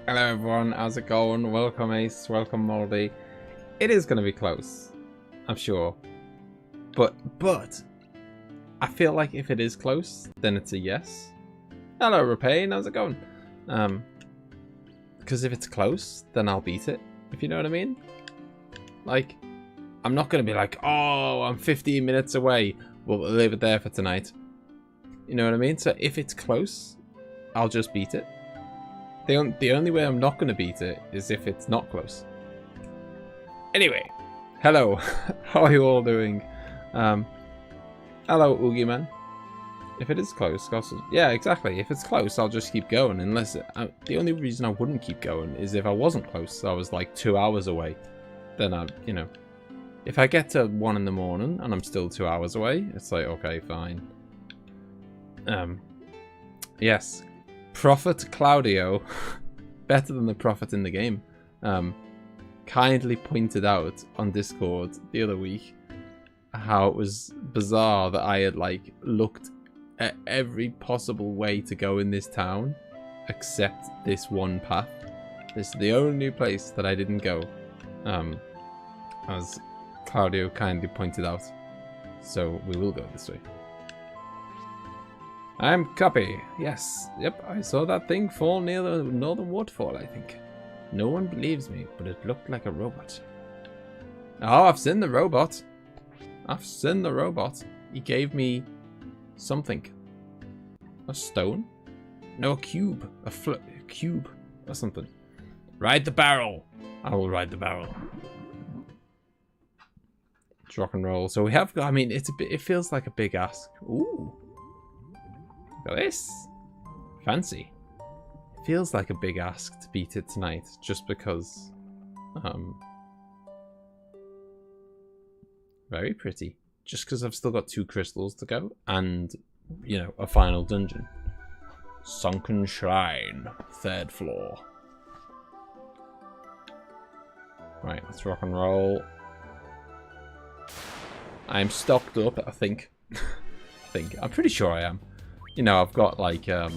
Hello everyone, how's it going? Welcome Ace, welcome Moldy. It is going to be close, I'm sure. But I feel like if it is close, then it's a yes. Hello Rapane, how's it going? Because if it's close, then I'll beat it, if you know what I mean. Like, I'm not going to be like, oh, I'm 15 minutes away. We'll leave it there for tonight. You know what I mean? So if it's close, I'll just beat it. The only way I'm not going to beat it is if it's not close. Anyway, hello. How are you all doing? Hello, Oogie Man. If it is close, yeah, exactly. If it's close, I'll just keep going. Unless the only reason I wouldn't keep going is if I wasn't close. I was like 2 hours away. Then you know, if I get to 1 in the morning and I'm still 2 hours away, it's like okay, fine. Yes. Prophet Claudio, better than the prophet in the game, kindly pointed out on Discord the other week how it was bizarre that I had like looked at every possible way to go in this town except this one path. This is the only place that I didn't go, as Claudio kindly pointed out. So we will go this way. I'm Cuppy. Yes. Yep, I saw that thing fall near the northern waterfall, I think. No one believes me, but it looked like a robot. Oh, I've seen the robot. I've seen the robot. He gave me something. A stone? No, a cube. A cube or something. Ride the barrel. I will ride the barrel. It's rock and roll. So we have got, I mean, it's a bit, it feels like a big ask. Ooh. Look at this. Fancy. It feels like a big ask to beat it tonight, just because very pretty. Just because I've still got 2 crystals to go and, you know, a final dungeon. Sunken Shrine, 3rd floor. Right, let's rock and roll. I'm stocked up, I think. I'm pretty sure I am. You know, I've got like, I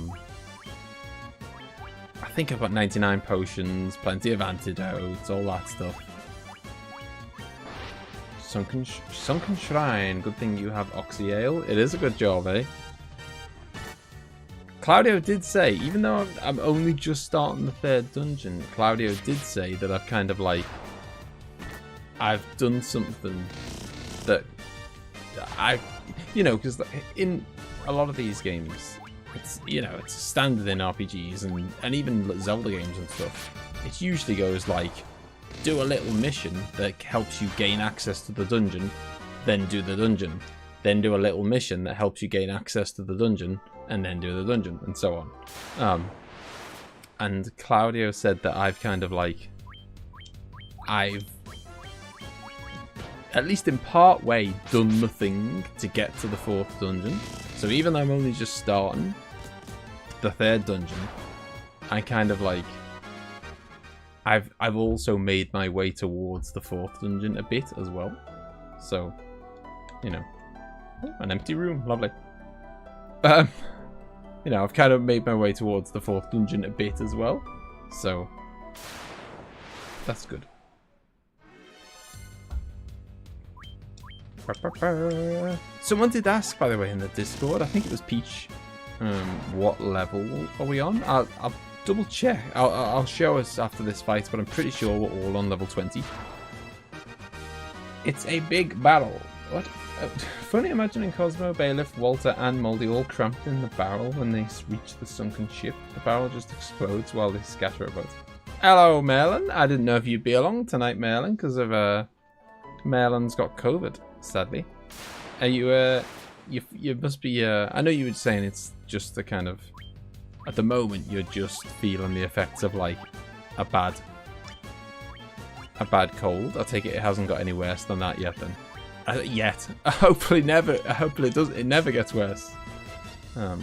think I've got 99 potions, plenty of antidotes, all that stuff. Sunken Shrine, good thing you have Oxy Ale. It is a good job, eh? Claudio did say, even though I'm only just starting the 3rd dungeon, Claudio did say that I've kind of like, I've done something that you know, because in a lot of these games, it's, you know, it's standard in RPGs and even Zelda games and stuff. It usually goes like, do a little mission that helps you gain access to the dungeon, then do the dungeon. Then do a little mission that helps you gain access to the dungeon, and then do the dungeon, and so on. And Claudio said that I've kind of like, I've, at least in part way, done the thing to get to the 4th dungeon. So even though I'm only just starting the 3rd dungeon, I kind of like, I've also made my way towards the 4th dungeon a bit as well. So, you know, an empty room, lovely. You know, I've kind of made my way towards the 4th dungeon a bit as well. So, that's good. Someone did ask, by the way, in the Discord, I think it was Peach, what level are we on? I'll double check. I'll show us after this fight, but I'm pretty sure we're all on level 20. It's a big battle. What? Funny imagining Cosmo, Bailiff, Walter, and Moldy all cramped in the barrel when they reach the sunken ship. The barrel just explodes while they scatter about. Hello, Merlin. I didn't know if you'd be along tonight, Merlin, because of Merlin's got COVID. Sadly, are you? You must be. I know you were saying it's just the kind of. At the moment, you're just feeling the effects of like a bad cold. I take it hasn't got any worse than that yet. Then, yet. Hopefully never. Hopefully it does. It never gets worse. Yeah,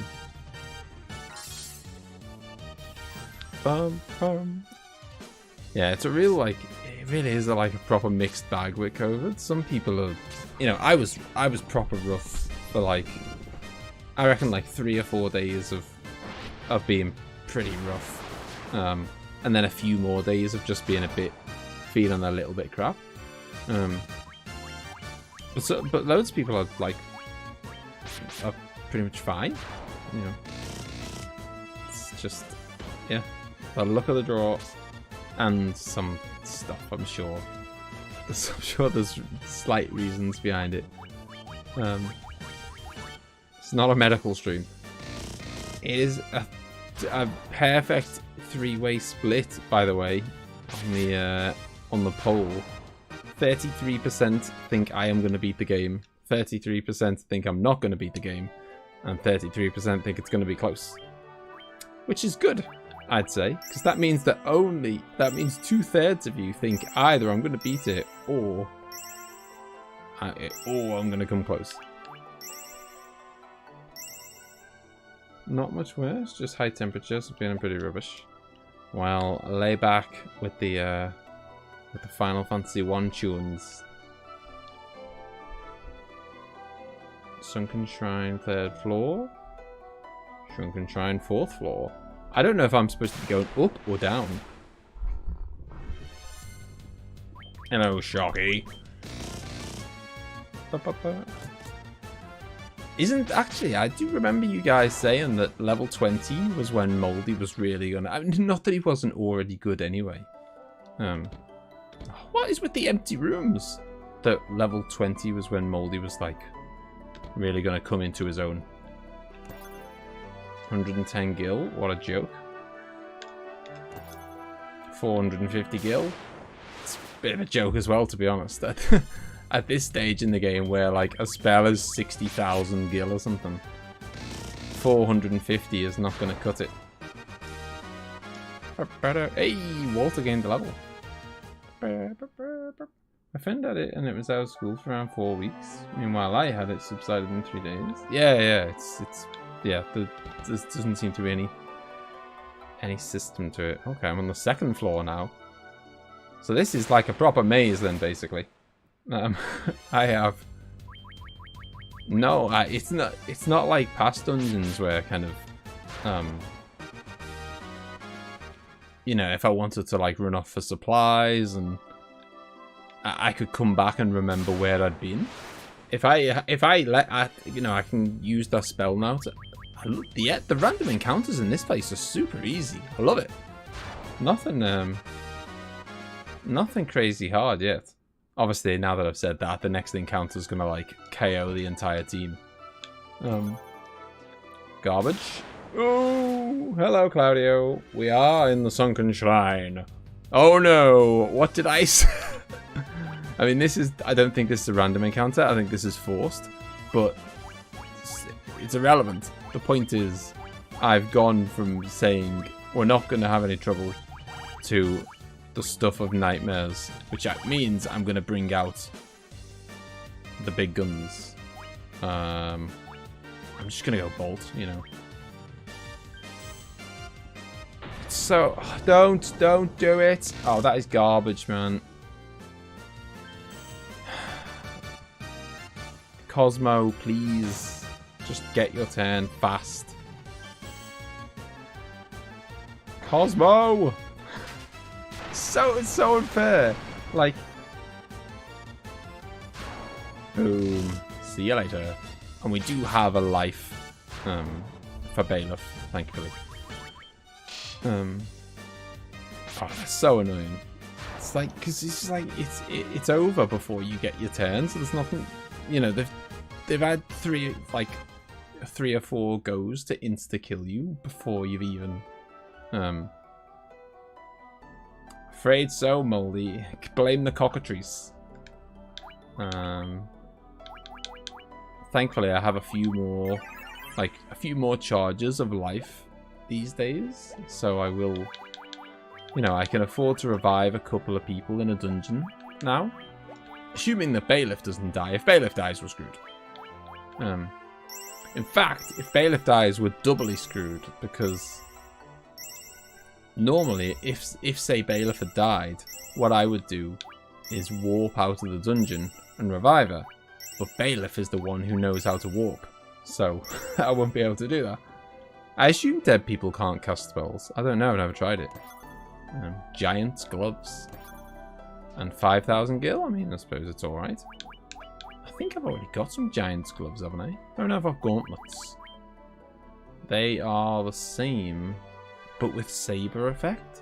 it's a real like. It really is like a proper mixed bag with COVID. Some people are. You know, I was proper rough for like, I reckon like 3 or 4 days of being pretty rough. and then a few more days of just being a bit, feeling a little bit crap. But loads of people are like, are pretty much fine, you know. It's just, yeah, the luck of the draw and some stuff, I'm sure. I'm sure there's slight reasons behind it. It's not a medical stream. It is a perfect three-way split, by the way, on the poll. 33% think I am going to beat the game. 33% think I'm not going to beat the game. And 33% think it's going to be close. Which is good, I'd say. Because that means that that means 2/3 of you think either I'm going to beat it or I'm going to come close. Not much worse, just high temperatures, feeling pretty rubbish. Well, lay back with the Final Fantasy 1 tunes. Sunken Shrine, 3rd floor. Sunken Shrine, 4th floor. I don't know if I'm supposed to be going up or down. Hello, Shocky. Actually, I do remember you guys saying that level 20 was when Moldy was really gonna... I mean, not that he wasn't already good anyway. What is with the empty rooms? That level 20 was when Moldy was like really gonna come into his own. 110 gil, what a joke. 450 gil. It's a bit of a joke as well, to be honest. At this stage in the game where like a spell is 60,000 gil or something, 450 is not going to cut it. Hey, Walter gained the level. My friend had it and it was out of school for around 4 weeks. Meanwhile, I had it subsided in 3 days. Yeah, yeah, there doesn't seem to be any system to it. Okay, I'm on the 2nd floor now. So this is like a proper maze then, basically. I have no. It's not like past dungeons where kind of, you know, if I wanted to like run off for supplies and I could come back and remember where I'd been. If I let, you know, I can use that spell now to. The random encounters in this place are super easy. I love it. Nothing crazy hard yet. Obviously, now that I've said that, the next encounter is gonna like KO the entire team. Garbage. Oh, hello, Claudio. We are in the Sunken Shrine. Oh no, what did I say? I mean, I don't think this is a random encounter. I think this is forced, but it's irrelevant. The point is, I've gone from saying we're not gonna have any trouble to the stuff of nightmares, which means I'm gonna bring out the big guns. I'm just gonna go bolt, you know. So don't do it. Oh, that is garbage, man. Cosmo, please, just get your turn fast. Cosmo. It's so unfair. Like, boom. See you later. And we do have a life for Bailiff, thankfully. Oh, that's so annoying. It's like, because it's just like it's over before you get your turn, so there's nothing. You know, they've had 3 or 4 goes to insta kill you before you've even Afraid so, Moldy. Blame the cockatrice. Thankfully, I have a few more charges of life these days, so I will, you know, I can afford to revive a couple of people in a dungeon now, assuming that Bailiff doesn't die. If Bailiff dies, we're screwed. In fact, if Bailiff dies, we're doubly screwed, because normally, if say Bailiff had died, what I would do is warp out of the dungeon and revive her. But Bailiff is the one who knows how to warp, so I won't be able to do that. I assume dead people can't cast spells. I don't know, I've never tried it. Giant gloves. And 5,000 gil? I mean, I suppose it's alright. I think I've already got some giant gloves, haven't I? I don't know if I've gauntlets. They are the same, but with saber effect?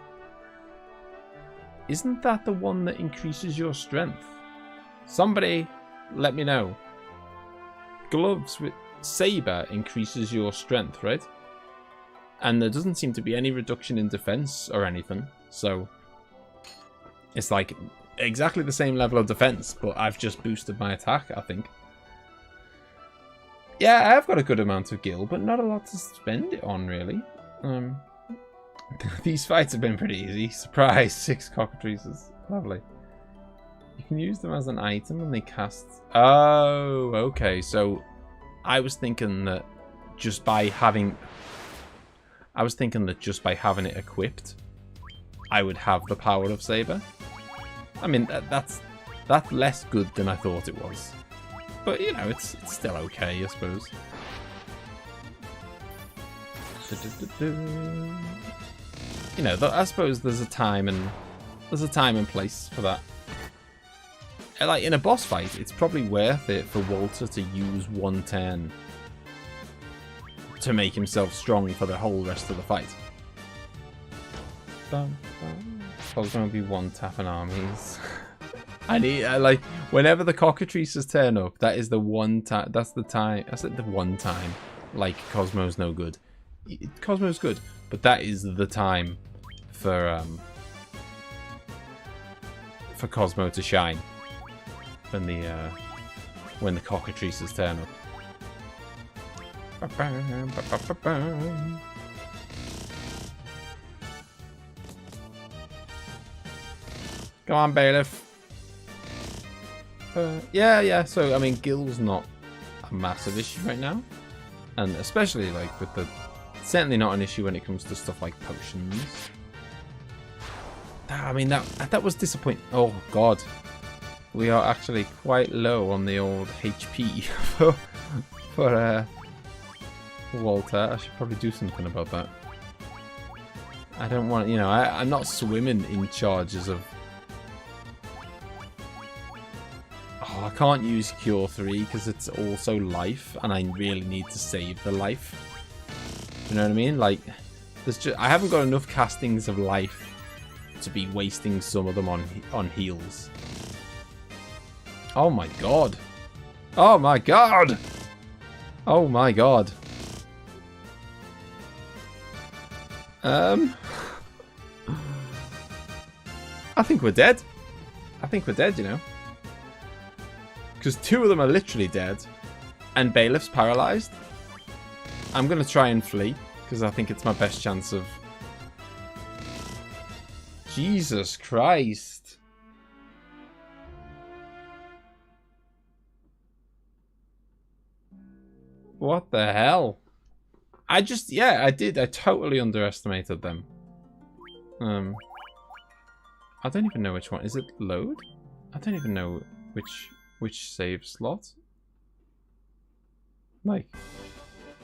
Isn't that the one that increases your strength? Somebody let me know. Gloves with saber increases your strength, right? And there doesn't seem to be any reduction in defense or anything. So it's like exactly the same level of defense, but I've just boosted my attack, I think. Yeah, I've got a good amount of gil, but not a lot to spend it on, really. These fights have been pretty easy. Surprise, 6 cockatrices. Lovely. You can use them as an item when they cast... Oh, okay. So I was thinking that just by having... it equipped, I would have the power of saber. I mean, that's less good than I thought it was. But, you know, it's still okay, I suppose. You know, I suppose there's a time and place for that. Like in a boss fight, it's probably worth it for Walter to use 110 to make himself strong for the whole rest of the fight. Probably going to be one tapping armies. I need like whenever the cockatrices turn up, that is the one time. That's the time. I said the one time. Like Cosmo's no good. Cosmo's good, but that is the time for Cosmo to shine when the cockatrices turn up. Go on, bailiff. Yeah. So I mean, gil's not a massive issue right now, and especially like with the. Certainly not an issue when it comes to stuff like potions. I mean, that was disappointing. Oh, God. We are actually quite low on the old HP for Walter. I should probably do something about that. I don't want, you know, I'm not swimming in charges of... Oh, I can't use Cure 3 because it's also life, and I really need to save the life. You know what I mean? Like, I haven't got enough castings of life to be wasting some of them on heals. Oh my god! Oh my god! Oh my god! I think we're dead. I think we're dead, you know. Because 2 of them are literally dead, and Bailiff's paralyzed. I'm going to try and flee, because I think it's my best chance of... Jesus Christ. What the hell? I did. I totally underestimated them. I don't even know which one. Is it load? I don't even know which save slot. Like...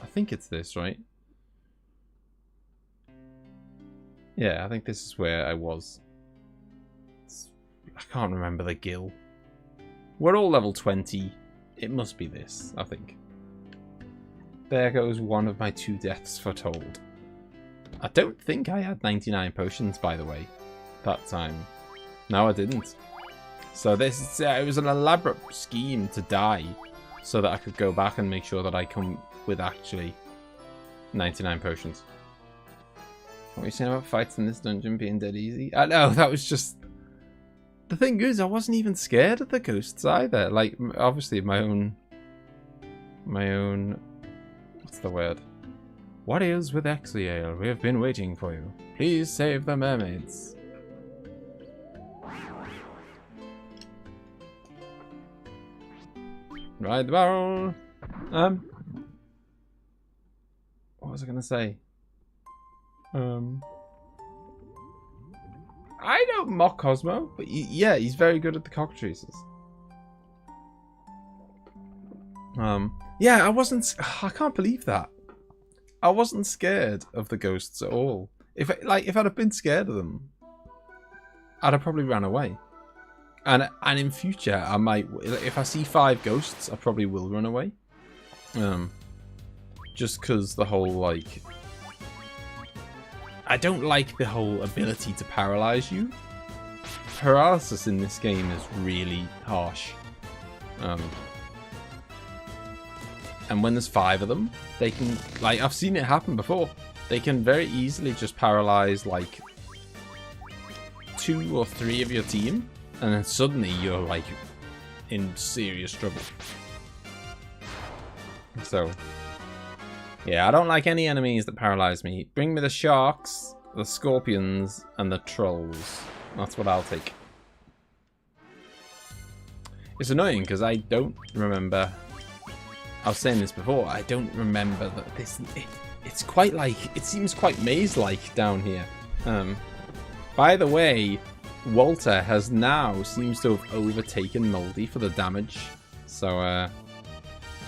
I think it's this, right? Yeah, I think this is where I was. I can't remember the gil. We're all level 20. It must be this, I think. There goes one of my 2 deaths foretold. I don't think I had 99 potions, by the way, that time. No, I didn't. So this it was an elaborate scheme to die so that I could go back and make sure that I come with actually 99 potions. What are you saying about fights in this dungeon being dead easy? I know, that was just... The thing is, I wasn't even scared of the ghosts either. Like, obviously my own... What's the word? What is with Exiale? We have been waiting for you. Please save the mermaids. Ride the barrel. What was I going to say? I don't mock Cosmo, but yeah, he's very good at the cockatrices. Yeah, I can't believe that. I wasn't scared of the ghosts at all. If I'd have been scared of them, I'd have probably ran away. And in future, I might, if I see 5 ghosts, I probably will run away. Just because the whole, like, I don't like the whole ability to paralyze you. Paralysis in this game is really harsh. And when there's 5 of them, they can, like, I've seen it happen before. They can very easily just paralyze, like, 2 or 3 of your team, and then suddenly you're, like, in serious trouble. So, yeah, I don't like any enemies that paralyze me. Bring me the sharks, the scorpions, and the trolls. That's what I'll take. It's annoying because I don't remember. I was saying this before. I don't remember that this. It's quite like, it seems quite maze-like down here. By the way, Walter has now seems to have overtaken Moldy for the damage. So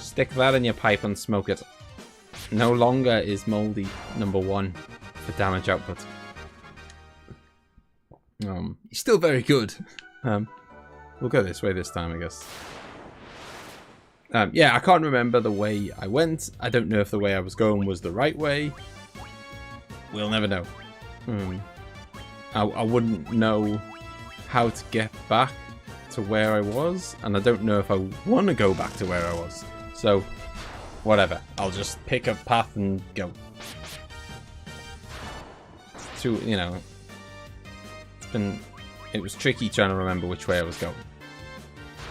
stick that in your pipe and smoke it. No longer is Moldy #1 for damage output. He's still very good. We'll go this way this time, I guess. Yeah, I can't remember the way I went. I don't know if the way I was going was the right way. We'll never know. I wouldn't know how to get back to where I was, and I don't know if I want to go back to where I was. So, whatever. I'll just pick a path and go. You know, it was tricky trying to remember which way I was going.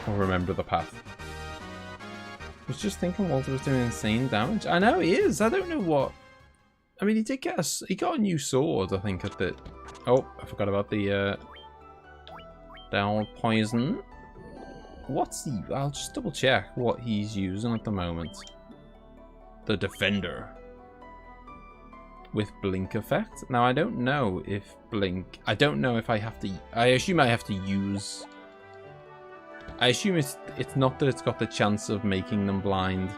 Or remember the path. I was just thinking Walter was doing insane damage. I know he is. I don't know what. I mean, he did get he got a new sword, I think, at the. Oh, I forgot about the old poison. What's he? I'll just double check what he's using at the moment. The Defender. With blink effect. Now, I don't know if blink. I don't know if I have to. I assume I have to use. I assume it's not that it's got the chance of making them blind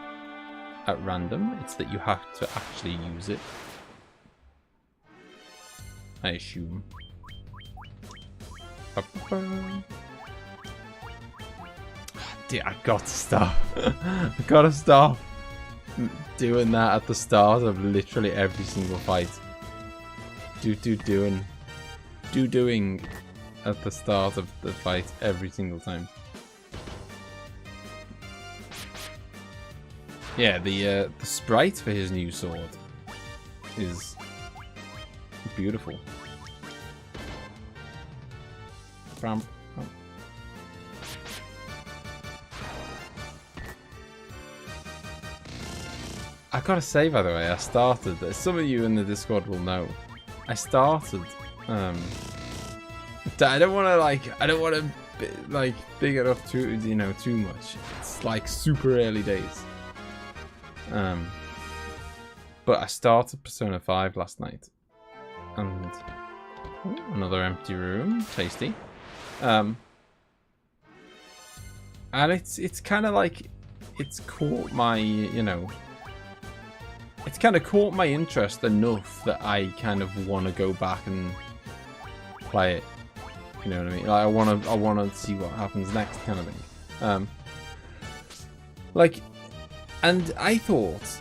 at random. It's that you have to actually use it. I assume. Dude, I got to stop. I gotta stop doing that at the start of literally every single fight. Doing at the start of the fight every single time. Yeah, the sprite for his new sword is beautiful. I gotta say, by the way, I started. Some of you in the Discord will know. I started. I don't want to big it up too much. It's like super early days. But I started Persona 5 last night, and another empty room, tasty. And it's kind of like it's caught my it's kind of caught my interest enough that I kind of want to go back and play it. You know what I mean? Like I want to see what happens next, kind of thing. And I thought,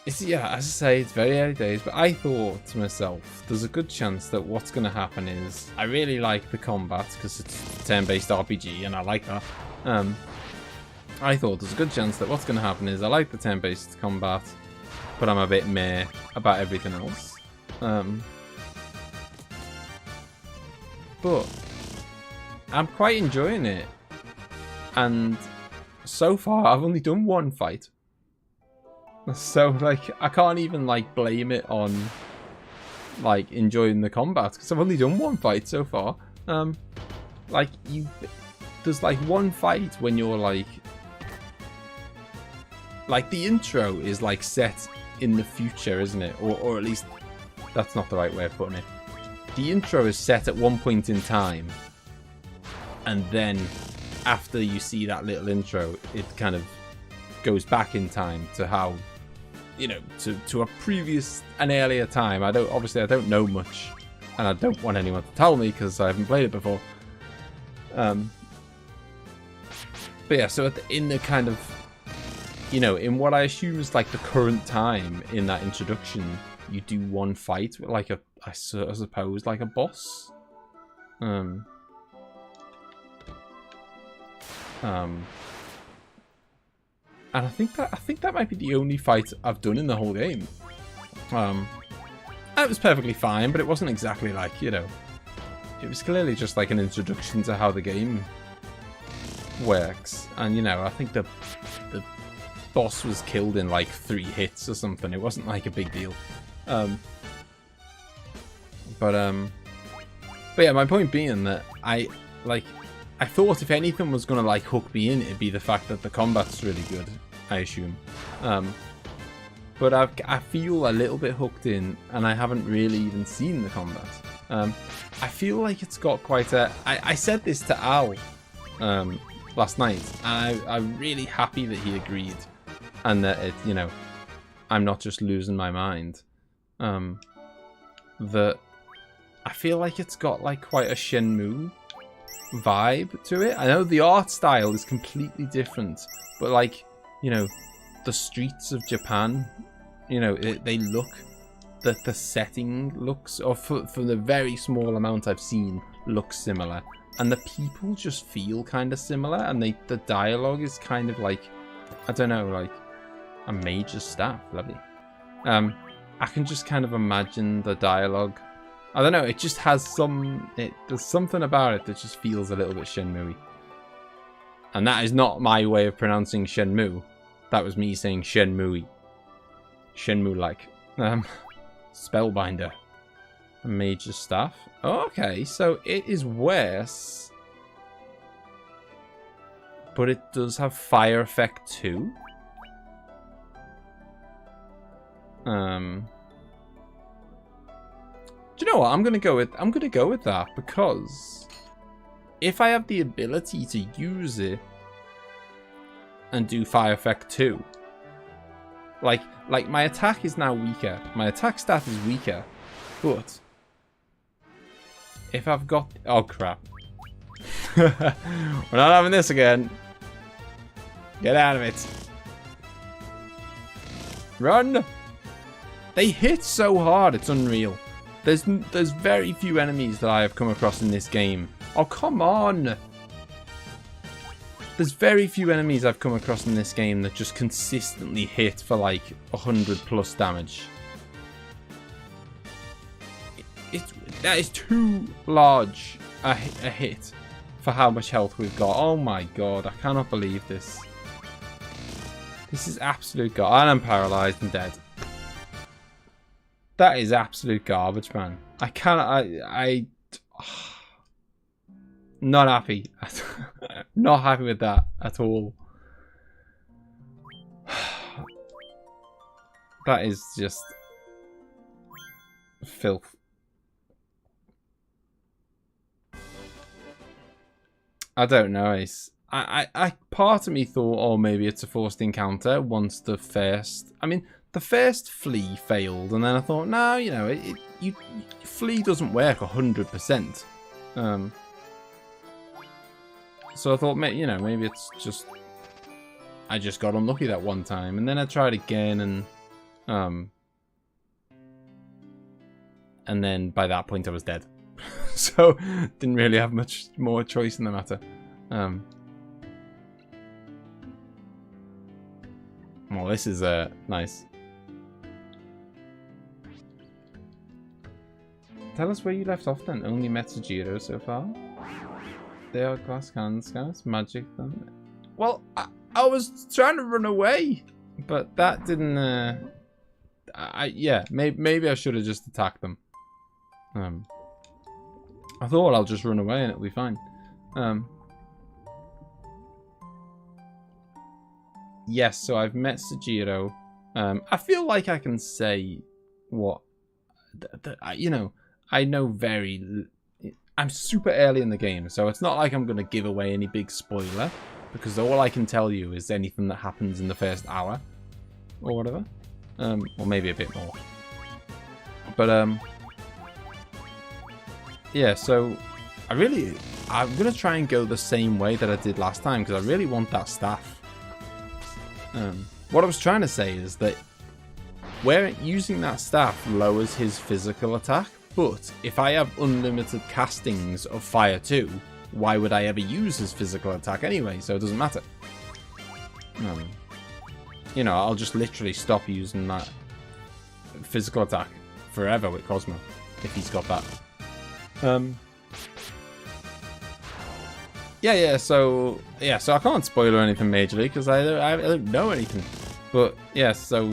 as I say, it's very early days, but I thought to myself, there's a good chance that what's going to happen is, I really like the combat, because it's a turn-based RPG, and I like that. I thought there's a good chance that what's going to happen is, I like the turn-based combat, but I'm a bit meh about everything else. But I'm quite enjoying it, and so far I've only done one fight. So, I can't even, blame it on, enjoying the combat, because I've only done one fight so far. There's, one fight when you're, the intro is, set in the future, isn't it? Or at least, that's not the right way of putting it. The intro is set at one point in time, and then, after you see that little intro, it kind of goes back in time to how, to an earlier time. I don't know much and I don't want anyone to tell me because I haven't played it before. But yeah, so in the kind of, you know, in what I assume is like the current time in that introduction, you do one fight with like I suppose like a boss. And I think that might be the only fight I've done in the whole game. It was perfectly fine, but it wasn't exactly like, you know, it was clearly just like an introduction to how the game works. And, you know, I think the boss was killed in like 3 hits or something. It wasn't like a big deal. But yeah, my point being that I thought if anything was gonna like hook me in, it'd be the fact that the combat's really good, I assume. But I feel a little bit hooked in, and I haven't really even seen the combat. I feel like it's got quite a... I said this to Al last night, and I'm really happy that he agreed, and that it, you know, I'm not just losing my mind. That I feel like it's got like quite a Shenmue vibe to it. I know the art style is completely different, but like, you know, the streets of Japan, you know, they look, the setting looks, or for the very small amount I've seen, looks similar, and the people just feel kind of similar, and the dialogue is kind of like, I don't know, like a major staff. Lovely. I can just kind of imagine the dialogue. I don't know, it just has there's something about it that just feels a little bit Shenmue-y. And that is not my way of pronouncing Shenmue. That was me saying Shenmue-y. Shenmue-like. Spellbinder. Major staff. Oh, okay, so it is worse. But it does have fire effect too. Do you know what? I'm gonna go with that, because if I have the ability to use it and do fire effect too, like my attack is now weaker. My attack stat is weaker, but if I've got, oh crap, we're not having this again. Get out of it. Run. They hit so hard, it's unreal. There's very few enemies that I have come across in this game. Oh, come on! There's very few enemies I've come across in this game that just consistently hit for like 100+ damage. That is too large a hit for how much health we've got. Oh my god, I cannot believe this. This is absolute garbage. And I'm paralyzed and dead. That is absolute garbage, man. I cannot... not happy. Not happy with that at all. That is just... filth. I don't know, Ace. I part of me thought, oh, maybe it's a forced encounter once the first... I mean... The first flea failed, and then I thought, no, you know, flea doesn't work 100%. So I thought, you know, maybe it's just I just got unlucky that one time, and then I tried again, and then by that point I was dead. So didn't really have much more choice in the matter. Well, this is nice. Tell us where you left off then. Only met Sujiro so far. They are glass cannon scouts. Magic them. Well, I was trying to run away, but that didn't. Yeah, maybe I should have just attacked them. I thought I'll just run away and it'll be fine. Yes, so I've met Sujiro. I feel like I can say what, you know. I know I'm super early in the game, so it's not like I'm going to give away any big spoiler, because all I can tell you is anything that happens in the first hour, or whatever. Or maybe a bit more. But, yeah, so I'm going to try and go the same way that I did last time because I really want that staff. What I was trying to say is that where using that staff lowers his physical attack, but if I have unlimited castings of fire too, why would I ever use his physical attack anyway? So it doesn't matter. You know, I'll just literally stop using that physical attack forever with Cosmo if he's got that. So I can't spoil or anything majorly because I don't know anything. But yeah, so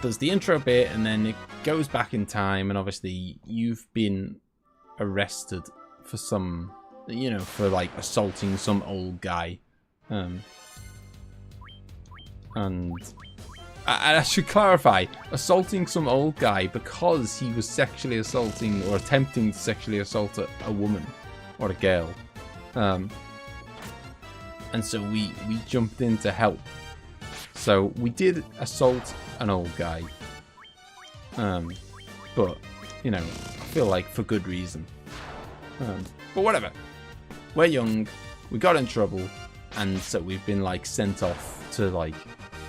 there's the intro bit, and then it goes back in time, and obviously you've been arrested for some, you know, for like assaulting some old guy. And I should clarify, assaulting some old guy because he was sexually assaulting or attempting to sexually assault a woman or a girl. And so we jumped in to help. So we did assault an old guy. But, you know, I feel like for good reason. But whatever. We're young, we got in trouble, and so we've been like sent off to like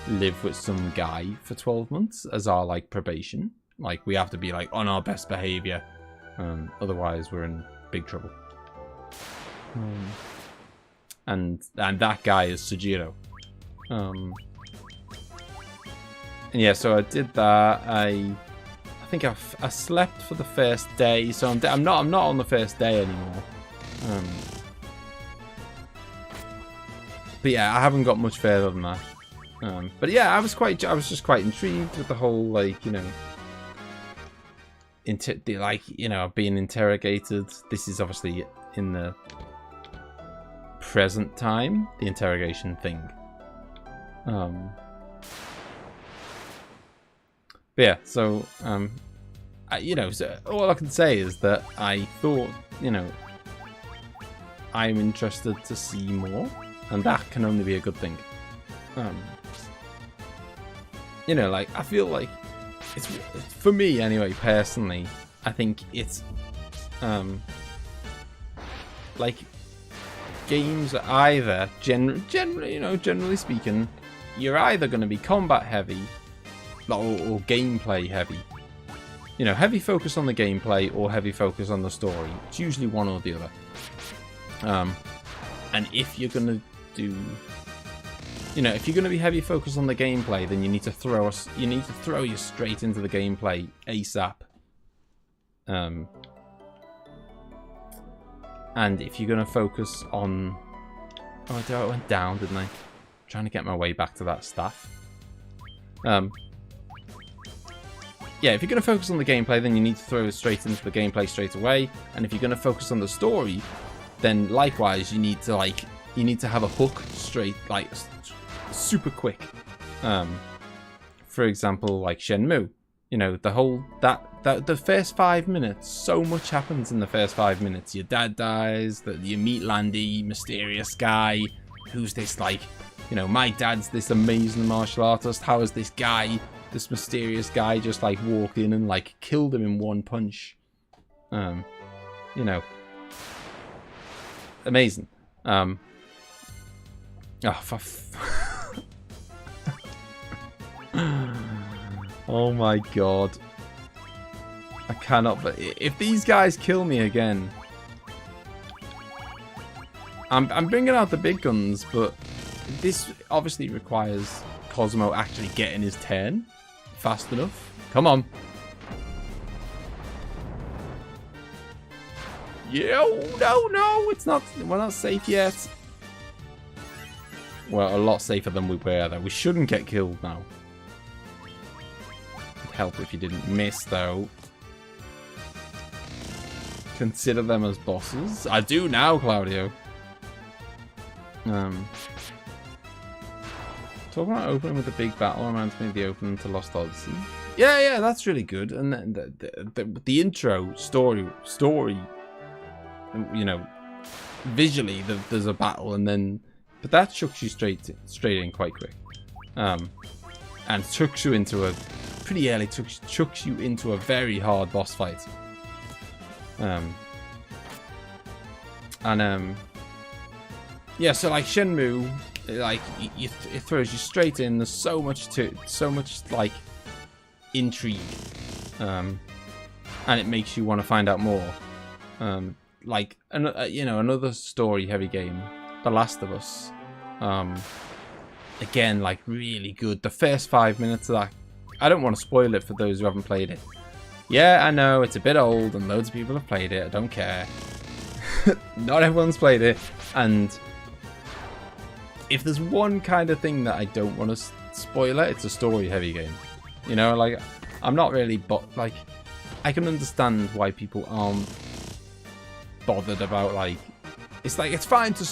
live with some guy for 12 months as our like probation. Like we have to be like on our best behavior, otherwise we're in big trouble. And that guy is Sujiro. And yeah, so I did that. I think I slept for the first day, so I'm not on the first day anymore. But yeah, I haven't got much further than that. But yeah, I was just quite intrigued with the whole, like, you know, being interrogated. This is obviously in the present time, the interrogation thing. But yeah, so so all I can say is that I thought, you know, I'm interested to see more, and that can only be a good thing. You know, like, I feel like it's for me anyway, personally, I think it's like games are either generally speaking, you're either going to be combat heavy or gameplay heavy. You know, heavy focus on the gameplay or heavy focus on the story. It's usually one or the other. And if you're going to do, you know, if you're going to be heavy focus on the gameplay, then you need to throw you straight into the gameplay ASAP. And if you're going to focus on, oh, I went down, didn't I? I'm trying to get my way back to that staff. Yeah, if you're going to focus on the gameplay, then you need to throw it straight into the gameplay straight away. And if you're going to focus on the story, then likewise, you need to have a hook straight, like super quick. For example, like Shenmue, you know, the first 5 minutes, so much happens in the first 5 minutes. Your dad dies, you meet Landy, mysterious guy, who's this, like, you know, my dad's this amazing martial artist. How is this guy, this mysterious guy, just like walked in and like killed him in one punch? You know, amazing. Oh my god, I cannot. But if these guys kill me again, I'm bringing out the big guns, but this obviously requires Cosmo actually getting his turn fast enough. Come on. Yo, no, it's not. We're not safe yet. Well, a lot safer than we were, though. We shouldn't get killed now. It'd help if you didn't miss, though. Consider them as bosses. I do now, Claudio. Talking about opening with a big battle reminds me of the opening to Lost Odyssey. Yeah, that's really good. And then the intro story, you know, visually there's a battle, and then but that chucks you straight in quite quick, and chucks you into a chucks you into a very hard boss fight. And yeah, so like Shenmue, like it throws you straight in. There's so much like intrigue, and it makes you want to find out more. Like you know, another story-heavy game, The Last of Us. Again, like really good. The first 5 minutes of that, I don't want to spoil it for those who haven't played it. Yeah, I know it's a bit old and loads of people have played it. I don't care. Not everyone's played it, and if there's one kind of thing that I don't want to spoil it, it's a story-heavy game. You know, like I'm not really, like I can understand why people aren't bothered about like it's fine to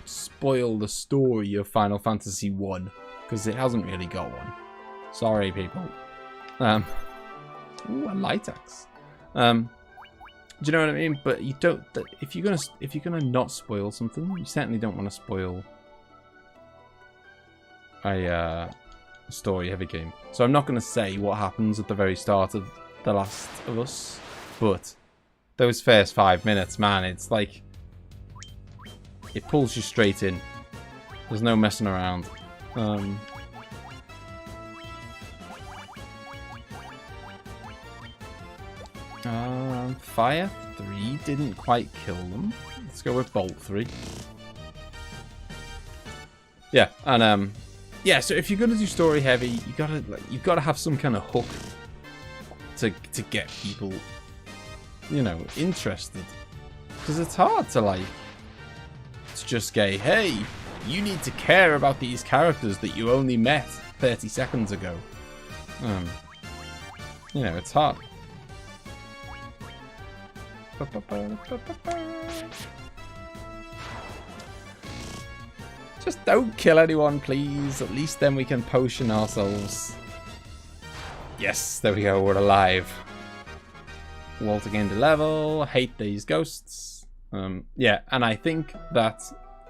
spoil the story of Final Fantasy 1 because it hasn't really got one. Sorry, people. Ooh, a light axe. Do you know what I mean? But you don't. If you're gonna not spoil something, you certainly don't want to spoil a story-heavy game. So I'm not gonna say what happens at the very start of The Last of Us, but those first 5 minutes, man, it's like it pulls you straight in. There's no messing around. Fire 3 didn't quite kill them. Let's go with Bolt 3. Yeah, and yeah. So if you're gonna do story heavy, you've gotta have some kind of hook to get people, you know, interested. Because it's hard to just go, hey, you need to care about these characters that you only met 30 seconds ago. You know, it's hard. Just don't kill anyone, please. At least then we can potion ourselves. Yes, there we go. We're alive. Walter gained a level. Hate these ghosts. Yeah, and I think that...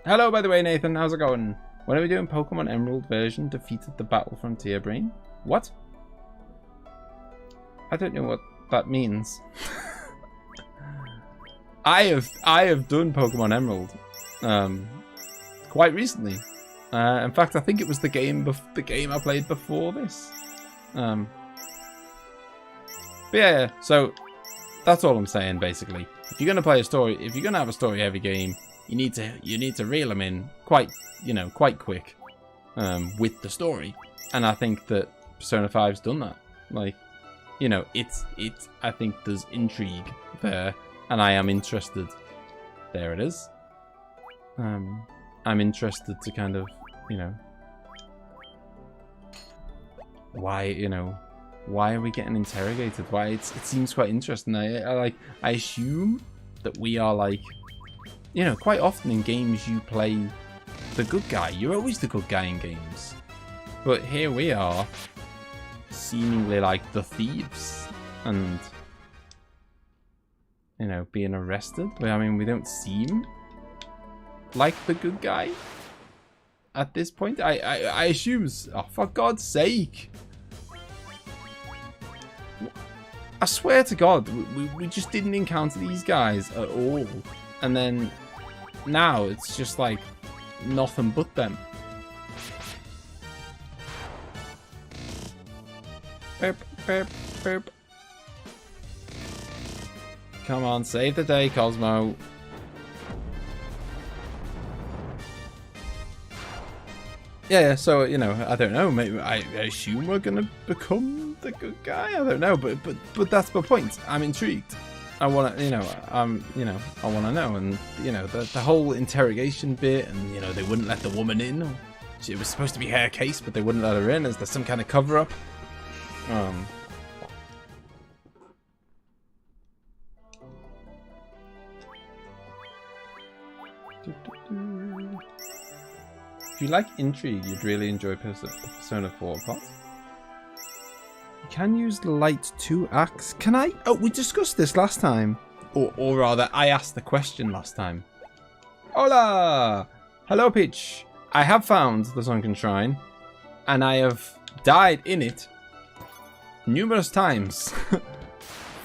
Hello, by the way, Nathan. How's it going? When are we doing Pokemon Emerald version? Defeated the Battle Frontier Brain? What? I don't know what that means. I have done Pokemon Emerald quite recently. In fact, I think it was the game I played before this. But yeah, so that's all I'm saying basically. If you're gonna play a story, if you're gonna have a story-heavy game, you need to reel them in quite quick with the story. And I think that Persona 5's done that. Like, you know, I think there's intrigue there. And I am interested. There it is. I'm interested to kind of, you know, why are we getting interrogated? Why it seems quite interesting. I assume that we are like, you know, quite often in games you play the good guy. You're always the good guy in games. But here we are, seemingly like the thieves and, you know, being arrested. I mean, we don't seem like the good guy at this point. I assume, oh, for God's sake. I swear to God, we just didn't encounter these guys at all. And then now it's just like nothing but them. Burp, burp, burp. Come on, save the day, Cosmo. Yeah, so, you know, I don't know. Maybe I assume we're gonna become the good guy. I don't know, but that's my point. I'm intrigued. I want to, you know, I want to know, and you know, the whole interrogation bit, and you know, they wouldn't let the woman in. It was supposed to be her case, but they wouldn't let her in. Is there some kind of cover up? If you like intrigue, you'd really enjoy Persona 4 Pot. You can use the light 2 axe. Can I? Oh, we discussed this last time. Or rather, I asked the question last time. Hola! Hello, Peach. I have found the Sunken Shrine, and I have died in it numerous times.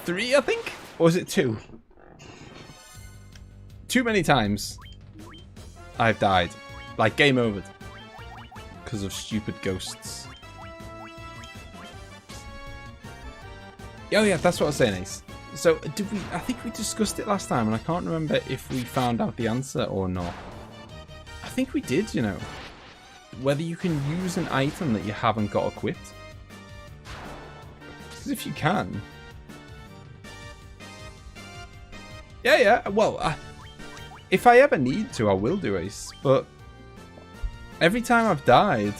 3, I think? Or is it 2? too many times I've died. Like, game over. Because of stupid ghosts. Oh yeah, that's what I was saying, Ace. So, did we... I think we discussed it last time, and I can't remember if we found out the answer or not. I think we did, you know. Whether you can use an item that you haven't got equipped. Because if you can... Yeah, well, if I ever need to, I will do, Ace. But every time I've died,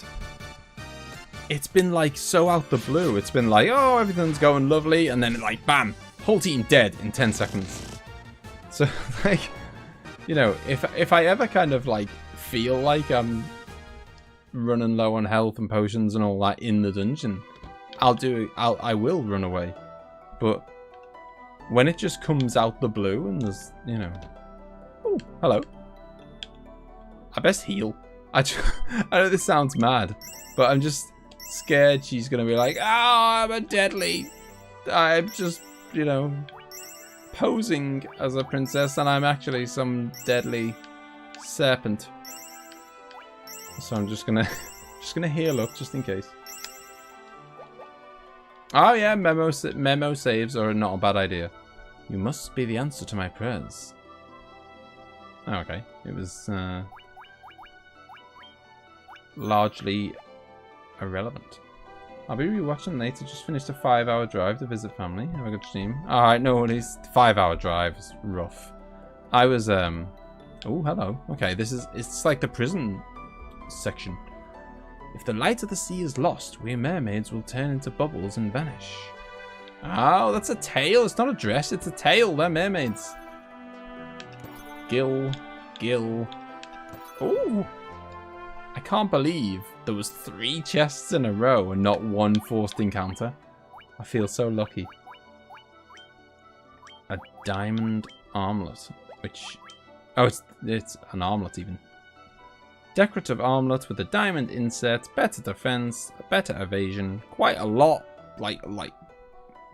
it's been like so out the blue. It's been like, oh, everything's going lovely, and then like, bam, whole team dead in 10 seconds. So, like, you know, if I ever kind of like feel like I'm running low on health and potions and all that in the dungeon, I will run away. But when it just comes out the blue and there's, you know... Oh, hello. I best heal. I know this sounds mad, but I'm just scared she's going to be like, oh, I'm a deadly... I'm just, you know, posing as a princess and I'm actually some deadly serpent. So I'm just going to heal up just in case. Oh yeah, memo saves are not a bad idea. You must be the answer to my prayers. Oh, okay. It was largely irrelevant. I'll be rewatching later. Just finished a 5-hour drive to visit family. Have a good stream. Alright, no worries. 5-hour drive is rough. I was oh, hello. Okay, it's like the prison section. If the light of the sea is lost, we mermaids will turn into bubbles and vanish. Oh, that's a tail. It's not a dress, it's a tail. They're mermaids. Gill. Oh! I can't believe there was 3 chests in a row and not 1 forced encounter. I feel so lucky. A diamond armlet, which... Oh, it's an armlet even. Decorative armlet with a diamond insert, better defense, better evasion, quite a lot. Like,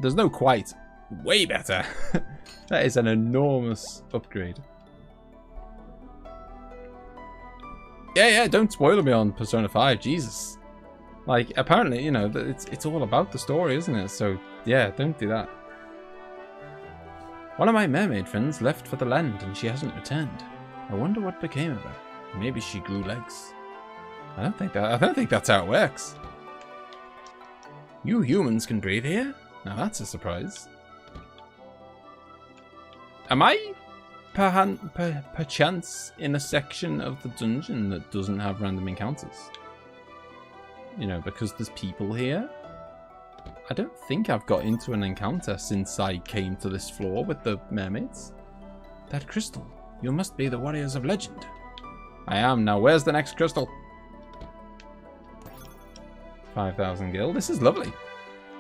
there's no quite. Way better. That is an enormous upgrade. Yeah, don't spoil me on Persona 5, Jesus. Like, apparently, you know, it's all about the story, isn't it? So, yeah, don't do that. One of my mermaid friends left for the land and she hasn't returned. I wonder what became of her. Maybe she grew legs. I don't think that's how it works. You humans can breathe here? Now that's a surprise. Am I perchance in a section of the dungeon that doesn't have random encounters? You know, because there's people here? I don't think I've got into an encounter since I came to this floor with the mermaids. That crystal. You must be the warriors of legend. I am. Now where's the next crystal? 5,000 gil. This is lovely.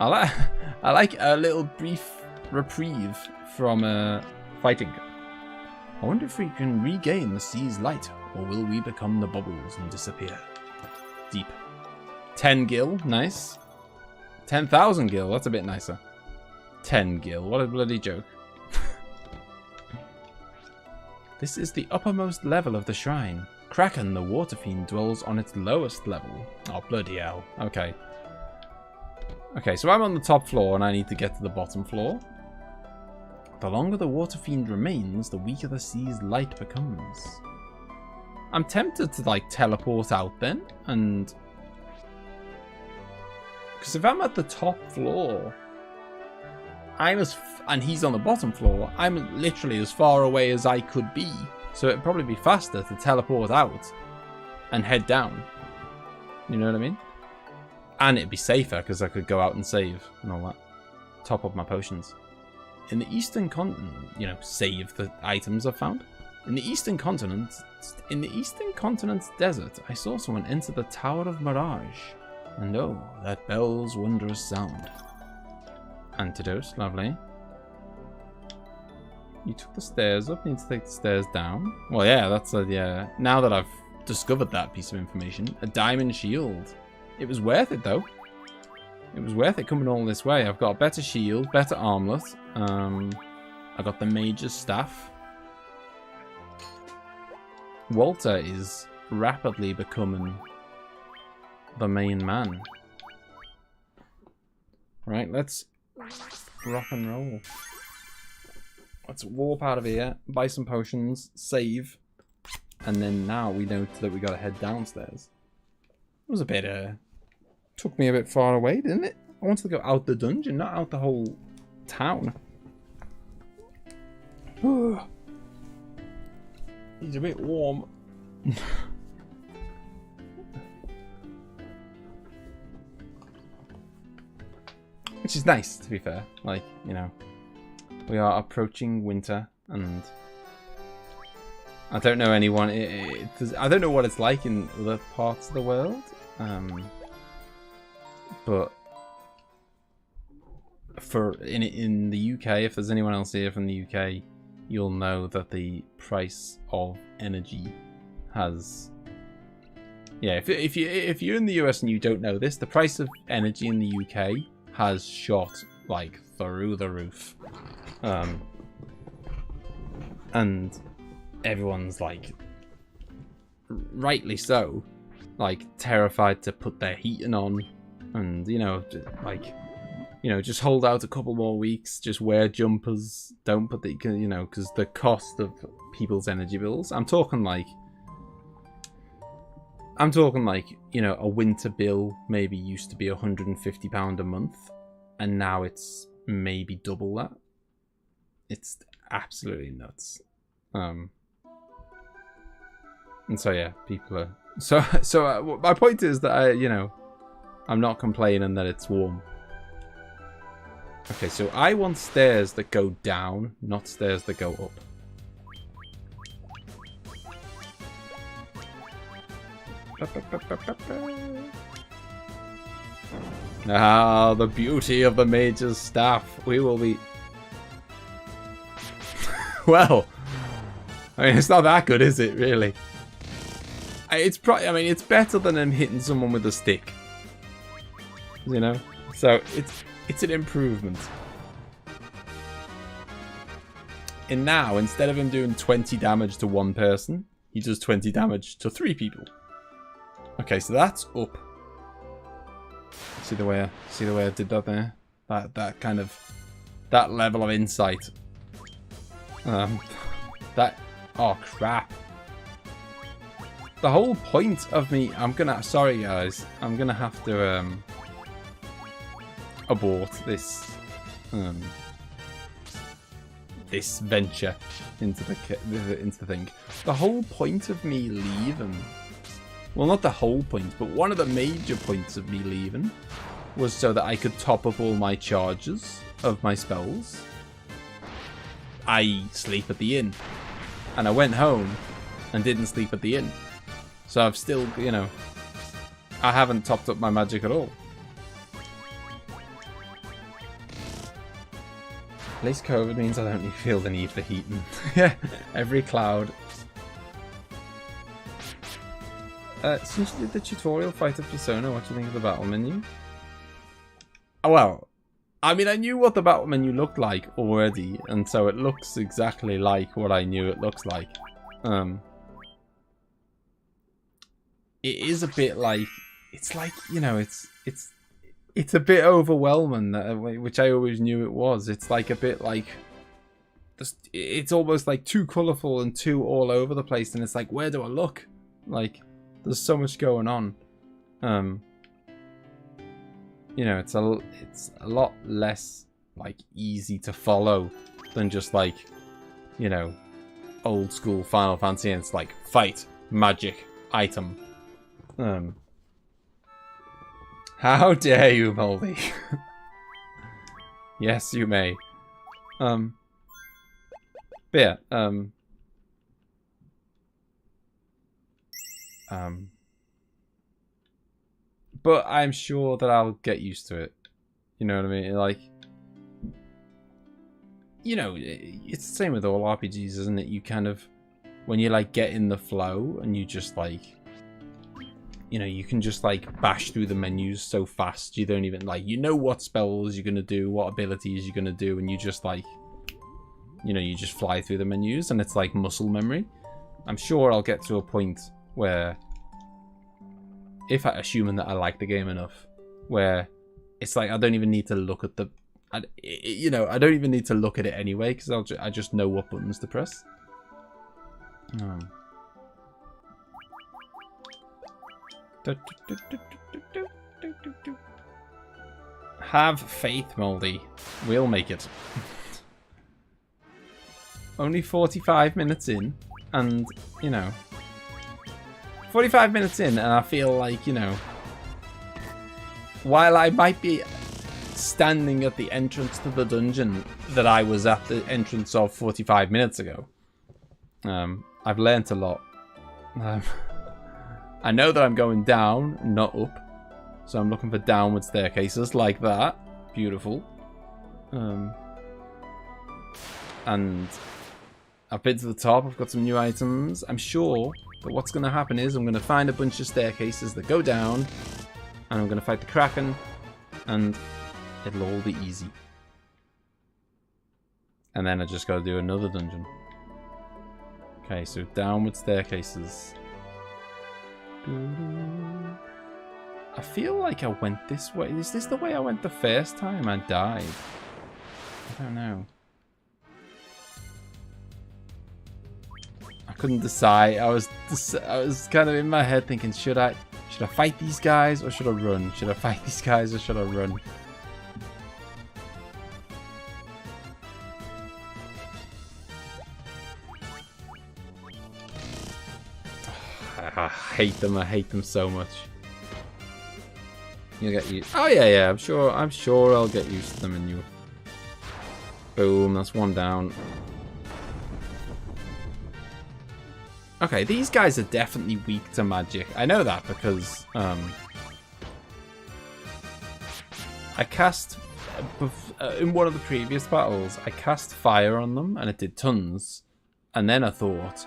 I like a little brief reprieve from fighting. I wonder if we can regain the sea's light, or will we become the bubbles and disappear? Deep. 10 gil. Nice. 10,000 gil. That's a bit nicer. 10 gil. What a bloody joke. This is the uppermost level of the shrine. Kraken, the water fiend, dwells on its lowest level. Oh, bloody hell. Okay. Okay, so I'm on the top floor and I need to get to the bottom floor. The longer the water fiend remains, the weaker the sea's light becomes. I'm tempted to, like, teleport out then, and... Because if I'm at the top floor... and he's on the bottom floor, I'm literally as far away as I could be. So it'd probably be faster to teleport out and head down. You know what I mean? And it'd be safer because I could go out and save and all that. Top up my potions. In the eastern continent, you know, save the items I've found. In the eastern continent's desert, I saw someone enter the Tower of Mirage. And oh, that bell's wondrous sound. Antidote, lovely. You took the stairs up, need to take the stairs down. Well, yeah, that's a, yeah. Now that I've discovered that piece of information, a diamond shield. It was worth it, though. It was worth it coming all this way. I've got a better shield, better armlet. I got the mage's staff. Walter is rapidly becoming the main man. Right, let's rock and roll. Let's warp out of here, buy some potions, save, and then now we know that we gotta head downstairs. It was a bit, took me a bit far away, didn't it? I wanted to go out the dungeon, not out the whole town. He's a bit warm. Which is nice, to be fair. Like, you know, we are approaching winter, and I don't know anyone. I don't know what it's like in other parts of the world, but in the UK, if there's anyone else here from the UK, you'll know that the price of energy has. Yeah, if you're in the US and you don't know this, the price of energy in the UK has shot like through the roof, and everyone's like, rightly so, like terrified to put their heating on, and you know, like, you know, just hold out a couple more weeks, just wear jumpers, don't put the, you know, because the cost of people's energy bills. I'm talking like, you know, a winter bill maybe used to be £150 a month, and now it's maybe double that. It's absolutely nuts. And so yeah, people are so my point is that you know, I'm not complaining that it's warm. Okay, so I want stairs that go down, not stairs that go up. Ah, the beauty of the mage's staff. We will be... Well, I mean, it's not that good, is it, really? It's probably, I mean, it's better than him hitting someone with a stick. You know? So, it's an improvement. And now, instead of him doing 20 damage to one person, he does 20 damage to 3 people. Okay, so that's up. See the way I did that there? That kind of, that level of insight. That, oh crap. The whole point of me, sorry guys, I'm gonna have to abort this this venture into the thing. The whole point of me leaving, well, not the whole point, but one of the major points of me leaving was so that I could top up all my charges of my spells. I sleep at the inn, and I went home and didn't sleep at the inn, so I've still, you know, I haven't topped up my magic at all. At least COVID means I don't feel the need for heating. Yeah, every cloud. Since you did the tutorial fight of Persona, what do you think of the battle menu? Oh, well, I mean, I knew what the battle menu looked like already, and so it looks exactly like what I knew it looks like. It is a bit like, it's like, you know, it's a bit overwhelming, which I always knew it was. It's like a bit like, it's almost like too colourful and too all over the place, and it's like, where do I look? Like, there's so much going on. You know, it's a lot less like easy to follow than just like, you know, old school Final Fantasy, and it's like fight, magic, item. How dare you, Moldy? Yes, you may. But yeah, but I'm sure that I'll get used to it. You know what I mean? Like, you know, it's the same with all RPGs, isn't it? You kind of, when you like get in the flow and you just like, you know, you can just like bash through the menus so fast. You don't even like, you know what spells you're going to do, what abilities you're going to do. And you just like, you know, you just fly through the menus and it's like muscle memory. I'm sure I'll get to a point where, if assuming that I like the game enough, where it's like I don't even need to look at the, you know, I don't even need to look at it anyway because I just know what buttons to press. Have faith, Moldy. We'll make it. Only 45 minutes in, and, you know, 45 minutes in, and I feel like, you know, while I might be standing at the entrance to the dungeon that I was at the entrance of 45 minutes ago, I've learnt a lot. I know that I'm going down, not up. So I'm looking for downward staircases like that. Beautiful. And I've been to the top. I've got some new items. I'm sure that what's going to happen is I'm going to find a bunch of staircases that go down. And I'm going to fight the Kraken. And it'll all be easy. And then I just got to do another dungeon. Okay, so downward staircases. I feel like I went this way. Is this the way I went the first time I died? I don't know. I couldn't decide. I was kind of in my head thinking, should I fight these guys or should I run? Should I fight these guys or should I run? I hate them. I hate them so much. You'll get used. Oh yeah. I'm sure I'll get used to them and you. Boom. That's one down. Okay, these guys are definitely weak to magic. I know that because I cast in one of the previous battles. I cast fire on them and it did tons, and then I thought.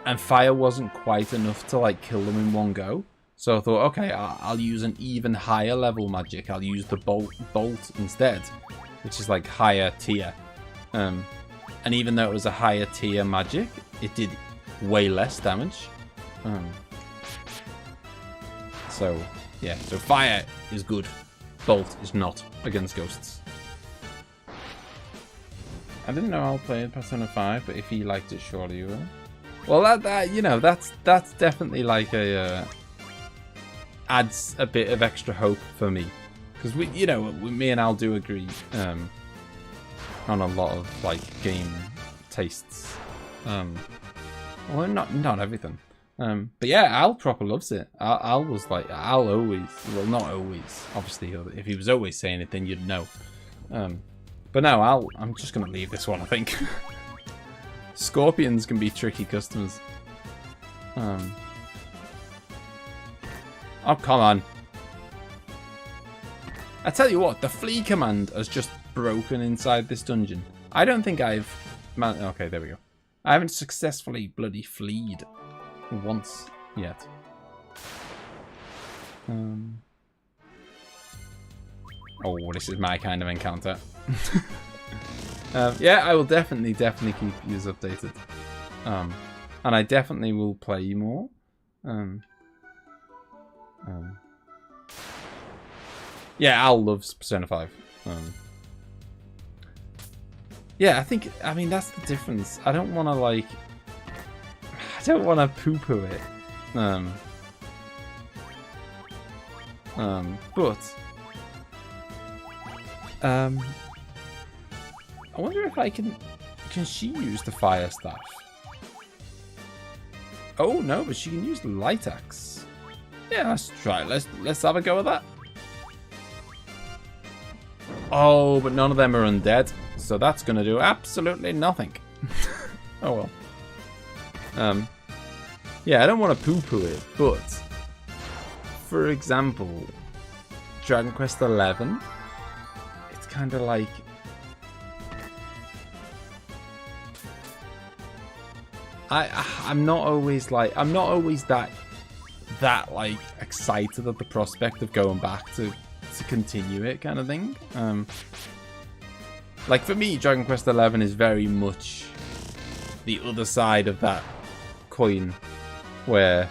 And fire wasn't quite enough to like kill them in one go. So I thought, okay, I'll use an even higher level magic. I'll use the bolt instead, which is like higher tier. And even though it was a higher tier magic, it did way less damage. So yeah, so fire is good. Bolt is not against ghosts. I didn't know I'll play Persona 5, but if he liked it, surely you will. Well, that you know, that's definitely like a adds a bit of extra hope for me, because me and Al do agree on a lot of like game tastes. Well, not everything. But yeah, Al proper loves it. Al was like, Al always, well, not always. Obviously, if he was always saying it, then you'd know. But no, Al, I'm just gonna leave this one, I think. Scorpions can be tricky customers. Oh, come on. I tell you what, the flee command has just broken inside this dungeon. I don't think I've... Okay, there we go. I haven't successfully bloody fleed once yet. Oh, this is my kind of encounter. Yeah, I will definitely keep you updated. And I definitely will play more. Yeah, Al loves Persona 5. Yeah, I mean, that's the difference. I don't want to, like... I don't want to poo-poo it. But... I wonder if I can... Can she use the fire staff? Oh, no, but she can use the light axe. Yeah, let's try it. Let's have a go at that. Oh, but none of them are undead. So that's going to do absolutely nothing. Oh, well. Yeah, I don't want to poo-poo it, but... For example, Dragon Quest XI, it's kind of like... I'm not always that like excited at the prospect of going back to continue it kind of thing. Like for me, Dragon Quest XI is very much the other side of that coin where,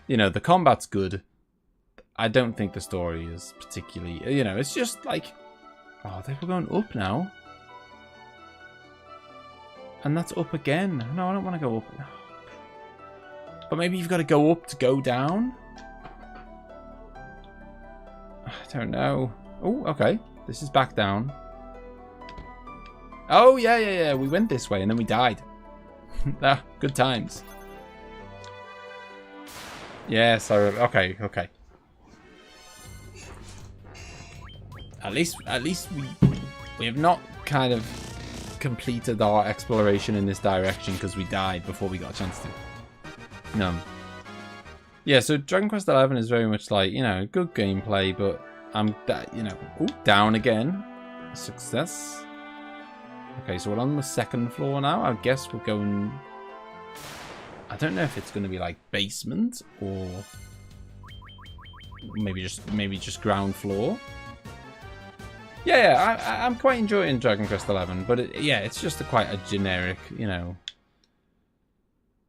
you know, the combat's good. I don't think the story is particularly, you know, it's just like, oh, they were going up now. And that's up again. No, I don't want to go up. But maybe you've got to go up to go down? I don't know. Oh, okay. This is back down. Oh, yeah. We went this way and then we died. Ah, good times. Yes, okay. At least we have not kind of completed our exploration in this direction because we died before we got a chance to. Yeah, so Dragon Quest XI is very much like, you know, good gameplay, but I'm, you know, ooh, down again. Success. Okay, so we're on the second floor now. I guess we're going... I don't know if it's going to be like basement or maybe just ground floor. Yeah, I'm quite enjoying Dragon Quest XI, but it's just quite a generic, you know.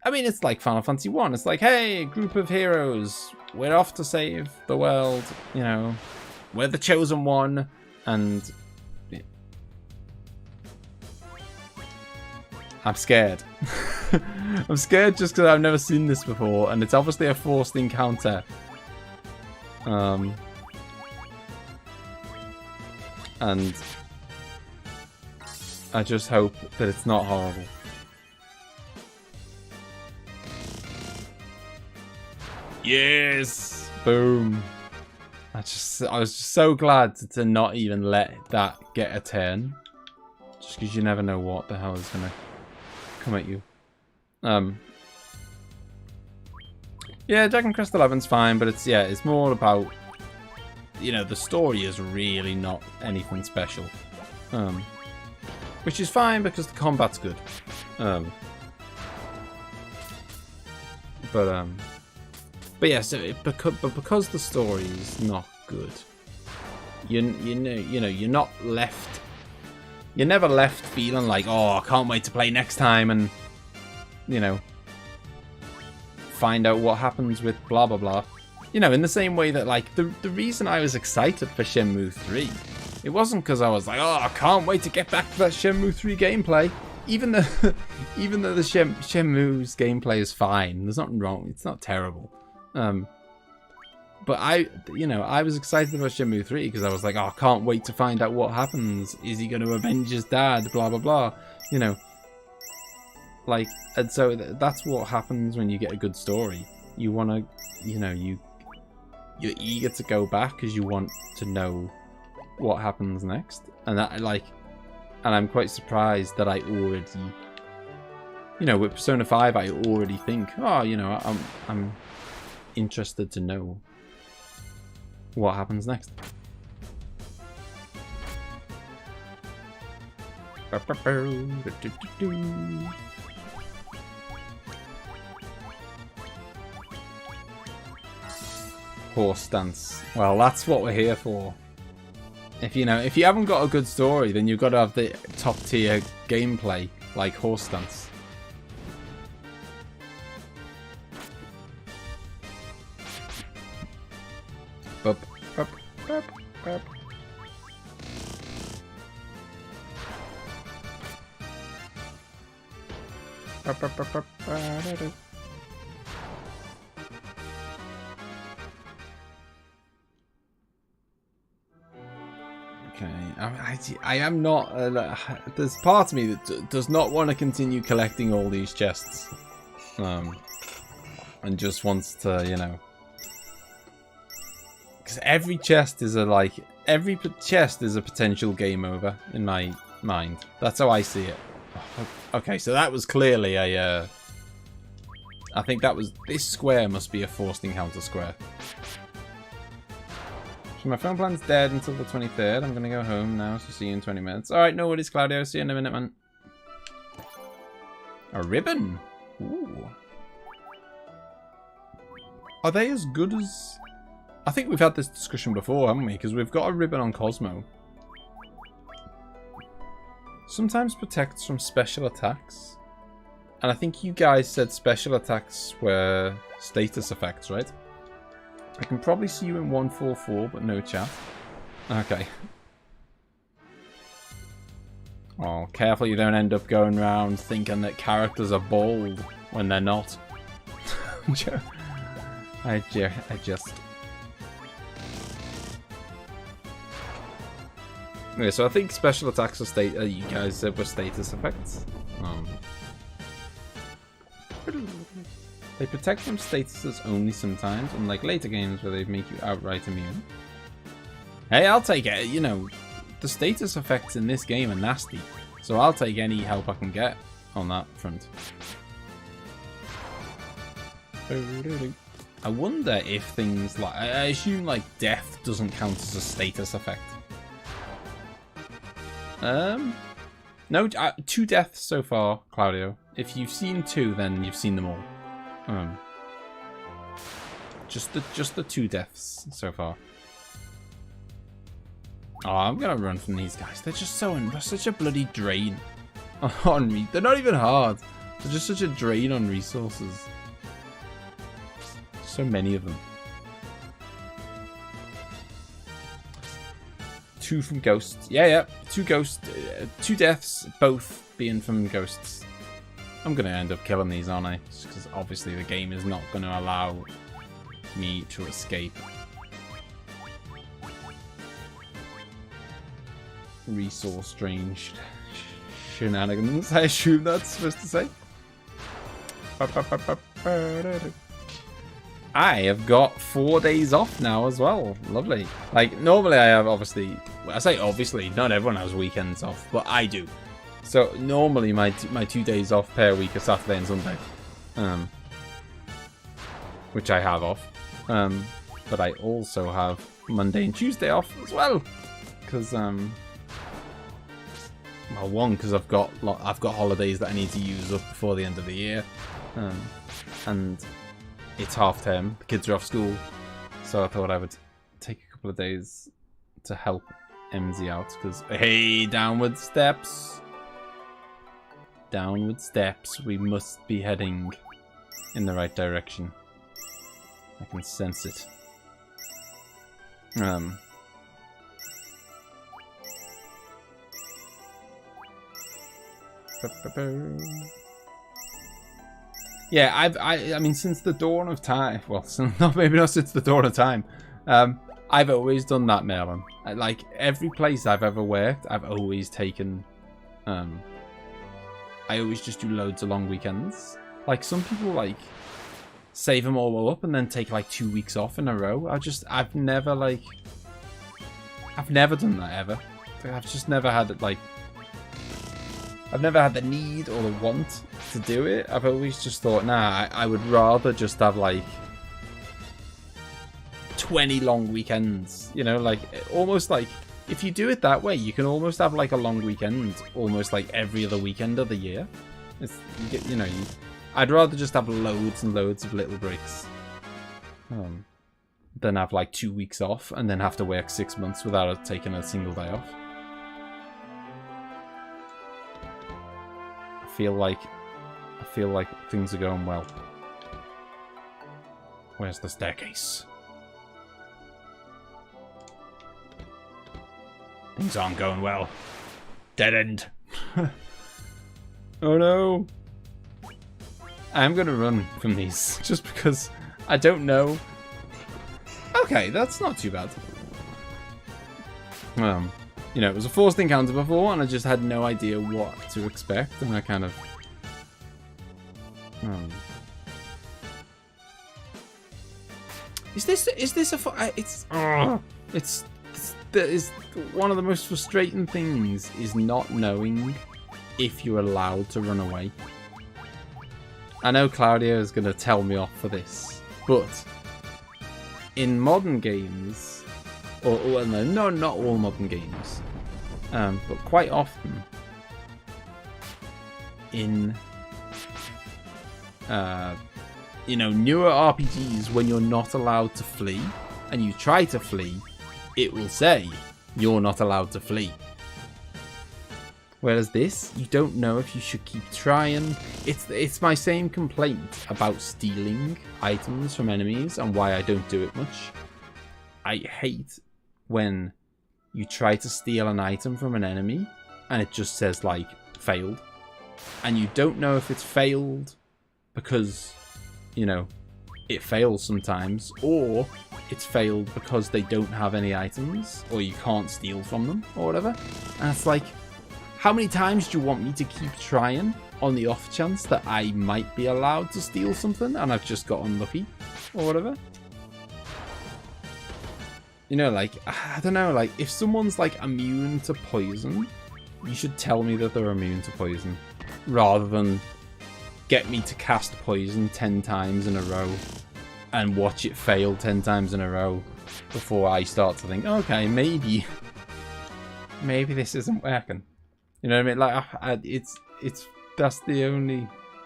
I mean, it's like Final Fantasy 1. It's like, hey, group of heroes, we're off to save the world, you know. We're the chosen one, and I'm scared. I'm scared just because I've never seen this before, and it's obviously a forced encounter. And I just hope that it's not horrible. Yes! Boom. I was just so glad to not even let that get a turn. Just because you never know what the hell is going to come at you. Yeah, Dragon Quest XI's fine, but it's more about, you know, the story is really not anything special. Which is fine because the combat's good. But yeah, so because the story is not good, you know, you're not left. You're never left feeling like, oh, I can't wait to play next time and, you know, find out what happens with blah blah blah. You know, in the same way that, like, the reason I was excited for Shenmue 3, it wasn't because I was like, oh, I can't wait to get back to that Shenmue 3 gameplay. Even though the Shenmue's gameplay is fine, there's nothing wrong. It's not terrible. But I was excited about Shenmue 3 because I was like, oh, I can't wait to find out what happens. Is he going to avenge his dad? Blah, blah, blah. You know, like, and so that's what happens when you get a good story. You want to, you know, you're eager to go back because you want to know what happens next. And that, like, and I'm quite surprised that I already, you know, with Persona 5, I already think, oh, you know, I'm interested to know what happens next. Horse dance. Well, that's what we're here for. If you haven't got a good story, then you've got to have the top tier gameplay like horse dance. Bup, bup, bup, bup. Bup, bup, bup, bup, ba-da-da. Okay, I am not. There's part of me that does not want to continue collecting all these chests, and just wants to, you know, because every chest is a potential game over in my mind. That's how I see it. Okay, so that was clearly a. I think this square must be a forced encounter square. So my phone plan's dead until the 23rd. I'm going to go home now, so see you in 20 minutes. Alright, no worries, Claudio. See you in a minute, man. A ribbon? Ooh. Are they as good as... I think we've had this discussion before, haven't we? Because we've got a ribbon on Cosmo. Sometimes protects from special attacks. And I think you guys said special attacks were status effects, right? I can probably see you in 144, but no chat. Okay. Oh, careful you don't end up going around thinking that characters are bald when they're not. I just... Okay, so I think special attacks are you guys said were status effects. They protect from statuses only sometimes, unlike later games where they make you outright immune. Hey, I'll take it. You know, the status effects in this game are nasty, so I'll take any help I can get on that front. I wonder if things like... I assume like death doesn't count as a status effect. No, 2 deaths so far, Claudio. If you've seen 2, then you've seen them all. Just the 2 deaths so far. Oh, I'm gonna run from these guys. They're just they're such a bloody drain on me. They're not even hard. They're just such a drain on resources. So many of them. 2 from ghosts. Yeah. 2 ghosts. 2 deaths, both being from ghosts. I'm going to end up killing these, aren't I? Just because obviously the game is not going to allow me to escape. Resource strange shenanigans, I assume that's supposed to say. I have got 4 days off now as well. Lovely. Like, normally I have obviously... I say obviously, not everyone has weekends off, but I do. So normally my 2 days off per week are Saturday and Sunday, which I have off. But I also have Monday and Tuesday off as well, because well, one, because I've got holidays that I need to use up before the end of the year, and it's half term. The kids are off school, so I thought I would take a couple of days to help emzee out, because hey, downward steps. Downward steps. We must be heading in the right direction. I can sense it. Yeah, I mean, since the dawn of time. Well, maybe not since the dawn of time. I've always done that, Malin. Like every place I've ever worked, I've always taken. I always just do loads of long weekends. Like some people like save them all up and then take like 2 weeks off in a row. I've never done that ever. I've just never had it like. I've never had the need or the want to do it. I've always just thought, nah, I would rather just have like 20 long weekends. You know, like almost like if you do it that way, you can almost have like a long weekend, almost like every other weekend of the year. I'd rather just have loads and loads of little breaks than have like 2 weeks off and then have to work 6 months without taking a single day off. I feel like things are going well. Where's the staircase? Things aren't going well. Dead end. Oh no. I'm gonna run from these just because I don't know. Okay, that's not too bad. You know, it was a forced encounter before, and I just had no idea what to expect, and I kind of. Is this a? It's that is one of the most frustrating things is not knowing if you're allowed to run away. I know Claudio is going to tell me off for this, but in modern games, or no, not all modern games, but quite often in newer RPGs, when you're not allowed to flee and you try to flee, it will say you're not allowed to flee. Whereas this, you don't know if you should keep trying. It's my same complaint about stealing items from enemies and why I don't do it much. I hate when you try to steal an item from an enemy and it just says, like, failed. And you don't know if it's failed because, you know, it fails sometimes, or it's failed because they don't have any items, or you can't steal from them, or whatever. And it's like, how many times do you want me to keep trying on the off chance that I might be allowed to steal something and I've just got unlucky, or whatever? You know, like, I don't know, like, if someone's, like, immune to poison, you should tell me that they're immune to poison, rather than get me to cast poison 10 times in a row and watch it fail 10 times in a row before I start to think, okay, maybe this isn't working. You know what I mean? Like,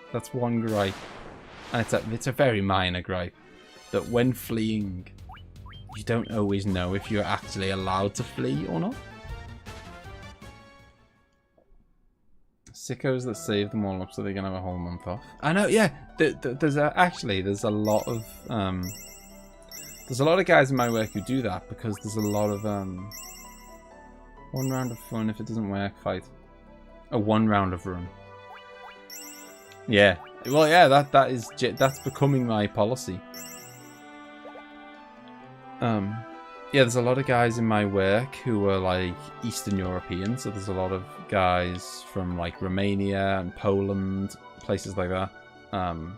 that's one gripe, and it's a very minor gripe, that when fleeing, you don't always know if you're actually allowed to flee or not. Sickos that save them all up so they can have a whole month off. I know, yeah. There's a lot of guys in my work who do that, because there's a lot of 1 round of fun. If it doesn't work, fight. A 1 round of run. Yeah. Well, yeah. That's becoming my policy. Yeah, there's a lot of guys in my work who are, like, Eastern European, so there's a lot of guys from, like, Romania and Poland, places like that. And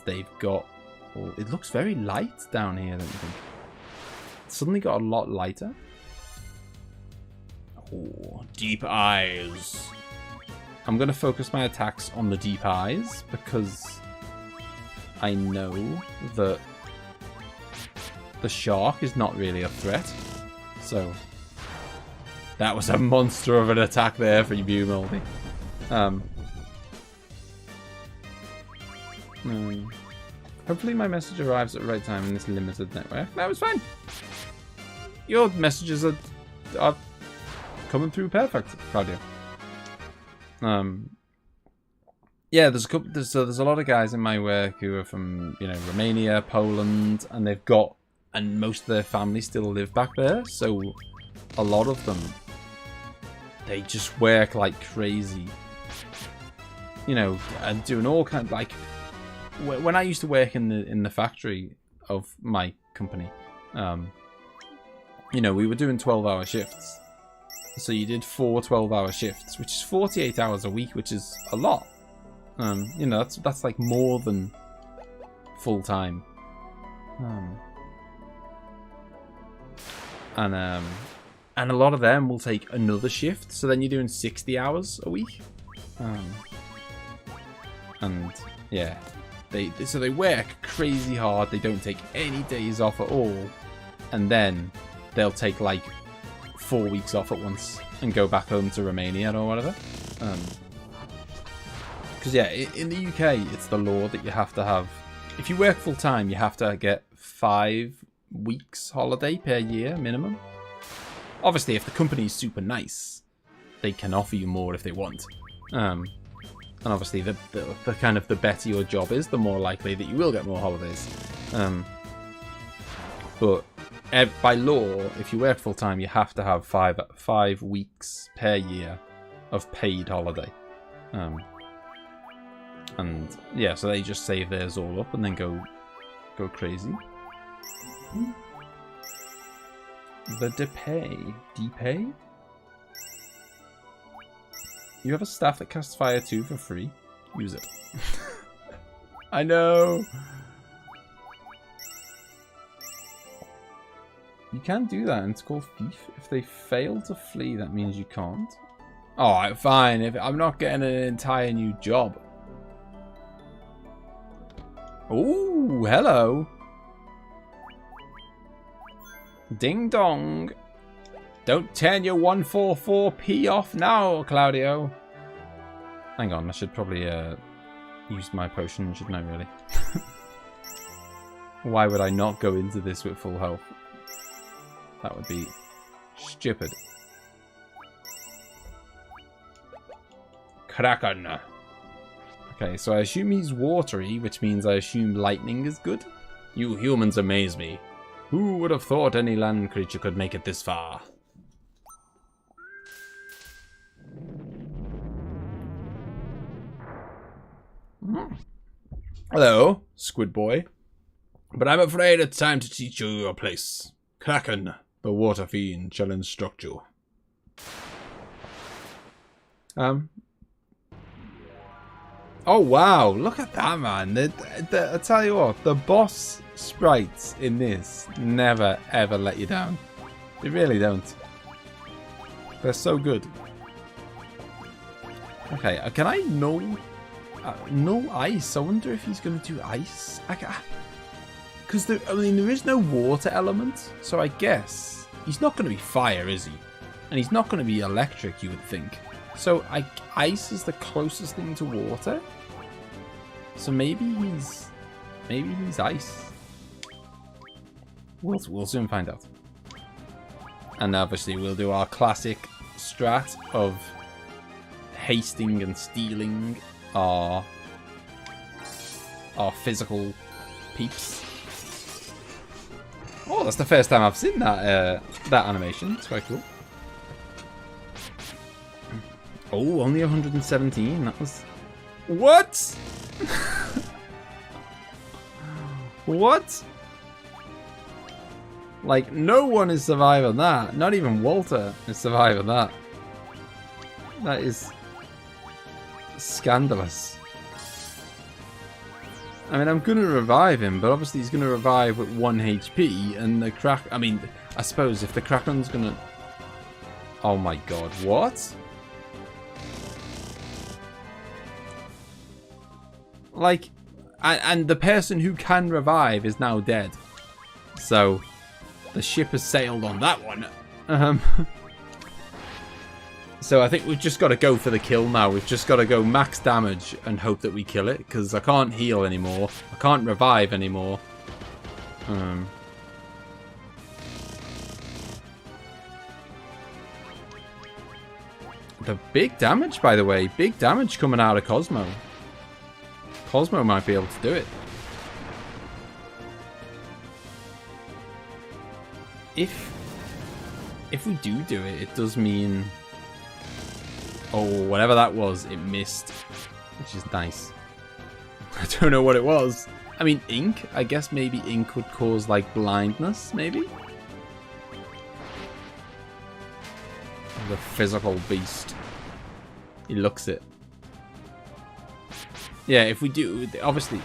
they've got... Well, it looks very light down here, don't you think? It's suddenly got a lot lighter. Oh, deep eyes. I'm going to focus my attacks on the deep eyes, because I know that the shark is not really a threat. So that was a monster of an attack there for you, Moldy. Hopefully my message arrives at the right time in this limited network. That was fine. Your messages are coming through perfect, Claudio. Yeah, there's a lot of guys in my work who are from, you know, Romania, Poland, and and most of their family still live back there, so a lot of them, they just work like crazy, you know, and doing all kind of, like, when I used to work in the factory of my company, you know, we were doing 12-hour shifts, so you did 4 12-hour shifts, which is 48 hours a week, which is a lot. You know, that's like more than full time. And a lot of them will take another shift, so then you're doing 60 hours a week. And yeah, so they work crazy hard. They don't take any days off at all, and then they'll take like 4 weeks off at once and go back home to Romania or whatever. Because yeah, in the UK, it's the law that you have to have, if you work full time, you have to get 5 weeks holiday per year minimum. Obviously, if the company's super nice, they can offer you more if they want. And obviously, the kind of the better your job is, the more likely that you will get more holidays. But by law, if you work full time, you have to have 5 weeks per year of paid holiday. And yeah, so they just save theirs all up and then go crazy. The Depay? You have a staff that casts fire too for free? Use it. I know! You can do that, and it's called Thief. If they fail to flee, that means you can't. Alright, fine. If I'm not getting an entire new job. Ooh, hello. Ding dong. Don't turn your 144p off now, Claudio. Hang on, I should probably use my potion, shouldn't I, really? Why would I not go into this with full health? That would be stupid. Kraken. Okay, so I assume he's watery, which means I assume lightning is good. You humans amaze me. Who would have thought any land creature could make it this far? Hello, Squid Boy. But I'm afraid it's time to teach you your place. Kraken, the water fiend, shall instruct you. Oh wow, look at that, man. I tell you what, the boss sprites in this never ever let you down. They really don't. They're so good. Okay, can I null ice? I wonder if he's going to do ice. Because I mean, there is no water element, so I guess he's not going to be fire, is he? And he's not going to be electric, you would think. So ice is the closest thing to water. So maybe he's ice. We'll soon find out. And obviously we'll do our classic strat of hasting and stealing our physical peeps. Oh, that's the first time I've seen that animation. It's quite cool. Oh, only 117. That was... What? What? Like, no one is surviving that. Not even Walter is surviving that. That is scandalous. I mean, I'm going to revive him, but obviously he's going to revive with 1 HP, and the crack... I mean, I suppose if the Kraken's going to... Oh my god, what? Like, and the person who can revive is now dead. So, the ship has sailed on that one. So I think we've just got to go for the kill now. We've just got to go max damage and hope that we kill it. Because I can't heal anymore. I can't revive anymore. The big damage, by the way. Big damage coming out of Cosmo. Cosmo might be able to do it. If we do it, it does mean... Oh, whatever that was, it missed. Which is nice. I don't know what it was. I mean, ink? I guess maybe ink would cause, like, blindness, maybe? The physical beast. He looks it. Yeah, if we do, obviously,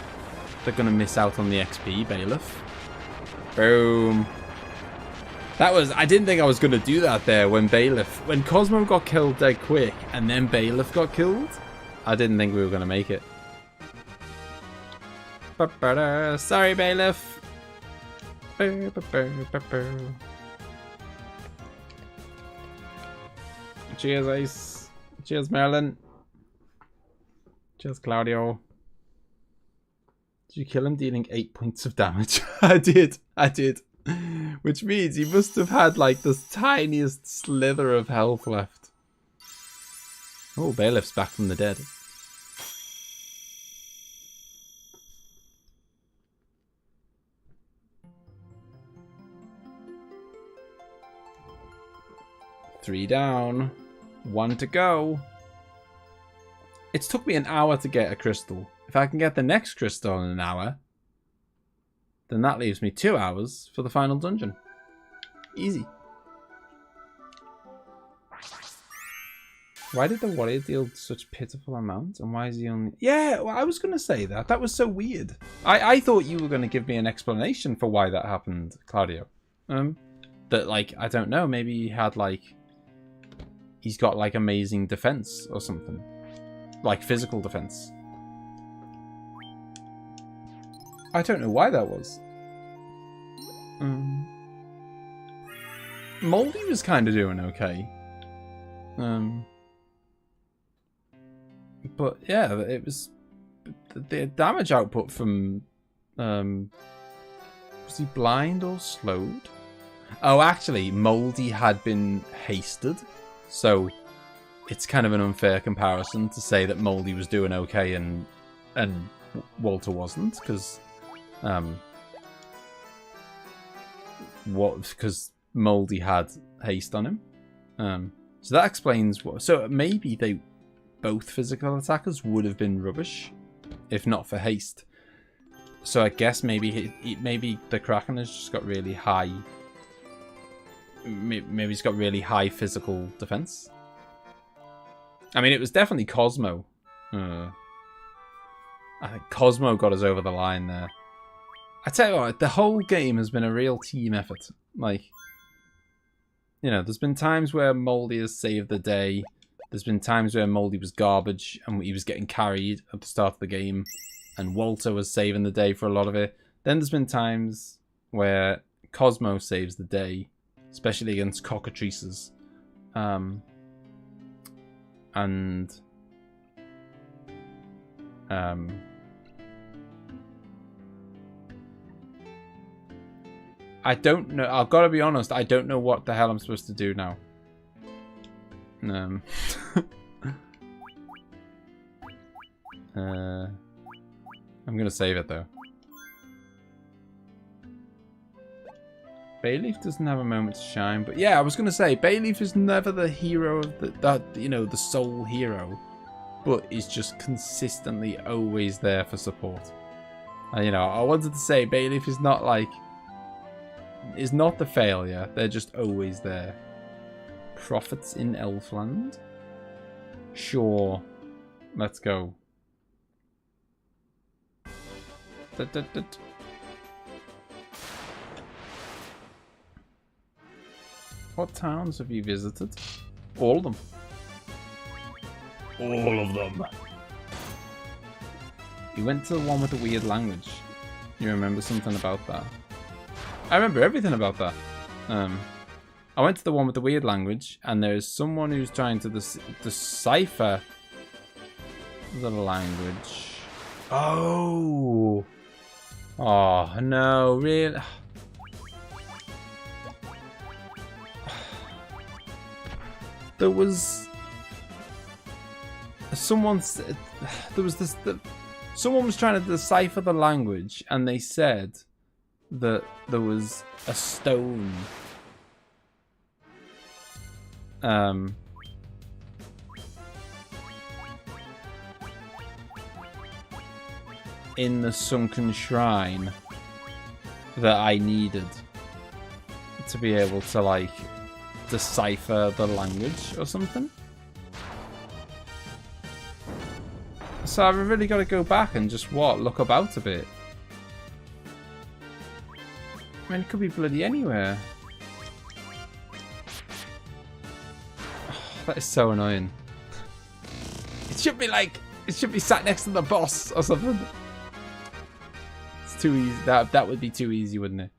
they're going to miss out on the XP, Bailiff. Boom. That was, I didn't think I was going to do that there when Cosmo got killed dead quick and then Bailiff got killed. I didn't think we were going to make it. Sorry, Bailiff. Cheers, Ace. Cheers, Merlin. Cheers, Claudio. Did you kill him dealing 8 points of damage? I did. Which means he must have had like the tiniest slither of health left. Oh, Bailiff's back from the dead. Three down. 1 to go. It's took me an hour to get a crystal. If I can get the next crystal in an hour, then that leaves me 2 hours for the final dungeon. Easy. Why did the warrior deal such pitiful amounts? And why is he only... Yeah, well, I was going to say that. That was so weird. I thought you were going to give me an explanation for why that happened, Claudio. That, like, I don't know. Maybe he had, like... He's got, like, amazing defense or something. Like, physical defense. I don't know why that was. Moldy was kind of doing okay. But yeah, it was the damage output from was he blind or slowed? Oh, actually, Moldy had been hasted, so it's kind of an unfair comparison to say that Moldy was doing okay and Walter wasn't, because Moldy had haste on him. So that explains what. So maybe they both physical attackers would have been rubbish if not for haste. So I guess maybe maybe the Kraken has just got really high. Maybe he's got really high physical defense. I mean, it was definitely Cosmo. I think Cosmo got us over the line there. I tell you what, the whole game has been a real team effort. Like, you know, there's been times where Moldy has saved the day. There's been times where Moldy was garbage and he was getting carried at the start of the game, and Walter was saving the day for a lot of it. Then there's been times where Cosmo saves the day, especially against cockatrices. I don't know. I've got to be honest. I don't know what the hell I'm supposed to do now. I'm gonna save it though. Bayleaf doesn't have a moment to shine, but yeah, I was gonna say Bayleaf is never the hero of the sole hero, but is just consistently always there for support. And, you know, I wanted to say Bayleaf is not the failure. They're just always there. Profits in Elfland? Sure. Let's go. What towns have you visited? All of them. All of them. You went to the one with the weird language. You remember something about that? I remember everything about that. I went to the one with the weird language, and there's someone who's trying to decipher the language. Oh! Oh, no, really? There was... Someone said... There was this... Someone was trying to decipher the language, and they said that there was a stone in the sunken shrine that I needed to be able to, like, decipher the language or something. So I've really got to go back and just, look about a bit. I mean, it could be bloody anywhere. Oh, that is so annoying. It should be like, it should be sat next to the boss or something. It's too easy. That would be too easy, wouldn't it?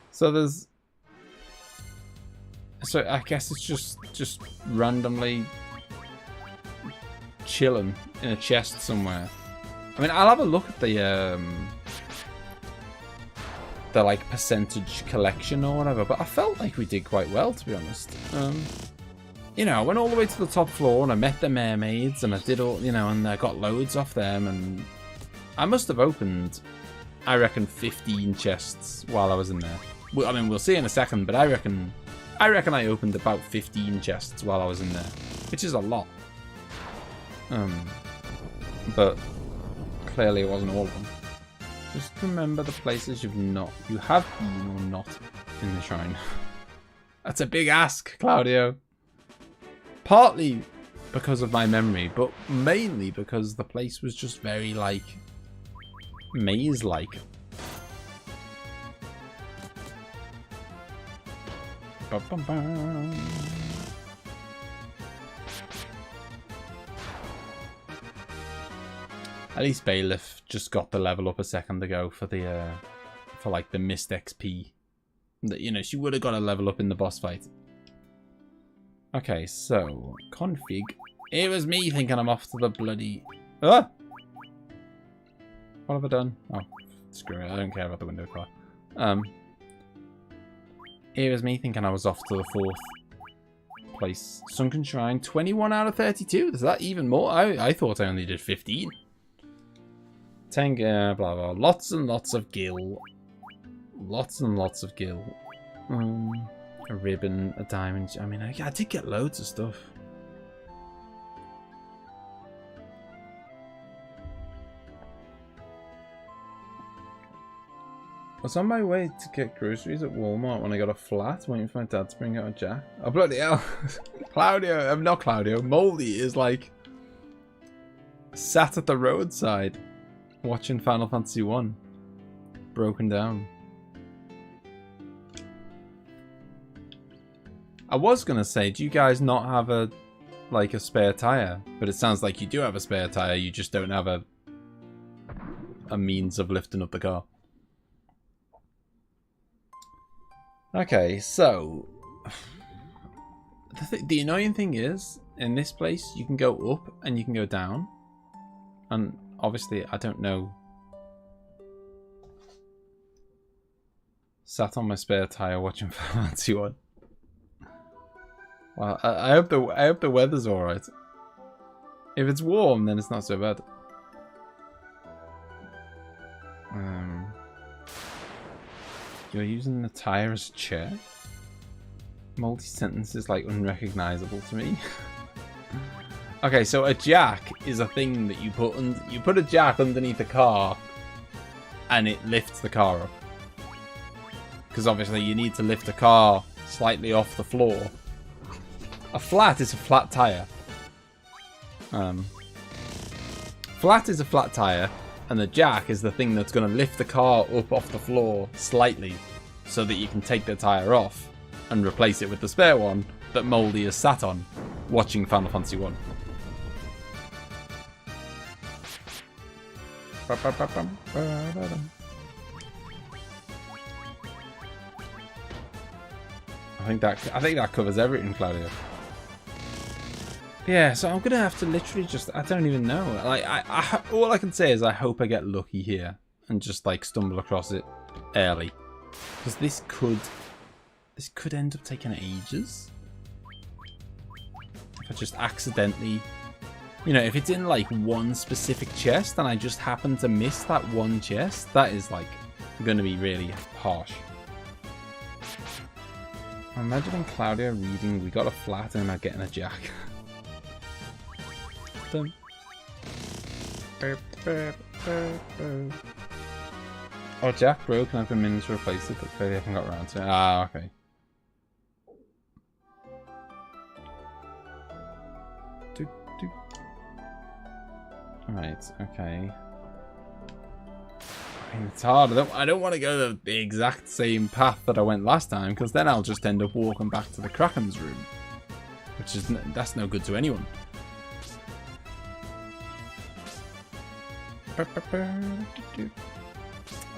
So there's... So I guess it's just randomly chilling in a chest somewhere. I mean, I'll have a look at the like percentage collection or whatever, but I felt like we did quite well, to be honest. You know, I went all the way to the top floor and I met the mermaids and I did all, you know, and I got loads off them, and I must have opened, I reckon, 15 chests while I was in there. Well, I mean, we'll see in a second, but I reckon I opened about 15 chests while I was in there, which is a lot. But clearly it wasn't all of them. Just remember the places you have been or not in the shrine. That's a big ask, Claudio. Partly because of my memory, but mainly because the place was just very, like, maze-like. At least Bailiff just got the level up a second ago for the for like the missed XP. That, you know, she would have got a level up in the boss fight. Okay, so config. It was me thinking I'm off to the bloody. Ah! What have I done? Oh, screw it! I don't care about the window car. Here is me thinking I was off to the 4th place. Sunken Shrine, 21 out of 32. Is that even more? I thought I only did 15. 10, blah, blah. Lots and lots of gil. Lots and lots of gil. A ribbon, a diamond. I mean, I did get loads of stuff. I was on my way to get groceries at Walmart when I got a flat, waiting for my dad to bring out a jack. Oh, bloody hell. Claudio, not Claudio, Moldy is like sat at the roadside watching Final Fantasy 1 broken down. I was going to say, do you guys not have a spare tire? But it sounds like you do have a spare tire, you just don't have a means of lifting up the car. Okay, so the annoying thing is, in this place, you can go up and you can go down. And obviously, I don't know. Sat on my spare tire watching Final Fantasy 1. Well, I hope the weather's alright. If it's warm, then it's not so bad. You're using the tire as a chair? Multi-sentence is like unrecognizable to me. Okay, so a jack is a thing that you put a jack underneath a car and it lifts the car up. Because obviously you need to lift a car slightly off the floor. A flat is a flat tire. Flat is a flat tire, and the jack is the thing that's going to lift the car up off the floor slightly so that you can take the tire off and replace it with the spare one that Moldy is sat on watching Final Fantasy 1. I think that covers everything, Claudio. Yeah, so I'm gonna have to literally just, I don't even know. Like, all I can say is I hope I get lucky here and just like stumble across it early, because this could end up taking ages if I just accidentally, you know, if it's in like one specific chest and I just happen to miss that one chest, that is like gonna be really harsh. I'm imagining Claudio reading, we got a flat and not getting a jack. Oh, jack broke and I've been meaning to replace it, but clearly I haven't got around to it. Ah, okay. Alright, okay. I mean, it's hard. I don't want to go the exact same path that I went last time, because then I'll just end up walking back to the Kraken's room. Which is, that's no good to anyone.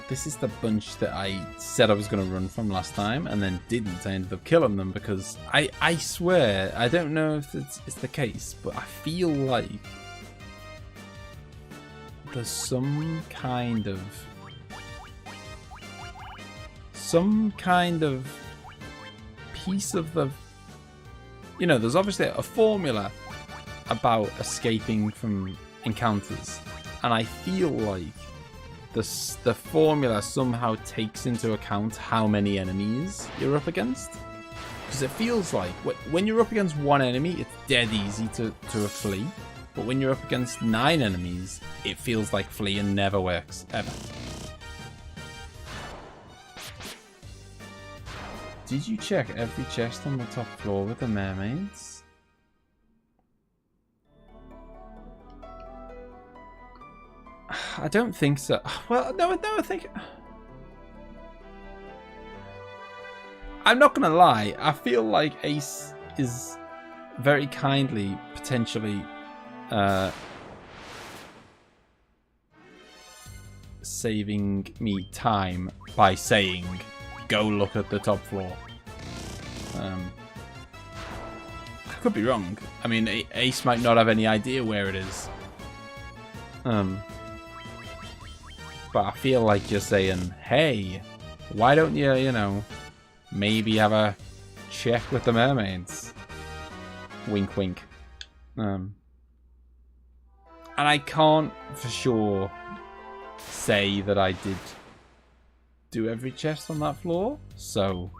This is the bunch that I said I was going to run from last time and then didn't. I ended up killing them because I swear, I don't know if it's the case, but I feel like there's some kind of piece of the, you know, there's obviously a formula about escaping from encounters. And I feel like the formula somehow takes into account how many enemies you're up against. Because it feels like when you're up against one enemy, it's dead easy to flee. But when you're up against 9 enemies, it feels like fleeing never works, ever. Did you check every chest on the top floor with the mermaids? I don't think so. Well, no, I think... I'm not going to lie. I feel like Ace is very kindly, potentially, saving me time by saying, go look at the top floor. I could be wrong. I mean, Ace might not have any idea where it is. But I feel like you're saying, hey, why don't you, you know, maybe have a check with the mermaids. Wink, wink. And I can't for sure say that I did do every chest on that floor, so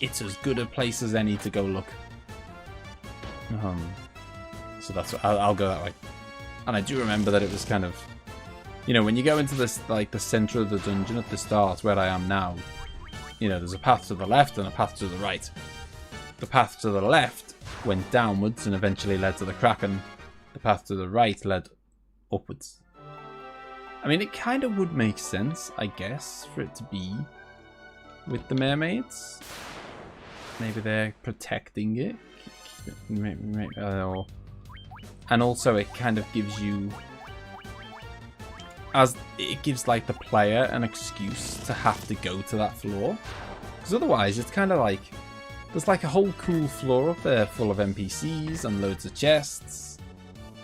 it's as good a place as any to go look. So that's what, I'll go that way. And I do remember that it was kind of, you know, when you go into this, like, the center of the dungeon at the start, where I am now, you know, there's a path to the left and a path to the right. The path to the left went downwards and eventually led to the Kraken. The path to the right led upwards. I mean, it kind of would make sense, I guess, for it to be with the mermaids. Maybe they're protecting it. And also it kind of gives you, as it gives like the player an excuse to have to go to that floor, because otherwise it's kind of like there's like a whole cool floor up there full of NPCs and loads of chests,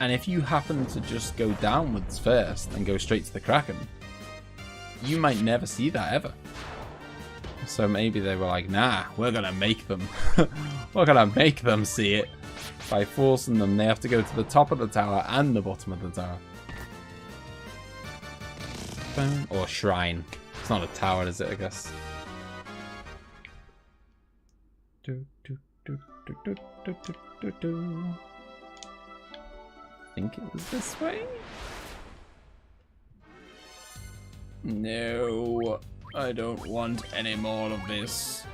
and if you happen to just go downwards first and go straight to the Kraken, you might never see that ever. So maybe they were like, nah, we're gonna make them we're gonna make them see it. By forcing them, they have to go to the top of the tower and the bottom of the tower. Or shrine. It's not a tower, is it, I guess? I think it was this way? No, I don't want any more of this.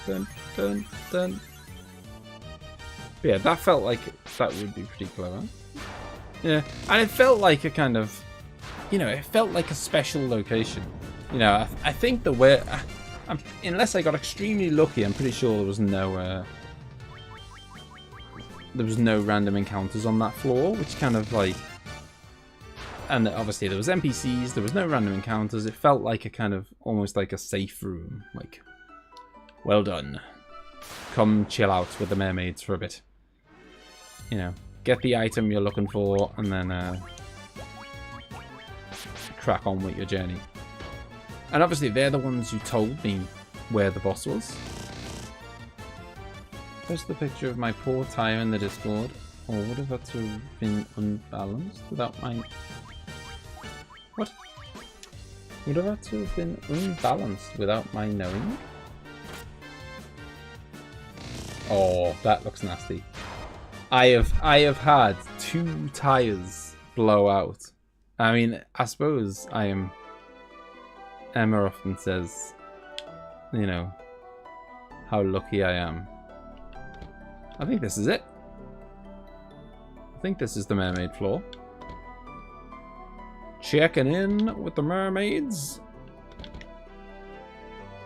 Dun, dun, dun. But yeah, that felt like that would be pretty clever. Yeah, and it felt like a kind of, you know, it felt like a special location. You know, I think the way, unless I got extremely lucky, I'm pretty sure there was no random encounters on that floor, which kind of like, and obviously there was NPCs, there was no random encounters. It felt like a kind of almost like a safe room, like, well done. Come chill out with the mermaids for a bit. You know, get the item you're looking for, and then crack on with your journey. And obviously they're the ones who told me where the boss was. Post the picture of my poor tire in the Discord, or would have had to have been unbalanced without my... What? Would have had to have been unbalanced without my knowing? Oh, that looks nasty. I have had 2 tires blow out. I mean, I suppose I am... Emma often says, you know, how lucky I am. I think this is it. I think this is the mermaid floor. Checking in with the mermaids.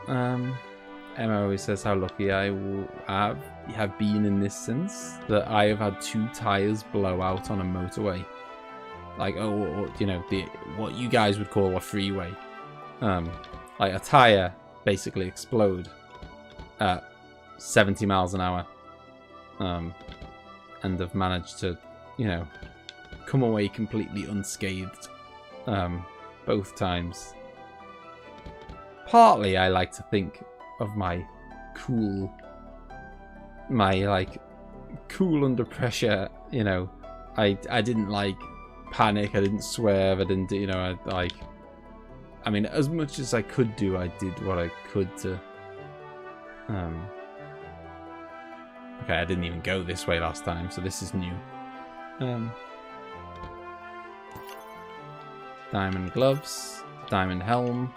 Emma always says how lucky I have been in this sense, that I have had 2 tires blow out on a motorway. Like, or you know, what you guys would call a freeway. Like a tire basically explode at 70 miles an hour. And have managed to, you know, come away completely unscathed both times. Partly I like to think of my cool under pressure, you know. I didn't like panic, I didn't swerve, I didn't, you know, I mean, as much as I could do, I did what I could to okay, I didn't even go this way last time, so this is new. Diamond gloves, diamond helm.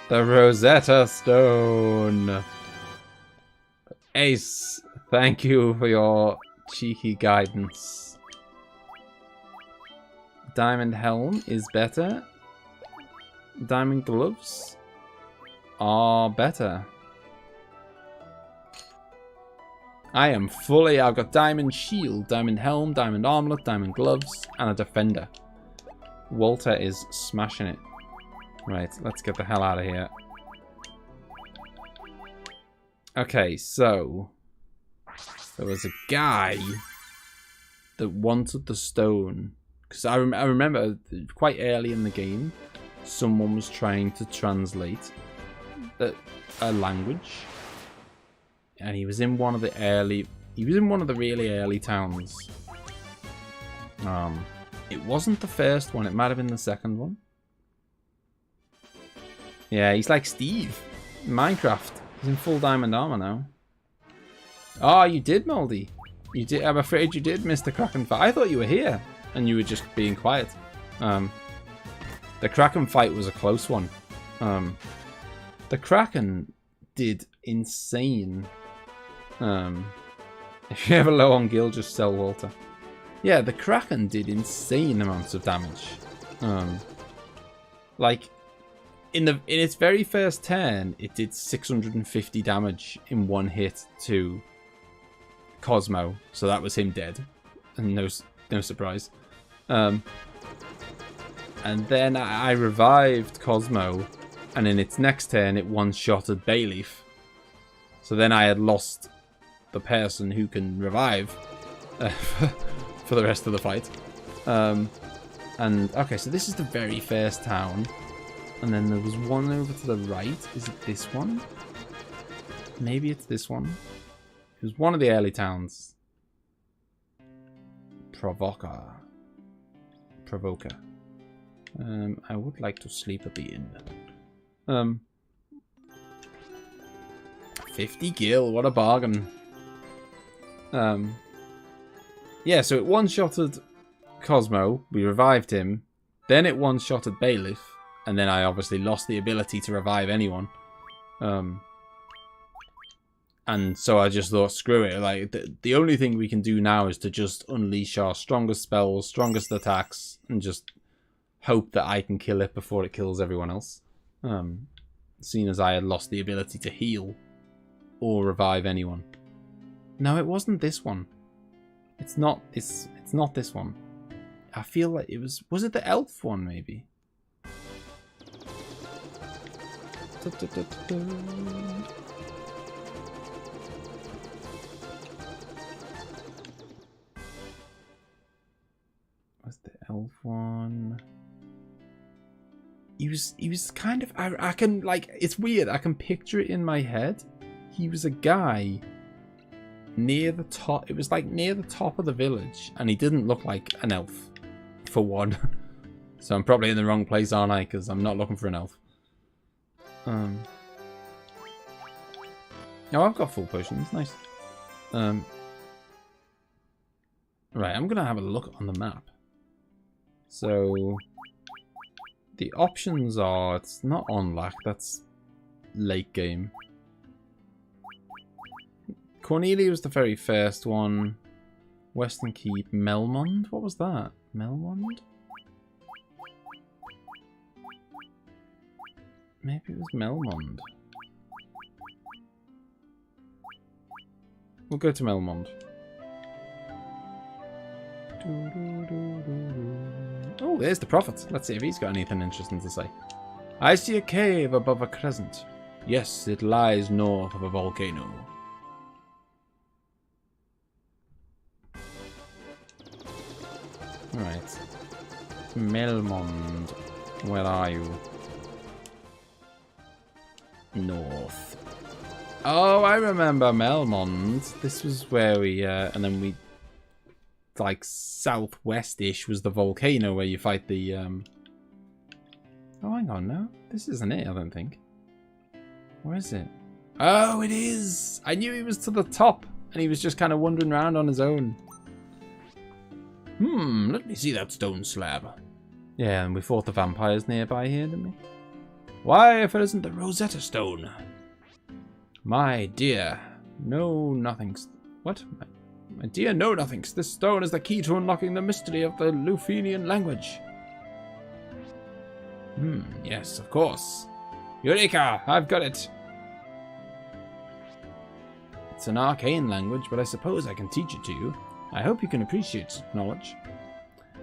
The Rosetta Stone. Ace, thank you for your cheeky guidance. Diamond helm is better. Diamond gloves are better. I've got diamond shield, diamond helm, diamond armlet, diamond gloves, and a defender. Walter is smashing it. Right, let's get the hell out of here. Okay, so there was a guy that wanted the stone. Because I remember quite early in the game, someone was trying to translate a language. And he was in one of the really early towns. It wasn't the first one, it might have been the second one. Yeah, he's like Steve in Minecraft. He's in full diamond armor now. Oh, you did, Moldy. You did. I'm afraid you did, Mr. Kraken fight. I thought you were here and you were just being quiet. The Kraken fight was a close one. The Kraken did insane. If you're ever low on gil, just sell Walter. Yeah, the Kraken did insane amounts of damage. Like in its very first turn, it did 650 damage in one hit to Cosmo. So that was him dead, and no surprise. And then I revived Cosmo, and in its next turn, it one-shotted Bayleaf. So then I had lost the person who can revive for the rest of the fight. And okay, so this is the very first town. And then there was one over to the right. Is it this one? Maybe it's this one. It was one of the early towns. Provoker. I would like to sleep at the inn. 50 gil, what a bargain. Yeah, so it one-shotted Cosmo. We revived him. Then it one-shotted Bayleaf. And then I obviously lost the ability to revive anyone. And so I just thought, screw it. Like, the only thing we can do now is to just unleash our strongest spells, strongest attacks, and just hope that I can kill it before it kills everyone else. Seeing as I had lost the ability to heal or revive anyone. No, it wasn't this one. It's not this one. I feel like it was it the elf one maybe? Was the elf one? He was kind of, I can, like, it's weird, I can picture it in my head. He was a guy near the top, it was like near the top of the village, and he didn't look like an elf, for one. So I'm probably in the wrong place, aren't I? Because I'm not looking for an elf. Oh, I've got full potions, nice. Right, I'm gonna have a look on the map. So the options are, it's not on lack, that's late game. Cornelia was the very first one. Western Keep, Melmond? What was that? Melmond? Maybe it was Melmond. We'll go to Melmond. Oh, there's the prophet. Let's see if he's got anything interesting to say. I see a cave above a crescent. Yes, it lies north of a volcano. Alright. Melmond. Where are you? North. Oh, I remember Melmond. This was where we, and then we, like, southwest-ish was the volcano where you fight the, Oh, hang on, no. This isn't it, I don't think. Where is it? Oh, it is! I knew he was to the top, and he was just kind of wandering around on his own. Let me see that stone slab. Yeah, and we fought the vampires nearby here, didn't we? Why, if it isn't the Rosetta Stone? My dear, know-nothings. What? My dear know-nothings, this stone is the key to unlocking the mystery of the Lufenian language. Yes, of course. Eureka! I've got it! It's an arcane language, but I suppose I can teach it to you. I hope you can appreciate its knowledge.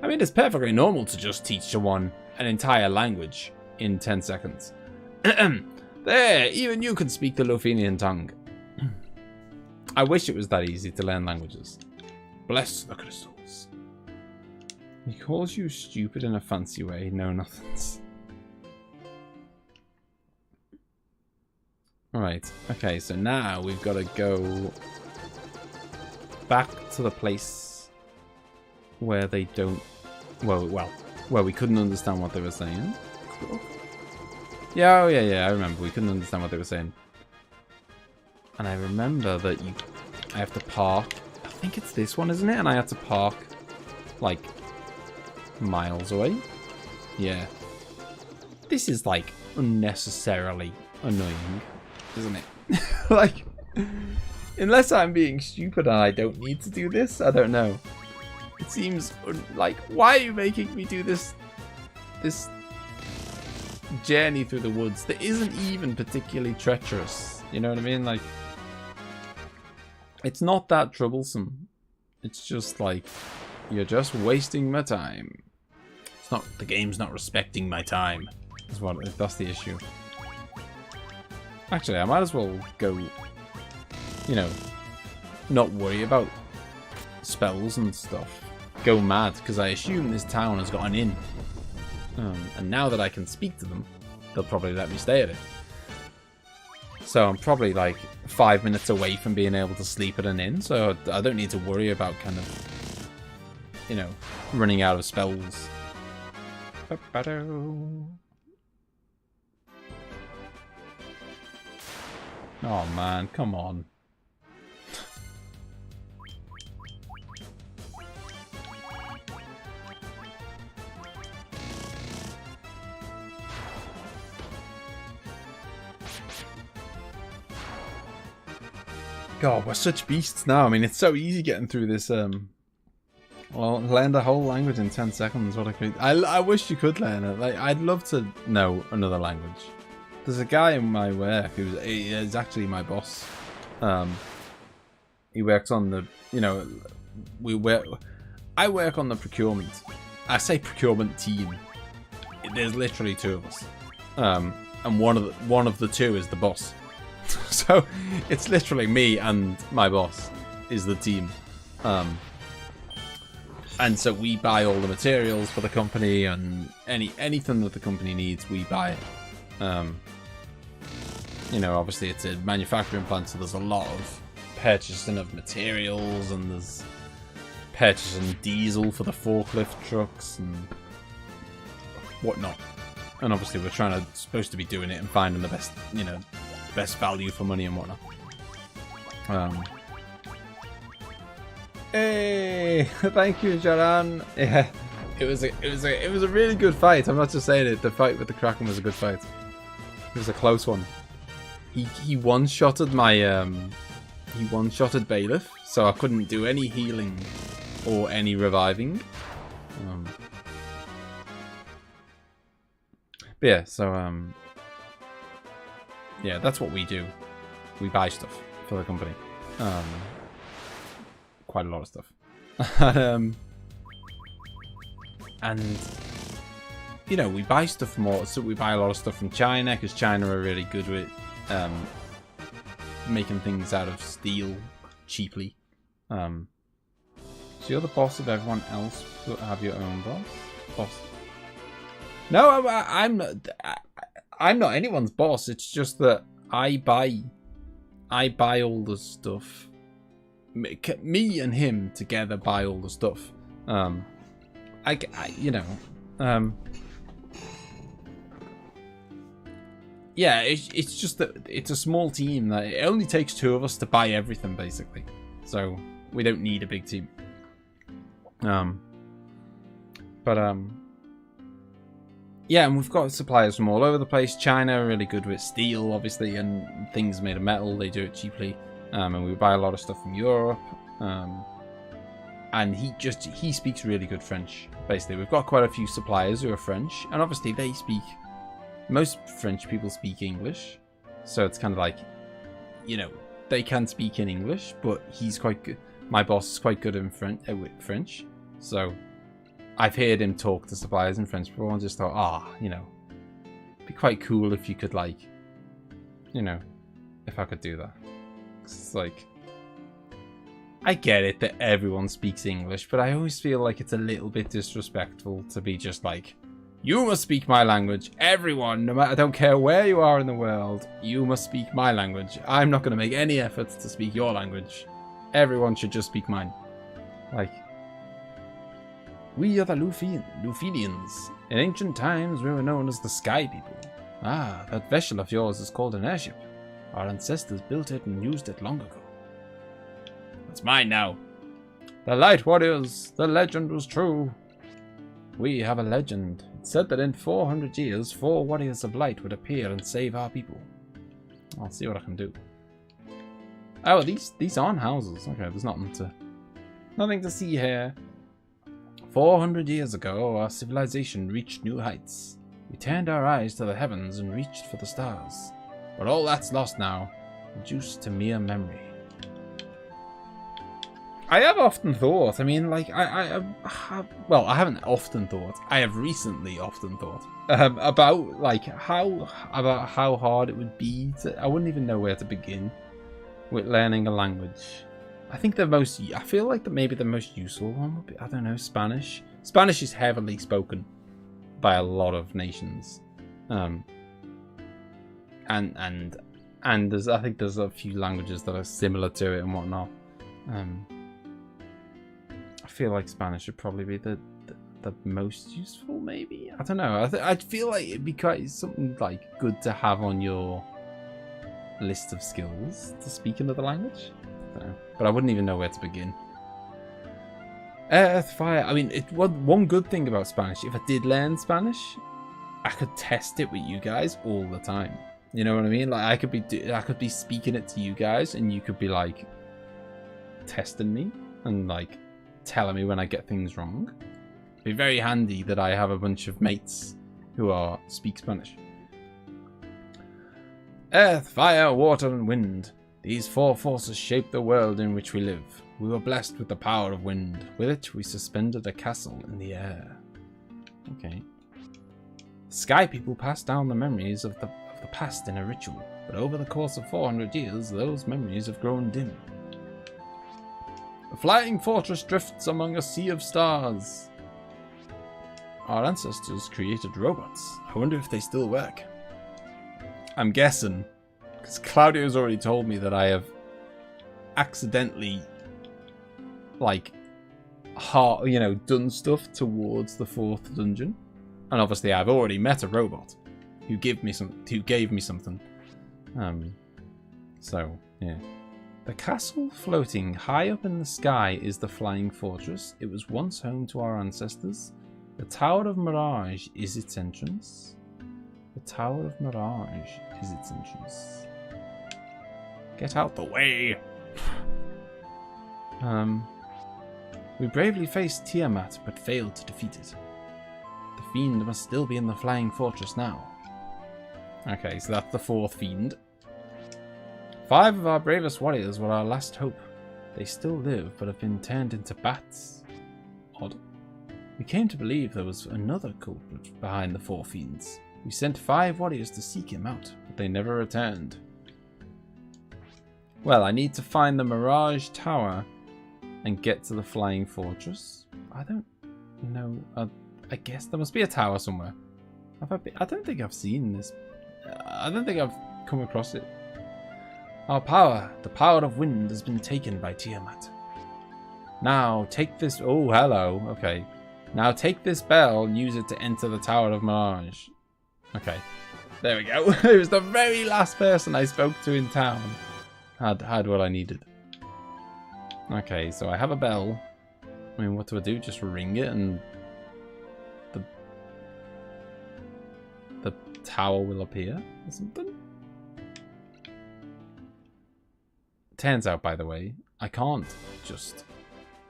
I mean, it's perfectly normal to just teach someone an entire language in 10 seconds. There, even you can speak the Lufenian tongue. I wish it was that easy to learn languages. Bless the crystals. He calls you stupid in a fancy way. No, nothings. Alright, okay, so now we've got to go back to the place where they don't... Well, where we couldn't understand what they were saying. Yeah, oh yeah, I remember. We couldn't understand what they were saying. And I remember that I have to park. I think it's this one, isn't it? And I had to park, like, miles away. Yeah. This is, like, unnecessarily annoying, isn't it? Like, unless I'm being stupid and I don't need to do this, I don't know. It seems like, why are you making me do this journey through the woods that isn't even particularly treacherous? You know what I mean? Like, it's not that troublesome. It's just like, you're just wasting my time. It's not, the game's not respecting my time. That's the issue. Actually, I might as well go, you know, not worry about spells and stuff. Go mad, because I assume this town has got an inn. And now that I can speak to them, they'll probably let me stay at it. So I'm probably like 5 minutes away from being able to sleep at an inn, so I don't need to worry about kind of, you know, running out of spells. Oh man, come on. God, we're such beasts now. I mean, it's so easy getting through this. Well, learn the whole language in 10 seconds. What I wish you could learn it. Like, I'd love to know another language. There's a guy in my work who's actually my boss. He works on the, you know, I work on the procurement. I say procurement team. There's literally 2 of us, and one of the 2 is the boss. So it's literally me and my boss is the team. And so we buy all the materials for the company, and anything that the company needs, we buy it. You know, obviously it's a manufacturing plant, so there's a lot of purchasing of materials, and there's purchasing diesel for the forklift trucks and whatnot. And obviously we're supposed to be doing it and finding the best, you know, best value for money and whatnot. Hey, thank you, Jaran. Yeah, it was a really good fight. I'm not just saying it. The fight with the Kraken was a good fight. It was a close one. He one-shotted my he one-shotted Bailiff, so I couldn't do any healing or any reviving. But yeah, so yeah, that's what we do. We buy stuff for the company. Quite a lot of stuff. And you know, we buy stuff more. So we buy a lot of stuff from China, because China are really good with making things out of steel cheaply. So you're the boss of everyone else, but have your own boss. No, I'm not anyone's boss. It's just that I buy all the stuff. Me and him together buy all the stuff. You know, yeah, it's just that it's a small team. That it only takes 2 of us to buy everything, basically. So we don't need a big team. Yeah, and we've got suppliers from all over the place. China are really good with steel, obviously, and things made of metal. They do it cheaply. And we buy a lot of stuff from Europe. And he speaks really good French, basically. We've got quite a few suppliers who are French. And obviously they speak... Most French people speak English. So it's kind of like, you know, they can speak in English, but he's quite good. My boss is quite good in French. So I've heard him talk to suppliers in French before and just thought, you know, it'd be quite cool if you could, like, you know, if I could do that. It's like, I get it that everyone speaks English, but I always feel like it's a little bit disrespectful to be just like, you must speak my language. Everyone, no matter, I don't care where you are in the world, you must speak my language. I'm not going to make any efforts to speak your language. Everyone should just speak mine. Like, we are the Lufidians. In ancient times, we were known as the Sky People. Ah, that vessel of yours is called an airship. Our ancestors built it and used it long ago. It's mine now. The Light Warriors, the legend was true. We have a legend. It said that in 400 years, 4 warriors of light would appear and save our people. I'll see what I can do. Oh, these aren't houses. Okay, there's nothing to see here. 400 years ago, our civilization reached new heights. We turned our eyes to the heavens and reached for the stars. But all that's lost now, reduced to mere memory. I have often thought, I mean, like, well, I haven't often thought, I have recently often thought, about, like, how hard it would be to, I wouldn't even know where to begin with learning a language. I think I feel like maybe the most useful one would be, I don't know, Spanish. Spanish is heavily spoken by a lot of nations. And I think there's a few languages that are similar to it and whatnot. I feel like Spanish would probably be the most useful, maybe? I don't know. I feel like it'd be quite something like good to have on your list of skills to speak another language. I don't know. But I wouldn't even know where to begin. Earth, fire. I mean, one good thing about Spanish, if I did learn Spanish, I could test it with you guys all the time. You know what I mean? Like I could be speaking it to you guys, and you could be like testing me and like telling me when I get things wrong. It'd be very handy that I have a bunch of mates who speak Spanish. Earth, fire, water, and wind. These 4 forces shape the world in which we live. We were blessed with the power of wind. With it, we suspended a castle in the air. Okay. Sky people passed down the memories of the past in a ritual, but over the course of 400 years, those memories have grown dim. The flying fortress drifts among a sea of stars. Our ancestors created robots. I wonder if they still work. I'm guessing, because Claudio's already told me that I have accidentally, like, done stuff towards the 4th dungeon. And obviously I've already met a robot who gave me something. So, yeah. The castle floating high up in the sky is the Flying Fortress. It was once home to our ancestors. The Tower of Mirage is its entrance. The Tower of Mirage is its entrance. Get out the way! We bravely faced Tiamat, but failed to defeat it. The Fiend must still be in the Flying Fortress now. Okay, so that's the 4th Fiend. 5 of our bravest warriors were our last hope. They still live, but have been turned into bats. Odd. We came to believe there was another culprit behind the 4 fiends. We sent 5 warriors to seek him out, but they never returned. Well, I need to find the Mirage Tower and get to the Flying Fortress. I don't know. I guess there must be a tower somewhere. I don't think I've seen this. I don't think I've come across it. Our power, the power of wind, has been taken by Tiamat. Now take this. Oh, hello. Okay. Now take this bell and use it to enter the Tower of Mirage. Okay. There we go. It was the very last person I spoke to in town. Had what I needed. Okay, so I have a bell. I mean, what do I do? Just ring it and the tower will appear or something? Turns out, by the way, I can't just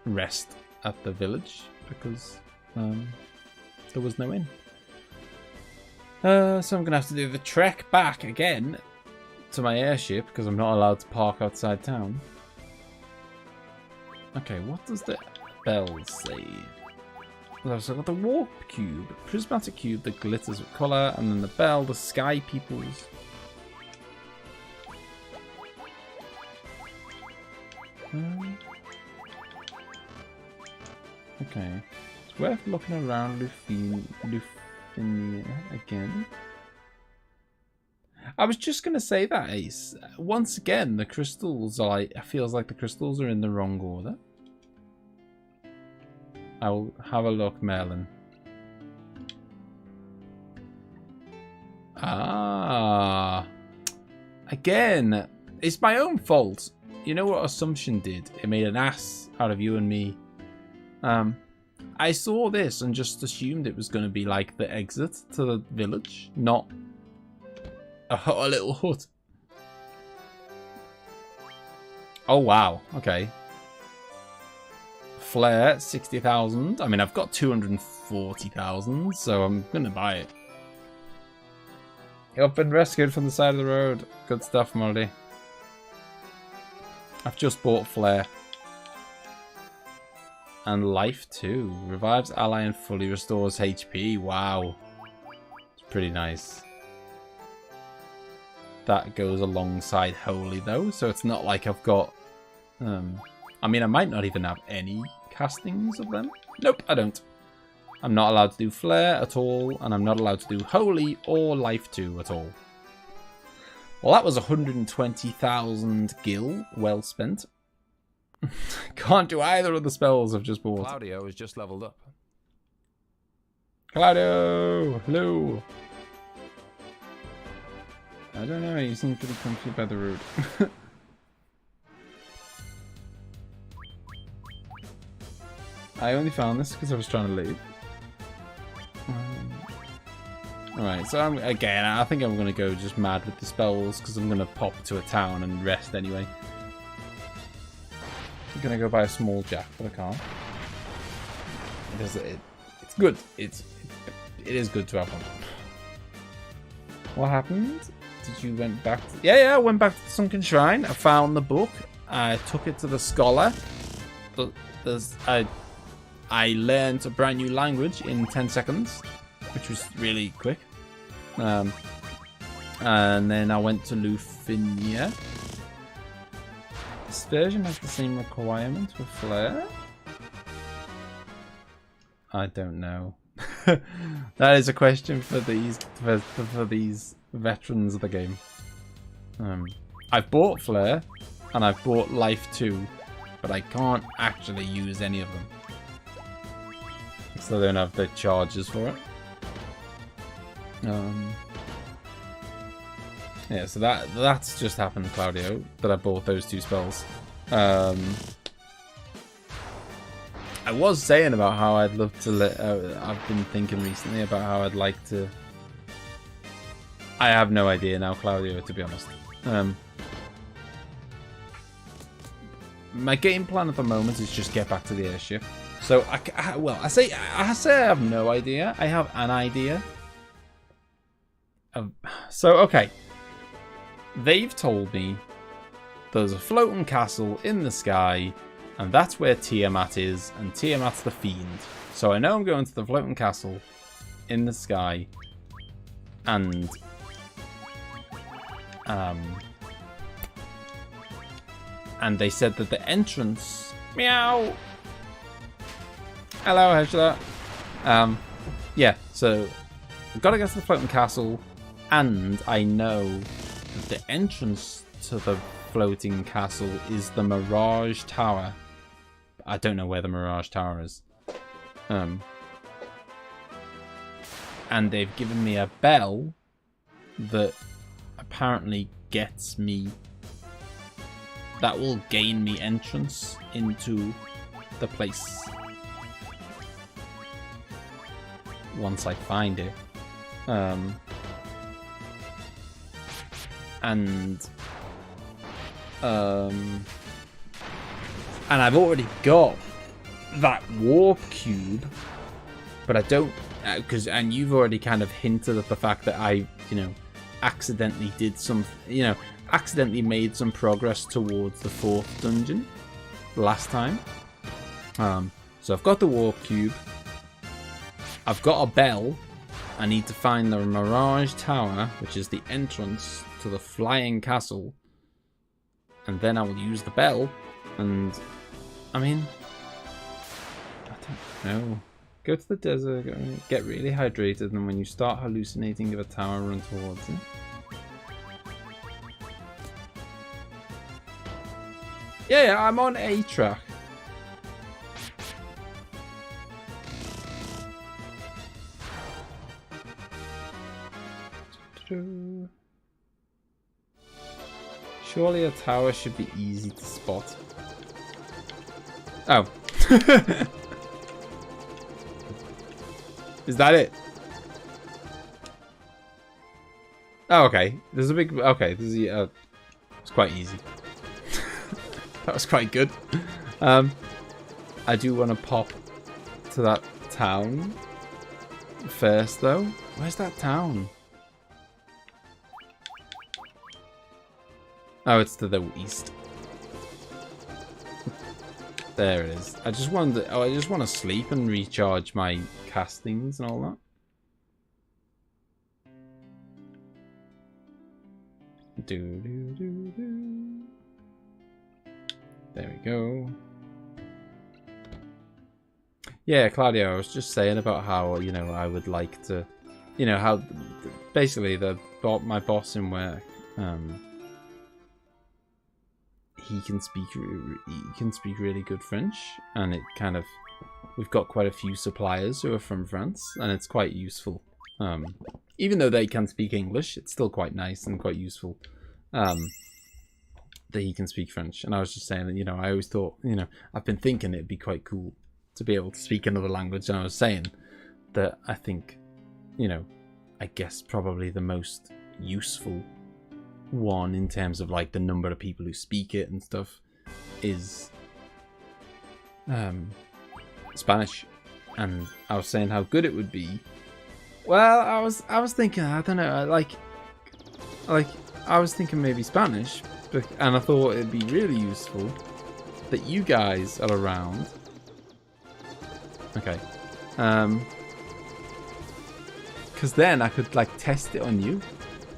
rest at the village because there was no inn. So I'm going to have to do the trek back again to my airship because I'm not allowed to park outside town. Okay, what does the bell say? So I've got the warp cube, prismatic cube that glitters with colour, and then the bell, the sky peoples. Okay. It's worth looking around Lufinia again. I was just going to say that, Ace. Once again, the crystals are like... It feels like the crystals are in the wrong order. I'll have a look, Merlin. Ah. Again, it's my own fault. You know what Assumption did? It made an ass out of you and me. I saw this and just assumed it was going to be like the exit to the village, not a little hut. Oh, wow. Okay. Flare, 60,000. I mean, I've got 240,000, so I'm going to buy it. You've been rescued from the side of the road. Good stuff, Moldy. I've just bought Flare. And Life too. Revives ally and fully restores HP. Wow. It's pretty nice. That goes alongside Holy though, so it's not like I've got... I mean, I might not even have any castings of them. Nope, I don't. I'm not allowed to do Flare at all, and I'm not allowed to do Holy or Life 2 at all. Well, that was 120,000 gil well spent. Can't do either of the spells I've just bought. Claudio has just leveled up. Claudio! Hello! I don't know, you seem pretty confused by the route. I only found this because I was trying to leave. Alright, so again, I think I'm going to go just mad with the spells because I'm going to pop to a town and rest anyway. I'm going to go buy a small jack, but I can't. It's good. It is good to have one. What happened? Did you went back to... Yeah, I went back to the Sunken Shrine. I found the book. I took it to the scholar. I learned a brand new language in 10 seconds, which was really quick. And then I went to Lufinia. This version has the same requirement with Flare? I don't know. That is a question for these veterans of the game. I've bought Flare and I've bought Life 2, but I can't actually use any of them. So they don't have the charges for it. Yeah, so that's just happened, Claudio, that I bought those two spells. I was saying about how I'd love to I've been thinking recently about how I'd like to... I have no idea now, Claudio, to be honest. My game plan at the moment is just get back to the airship. So, I say I have no idea. I have an idea. So, okay. They've told me there's a floating castle in the sky, and that's where Tiamat is, and Tiamat's the fiend. So I know I'm going to the floating castle in the sky, and they said that the entrance... Meow! Hello, Heshla. Yeah, so I've got to get to the floating castle, and I know that the entrance to the floating castle is the Mirage Tower. I don't know where the Mirage Tower is. And they've given me a bell that apparently gets me... That will gain me entrance into the place. Once I find it. And I've already got that warp cube, but I don't, and you've already kind of hinted at the fact that I, accidentally did some, accidentally made some progress towards the 4th dungeon last time. So I've got the warp cube. I've got a bell. I need to find the Mirage Tower, which is the entrance to the flying castle. And then I will use the bell. And, I mean, I No. Go to the desert, get really hydrated, and when you start hallucinating, give a tower run towards it. Yeah, I'm on A track. Surely a tower should be easy to spot. Oh. Is that it? Oh, okay. There's a big... Okay, this is... it's quite easy. That was quite good. I do want to pop to that town first, though. Where's that town? Oh, it's to the east. There it is. I just wanted to, I just want to sleep and recharge my castings and all that. There we go. Yeah, Claudio, I was just saying about how, you know, I would like to, you know, how basically my boss in work, he can speak really good French, and it kind of, we've got quite a few suppliers who are from France, and it's quite useful. Even though they can speak English, it's still quite nice and quite useful that he can speak French. And I was just saying that, you know, I always thought, you know, I've been thinking it'd be quite cool to be able to speak another language, and I was saying that I think, you know, I guess probably the most useful one in terms of like the number of people who speak it and stuff is Spanish. And I was saying how good it would be. Well, I was thinking, I don't know, like I was thinking maybe Spanish, and I thought it'd be really useful that you guys are around. Okay. Because then I could like test it on you.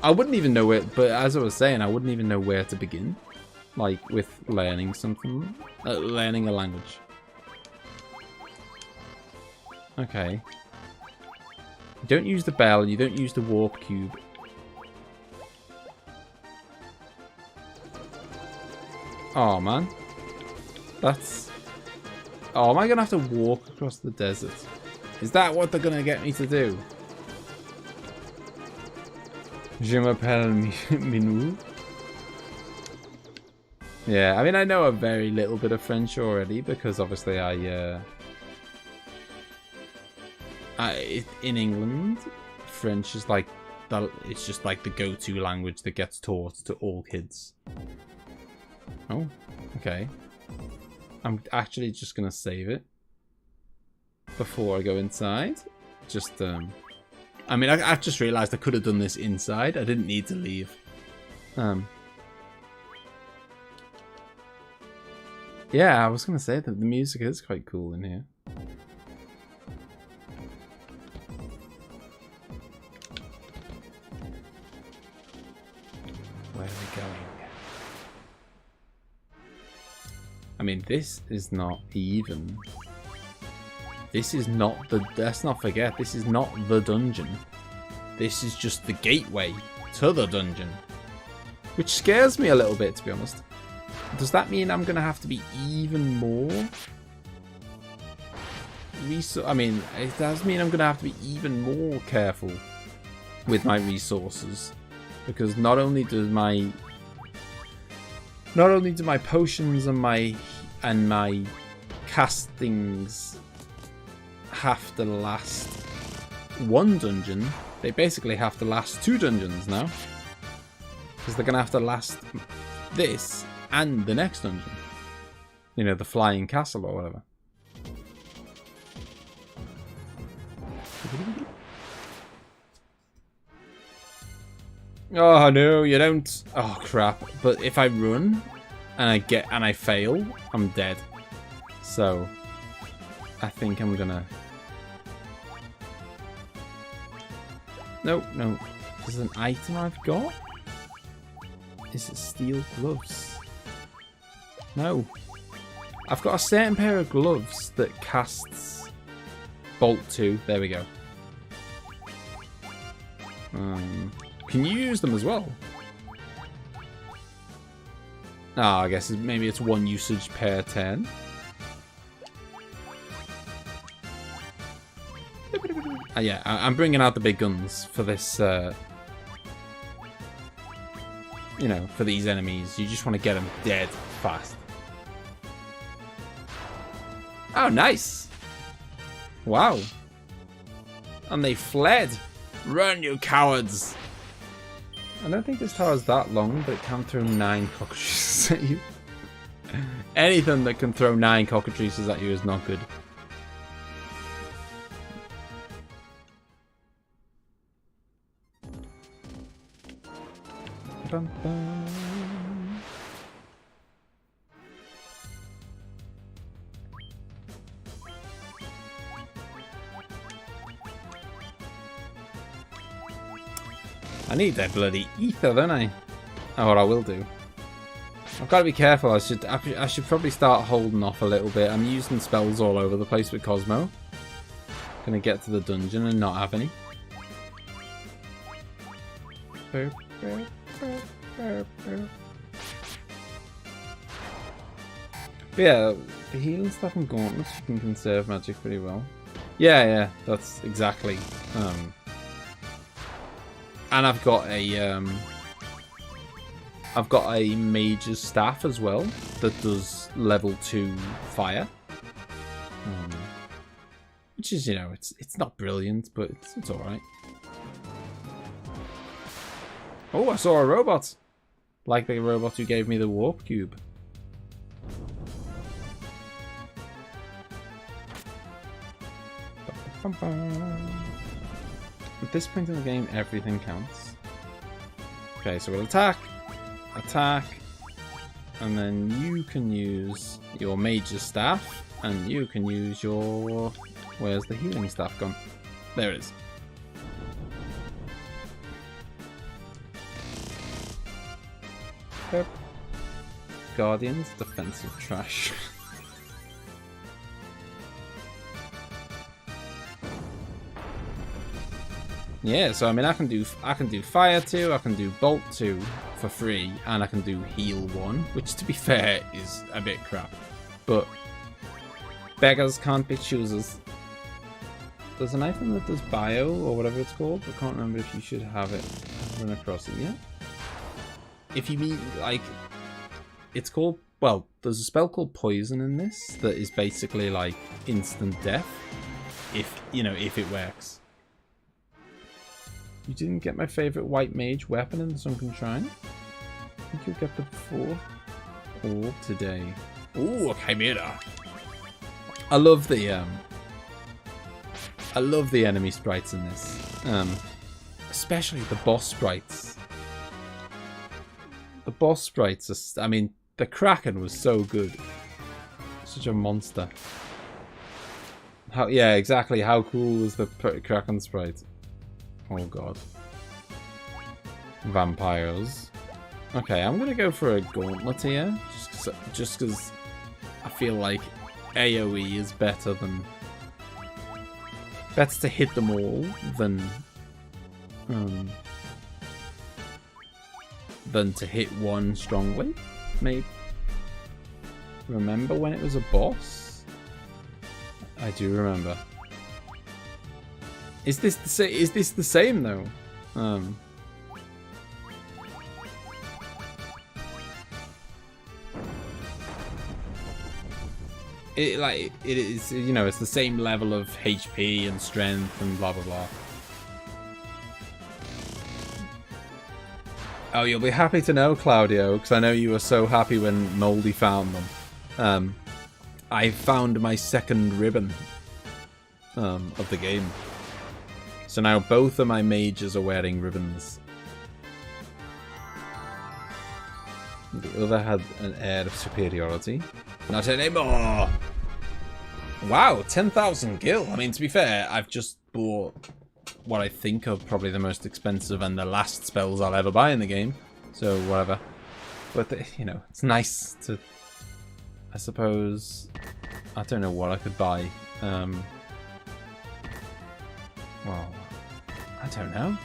I wouldn't even know it, but as I was saying, I wouldn't even know where to begin, like with learning something, learning a language. Okay. You don't use the bell. You don't use the warp cube. Oh man, that's. Oh, am I gonna have to walk across the desert? Is that what they're gonna get me to do? Je m'appelle Minou. Yeah, I mean, I know a very little bit of French already because obviously in England, French is like it's just like the go-to language that gets taught to all kids. Oh, okay. I'm actually just gonna save it before I go inside. Just I mean, I've just realised I could have done this inside. I didn't need to leave. Yeah, I was going to say that the music is quite cool in here. Where are we going? I mean, this is not even... This is not the... Let's not forget, this is not the dungeon. This is just the gateway to the dungeon. Which scares me a little bit, to be honest. Does that mean I'm going to have to be even more... I mean, it does mean I'm going to have to be even more careful with my resources. Because not only do my potions and my castings have to last one dungeon, they basically have to last 2 dungeons now, because they're gonna have to last this and the next dungeon, you know, the flying castle or whatever. Oh no, you don't. Oh crap. But if I run and I fail, I'm dead. So I think I'm gonna... No. There's an item I've got? Is it steel gloves? No. I've got a certain pair of gloves that casts Bolt 2. There we go. Can you use them as well? Oh, I guess maybe it's one usage per turn. Yeah, I'm bringing out the big guns for this, you know, for these enemies. You just want to get them dead fast. Oh, nice. Wow. And they fled. Run, you cowards. I don't think this tower is that long, but it can throw 9 cockatrices at you. Anything that can throw 9 cockatrices at you is not good. Bum, bum. I need that bloody ether, don't I? Oh, what I will do. I've got to be careful. I should probably start holding off a little bit. I'm using spells all over the place with Cosmo. Gonna get to the dungeon and not have any. But yeah, the healing stuff and gauntlets, you can conserve magic pretty well. Yeah, that's exactly. And I've got a mage's staff as well that does level 2 fire, which is, you know, it's not brilliant, but it's all right. Oh, I saw a robot, like the robot who gave me the warp cube. At this point in the game, everything counts. Okay, so we'll attack, and then you can use your mage's staff, and you can use your... Where's the healing staff gone? There it is. Yep. Guardians, defensive trash. Yeah, so I mean, I can do fire 2, I can do bolt 2 for free, and I can do heal 1, which, to be fair, is a bit crap. But beggars can't be choosers. There's an item that does bio or whatever it's called. I can't remember if you should have it. Run across it yet. If you mean like, it's called, well, there's a spell called poison in this that is basically like instant death, if it works. You didn't get my favorite white mage weapon in the Sunken Shrine? I think you'll get the 4th orb today. Ooh, a chimera. I love the enemy sprites in this. Especially the boss sprites. The boss sprites are, I mean, the Kraken was so good. Such a monster. Yeah, exactly. How cool was the Kraken sprite? Oh god. Vampires. Okay, I'm gonna go for a gauntlet here, just because I feel like AoE is better to hit them all than to hit one strongly. Maybe. Remember when it was a boss? I do remember. Is this the same though? It is, you know, it's the same level of HP and strength and blah blah blah. Oh, you'll be happy to know, Claudio, because I know you were so happy when Moldy found them. I found my second ribbon of the game. So now both of my mages are wearing ribbons. The other had an air of superiority. Not anymore! Wow, 10,000 gil. I mean, to be fair, I've just bought what I think are probably the most expensive and the last spells I'll ever buy in the game. So, whatever. But, you know, it's nice to I suppose... I don't know what I could buy. Well, I don't know.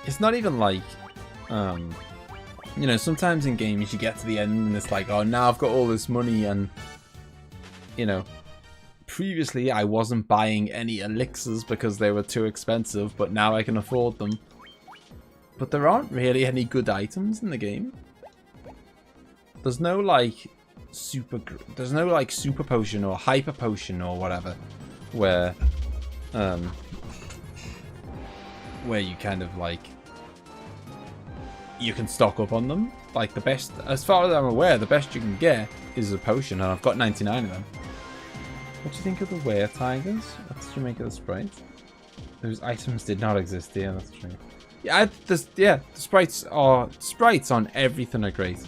It's not even like... you know, sometimes in games you get to the end and it's like, oh, now I've got all this money and... You know... Previously, I wasn't buying any elixirs because they were too expensive, but now I can afford them. But there aren't really any good items in the game. There's no like super potion or hyper potion or whatever, where you kind of like you can stock up on them. Like the best, as far as I'm aware, the best you can get is a potion, and I've got 99 of them. What do you think of the were tigers? What did you make of the sprites? Those items did not exist here, that's true. Yeah, the sprites on everything are great.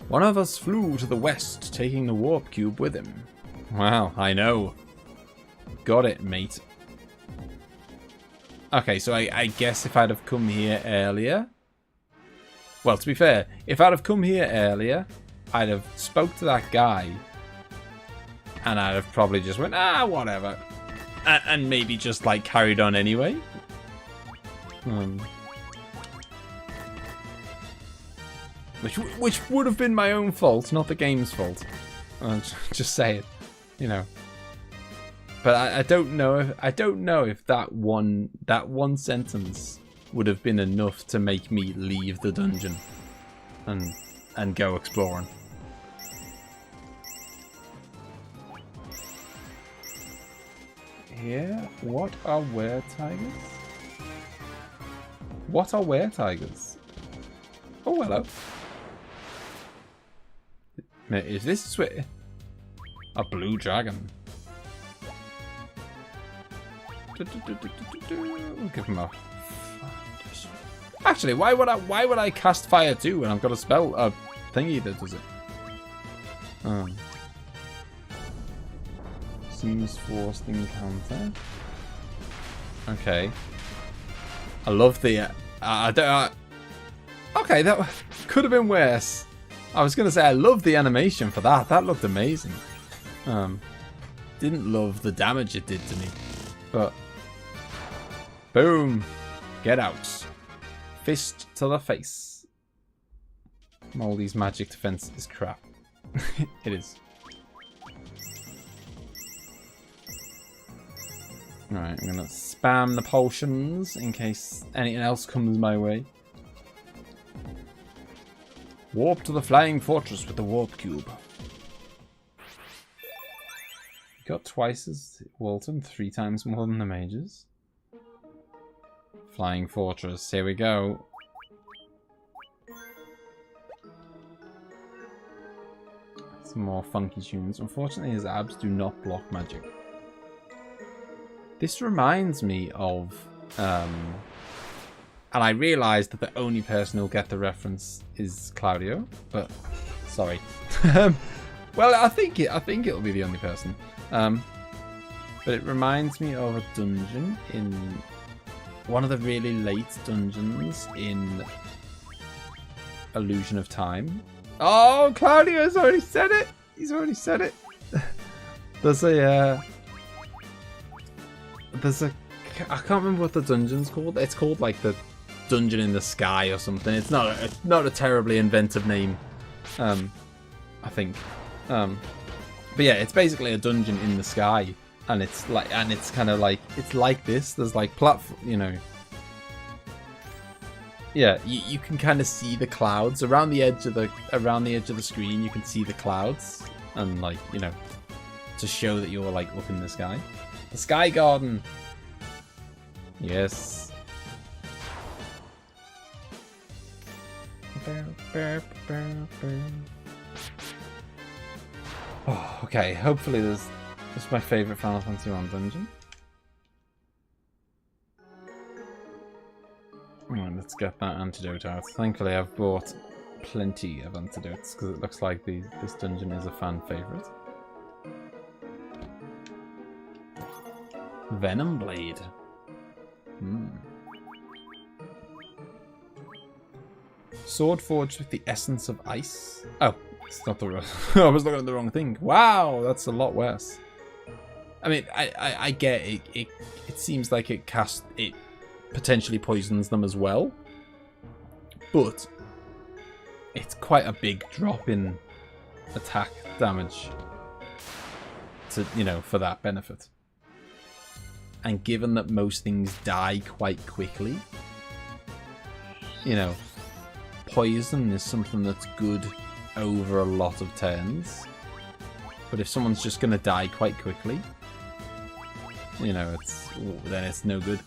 One of us flew to the west, taking the warp cube with him. Wow, I know. Got it, mate. Okay, so I guess if I'd have come here earlier... Well, to be fair, if I'd have come here earlier, I'd have spoke to that guy... And I'd have probably just went, whatever. And maybe just, like, carried on anyway. Which would have been my own fault, not the game's fault. Just say it, you know. But I don't know if that one sentence would have been enough to make me leave the dungeon and go exploring. Here, what are were tigers? What are were tigers? Oh, hello. Is this a blue dragon? We'll give him a... Actually, why would I cast fire too when I've got a spell thingy that does it? Seems forced encounter. Okay. I love the... okay, that could have been worse. I was going to say I love the animation for that. That looked amazing. Didn't love the damage it did to me. But... Boom. Get out. Fist to the face. Moldy's magic defense is crap. It is. Alright, I'm gonna spam the potions in case anything else comes my way. Warp to the flying fortress with the warp cube. Got twice as Walton, 3 times more than the mages. Flying fortress, here we go. Some more funky tunes. Unfortunately, his abs do not block magic. This reminds me of, and I realise that the only person who'll get the reference is Claudio, but sorry. Well, I think it'll be the only person. But it reminds me of a dungeon in one of the really late dungeons in Illusion of Time. Oh, Claudio's already said it. He's already said it. There's a I can't remember what the dungeon's called. It's called like the Dungeon in the Sky or something. It's not a terribly inventive name, I think. But yeah, it's basically a dungeon in the sky, and it's kind of like it's like this. There's like you know. Yeah, you can kind of see the clouds around the edge of the screen. You can see the clouds, and like, you know, to show that you're like up in the sky. The Sky Garden. Yes. Oh, okay, hopefully this is my favourite Final Fantasy 1 dungeon. Alright, let's get that antidote out. Thankfully I've bought plenty of antidotes because it looks like this dungeon is a fan favourite. Venom Blade. Sword forged with the essence of ice. Oh, It's not the I was looking at the wrong thing. Wow, that's a lot worse. I mean, I get it. It seems like it potentially poisons them as well, but it's quite a big drop in attack damage to, you know, for that benefit. And given that most things die quite quickly, you know, poison is something that's good over a lot of turns. But if someone's just going to die quite quickly, you know, then it's no good.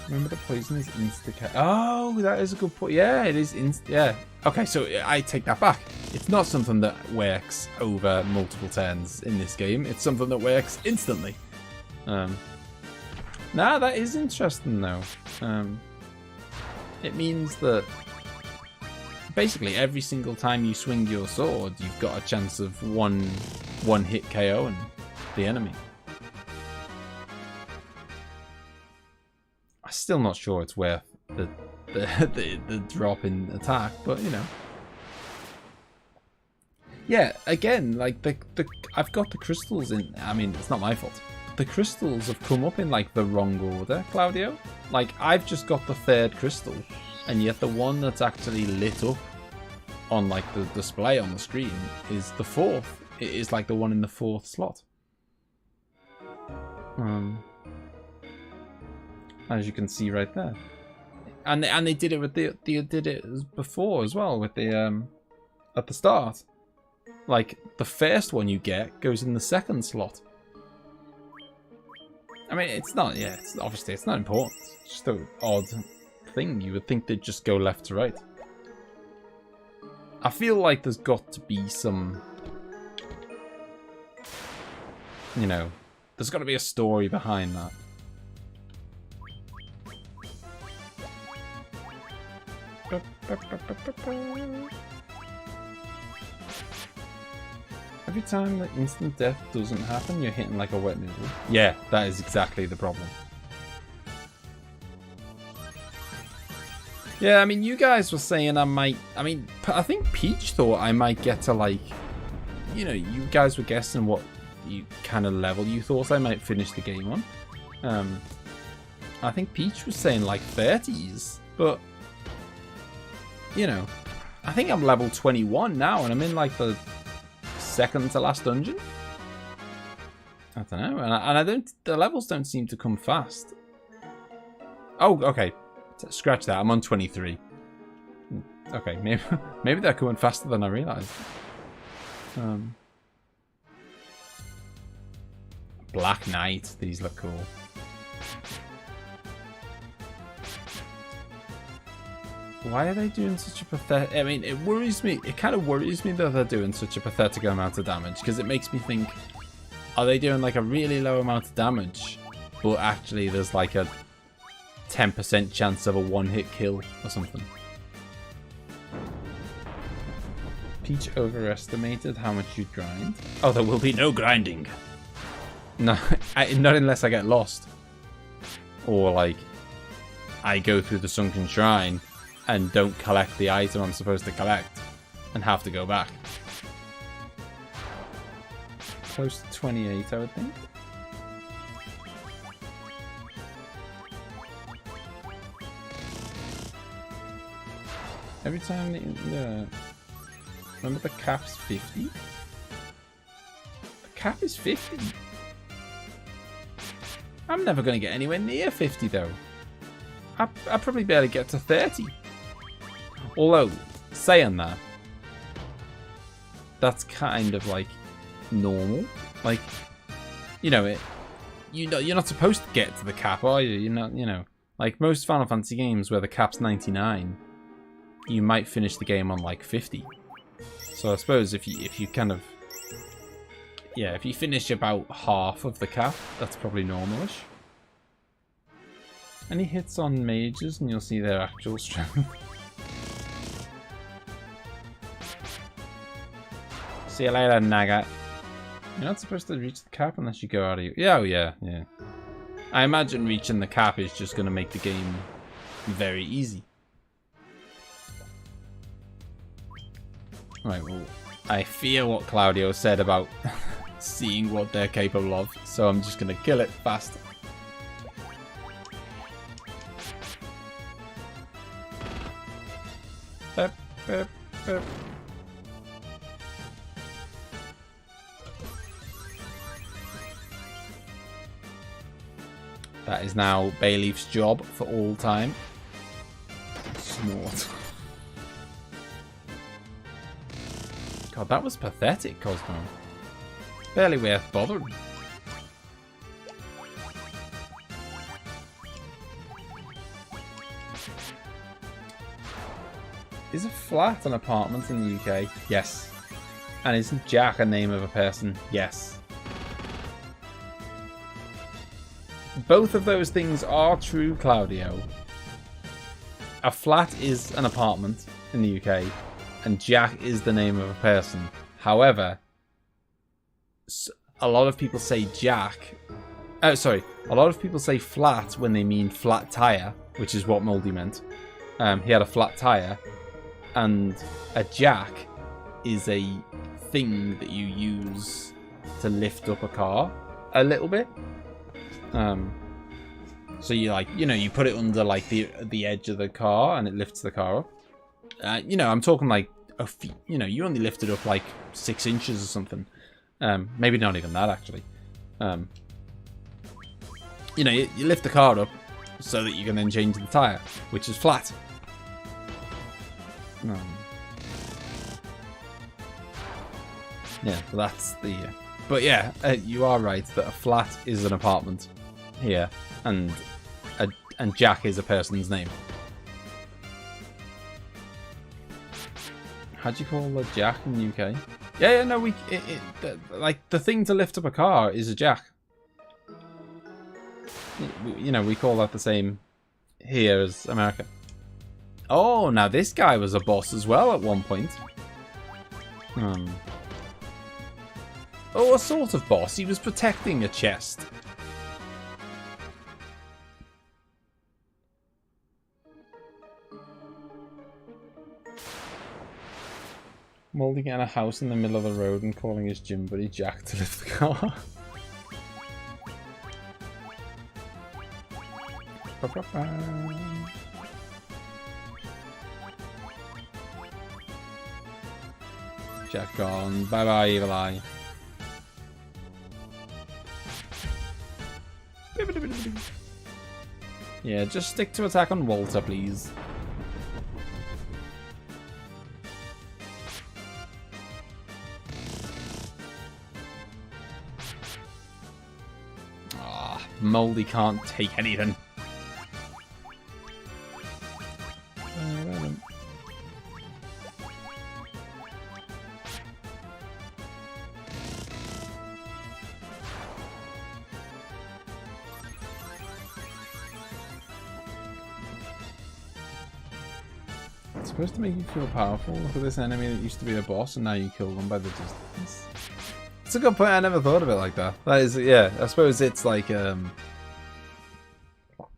Remember the poison is insta. Oh, that is a good point. Yeah, it is yeah. Okay, so I take that back. It's not something that works over multiple turns in this game. It's something that works instantly. Nah, that is interesting though. It means that basically every single time you swing your sword, you've got a chance of one hit KOing the enemy. I'm still not sure it's worth the drop in attack, but you know. Yeah, again, like I've got the crystals in. I mean, it's not my fault. The crystals have come up in like the wrong order, Claudio. Like I've just got the 3rd crystal, and yet the one that's actually lit up on like the display on the screen is the 4th. It is like the one in the 4th slot. As you can see right there, and they did it with they did it before as well with the at the start. Like the first one you get goes in the 2nd slot. I mean, it's not. Yeah, it's obviously it's not important. It's just an odd thing. You would think they'd just go left to right. I feel like there's got to be some, you know, there's got to be a story behind that. Every time that instant death doesn't happen, you're hitting like a wet noodle. Yeah, that is exactly the problem. Yeah, I mean, you guys were saying I think Peach thought I might get to like, you know, you guys were guessing what you kind of level you thought I might finish the game on. I think Peach was saying like 30s, but you know, I think I'm level 21 now, and I'm in like the 2nd to last dungeon. I don't know, and I don't. The levels don't seem to come fast. Oh, okay. Scratch that. I'm on 23. Okay, maybe they're coming faster than I realized. Black Knight. These look cool. Why are they doing such a pathetic... I mean, it worries me. It kind of worries me that they're doing such a pathetic amount of damage, because it makes me think, are they doing like a really low amount of damage, but actually there's like a 10% chance of a one-hit kill or something? Peach overestimated how much you grind. Oh, there will be no grinding. No, not unless I get lost. Or like, I go through the sunken shrine and don't collect the item I'm supposed to collect and have to go back. Close to 28, I would think. Every time remember the cap's 50? The cap is 50? I'm never going to get anywhere near 50 though. I'll probably barely get to 30. Although, saying that, that's kind of like normal. Like, you know, you're not supposed to get to the cap, are you? You're not, you know, like most Final Fantasy games where the cap's 99, you might finish the game on like 50. So I suppose if you kind of, yeah, if you finish about half of the cap, that's probably normalish. Any hits on mages and you'll see their actual strength. See you later, Naga. You're not supposed to reach the cap unless you go out of your... Yeah, oh yeah, yeah. I imagine reaching the cap is just going to make the game very easy. Right, well, I fear what Claudio said about seeing what they're capable of, so I'm just going to kill it fast. Beep, beep, beep. That is now Bayleaf's job for all time. Snort. God, that was pathetic, Cosmo. Barely worth bothering. Is a flat an apartment in the UK? Yes. And isn't Jack a name of a person? Yes. Both of those things are true, Claudio. A flat is an apartment in the UK, and Jack is the name of a person. However, a lot of people say Jack... Oh, sorry. A lot of people say flat when they mean flat tire, which is what Moldy meant. He had a flat tire. And a jack is a thing that you use to lift up a car a little bit. So you you put it under like the edge of the car and it lifts the car up. I'm talking like a feet. You only lift it up like 6 inches or something. Maybe not even that actually. You lift the car up so that you can then change the tire, which is flat. Yeah, so that's the... But yeah, you are right that a flat is an apartment here, and Jack is a person's name. How do you call a jack in the UK? Yeah, no, like the thing to lift up a car is a jack. We call that the same here as America. Oh, now this guy was a boss as well at one point. Oh, a sort of boss. He was protecting a chest. Moldy getting a house in the middle of the road and calling his gym buddy Jack to lift the car. Jack gone. Bye bye, Evil Eye. Yeah, just stick to attack on Walter, please. Ah, Moldy can't take anything. It's supposed to make you feel powerful. Look at this enemy that used to be a boss and now you kill them by the distance. It's a good point. I never thought of it like that. That is, yeah, I suppose it's like, it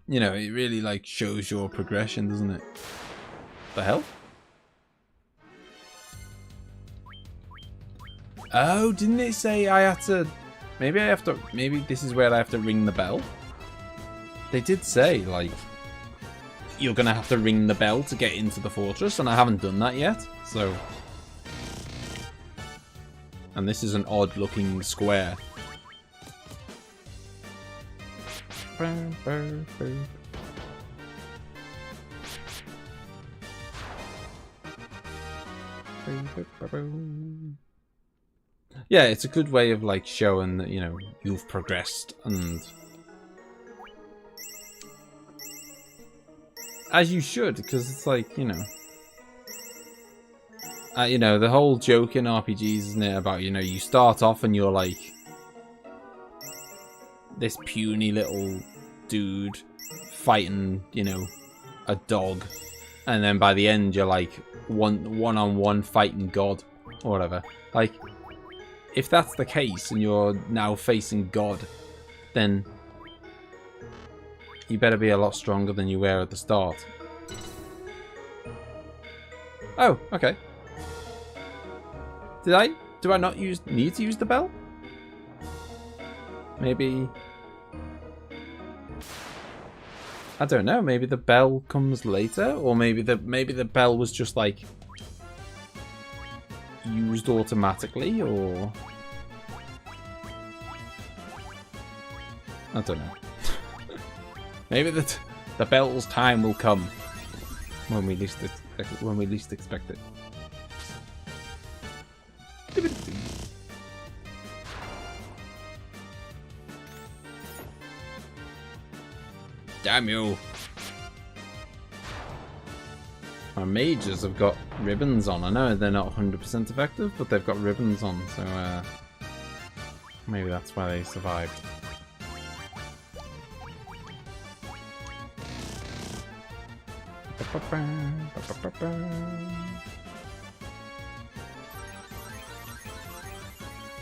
really like shows your progression, doesn't it? The hell? Oh, didn't it say I have to... Maybe this is where I have to ring the bell? They did say, like... You're going to have to ring the bell to get into the fortress, and I haven't done that yet, so... And this is an odd-looking square. Yeah, it's a good way of, like, showing that, you've progressed, and... As you should, because it's like, the whole joke in RPGs, isn't it, about, you start off and you're like this puny little dude fighting, a dog, and then by the end you're like one-on-one fighting God or whatever. Like, if that's the case and you're now facing God, then you better be a lot stronger than you were at the start. Oh, okay. Do I not need to use the bell? Maybe... I don't know, maybe the bell comes later? Or maybe the bell was just like used automatically, or I don't know. Maybe the bell's time will come when we least expect it. Damn you! Our mages have got ribbons on. I know they're not 100% effective, but they've got ribbons on, so maybe that's why they survived.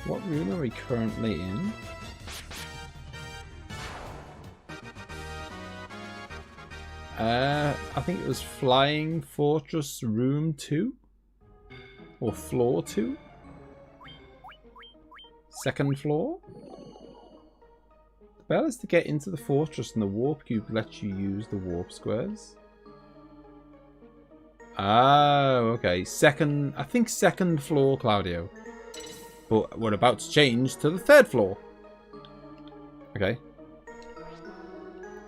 What room are we currently in? I think it was Flying Fortress Room 2? Or Floor 2? Second floor? The bell is to get into the fortress and the warp cube lets you use the warp squares. Oh, okay. I think second floor, Claudio. But we're about to change to the third floor. Okay.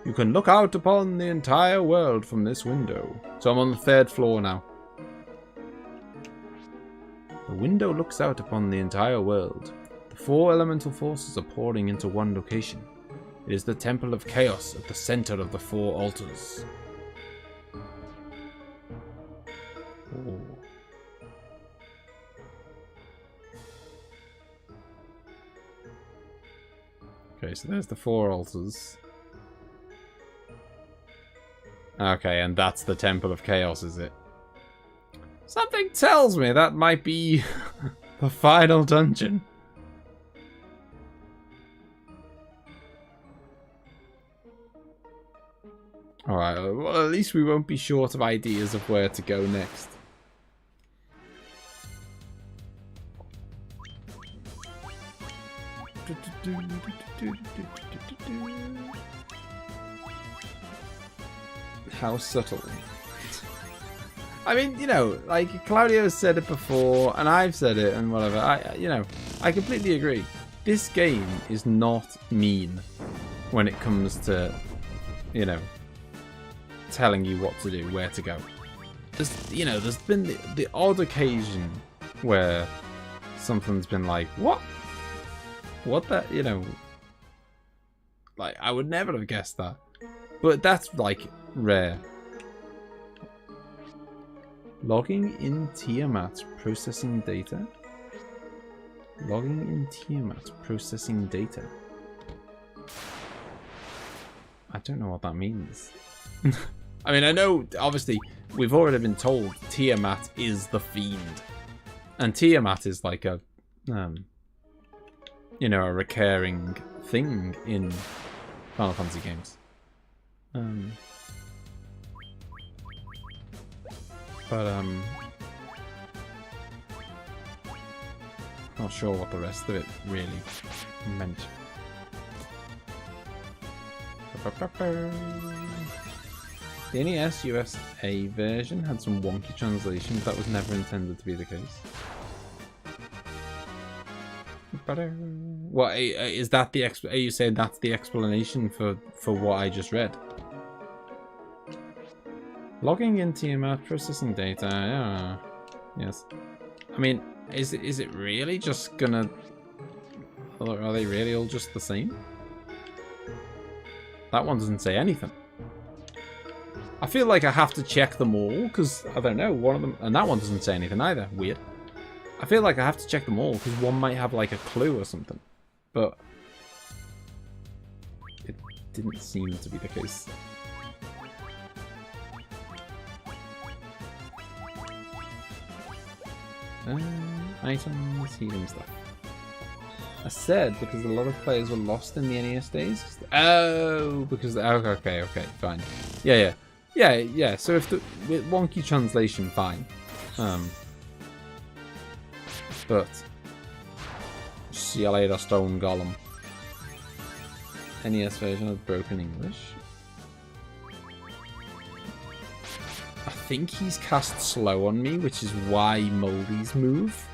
You can look out upon the entire world from this window. So I'm on the third floor now. The window looks out upon the entire world. The 4 elemental forces are pouring into one location. It is the Temple of Chaos at the center of the 4 altars. Oh. Okay, so there's the 4 altars. Okay, and that's the Temple of Chaos, is it? Something tells me that might be the final dungeon. Alright, well, at least we won't be short of ideas of where to go next. How subtle. I mean, you know, like Claudio said it before, and I've said it, and whatever. I completely agree. This game is not mean when it comes to, you know, telling you what to do, where to go. There's been the odd occasion where something's been like, what that, you know, like I would never have guessed that, but that's like rare. Logging in Tiamat, processing data. Logging in Tiamat, processing data. I don't know what that means. I mean, I know, obviously, we've already been told Tiamat is the fiend. And Tiamat is like a, you know, a recurring thing in Final Fantasy games. Not sure what the rest of it really meant. The NES USA version had some wonky translations. That was never intended to be the case. What is that? Are you saying that's the explanation for what I just read? Logging in Tiamat, processing data. Yeah. Yes. I mean, is it really just gonna? Are they really all just the same? That one doesn't say anything. I feel like I have to check them all because I don't know, one of them, and that one doesn't say anything either. Weird. I feel like I have to check them all because one might have like a clue or something, but it didn't seem to be the case. Items, healing stuff. I said because a lot of players were lost in the NES days. Oh, because okay, fine. Yeah. So if with wonky translation, fine. But see you later, Stone Golem. NES version of Broken English. I think he's cast slow on me, which is why Moldy's move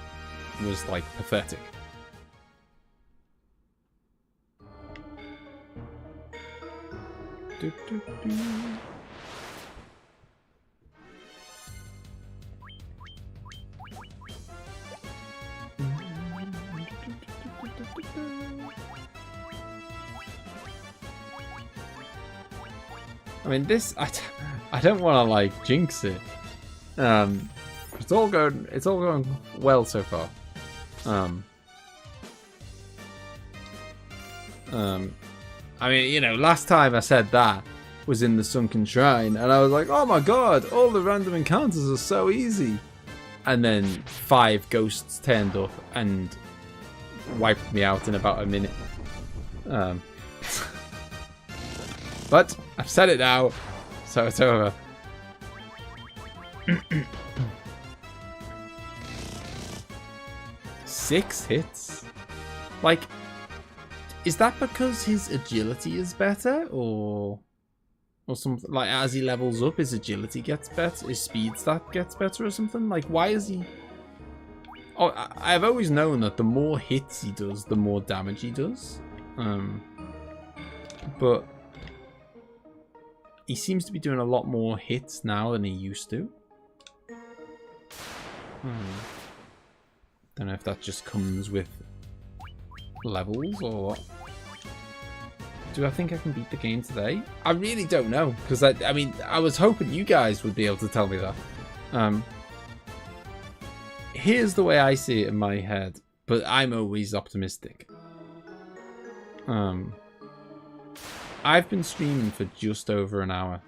was like pathetic. I mean, this I don't want to like jinx it. It's all going well so far. I mean, you know, last time I said that was in the Sunken Shrine, and I was like, oh my god, all the random encounters are so easy. And then 5 ghosts turned up and wiped me out in about a minute. But I've said it now, so it's over. 6 hits? Like, is that because his agility is better, or something? Like, as he levels up, his agility gets better, his speed stat gets better, or something? Like, why is he? Oh, I've always known that the more hits he does, the more damage he does. But he seems to be doing a lot more hits now than he used to. Don't know if that just comes with levels or what. Do I think I can beat the game today? I really don't know, because I mean, I was hoping you guys would be able to tell me that. Here's the way I see it in my head, but I'm always optimistic. I've been streaming for just over an hour.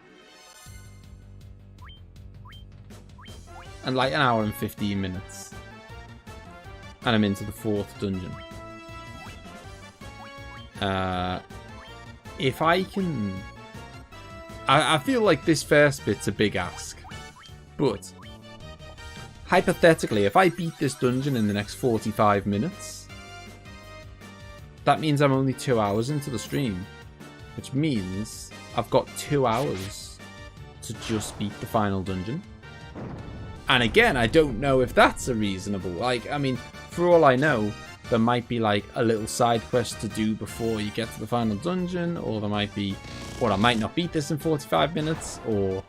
And like an hour and 15 minutes. And I'm into the 4th dungeon. If I can... I feel like this first bit's a big ask. But hypothetically, if I beat this dungeon in the next 45 minutes, that means I'm only 2 hours into the stream. Which means I've got 2 hours to just beat the final dungeon. And again, I don't know if that's a reasonable... Like, I mean, for all I know, there might be like a little side quest to do before you get to the final dungeon, or there might be... Or I might not beat this in 45 minutes, or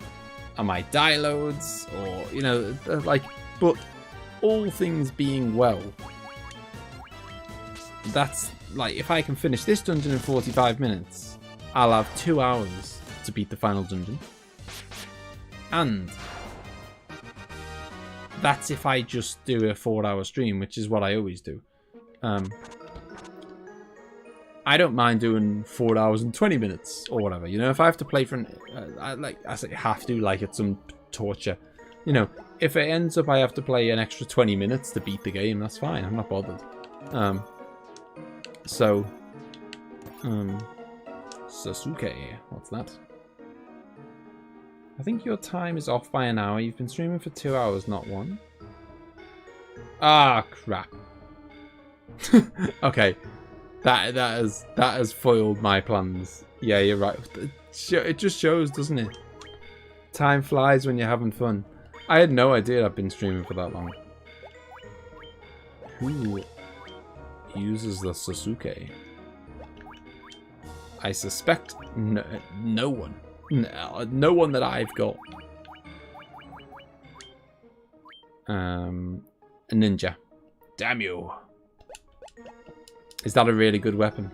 I might die loads, or, you know, like... But all things being well, that's... Like, if I can finish this dungeon in 45 minutes... I'll have 2 hours to beat the final dungeon. And that's if I just do a 4-hour stream, which is what I always do. I don't mind doing 4 hours and 20 minutes or whatever. You know, if I have to play for I say have to, like it's some torture. You know, if it ends up I have to play an extra 20 minutes to beat the game, that's fine. I'm not bothered. Sasuke, what's that? I think your time is off by an hour. You've been streaming for 2 hours, not 1. Ah, crap. Okay, that has foiled my plans. Yeah, you're right. It just shows, doesn't it? Time flies when you're having fun. I had no idea I've been streaming for that long. Who uses the Sasuke? I suspect no one. No one that I've got. A ninja. Damn you. Is that a really good weapon?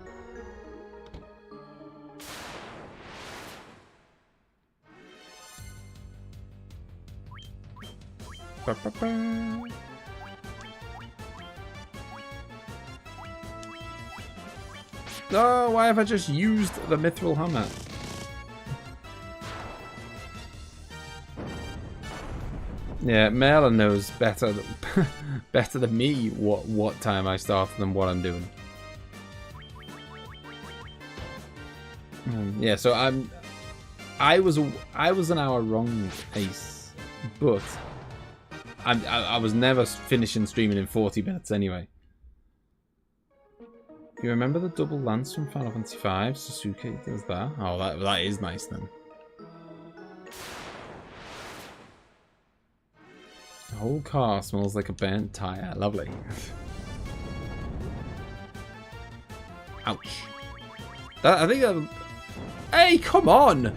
Oh, why have I just used the mithril hammer? Yeah, Malin knows better than me what time I started and what I'm doing. Yeah, so I was an hour wrong, Ace, but I was never finishing streaming in 40 minutes anyway. You remember the double lance from Final Fantasy V? Sasuke does that. Oh, that is nice then. The whole car smells like a burnt tire. Lovely. Ouch. I think that... Hey, come on!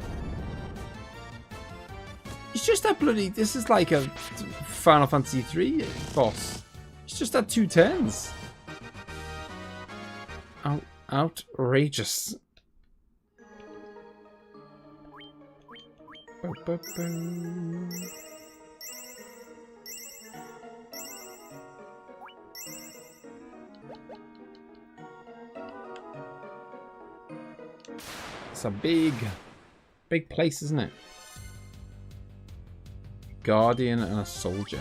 It's just that bloody... This is like a Final Fantasy 3 boss. It's just had 2 turns. Outrageous. It's a big place, isn't it? Guardian and a soldier.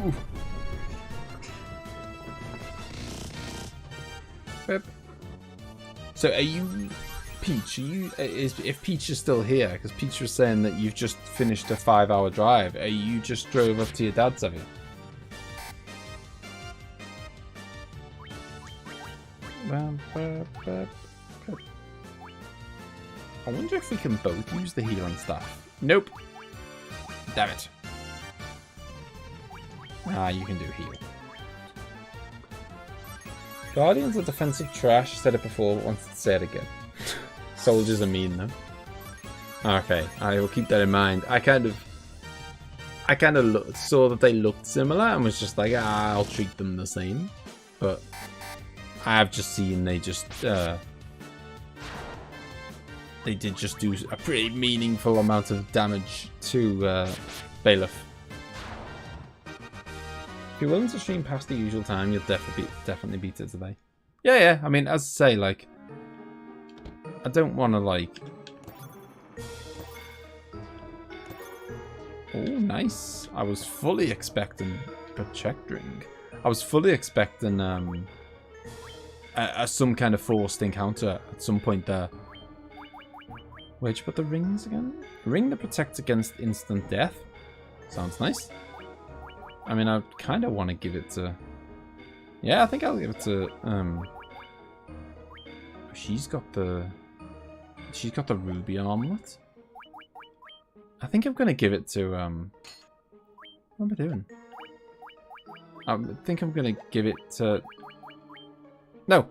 Ooh. So are you Peach? Are you if Peach is still here? Because Peach was saying that you've just finished a 5-hour drive. Are you just drove up to your dad's, have you? I wonder if we can both use the healing staff. Nope. Damn it. Ah, you can do heal. Guardians are defensive trash. Said it before, but wanted to say it again. Soldiers are mean though. Okay, I will keep that in mind. I kind of saw that they looked similar and was just like, I'll treat them the same. But I have just seen they did just do a pretty meaningful amount of damage to Bailiff. If you're willing to stream past the usual time, you'll definitely beat it today. Yeah. I mean, as I say, like, I don't want to like. Oh, nice! I was fully expecting a check drink. I was fully expecting some kind of forced encounter at some point there. Where'd you put the rings again? Ring that protects against instant death. Sounds nice. I mean, I kind of want to give it to... Yeah, I think I'll give it to... She's got the ruby armlet. I think I'm going to give it to... What am I doing? I think I'm going to give it to... No!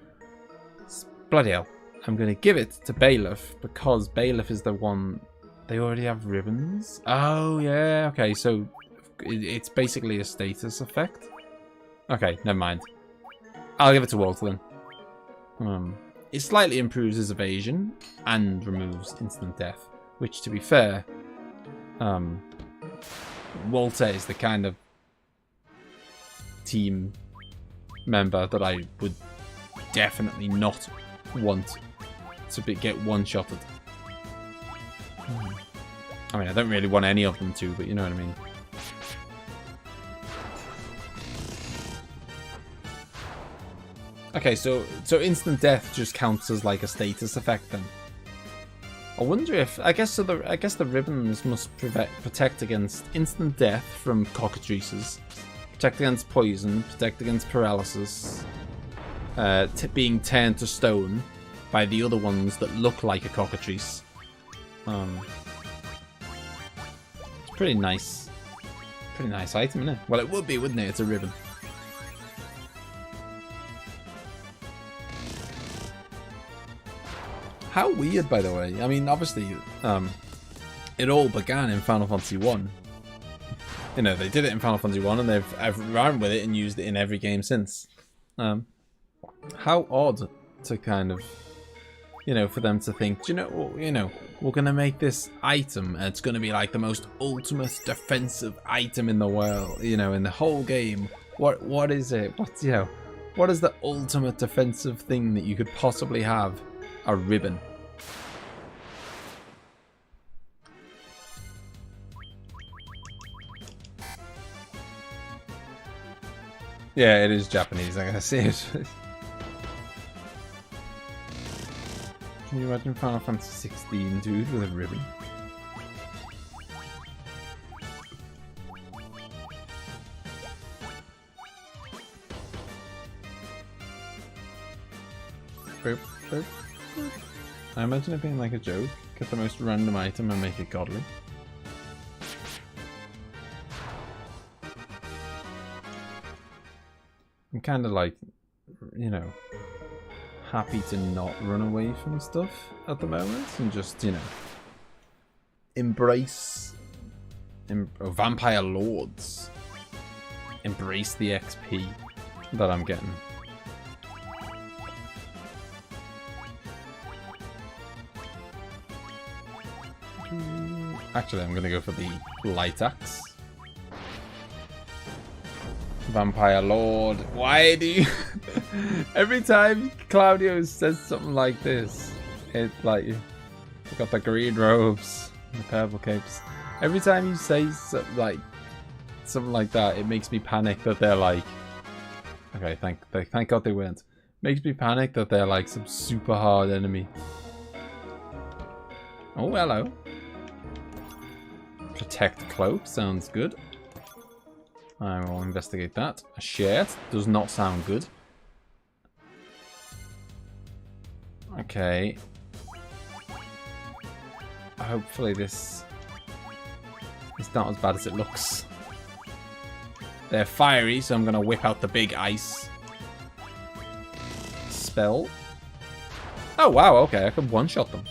Bloody hell. I'm going to give it to Bailiff because Bailiff is the one... They already have ribbons? Oh, yeah. Okay, so... It's basically a status effect. Okay, never mind. I'll give it to Walter then. It slightly improves his evasion and removes instant death, which, to be fair, Walter is the kind of team member that I would definitely not want to get one-shotted. I mean, I don't really want any of them to, but you know what I mean. Okay, so instant death just counts as like a status effect then. I wonder if I guess the ribbons must protect against instant death from cockatrices, protect against poison, protect against paralysis, being turned to stone by the other ones that look like a cockatrice. It's pretty nice item, isn't it? Well, it would be, wouldn't it? It's a ribbon. How weird, by the way. I mean, obviously, it all began in Final Fantasy 1. You know, they did it in Final Fantasy 1 and they've run with it and used it in every game since. How odd to kind of, you know, for them to think, you know, we're going to make this item and it's going to be like the most ultimate defensive item in the world, you know, in the whole game. What is it? What's, you know, what is the ultimate defensive thing that you could possibly have? A ribbon. Yeah, it is Japanese. I gotta see it. Can you imagine Final Fantasy 16, dude, with a ribbon? Boop, boop, boop. I imagine it being like a joke. Get the most random item and make it godly. I'm kind of like, you know, happy to not run away from stuff at the moment and just, you know, embrace vampire lords. Embrace the XP that I'm getting. Actually, I'm gonna go for the light axe. Vampire Lord. Why do you... Every time Claudio says something like this, it's like... We've got the green robes, the purple capes. Every time you say something like that, it makes me panic that they're like... Okay, thank God they weren't. Makes me panic that they're like some super hard enemy. Oh, hello. Protect cloak, sounds good. I will investigate that. A shirt does not sound good. Okay. Hopefully this is not as bad as it looks. They're fiery, so I'm going to whip out the big ice spell. Oh, wow, okay, I can one-shot them.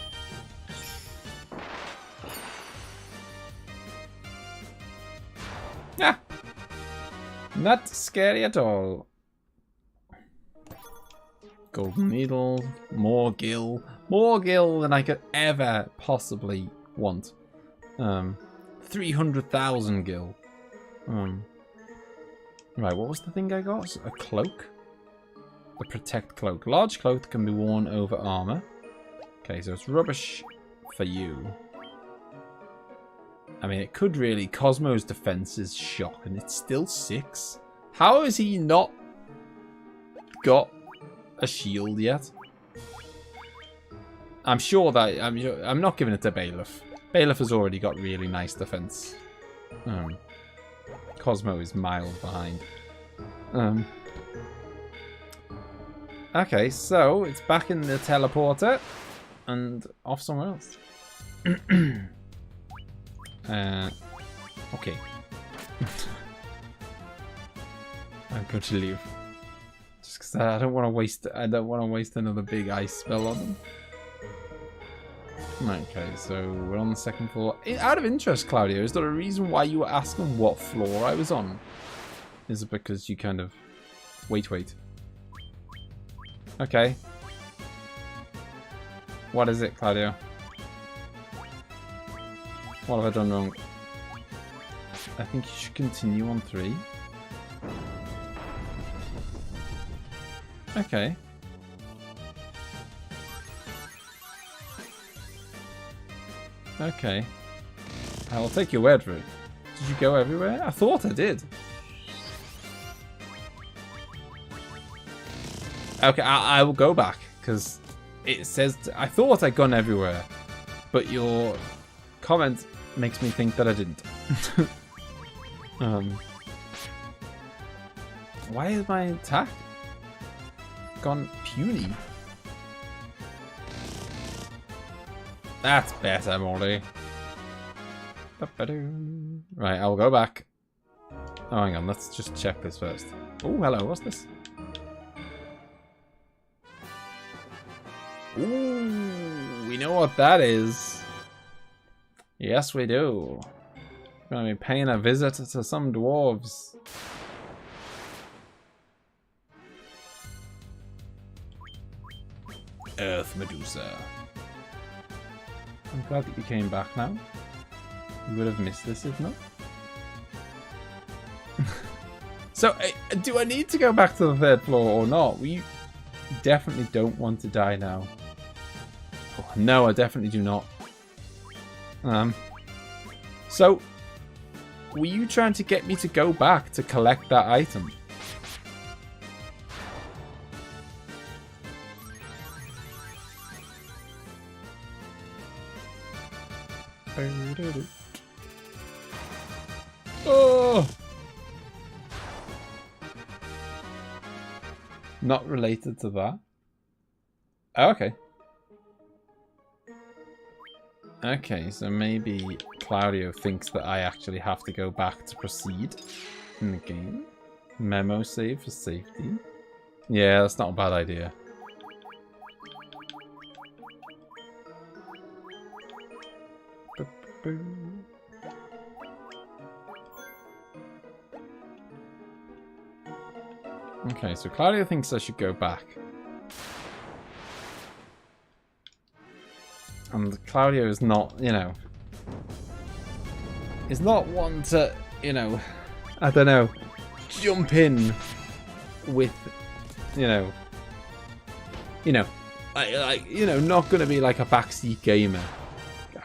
Yeah. Not scary at all. Golden needle, more gil than I could ever possibly want. 300,000 gil. Right, what was the thing I got? A cloak? The protect cloak. Large cloak can be worn over armor. Okay, so it's rubbish for you. I mean, it could really. Cosmo's defense is shocking. It's still 6. How has he not got a shield yet? I'm sure that... I'm not giving it to Bailiff. Bailiff has already got really nice defense. Cosmo is miles behind. Okay, so it's back in the teleporter and off somewhere else. Okay. I'm going to leave. Just because I don't want to waste. I don't want to waste another big ice spell on them. Okay, so we're on the 2nd floor. Out of interest, Claudio, is there a reason why you were asking what floor I was on? Is it because you kind of... Wait. Okay. What is it, Claudio? What have I done wrong? I think you should continue on 3. Okay. Okay. I will take your word for it. Did you go everywhere? I thought I did. Okay, I will go back, because it says... I thought I'd gone everywhere, but your comment makes me think that I didn't. Why is my attack gone puny? That's better, Molly. Right, I'll go back. Oh, hang on, let's just check this first. Oh, hello, what's this? Ooh, we know what that is. Yes, we do. We're going to be paying a visit to some dwarves. Earth Medusa. I'm glad that you came back now. You would have missed this if not. So, do I need to go back to the 3rd floor or not? We definitely don't want to die now. Oh, no, I definitely do not. So, were you trying to get me to go back to collect that item? Oh! Not related to that. Oh, okay. Okay, so maybe Claudio thinks that I actually have to go back to proceed in the game. Memo save for safety. Yeah, that's not a bad idea. Okay, so Claudio thinks I should go back. And Claudio is not, you know, is not one to, you know, I don't know, jump in with, you know, like you know, not going to be like a backseat gamer.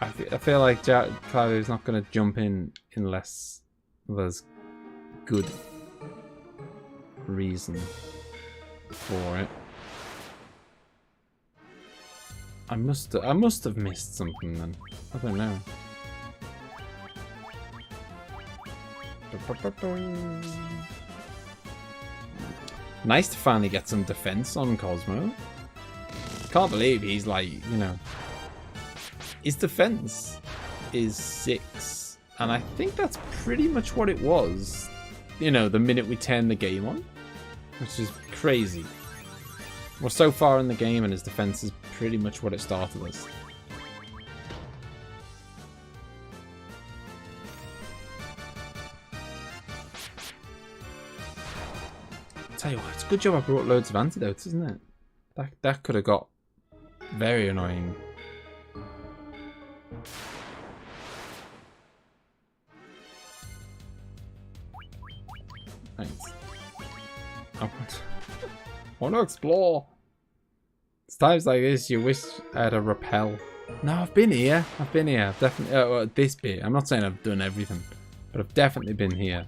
I feel like Claudio's not going to jump in unless there's good reason for it. I must have missed something then. I don't know. Nice to finally get some defense on Cosmo. Can't believe he's like, you know, his defense is 6, and I think that's pretty much what it was, you know, the minute we turned the game on, which is crazy. We're so far in the game and his defense is pretty much what it started as. I'll tell you what, it's a good job I brought loads of antidotes, isn't it? That could have got very annoying. Thanks. I want to explore. It's times like this you wish I had a repel. No, I've been here. I've definitely. Well, this bit. I'm not saying I've done everything, but I've definitely been here.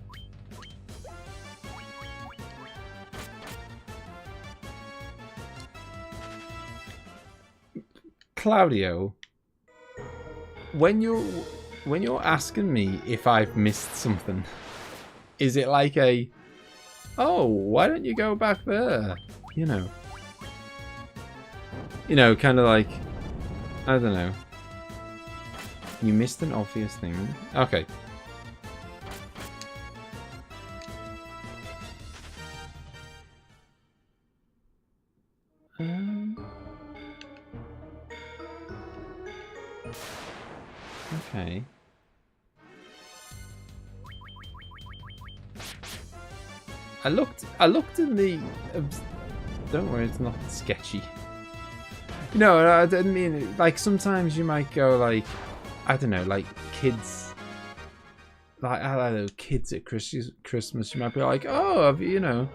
Claudio, when you're asking me if I've missed something, is it like a, oh, why don't you go back there? You know, kind of like, I don't know. You missed an obvious thing. Okay. Okay. I looked in the. Don't worry, it's not sketchy. No, I didn't mean it. Like sometimes you might go like, I don't know, like kids. Like I don't know, kids at Christmas. You might be like, oh, have you know,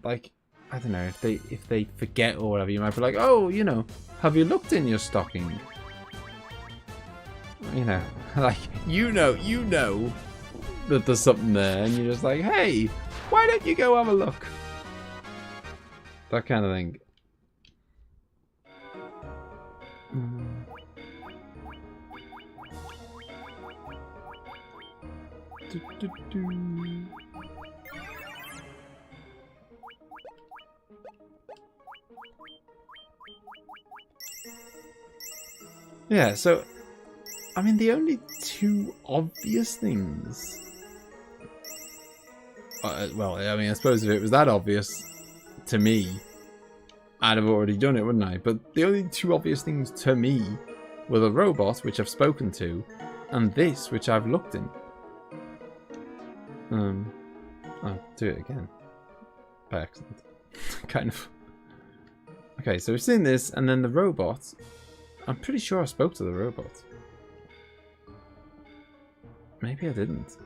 like I don't know if they forget or whatever. You might be like, oh, you know, have you looked in your stocking? You know, like you know that there's something there, and you're just like, hey, why don't you go have a look? That kind of thing. Yeah, so I mean the only two obvious things. Well, I mean, I suppose if it was that obvious to me, I'd have already done it, wouldn't I? But the only two obvious things to me were the robot, which I've spoken to, and this, which I've looked in. I'll do it again. By accident. Kind of. Okay, so we've seen this, and then the robot. I'm pretty sure I spoke to the robot. Maybe I didn't.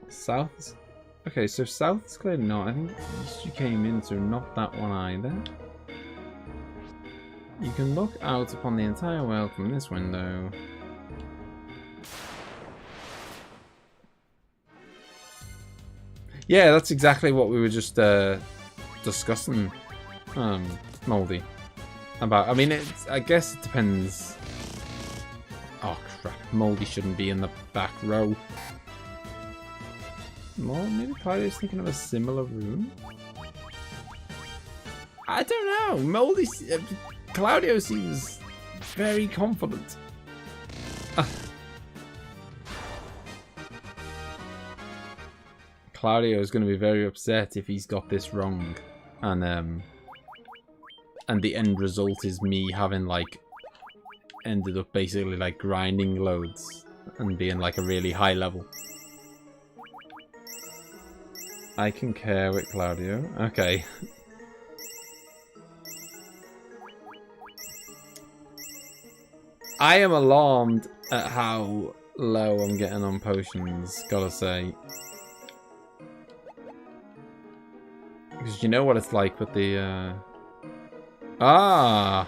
South? Okay, so South is clearly not. I think you came in, so not that one either. You can look out upon the entire world from this window. Yeah, that's exactly what we were just discussing, Moldy. About. I mean, I guess it depends. Oh crap! Moldy shouldn't be in the back row. Well, maybe Claudio's thinking of a similar room. I don't know. Moldy. Claudio seems very confident. Claudio is going to be very upset if he's got this wrong, and the end result is me having like ended up basically like grinding loads and being like a really high level. I concur with Claudio. Okay. I am alarmed at how low I'm getting on potions, gotta say. Because you know what it's like with the, Ah!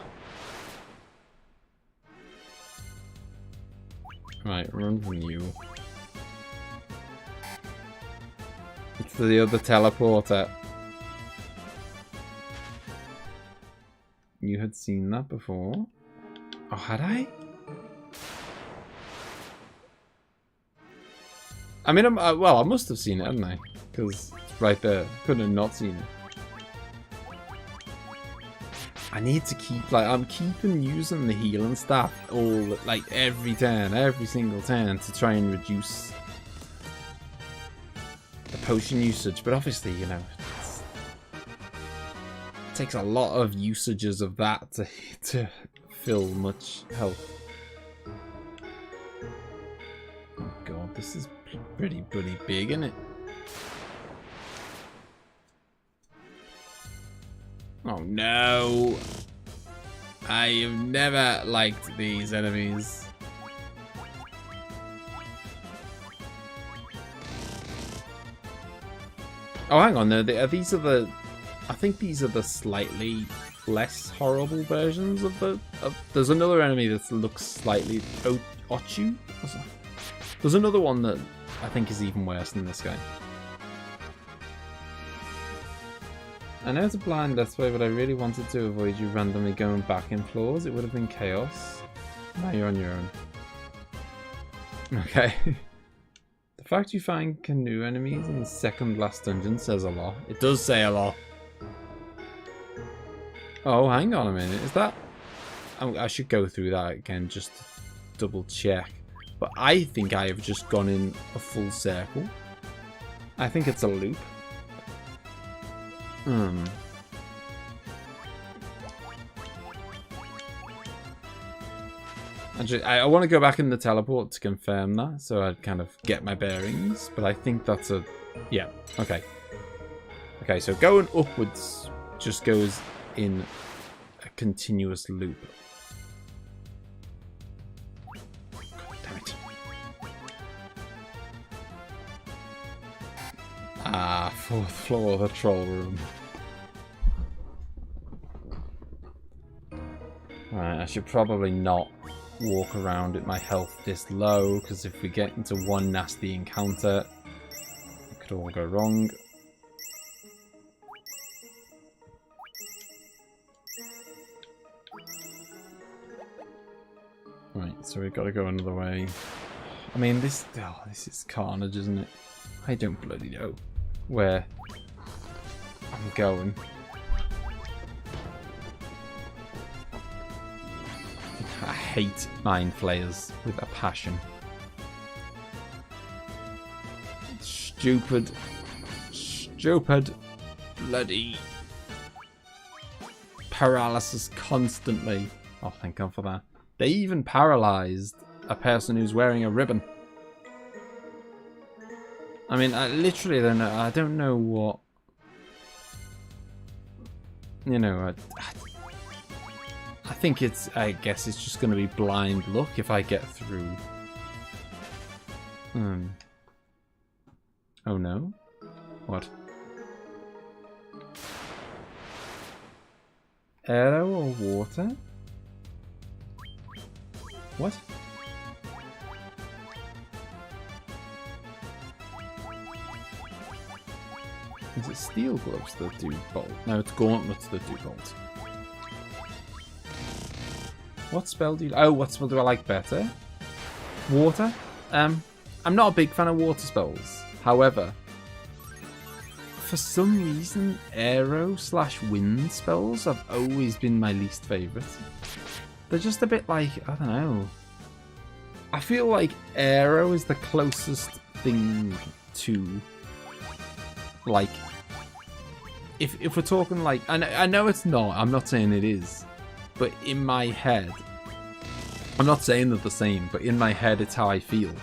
Right, run from you. It's the other teleporter. You had seen that before? Oh, had I? I mean, well, I must have seen it, hadn't I? Because it's right there. Couldn't have not seen it. I need to keep, like, I'm keeping using the healing staff all, like, every turn, every single turn to try and reduce the potion usage. But obviously, you know, it takes a lot of usages of that to fill much health. Oh god, this is pretty big, isn't it? Oh no! I have never liked these enemies. Oh, hang on, no, these are the... I think these are the slightly less horrible versions of the... there's another enemy that looks slightly... Ochu? There's another one that I think is even worse than this guy. I know it's a blind death way, but I really wanted to avoid you randomly going back in floors. It would have been chaos. Now you're on your own. Okay. The fact you find canoe enemies in the second last dungeon says a lot. It does say a lot. Oh, hang on a minute. Is that... I should go through that again just to double check. But I think I have just gone in a full circle. I think it's a loop. Actually, I want to go back in the teleport to confirm that, so I kind of get my bearings. But I think that's a... Yeah, okay. Okay, so going upwards just goes in a continuous loop. God damn it. Ah, 4th floor, the troll room. Right, I should probably not walk around with my health this low, because if we get into one nasty encounter, it could all go wrong. Right, so we've got to go another way. I mean, this is carnage, isn't it? I don't bloody know where I'm going. I hate mind flayers with a passion. Stupid bloody paralysis constantly. Oh, thank God for that. They even paralyzed a person who's wearing a ribbon. I mean, I literally don't know. I don't know what... You know, I think it's... I guess it's just going to be blind luck if I get through. Oh no? What? Arrow or water? What? Is it steel gloves that do bolt? No, it's gauntlets that do bolt. What spell do you... Oh, what spell do I like better? Water? I'm not a big fan of water spells. However, for some reason, arrow/wind spells have always been my least favourite. They're just a bit like, I don't know. I feel like arrow is the closest thing to, like, if we're talking like, I know it's not, I'm not saying it is, but in my head, I'm not saying they're the same, but in my head it's how I feel.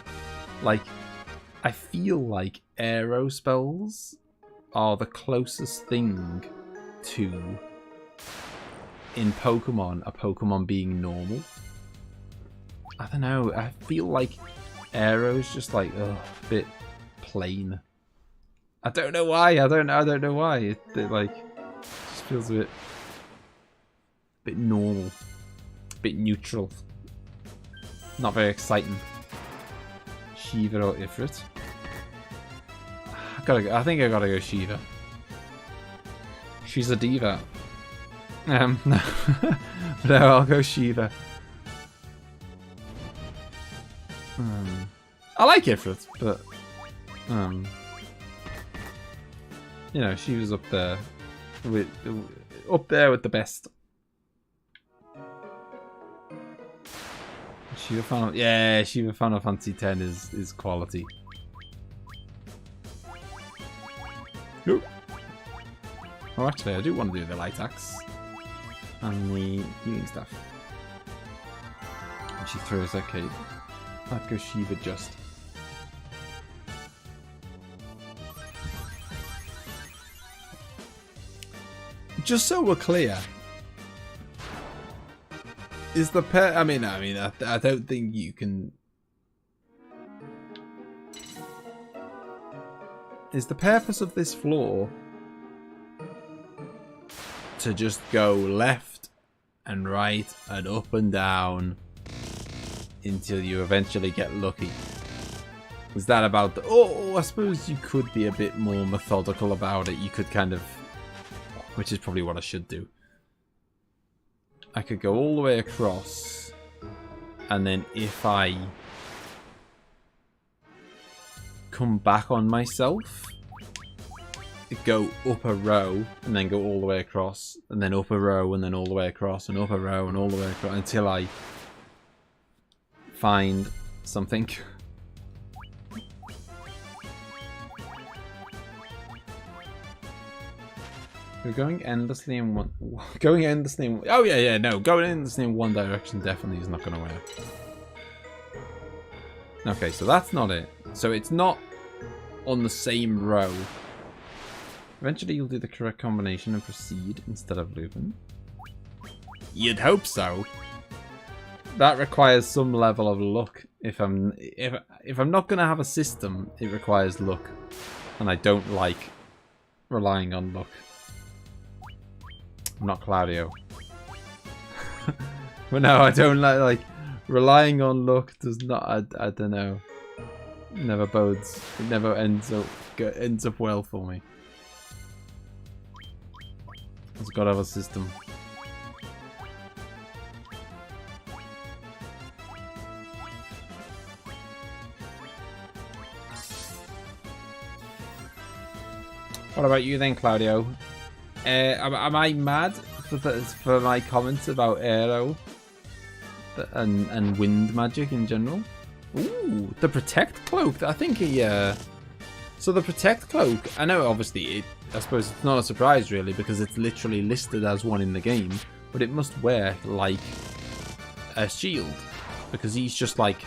Like, I feel like arrow spells are the closest thing to, in Pokemon, a Pokemon being normal. I don't know, I feel like arrows just like, a bit plain. I don't know why, I don't know why. It like, just feels a bit normal, a bit neutral. Not very exciting. Shiva or Ifrit? I think I gotta go Shiva. She's a diva. No. No, I'll go Shiva. I like Ifrit, but you know, she was up there with the best. Shiva Final, yeah, Shiva Final Fantasy X is quality. Nope. Oh, actually, I do want to do the light axe and the healing stuff. And she throws that cape. That goes Shiva just. Just so we're clear, is the I mean, I don't think you can. Is the purpose of this floor to just go left and right and up and down until you eventually get lucky? Is that about the... Oh, I suppose you could be a bit more methodical about it. You could kind of... Which is probably what I should do. I could go all the way across, and then if I come back on myself, go up a row and then go all the way across, and then up a row and then all the way across, and up a row and all the way across until I find something. We're going endlessly in one. Going endlessly in. Oh yeah, no. Going endlessly in one direction definitely is not going to work. Okay, so that's not it. So it's not on the same row. Eventually, you'll do the correct combination and proceed instead of looping. You'd hope so. That requires some level of luck. If I'm not going to have a system, it requires luck, and I don't like relying on luck. I'm not Claudio. But no, I don't like relying on luck does not, I don't know. Never bodes. It never ends up well for me. It's got to have a system. What about you then, Claudio? Am I mad for my comments about arrow and wind magic in general? Ooh, the protect cloak. I think so the protect cloak. I know, obviously, I suppose it's not a surprise really because it's literally listed as one in the game, but it must wear like a shield because he's just like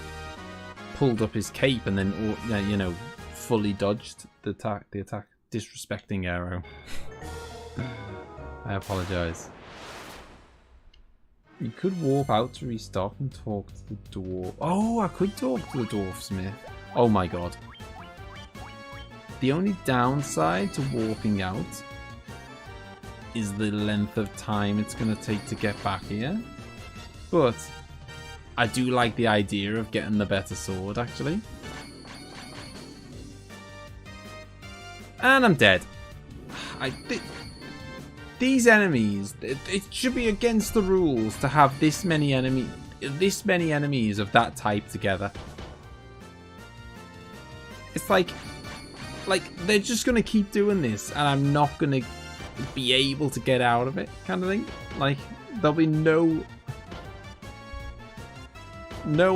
pulled up his cape and then you know fully dodged the attack, disrespecting arrow. I apologize. You could warp out to restock and talk to the dwarf. Oh, I could talk to the dwarf smith. Oh my god. The only downside to warping out is the length of time it's going to take to get back here. But I do like the idea of getting the better sword, actually. And I'm dead. These enemies, it should be against the rules to have this many enemies of that type together. It's like they're just gonna keep doing this, and I'm not gonna be able to get out of it, kind of thing. Like there'll be no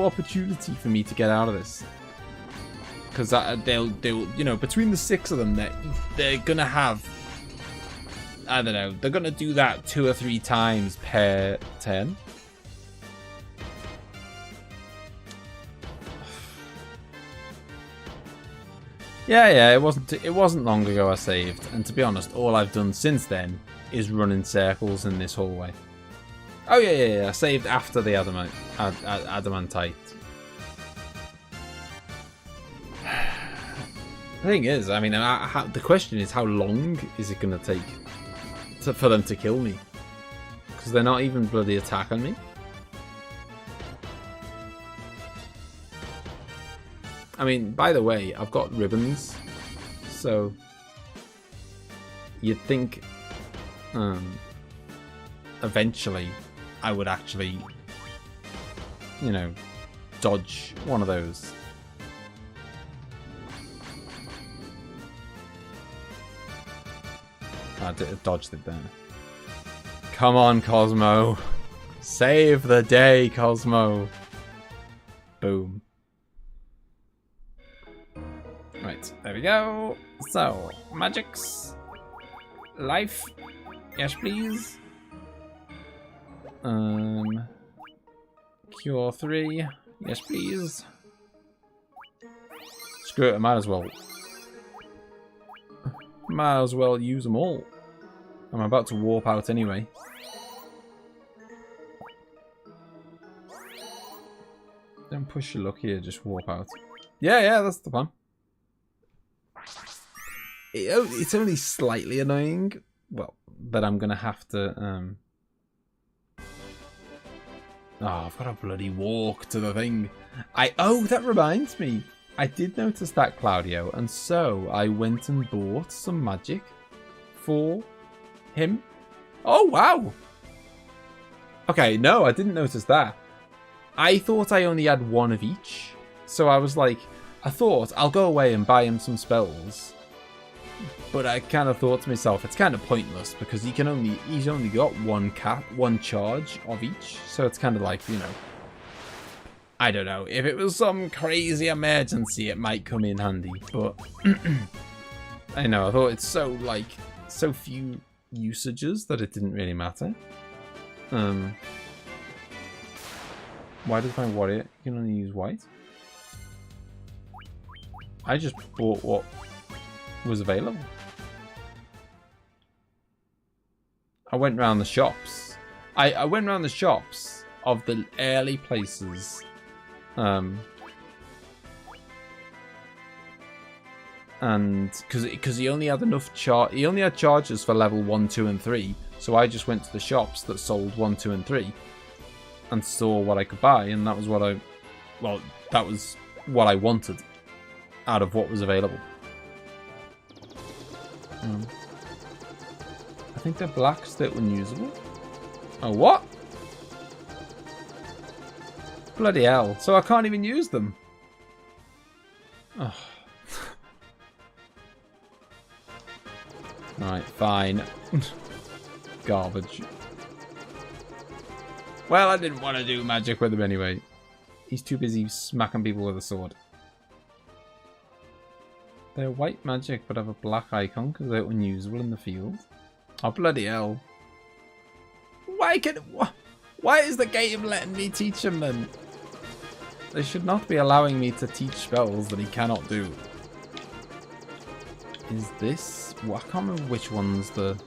opportunity for me to get out of this, because they'll you know, between the 6 of them, they're gonna have, I don't know, they're gonna do that 2 or 3 times per turn. Yeah, it wasn't long ago I saved, and to be honest, all I've done since then is run in circles in this hallway. Oh yeah, I saved after the adamantite. The thing is, I mean, the question is, how long is it going to take for them to kill me? Because they're not even bloody attacking me. I mean, by the way, I've got ribbons, so you'd think eventually I would actually, you know, dodge one of those. I dodged it there. Come on, Cosmo. Save the day, Cosmo. Boom. Right, there we go. So, magics. Life. Yes, please. Cure 3. Yes, please. Screw it, I might as well. Might as well use them all. I'm about to warp out anyway. Don't push your luck here, just warp out. Yeah, that's the plan. It's only slightly annoying, well, that I'm gonna have to oh, I've got to bloody walk to the thing. Oh, that reminds me, I did notice that, Claudio, and so I went and bought some magic for him. Oh wow. Okay, no, I didn't notice that. I thought I only had one of each, so I was like, I thought I'll go away and buy him some spells. But I kind of thought to myself, it's kind of pointless because he's only got one charge of each, so it's kind of like, you know, I don't know, if it was some crazy emergency it might come in handy, but I know, I thought it's so few usages that it didn't really matter. Why does my warrior, you can only use white? I just bought what was available. I went round the shops. I went round the shops of the early places. And because he only had enough he only had charges for level 1, 2, and 3. So I just went to the shops that sold 1, 2, and 3 and saw what I could buy, and that was what I wanted out of what was available. I think they're black, still unusable. Oh, what? Bloody hell. So I can't even use them. Oh. Right, fine. Garbage. Well, I didn't want to do magic with him anyway. He's too busy smacking people with a sword. They're white magic, but have a black icon because they're unusable in the field. Oh, bloody hell. Why is the game letting me teach him then? They should not be allowing me to teach spells that he cannot do. Is this... Well, I can't remember which one's the...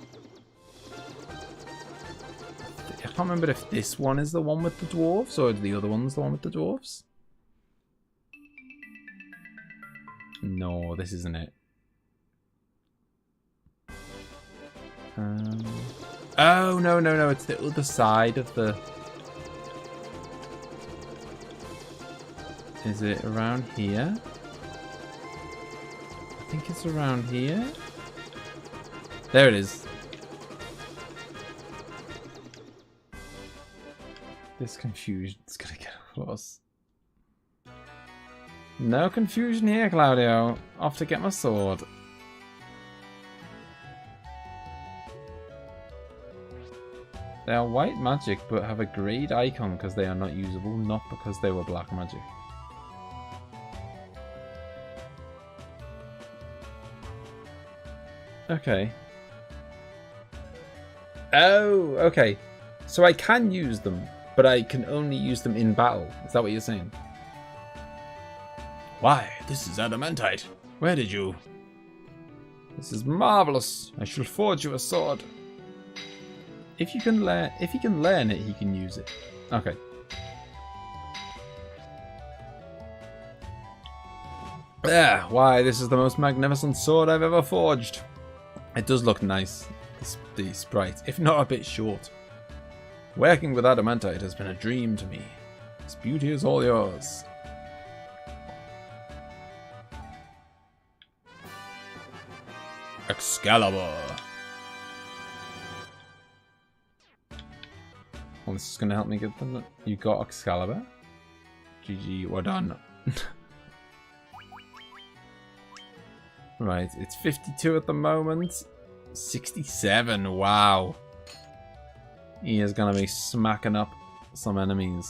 I can't remember if this one is the one with the dwarves or the other one's the one with the dwarves. No, this isn't it. Oh, no, it's the other side of the... Is it around here? I think it's around here. There it is. This confusion's gonna get across. No confusion here, Claudio. Off to get my sword. They are white magic, but have a grayed icon because they are not usable, not because they were black magic. Okay. Oh, okay. So I can use them, but I can only use them in battle. Is that what you're saying? Why, this is adamantite. Where did you? This is marvelous. I shall forge you a sword. If you can learn, if he can learn it, he can use it. Okay. Yeah, why, this is the most magnificent sword I've ever forged. It does look nice, the sprite, if not a bit short. Working with adamantite has been a dream to me. Its beauty is all yours. Excalibur. Well, this is going to help me get them. You got Excalibur. GG, well done. Right, it's 52 at the moment. 67, wow. He is going to be smacking up some enemies.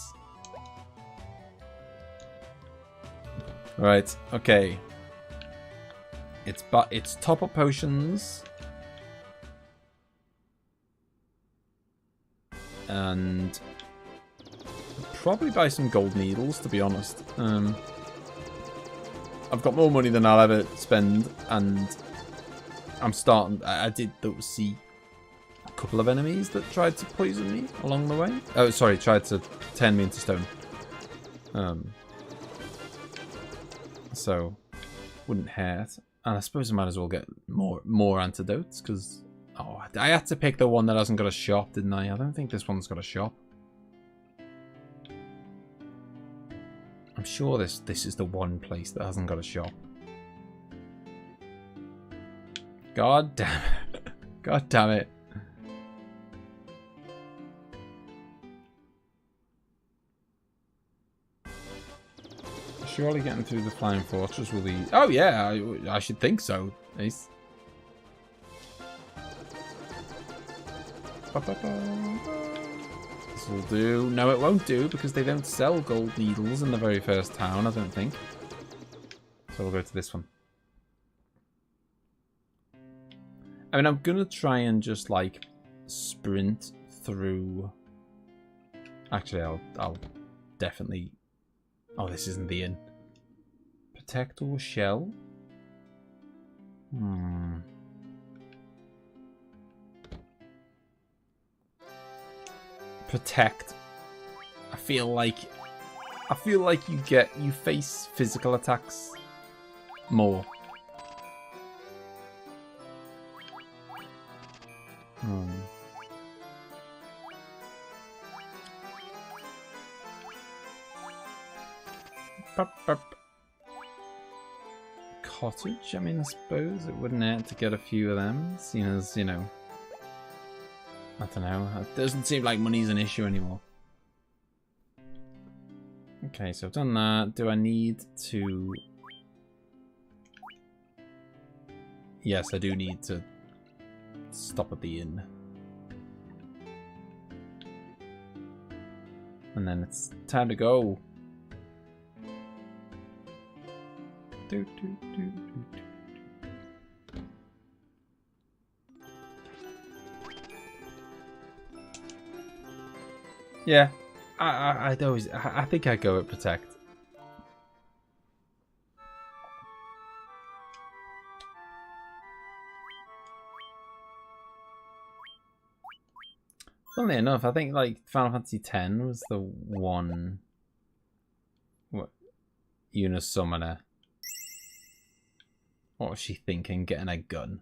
Right, okay. It's top up potions. And probably buy some gold needles, to be honest. I've got more money than I'll ever spend, and I'm starting. I did see a couple of enemies that tried to poison me along the way. Oh, sorry, tried to turn me into stone. So wouldn't hurt. And I suppose I might as well get more antidotes, because oh, I had to pick the one that hasn't got a shop, didn't I? I don't think this one's got a shop. I'm sure this is the one place that hasn't got a shop. God damn it. God damn it. Surely getting through the Flying Fortress will be... Oh yeah, I should think so. Nice. This will do. No, it won't do, because they don't sell gold needles in the very first town, I don't think. So we'll go to this one. I mean, I'm gonna try and just, like, sprint through... Actually, I'll definitely... Oh, this isn't the inn. Protect or shell? Protect. I feel like you face physical attacks more. Cottage? I mean, I suppose it wouldn't hurt to get a few of them, seeing as, you know, I don't know, it doesn't seem like money's an issue anymore. Okay, so I've done that. Do I need to... Yes, I do need to stop at the inn. And then it's time to go. Yeah, I think I'd go with protect. Funnily enough, I think like Final Fantasy X was the one. What? Una Summoner. What was she thinking? Getting a gun.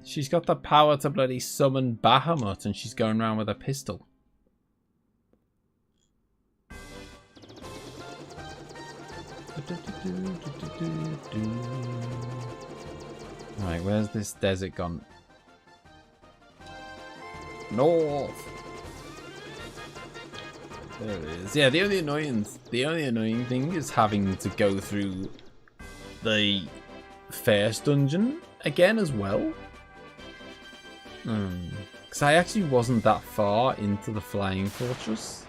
She's got the power to bloody summon Bahamut, and she's going around with a pistol. Alright, where's this desert gone? North! There it is. Yeah, the only annoying thing is having to go through the first dungeon again as well. Because I actually wasn't that far into the flying fortress.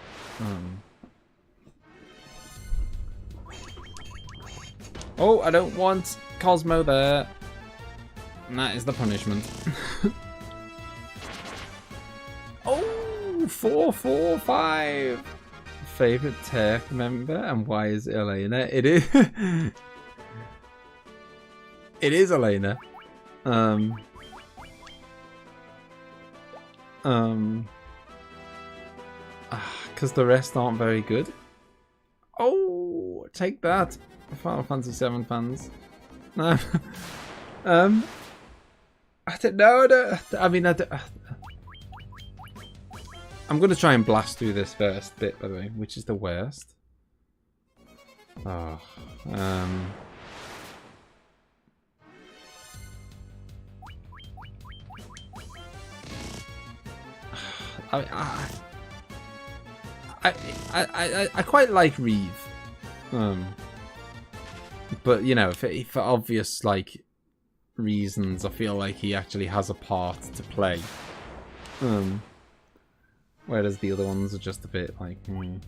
Oh, I don't want Cosmo there. And that is the punishment. Oh, 445. Favorite tech member, and why is it Elena? It is. It is Elena. Because the rest aren't very good. Oh, take that, Final Fantasy VII fans. I don't know. I'm gonna try and blast through this first bit, by the way, which is the worst. Oh, I quite like Reeve, but you know, for obvious like reasons, I feel like he actually has a part to play. Whereas the other ones are just a bit like, You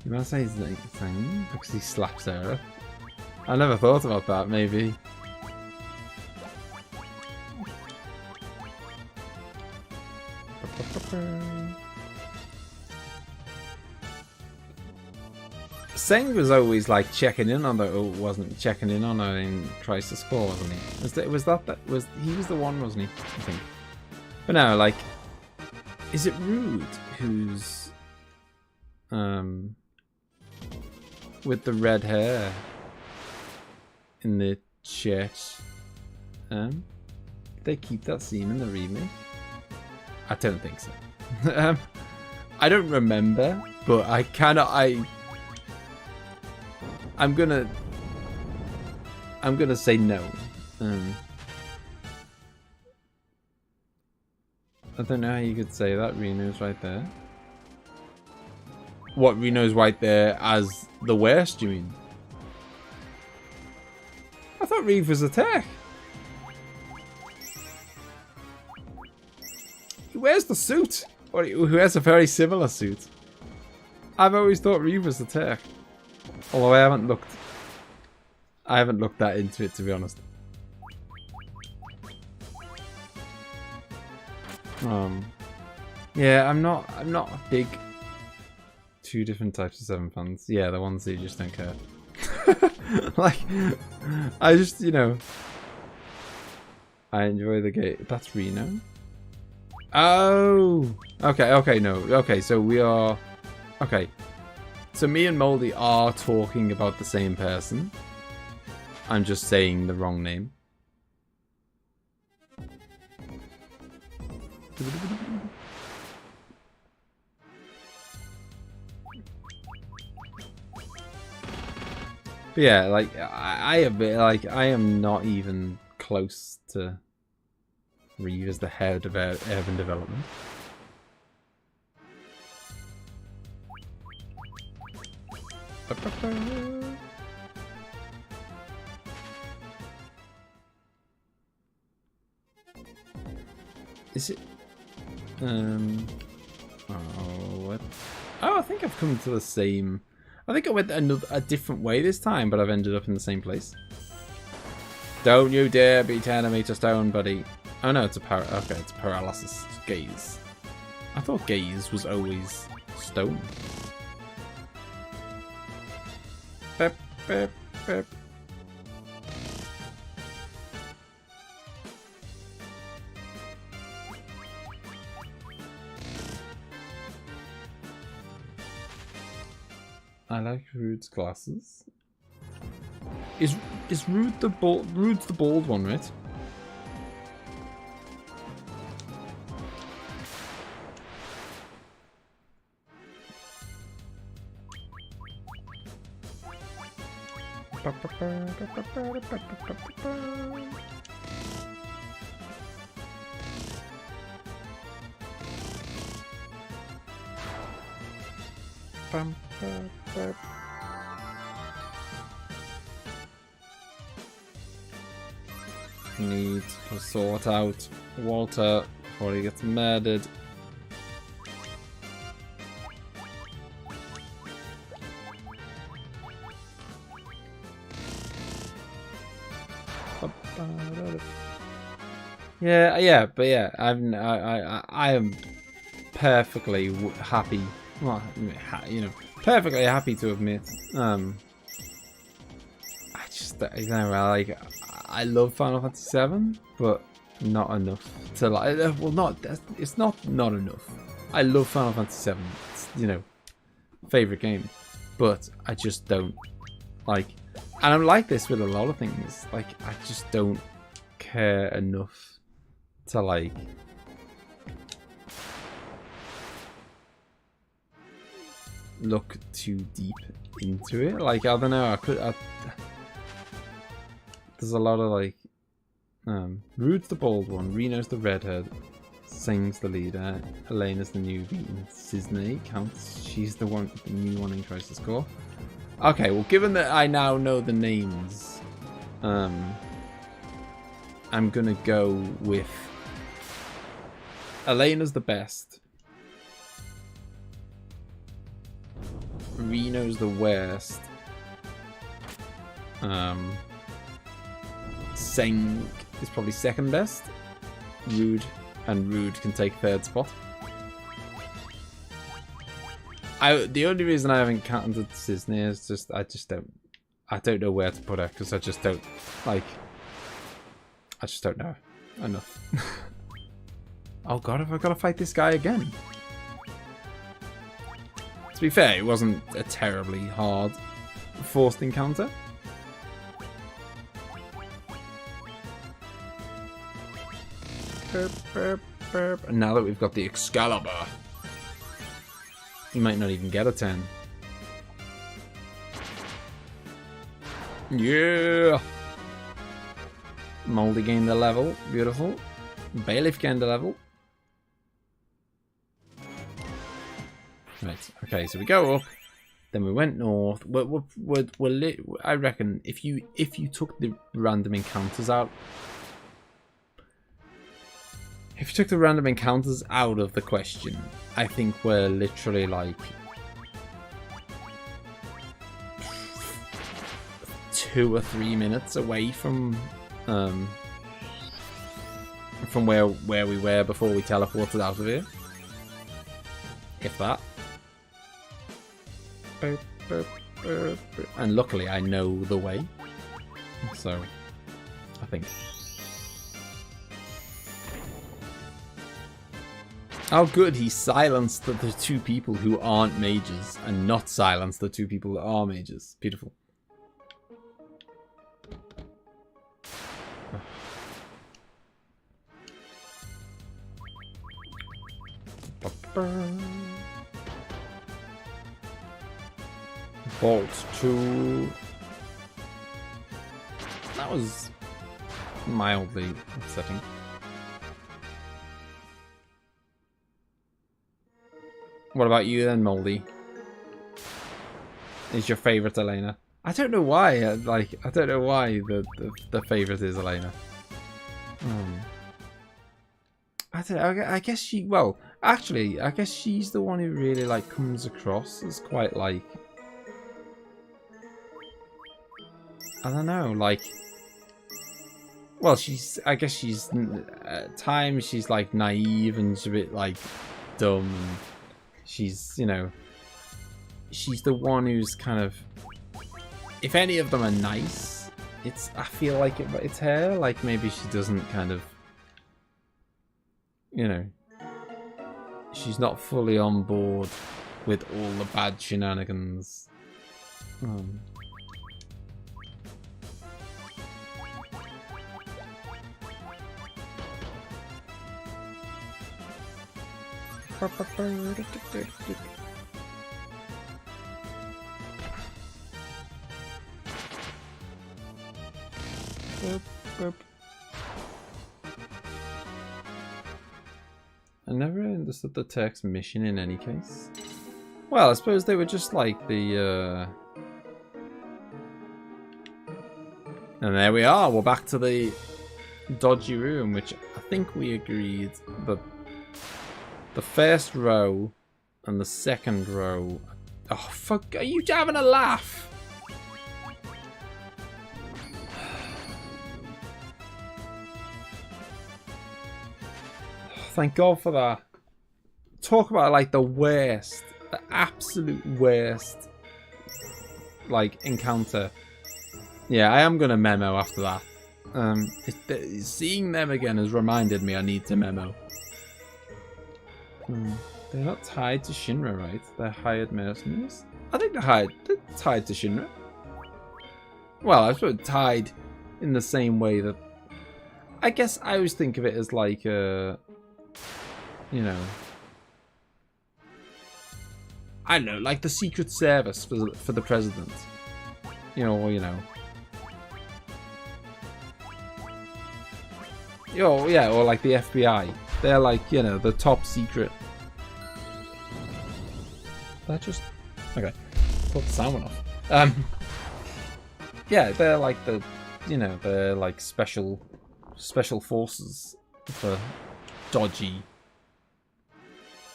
might say he's like saying because he slaps Sarah. I never thought about that. Maybe. Seng was always like checking in on the, wasn't checking in on her in Crisis Core, wasn't he? He was the one, wasn't he? I think. But no, like, is it Rude who's with the red hair in the church? Did they keep that scene in the remake? I don't think so. I don't remember, but I'm gonna say no. I don't know how you could say that. Reno's right there. What, Reno's right there as the worst, you mean? I thought Reeve was a tech. He wears the suit. Or he wears a very similar suit. I've always thought Reeve was the tech. Although I haven't looked that into it, to be honest. Yeah, I'm not a big two different types of 7 fans. Yeah, the ones that you just don't care. Like, I just, you know, I enjoy the game. That's Reno. Oh, okay, no, okay. So we are, okay. So me and Moldy are talking about the same person. I'm just saying the wrong name. But yeah, like I am not even close to Reeve as the head of urban development. Is it? Oh, what? Oh, I think I've come to the same. I think I went a different way this time, but I've ended up in the same place. Don't you dare be turning me to stone, buddy. Oh no, it's it's paralysis gaze. I thought gaze was always stone. Beep, beep, beep. I like Rude's glasses. Is Rude the bald? Rude's the bald one, right? Need to sort out Walter before he gets murdered. But I am perfectly happy. Well, you know, perfectly happy to admit. I just, you know, I love Final Fantasy VII, but not enough to like. Well, it's not enough. I love Final Fantasy VII. It's, you know, favorite game, but I just don't like. And I'm like this with a lot of things. Like, I just don't care enough to like look too deep into it. Like, I don't know, there's a lot of like Rude's the bald one, Reno's the redhead, Sing's the leader, Elena's the newbie, and Cisne counts. She's the new one in Crisis Core. Okay, well, given that I now know the names, I'm gonna go with Elena's the best, Reno's the worst, Seng is probably second best, Rude can take third spot. The only reason I haven't counted Cisne is just I don't know where to put her, because I just don't know enough. Oh god, have I got to fight this guy again? To be fair, it wasn't a terribly hard forced encounter. And now that we've got the Excalibur, you might not even get a 10. Yeah! Moldy gained a level. Beautiful. Bailiff gained a level. Right. Okay, so we go up. Then we went north. I reckon if you took the random encounters out, if you took the random encounters out of the question, I think we're literally like 2 or 3 minutes away from where we were before we teleported out of here. If that. And luckily I know the way. So I think. Oh good, he silenced the 2 people who aren't mages and not silenced the 2 people that are mages. Beautiful. Vault 2. That was mildly upsetting. What about you then, Moldy? Is your favorite Elena? I don't know why. I don't know why the favorite is Elena. I don't know, I guess she. Well, actually, I guess she's the one who really like comes across as quite like. I don't know, like. Well, I guess she's at times she's like naive and she's a bit like dumb. And she's, you know, she's the one who's kind of. If any of them are nice, I feel like it's her. Like maybe she doesn't kind of. You know, she's not fully on board with all the bad shenanigans. I never understood the Turk's mission in any case. Well, I suppose they were just like the... And there we are. We're back to the dodgy room, which I think we agreed that the first row and the second row... Oh, fuck. Are you having a laugh? Thank God for that. Talk about like the worst, the absolute worst, like encounter. Yeah, I am gonna memo after that. Seeing them again has reminded me I need to memo. They're not tied to Shinra, right? They're hired mercenaries. I think they're tied to Shinra. Well, I suppose tied in the same way that. I guess I always think of it as like a. You know, I don't know, like the Secret Service for the president. You know, or, you know. Oh, yeah, or like the FBI. They're like, you know, the top secret. That just... Okay. Thought the sound went off. Yeah, they're like the, you know, they're like special forces for dodgy...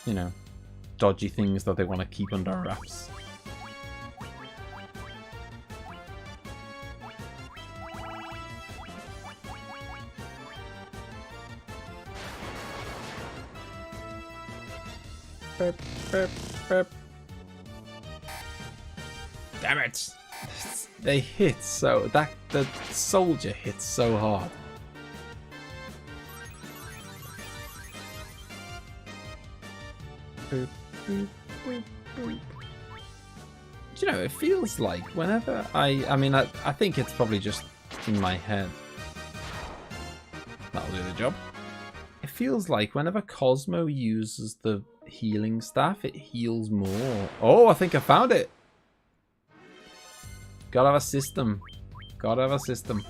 You know, dodgy things that they want to keep under wraps. Burp, burp, burp. Damn it! They hit so the soldier hits so hard. Boop, boop, boop, boop. Do you know, it feels like whenever I mean, I think it's probably just in my head. That'll do the job. It feels like whenever Cosmo uses the healing staff, it heals more. Oh, I think I found it. Gotta have a system. Gotta have a system.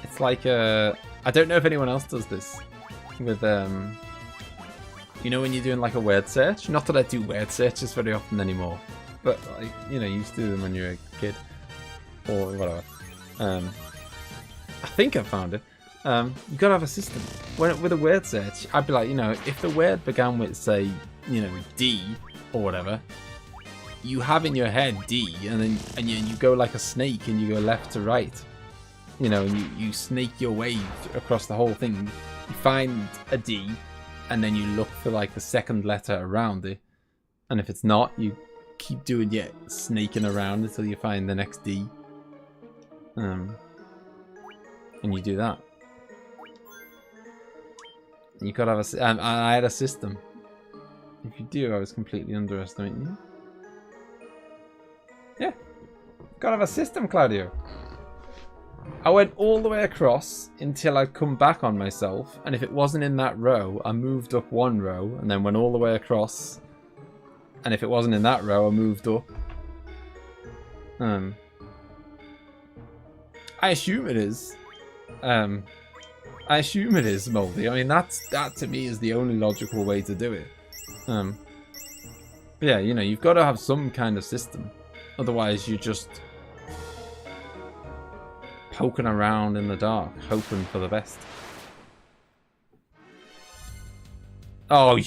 It's like I don't know if anyone else does this with you know when you're doing like a word search? Not that I do word searches very often anymore, but like, you know, you used to do them when you were a kid or whatever. I think I found it. You gotta have a system. With a word search, I'd be like, you know, if the word began with, say, you know, D or whatever, you have in your head D, and then you go like a snake and you go left to right. You know, and you snake your way across the whole thing. You find a D, and then you look for like the second letter around it. And if it's not, you keep doing your snaking around until you find the next D. And you do that. You gotta have a... I had a system. If you do, I was completely underestimating you. Yeah. Gotta have a system, Claudio. I went all the way across until I'd come back on myself, and if it wasn't in that row, I moved up one row, and then went all the way across. And if it wasn't in that row, I moved up. I assume it is. I assume it is, Moldy. I mean, that to me is the only logical way to do it. But yeah, you know, you've got to have some kind of system. Otherwise, you're just poking around in the dark, hoping for the best. Oh,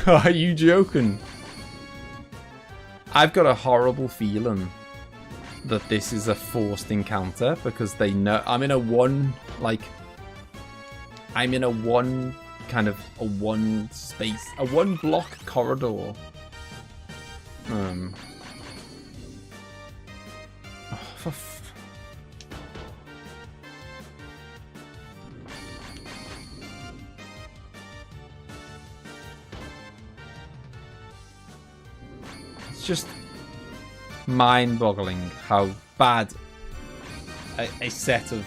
are you joking? I've got a horrible feeling that this is a forced encounter because they know I'm in a one space, a one block corridor. It's just mind-boggling how bad a set of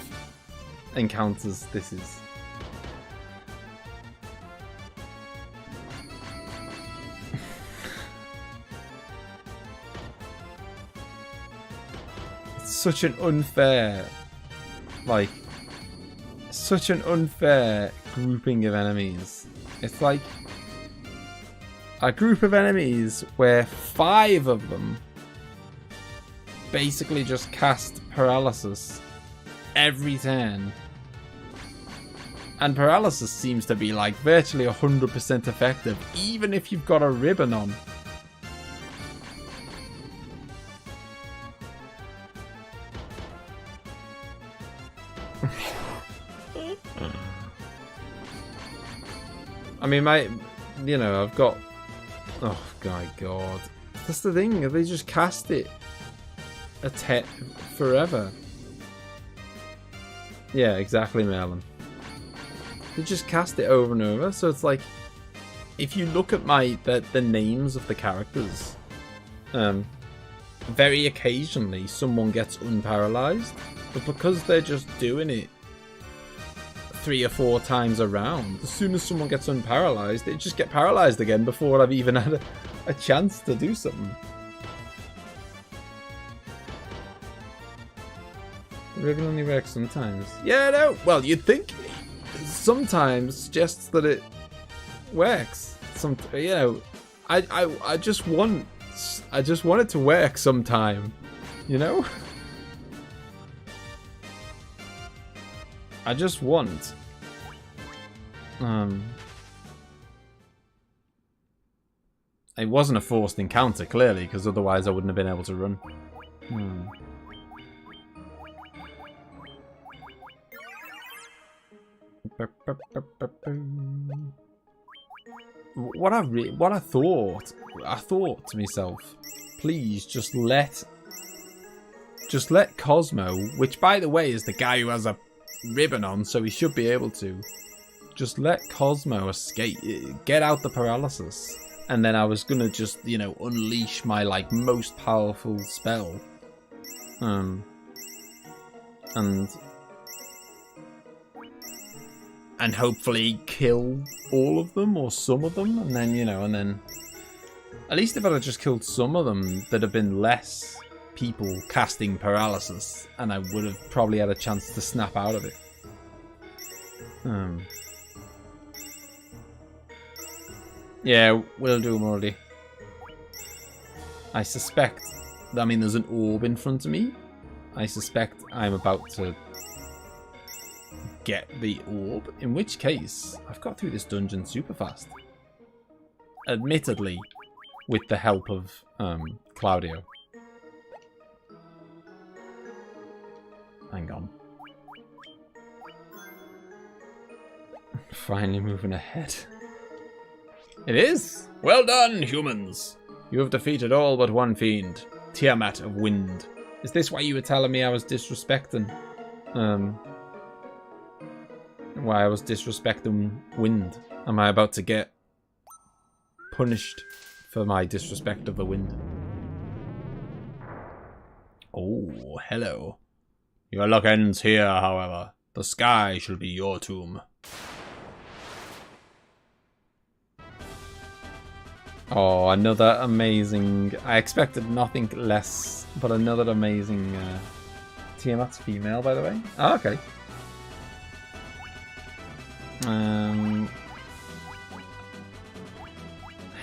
encounters this is. It's such an unfair, such an unfair grouping of enemies. It's like, a group of enemies where 5 of them basically just cast paralysis every turn. And paralysis seems to be like virtually 100% effective, even if you've got a ribbon on. I mean, I've got... Oh, my God. That's the thing, they just cast it forever. Yeah, exactly, Malin. They just cast it over and over, so it's like... If you look at the names of the characters, very occasionally someone gets unparalyzed, but because they're just doing it 3 or 4 times around, as soon as someone gets unparalyzed, they just get paralyzed again before I've even had a chance to do something. Ribbon only works sometimes. Yeah, no. Well, you'd think sometimes suggests that it works. I just want it to work sometime. You know? I just want it wasn't a forced encounter, clearly, because otherwise I wouldn't have been able to run. What I thought to myself, please just let Cosmo, which by the way is the guy who has a ribbon on, so he should be able to. Just let Cosmo escape, get out the paralysis, and then I was gonna just, unleash my most powerful spell, and hopefully kill all of them or some of them, and then at least if I'd have just killed some of them, there'd have been less people casting paralysis, and I would have probably had a chance to snap out of it. Yeah, we'll do, Morty. I suspect, there's an orb in front of me. I suspect I'm about to get the orb, in which case I've got through this dungeon super fast. Admittedly, with the help of Claudio. Hang on. Finally moving ahead. It is! Well done, humans! You have defeated all but one fiend, Tiamat of Wind. Is this why you were telling me I was disrespecting? Why I was disrespecting Wind? Am I about to get punished for my disrespect of the Wind? Oh, hello. Your luck ends here, however. The sky shall be your tomb. Oh, another amazing... I expected nothing less, but another amazing... Tiamat's female, by the way. Oh, okay.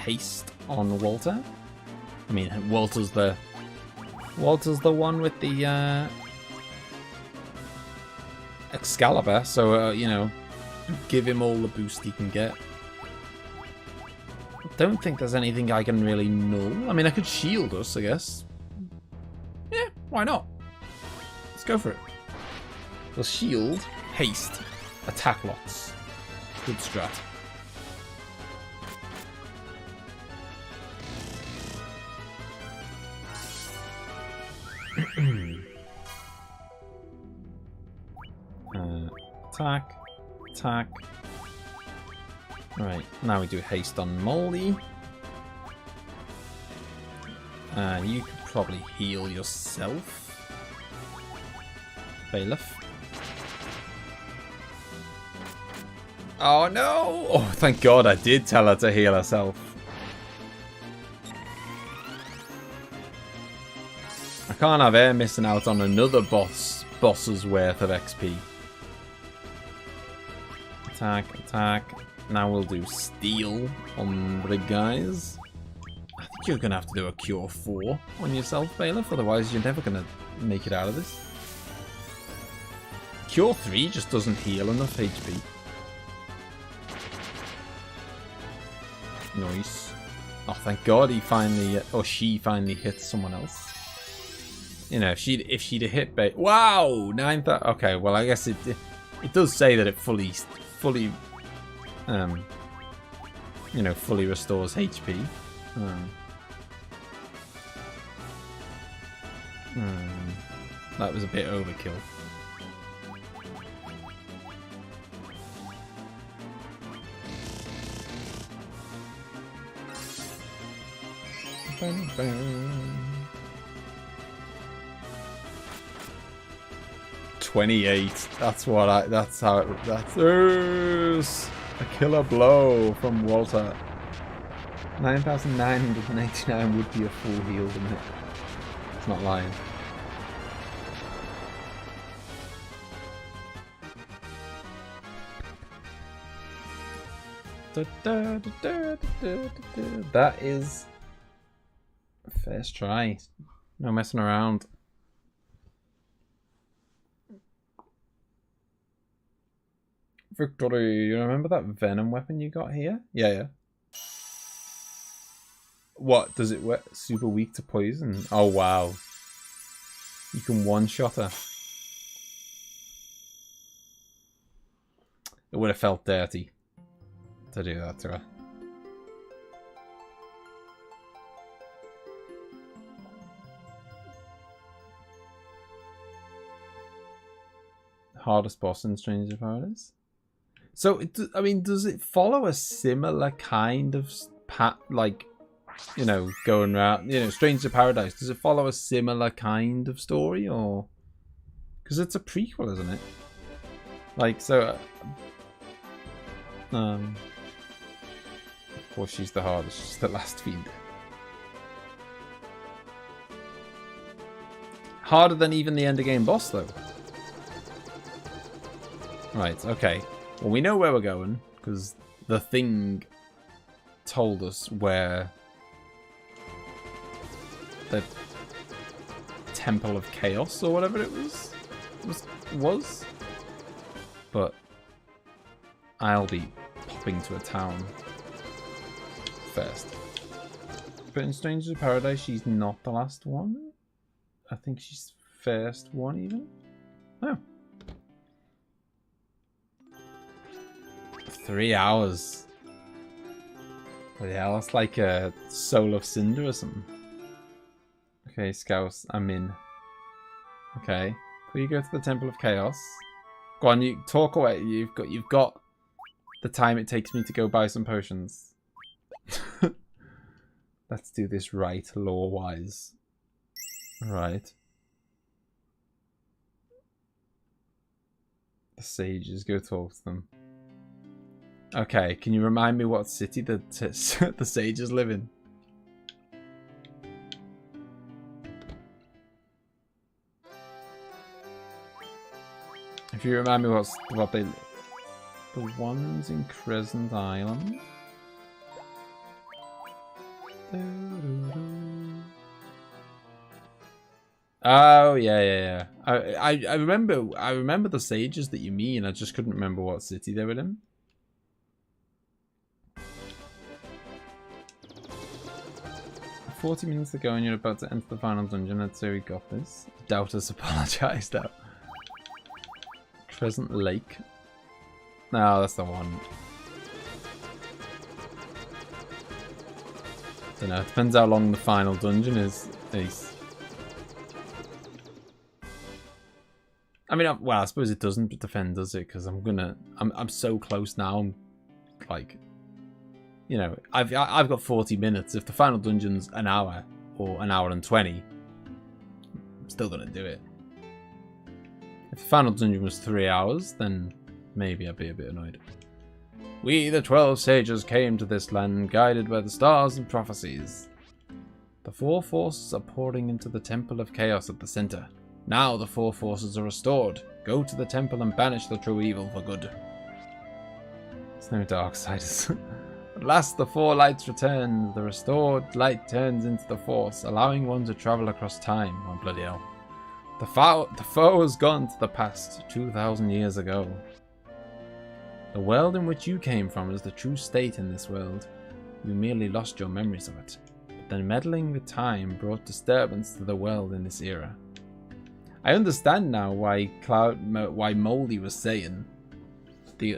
Haste on Walter. I mean, Walter's the one with the Excalibur, so give him all the boost he can get. Don't think there's anything I can really null. I mean, I could shield us, I guess. Yeah, why not? Let's go for it. We'll shield, haste, attack lots. Good strat. Attack, attack. Alright, now we do haste on Molly. And you could probably heal yourself. Bailiff. Oh no! Oh, thank God I did tell her to heal herself. I can't have her missing out on another boss's worth of XP. Attack, attack. Now we'll do steel on the big guys. I think you're going to have to do a cure 4 on yourself, Bailiff, otherwise you're never going to make it out of this. Cure 3 just doesn't heal enough HP. Nice. Oh, thank God he finally, or she finally hit someone else. You know, if she'd have hit wow, 9,000. Okay, well I guess it does say that it fully, you know, fully restores HP. That was a bit overkill. Bam, bam. 28. That's what that's how it. That's a killer blow from Walter. 9,989 would be a full heal, wouldn't it? It's not lying. That is first try. No messing around. Victory, you remember that venom weapon you got here? Yeah. What, does it work? Super weak to poison? Oh wow. You can one-shot her. It would have felt dirty to do that to her. Hardest boss in Stranger Paradise? So, I mean, does it follow a similar kind of like, you know, going around, you know, Stranger Paradise? Does it follow a similar kind of story, or because it's a prequel, isn't it? Like, so, of course, she's the hardest. She's the last fiend. Harder than even the end of game boss, though. Right. Okay. Well, we know where we're going, because the thing told us where the Temple of Chaos, or whatever it was. But I'll be popping to a town first. But in Strangers Paradise, she's not the last one. I think she's first one, even. Oh. 3 hours. Yeah, that's like a Soul of Cinder or something. Okay, Scouse, I'm in. Okay, will you go to the Temple of Chaos? Go on, you talk away. You've got the time it takes me to go buy some potions. Let's do this right, lore-wise. Right. The sages, go talk to them. Okay, can you remind me what city the sages live in? If you remind me what they... The ones in Crescent Island? Oh, yeah. I remember the sages that you mean, I just couldn't remember what city they were in. 40 minutes ago and you're about to enter the final dungeon. Let's say we got this. Doubters apologized out. Crescent Lake. No, that's the one. Don't know. It depends how long the final dungeon is. I mean, well, I suppose it doesn't defend, does it? Because I'm so close now. I'm like, you know, I've got 40 minutes. If the final dungeon's an hour or an hour and 20, I'm still gonna do it. If the final dungeon was 3 hours, then maybe I'd be a bit annoyed. We, the 12 sages, came to this land guided by the stars and prophecies. The 4 forces are pouring into the Temple of Chaos at the center. Now the 4 forces are restored. Go to the temple and banish the true evil for good. It's There's no dark siders. At last the four lights return. The restored light turns into the force, allowing one to travel across time. Oh, bloody hell. The foe has gone to the past, 2,000 years ago. The world in which you came from is the true state in this world. You merely lost your memories of it. But then meddling with time brought disturbance to the world in this era. I understand now why Moldy was saying the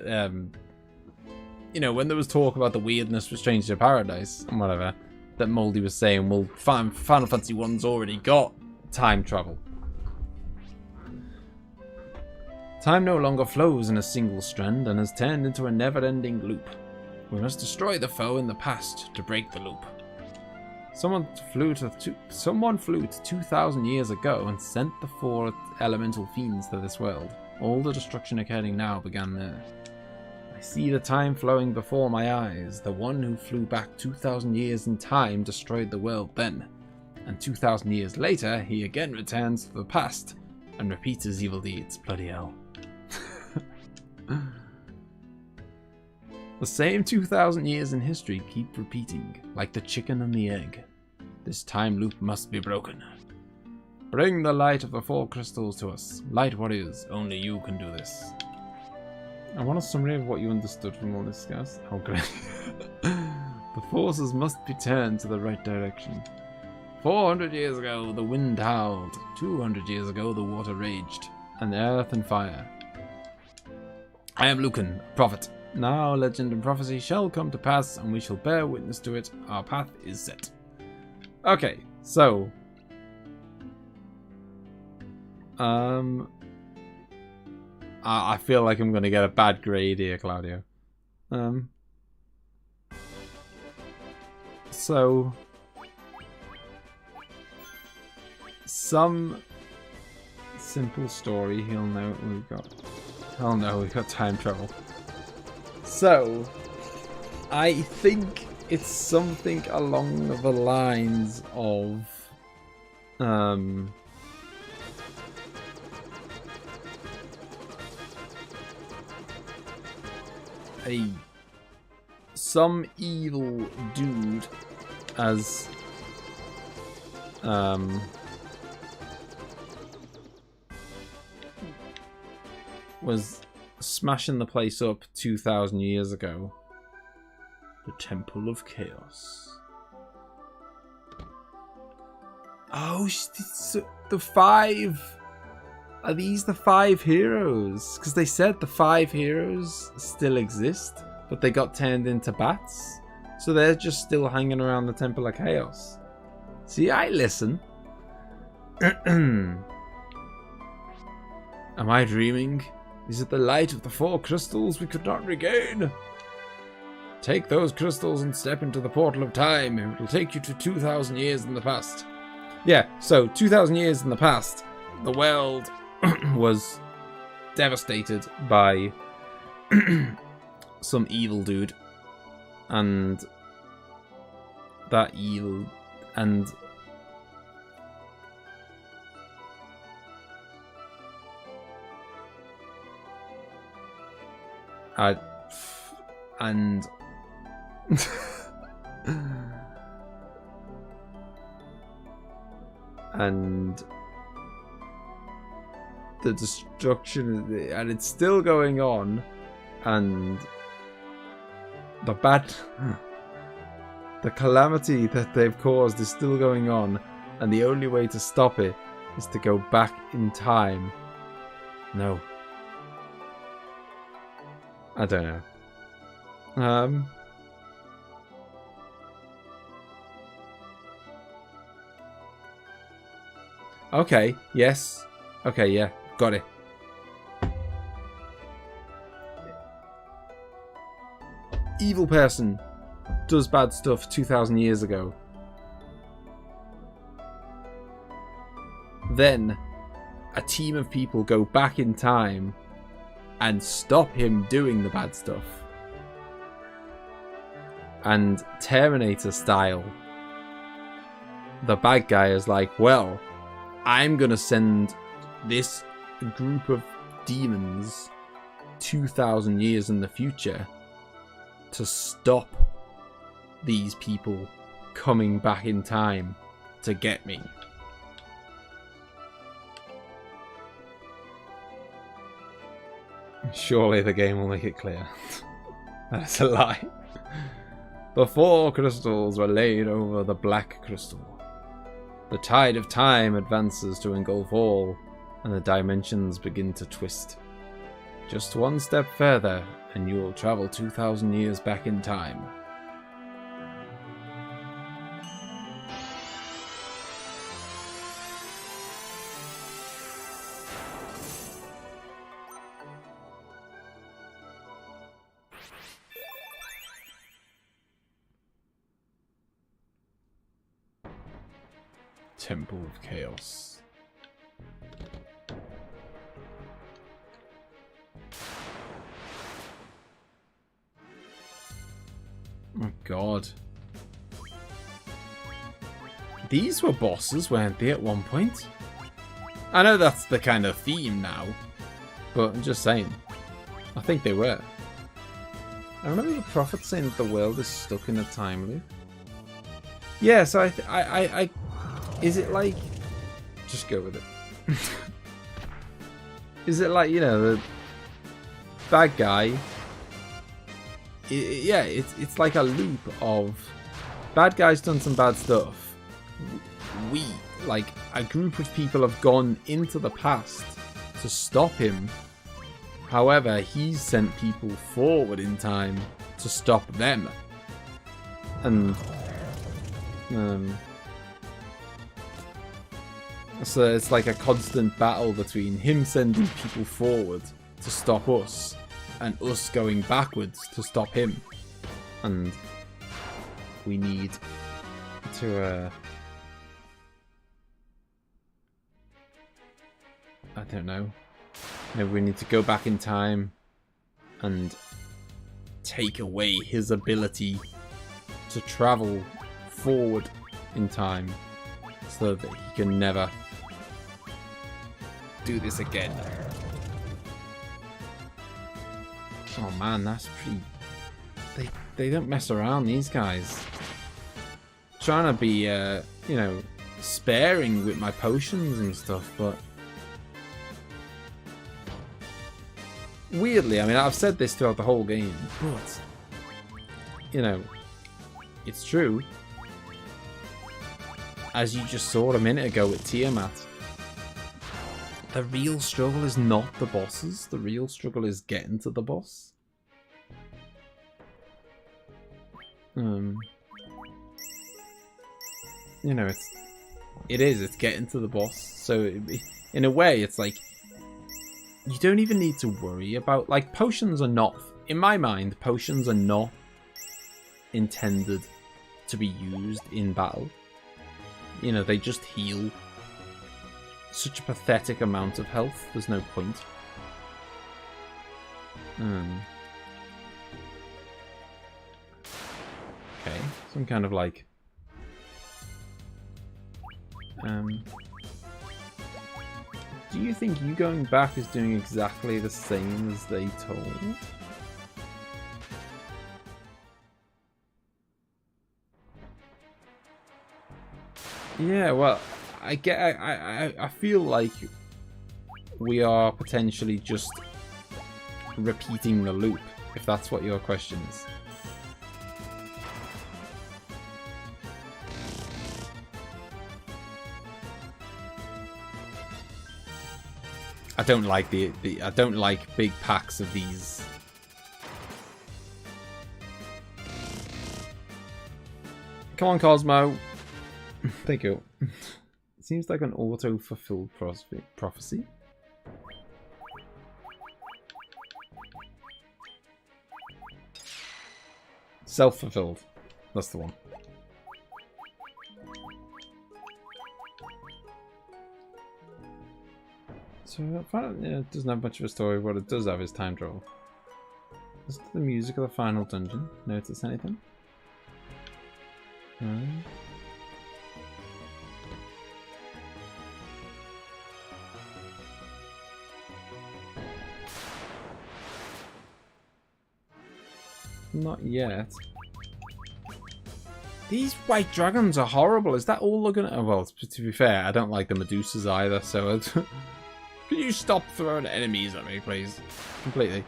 you know, when there was talk about the weirdness with Stranger Paradise and whatever, that Moldy was saying, well, Final Fantasy 1's already got time travel. Time no longer flows in a single strand and has turned into a never-ending loop. We must destroy the foe in the past to break the loop. Someone flew to 2,000 years ago and sent the four elemental fiends to this world. All the destruction occurring now began there. I see the time flowing before my eyes. The one who flew back 2,000 years in time destroyed the world then. And 2,000 years later, he again returns to the past and repeats his evil deeds. Bloody hell. The same 2,000 years in history keep repeating, like the chicken and the egg. This time loop must be broken. Bring the light of the four crystals to us. Light warriors, only you can do this. I want a summary of what you understood from all this, guys. Oh, great. The forces must be turned to the right direction. 400 years ago, the wind howled. 200 years ago, the water raged. And earth and fire. I am Lucan, prophet. Now legend and prophecy shall come to pass, and we shall bear witness to it. Our path is set. Okay, so... I feel like I'm going to get a bad grade here, Claudio. So... Some simple story, he'll know what we've got. Oh no, we've got time travel. So, I think it's something along the lines of some evil dude as was smashing the place up 2,000 years ago. The Temple of Chaos. Oh, the 5. Are these the 5 heroes? Because they said the 5 heroes still exist, but they got turned into bats. So they're just still hanging around the Temple of Chaos. See, I listen. Am I dreaming? Is it the light of the 4 crystals we could not regain? Take those crystals and step into the portal of time. It will take you to 2,000 years in the past. Yeah, so 2,000 years in the past, the world was devastated by some evil dude. And that evil... and... and and the destruction, and it's still going on, and the calamity that they've caused is still going on, and the only way to stop it is to go back in time. No. I don't know. Okay, yes. Okay, yeah, got it. Evil person does bad stuff 2,000 years ago. Then, a team of people go back in time and stop him doing the bad stuff. And Terminator style, the bad guy is like, well, I'm gonna send this group of demons 2,000 years in the future to stop these people coming back in time to get me. Surely the game will make it clear. That's a lie. The 4 crystals were laid over the black crystal. The tide of time advances to engulf all, and the dimensions begin to twist. Just one step further, and you will travel 2,000 years back in time. Temple of Chaos. Oh god. These were bosses, weren't they, at one point? I know that's the kind of theme now, but I'm just saying. I think they were. I remember the prophet saying that the world is stuck in a time loop. Yeah, so I is it like... Just go with it. Is it like, you know, the bad guy... Yeah, it's like a loop of... Bad guy's done some bad stuff. We, like, a group of people have gone into the past to stop him. However, he's sent people forward in time to stop them. And... so it's like a constant battle between him sending people forward to stop us and us going backwards to stop him. And we need to I don't know, maybe we need to go back in time and take away his ability to travel forward in time so that he can never do this again. Oh man, that's pretty... They don't mess around, these guys. Trying to be, you know, sparing with my potions and stuff, but... Weirdly, I mean, I've said this throughout the whole game, but... You know, it's true. As you just saw a minute ago with Tiamat. The real struggle is not the bosses. The real struggle is getting to the boss. You know, it's getting to the boss. So in a way, it's like you don't even need to worry about, like, potions are not, in my mind, potions are not intended to be used in battle. You know, they just heal such a pathetic amount of health. There's no point. Okay, some kind of like... Do you think you going back is doing exactly the same as they told? Yeah, well, I feel like we are potentially just repeating the loop, if that's what your question is. I don't like I don't like big packs of these. Come on, Cosmo. Thank you. It seems like an auto-fulfilled prophecy. Self-fulfilled. That's the one. So I found it doesn't have much of a story. What it does have is time travel. Listen to the music of the final dungeon. Notice anything? Not yet. These white dragons are horrible. Is that all they're gonna... Oh, well, to be fair, I don't like the Medusas either, so... Can you stop throwing enemies at me, please? Completely.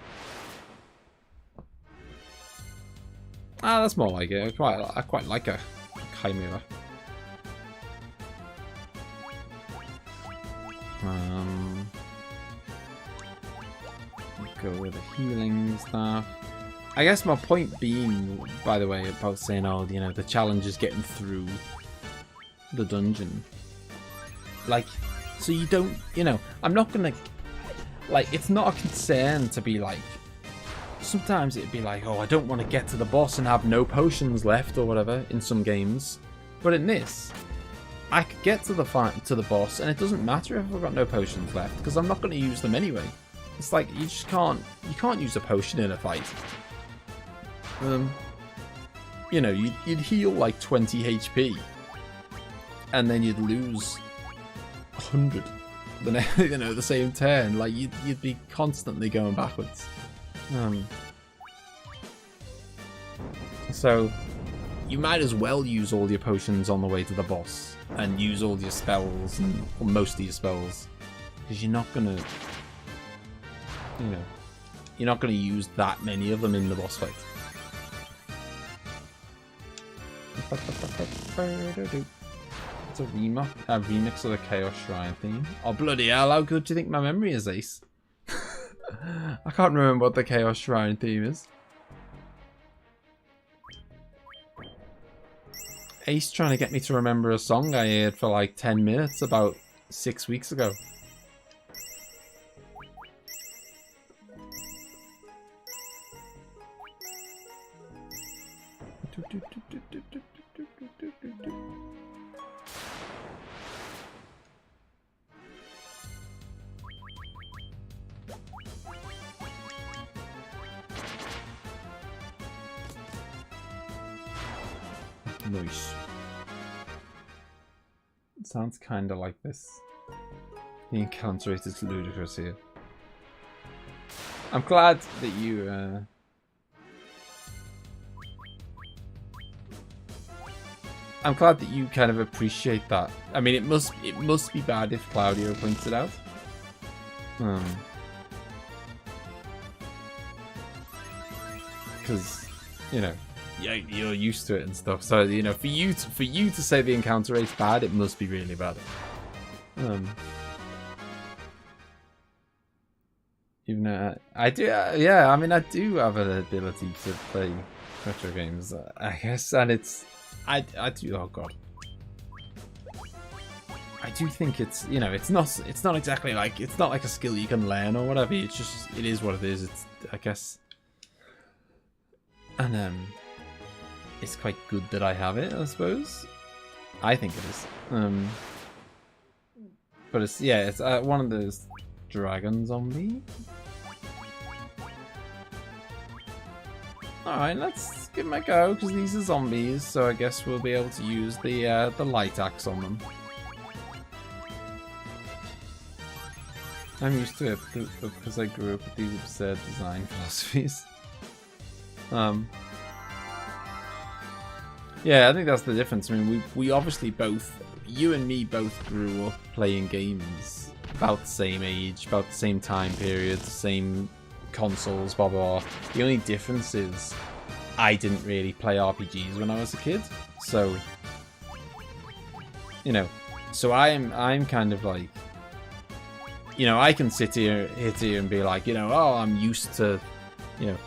Ah, that's more like it. I quite like a chimera. Go with the healing stuff. I guess my point being, by the way, about saying, oh, you know, the challenge is getting through the dungeon. Like, so you don't, you know, I'm not gonna, like, it's not a concern to be like, sometimes it'd be like, oh, I don't want to get to the boss and have no potions left or whatever in some games. But in this, I could get to the boss and it doesn't matter if I've got no potions left because I'm not going to use them anyway. It's like you just can't use a potion in a fight. You know, you'd heal like 20 HP and then you'd lose 100 you know, the same turn. Like you'd be constantly going backwards. So you might as well use all your potions on the way to the boss and use all your spells or most of your spells because you're not gonna, you know, you're not gonna use that many of them in the boss fight. It's a remix of the Chaos Shrine theme. Oh bloody hell! How good do you think my memory is, Ace? I can't remember what the Chaos Shrine theme is. Ace trying to get me to remember a song I heard for like 10 minutes about 6 weeks ago. Nice. It sounds kind of like this. The encounter rate is ludicrous here. I'm glad that you I'm glad that you kind of appreciate that. I mean, it must be bad if Claudio points it out. Because, you know, yeah, you're used to it and stuff. So, you know, for you to say the encounter rate's bad, it must be really bad. Even though I do, yeah, I mean, I do have an ability to play retro games, I guess, and it's, I do, oh god. I do think it's, you know, it's not exactly like, it's not like a skill you can learn or whatever, it's just, it is what it is, it's, I guess. And, it's quite good that I have it, I suppose. I think it is. But it's, yeah, it's one of those dragon zombie. Alright, let's give them a go, because these are zombies, so I guess we'll be able to use the light axe on them. I'm used to it because I grew up with these absurd design philosophies. Yeah, I think that's the difference. I mean, we obviously both, you and me both grew up playing games about the same age, about the same time period, same consoles, blah blah blah. The only difference is I didn't really play RPGs when I was a kid, so you know, so I'm kind of like, you know, I can sit here and be like, you know, oh, I'm used to, you know,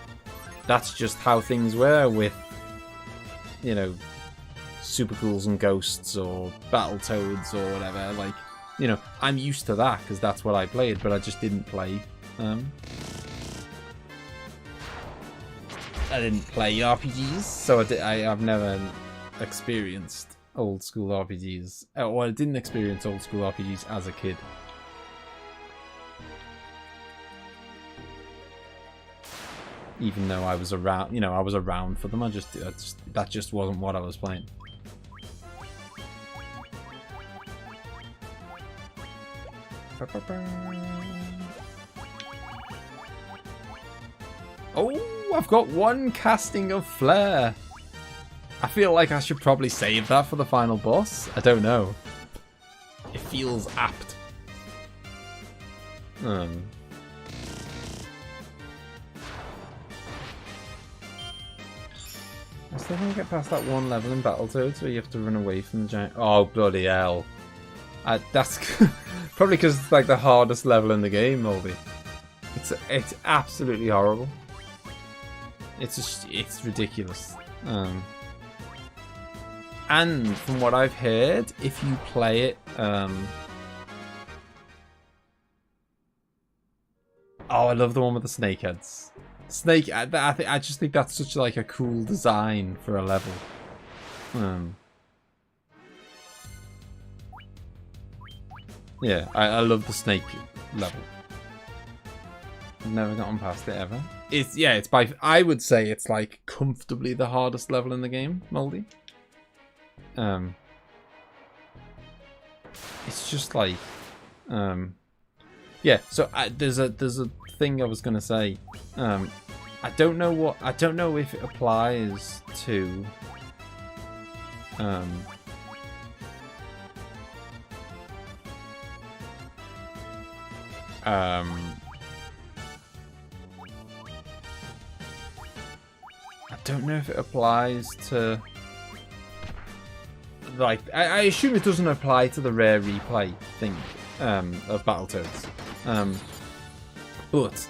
that's just how things were with, you know, Super Ghouls and Ghosts or Battletoads or whatever. Like, you know, I'm used to that because that's what I played, but I just didn't play. I didn't play RPGs, so I've never experienced old school RPGs. Or I didn't experience old school RPGs as a kid. Even though I was around, you know, I was around for them, that just wasn't what I was playing. Oh, Ooh, I've got one casting of flare. I feel like I should probably save that for the final boss. I don't know. It feels apt. I still haven't get past that one level in Battletoads where you have to run away from the giant. Oh bloody hell! That's probably because it's like the hardest level in the game, Moldy. It's absolutely horrible. It's ridiculous. And from what I've heard, if you play it, oh, I love the one with the snake heads. I just think that's such like a cool design for a level. Yeah, I love the snake level. Never gotten past it ever. I would say it's like comfortably the hardest level in the game, Moldy. It's just like, yeah. So there's a thing I was gonna say. I don't know if it applies to. I don't know if it applies to. Like, I assume it doesn't apply to the rare replay thing of Battletoads. But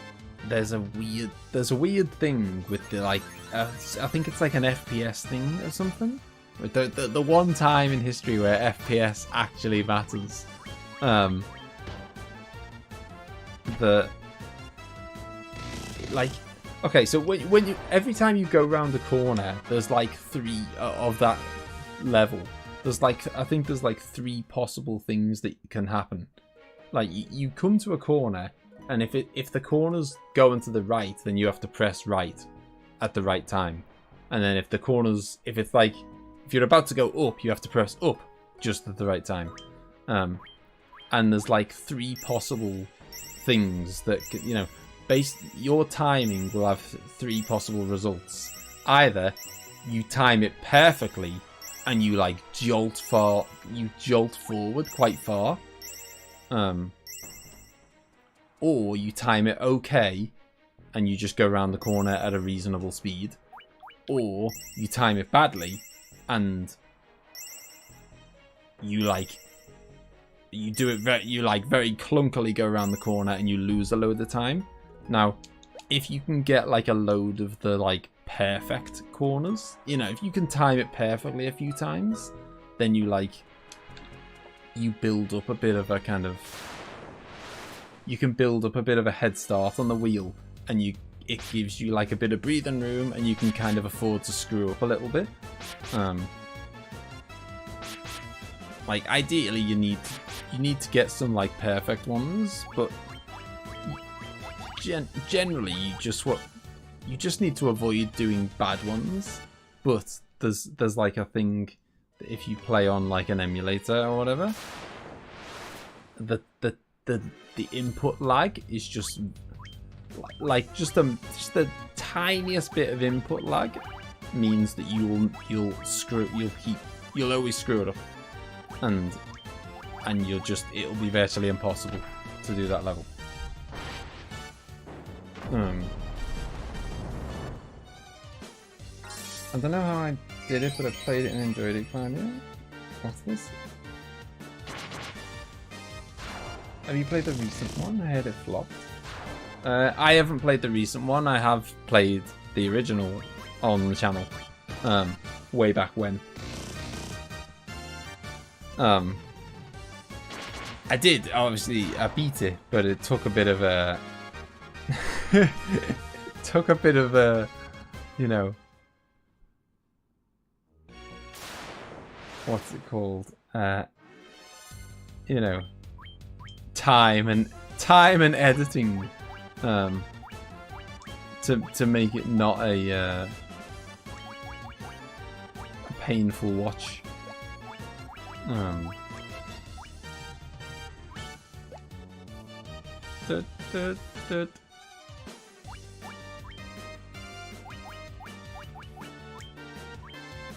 there's a weird thing with the like. I think it's like an FPS thing or something. The one time in history where FPS actually matters. Like, okay, so when you every time you go around the corner, there's like 3 of that level. There's like, I think there's like 3 possible things that can happen. Like you come to a corner, and if the corner's going to the right, then you have to press right at the right time. And then if you're about to go up, you have to press up just at the right time. And there's like 3 possible things that, you know, your timing will have 3 possible results. Either you time it perfectly and you like jolt forward quite far, or you time it okay and you just go around the corner at a reasonable speed, or you time it badly and you do it very clunkily go around the corner and you lose a load of time. Now, if you can get like a load of the like perfect corners, you know, if you can time it perfectly a few times, then you build up a bit of a kind of, you can build up a bit of a head start on the wheel, and it gives you like a bit of breathing room, and you can kind of afford to screw up a little bit. Like ideally you need to get some like perfect ones, but generally you just need to avoid doing bad ones. But there's like a thing that if you play on like an emulator or whatever, the input lag is just the tiniest bit of input lag means that you'll always screw it up, and it'll be virtually impossible to do that level. I don't know how I did it, but I played it and enjoyed it kind of. What's this? Have you played the recent one? I heard it flopped. I haven't played the recent one. I have played the original on the channel. Way back when. I did, obviously, I beat it, but it took a bit of a... you know... What's it called? You know... Time and editing. To make it not a painful watch.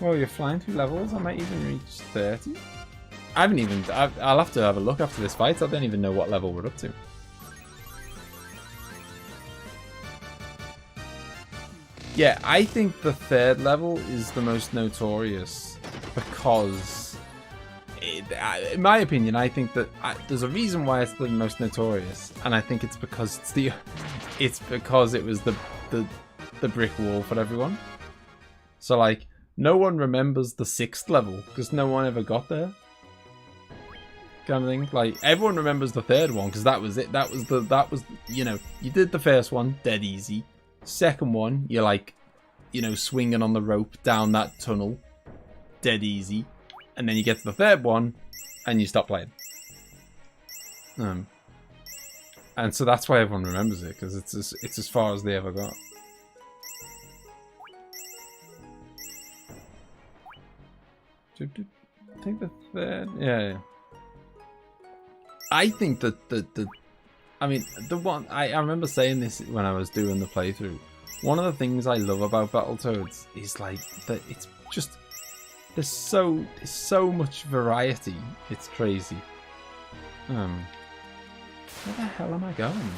Well, you're flying through levels. I might even reach 30. I haven't even... I'll have to have a look after this fight. I don't even know what level we're up to. Yeah, I think the 3rd level is the most notorious because... in my opinion, I think that there's a reason why it's the most notorious, and I think it's because it's because it was the brick wall for everyone. So like, no one remembers the 6th level because no one ever got there. Kind of thing. Like everyone remembers the 3rd one because that was it. That was you know, you did the first one dead easy. Second one, you're like, you know, swinging on the rope down that tunnel, dead easy. And then you get to the 3rd one, and you stop playing. And so that's why everyone remembers it, because it's as far as they ever got. I think the 3rd, yeah. I think that I mean, the one I remember saying this when I was doing the playthrough. One of the things I love about Battletoads is like that it's just. There's so much variety. It's crazy. Where the hell am I going?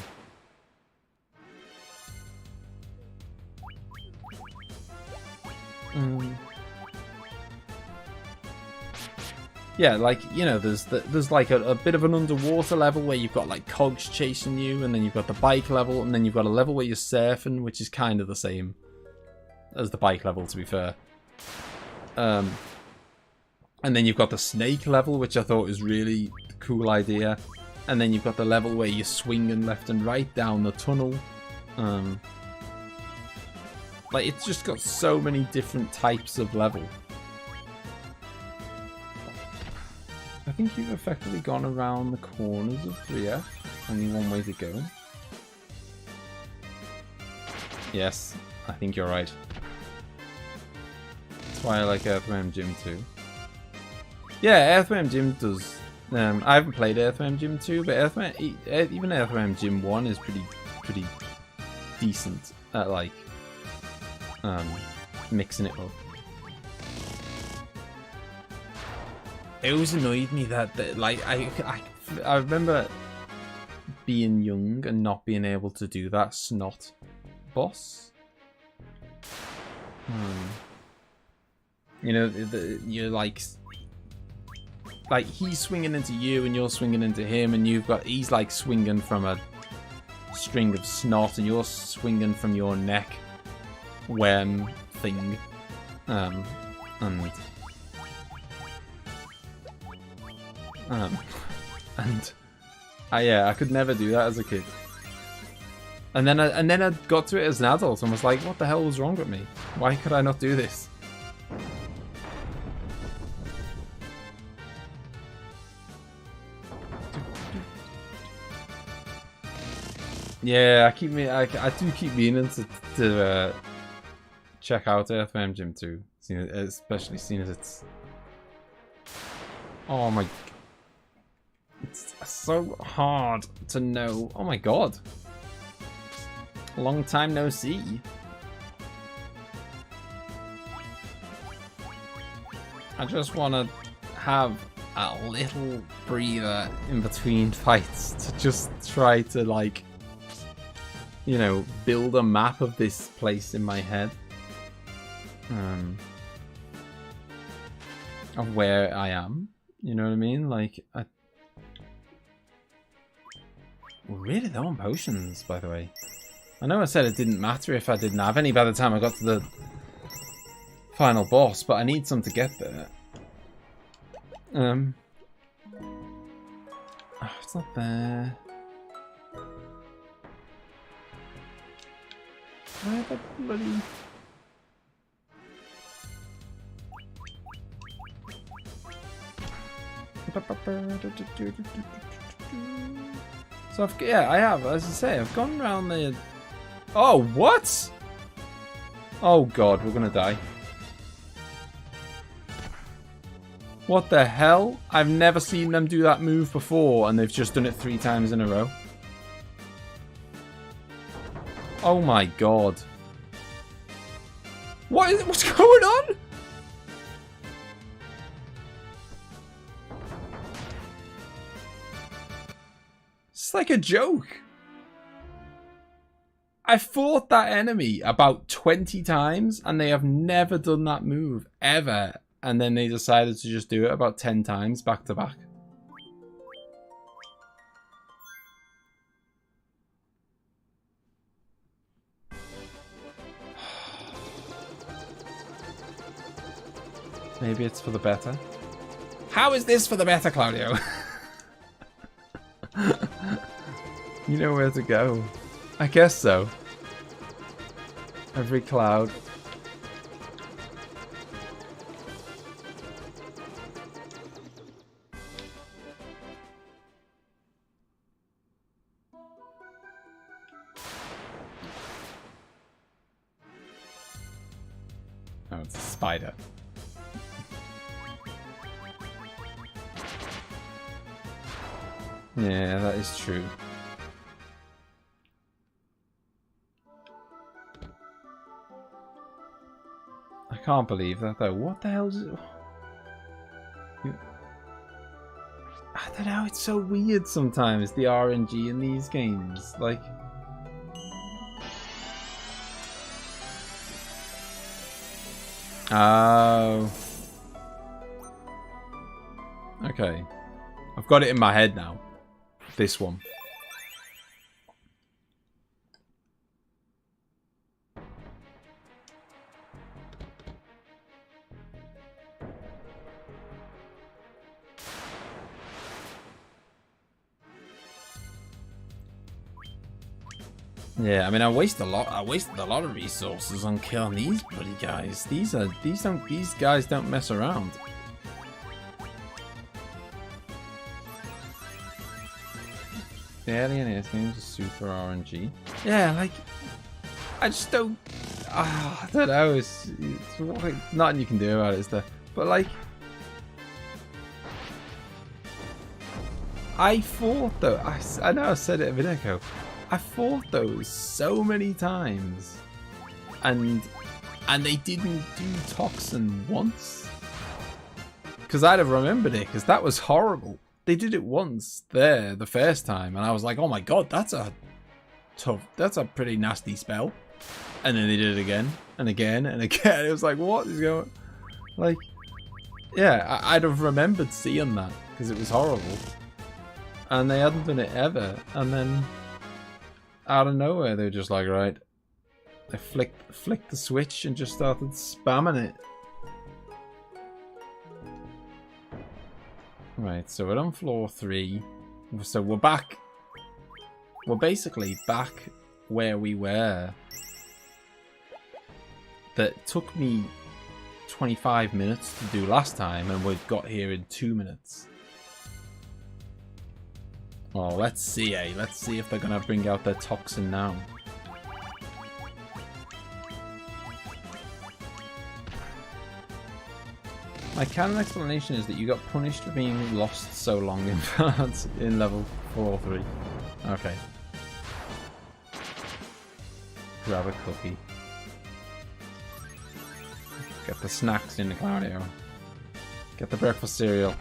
Yeah, like, you know, there's like a bit of an underwater level where you've got like cogs chasing you, and then you've got the bike level, and then you've got a level where you're surfing, which is kind of the same as the bike level, to be fair. And then you've got the snake level, which I thought was really a cool idea. And then you've got the level where you're swinging left and right down the tunnel. Like, it's just got so many different types of level. I think you've effectively gone around the corners of 3F. Only one way to go. Yes, I think you're right. That's why I like Earthworm Jim 2. Yeah, Earthworm Jim does. I haven't played Earthworm Jim 2, but even Earthworm Jim 1 is pretty decent at like mixing it up. It always annoyed me that like I remember being young and not being able to do that snot boss. You know, you're like he's swinging into you and you're swinging into him, and he's like swinging from a string of snot and you're swinging from your neck worm thing. And I could never do that as a kid. And then I got to it as an adult and was like, what the hell was wrong with me? Why could I not do this? Yeah, I do keep meaning to check out Earthworm Jim 2, especially seeing as it's. Oh my! It's so hard to know. Oh my god! Long time no see. I just want to have a little breather in between fights to just try to like. You know, build a map of this place in my head. Of where I am. You know what I mean? Like, we're really low on potions, by the way. I know I said it didn't matter if I didn't have any by the time I got to the final boss, but I need some to get there. Oh, it's not there. Where the bloody... So I have, as I say, I've gone around the... Oh, what? Oh god, we're gonna die. What the hell? I've never seen them do that move before, and they've just done it 3 times in a row. Oh my god. What's going on? It's like a joke. I fought that enemy about 20 times and they have never done that move ever. And then they decided to just do it about 10 times back to back. Maybe it's for the better. How is this for the better, Claudio? You know where to go. I guess so. Every cloud. Oh, it's a spider. Yeah, that is true. I can't believe that though. What the hell is it? I don't know, it's so weird sometimes, the RNG in these games. Like... Oh. Okay. I've got it in my head now. This one. Yeah, I mean, I wasted a lot of resources on killing these bloody guys. These guys don't mess around. The Alien games are super RNG. Yeah, like, I just don't. I don't know. It's like, nothing you can do about it, is there? But like, I fought though. I know I said it a minute ago. I fought those so many times, and they didn't do toxin once. Because I'd have remembered it, because that was horrible. They did it once there the first time, and I was like, "Oh my god, that's a pretty nasty spell." And then they did it again and again and again. It was like, what is going? Like, yeah, I'd have remembered seeing that because it was horrible, and they hadn't done it ever. And then out of nowhere, they were just like, right, they flicked the switch and just started spamming it. Right, so we're on floor 3. So we're back. We're basically back where we were. That took me 25 minutes to do last time, and we got here in 2 minutes. Well, let's see, eh? Let's see if they're gonna bring out their toxin now. My canon explanation is that you got punished for being lost so long in parts in level 4 or 3. Okay. Grab a cookie. Get the snacks in the Claudio. Get the breakfast cereal.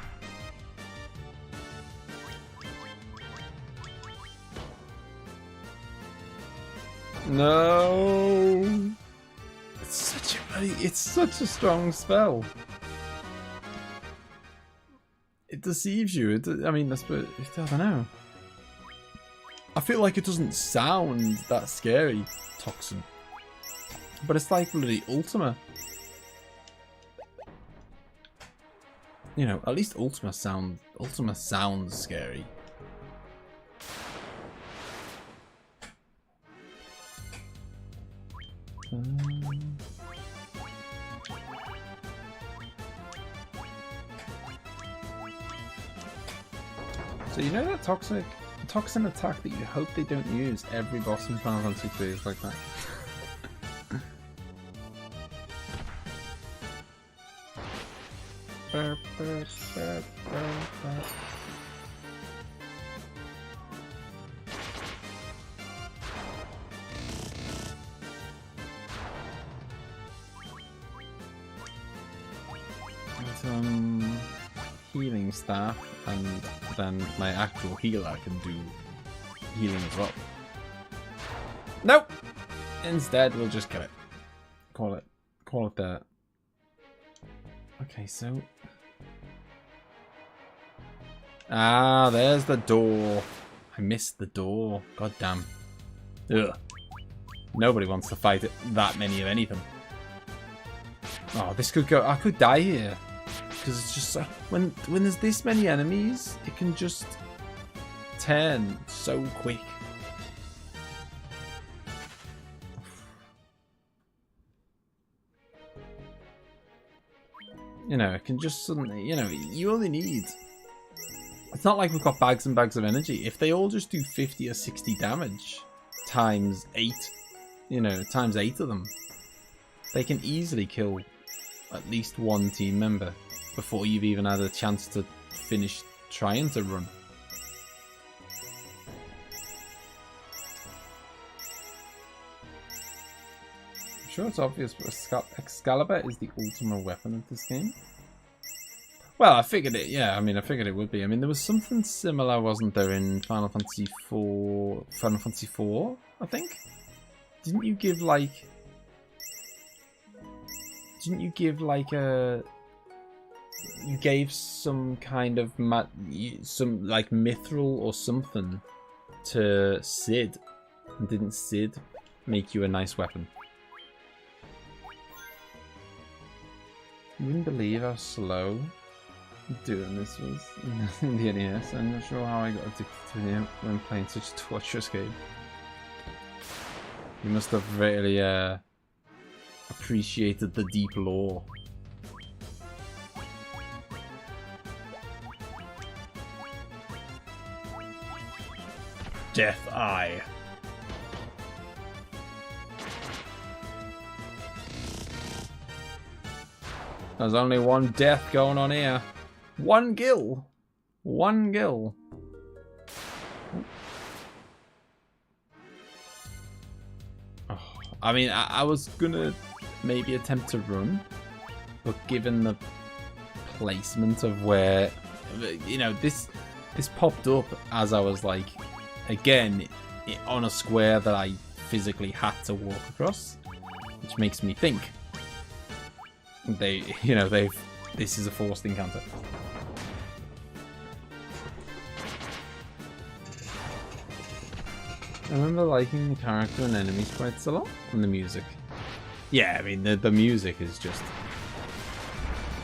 No! It's such a strong spell. It deceives you. I mean, I don't know. I feel like it doesn't sound that scary, Toxin. But it's like bloody Ultima. You know, at least Ultima sounds scary. So you know that toxin attack that you hope they don't use every boss in Final Fantasy 3 is like that. Healing staff, and then my actual healer can do healing as well. Nope. Instead, we'll just kill it. Call it that. Okay, so. Ah, there's the door. I missed the door. God damn. Ugh. Nobody wants to fight it that many of anything. Oh, this could go. I could die here because it's just so, when there's this many enemies, it can just turn so quick. You know, it can just suddenly, you know, you only need... It's not like we've got bags and bags of energy. If they all just do 50 or 60 damage times 8, you know, times 8 of them, they can easily kill at least one team member before you've even had a chance to finish trying to run. I'm sure it's obvious, but Excalibur is the ultimate weapon of this game. Well, I figured it, yeah, I mean, I figured it would be. I mean, there was something similar, wasn't there, in Final Fantasy IV, I think? Didn't you give, like a... You gave some kind of, some, like, mithril or something to Cid. And didn't Cid make you a nice weapon? You wouldn't believe how slow doing this was in the NES. I'm not sure how I got addicted to it when playing such a torturous game. You must have really appreciated the deep lore. Death Eye. There's only one death going on here. One gill. One gill. Oh, I mean, I was gonna maybe attempt to run, but given the placement of where, you know, this popped up as I was like, again, on a square that I physically had to walk across, which makes me think this is a forced encounter. I remember liking the character and enemies quite a lot, and the music. Yeah, I mean the music is just.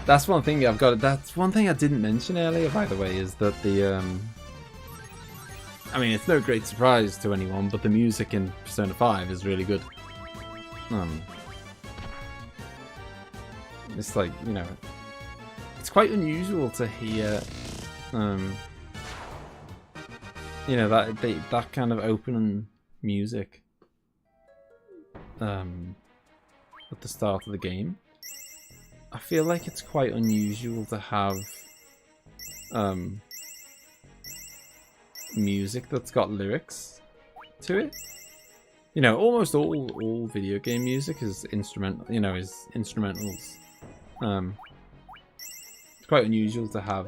That's one thing I've got. That's one thing I didn't mention earlier, by the way, is that the I mean, it's no great surprise to anyone, but the music in Persona 5 is really good. It's like, you know, it's quite unusual to hear, you know, that kind of opening music at the start of the game. I feel like it's quite unusual to have music that's got lyrics to it. You know, almost all video game music is instrumental. You know, is instrumentals. It's quite unusual to have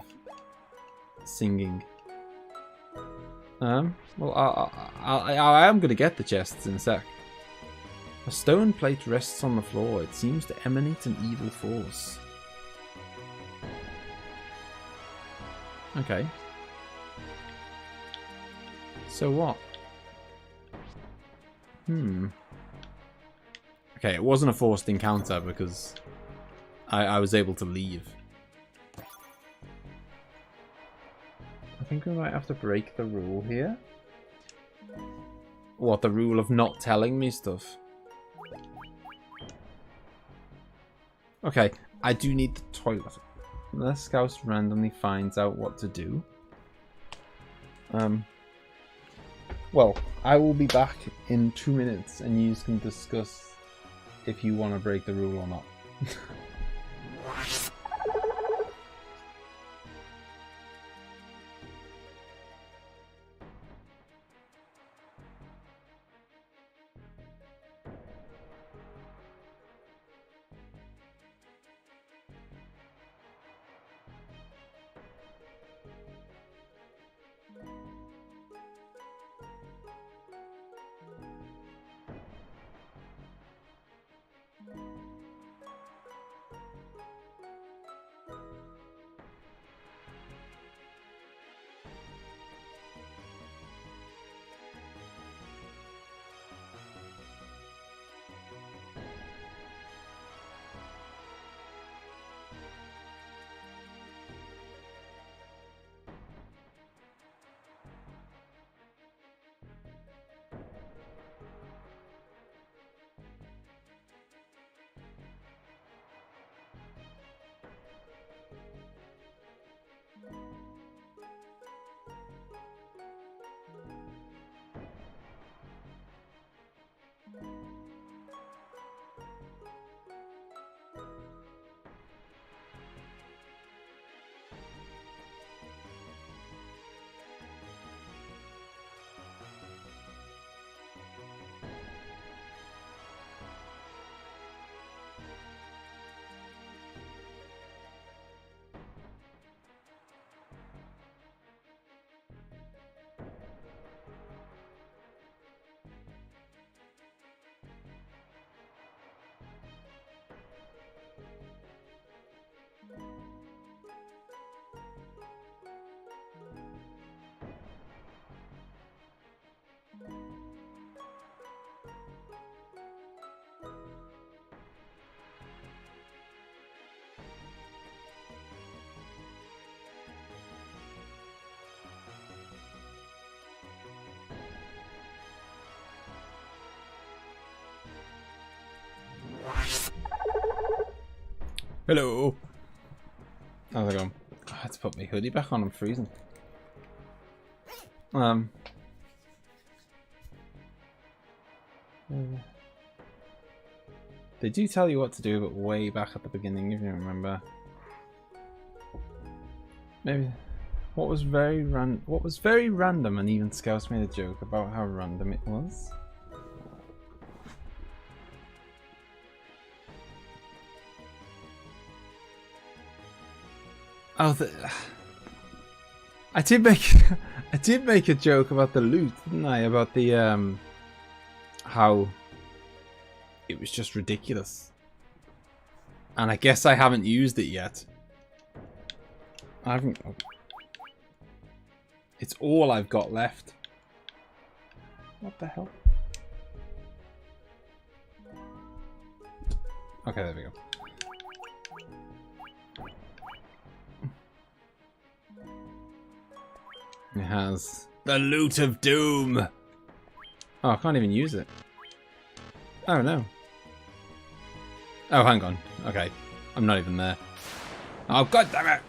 singing. Well, I am gonna get the chests in a sec. A stone plate rests on the floor. It seems to emanate an evil force. Okay. So what? Okay, it wasn't a forced encounter because I was able to leave. I think we might have to break the rule here. What, the rule of not telling me stuff? Okay, I do need the toilet. Unless Scouse randomly finds out what to do. Well, I will be back in 2 minutes and you can discuss if you want to break the rule or not. Hello. How's it going? I had to put my hoodie back on. I'm freezing. They do tell you what to do, but way back at the beginning, if you remember. Maybe what was very random, and even Scouse made a joke about how random it was. Oh, I did make a joke about the loot, didn't I? About the how it was just ridiculous, and I guess I haven't used it yet. I haven't. It's all I've got left. What the hell? Okay, there we go. It has the loot of doom. Oh, I can't even use it. Oh no. Oh, hang on. Okay, I'm not even there. Oh, god damn it!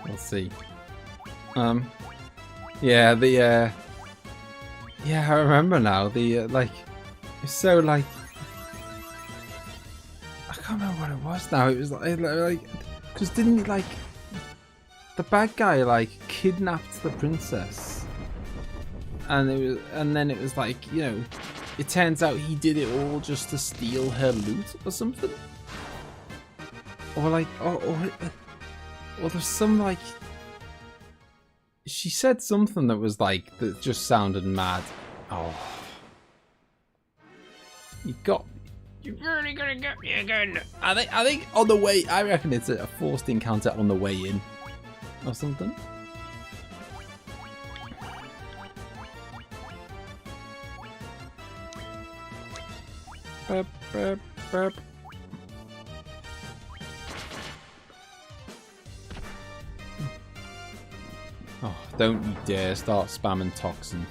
We'll see. Yeah, the yeah, I remember now. The like, it's so like. I can't remember what it was now. It was like, because didn't he like the bad guy like kidnapped the princess, and then it was like, you know, it turns out he did it all just to steal her loot or something, or like or there's some like she said something that was like that just sounded mad. Oh, you're really gonna get me again. I think on the way, I reckon it's a forced encounter on the way in or something. Burp, burp, burp. Oh, don't you dare start spamming toxin.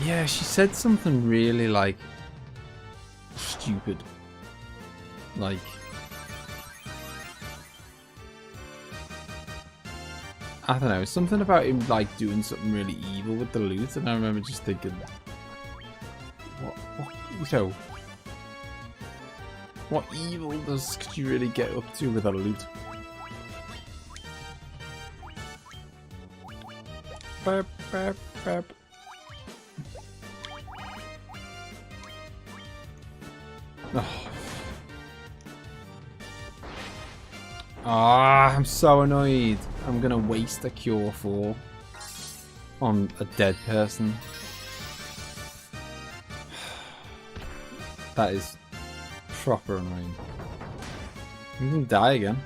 Yeah, she said something really, like, stupid. Like, I don't know, something about him, like, doing something really evil with the loot, and I remember just thinking, what evil could you really get up to with a loot? Burp, burp, burp. Oh. Ah, I'm so annoyed. I'm gonna waste a cure 4 on a dead person. That is proper annoying. You can die again.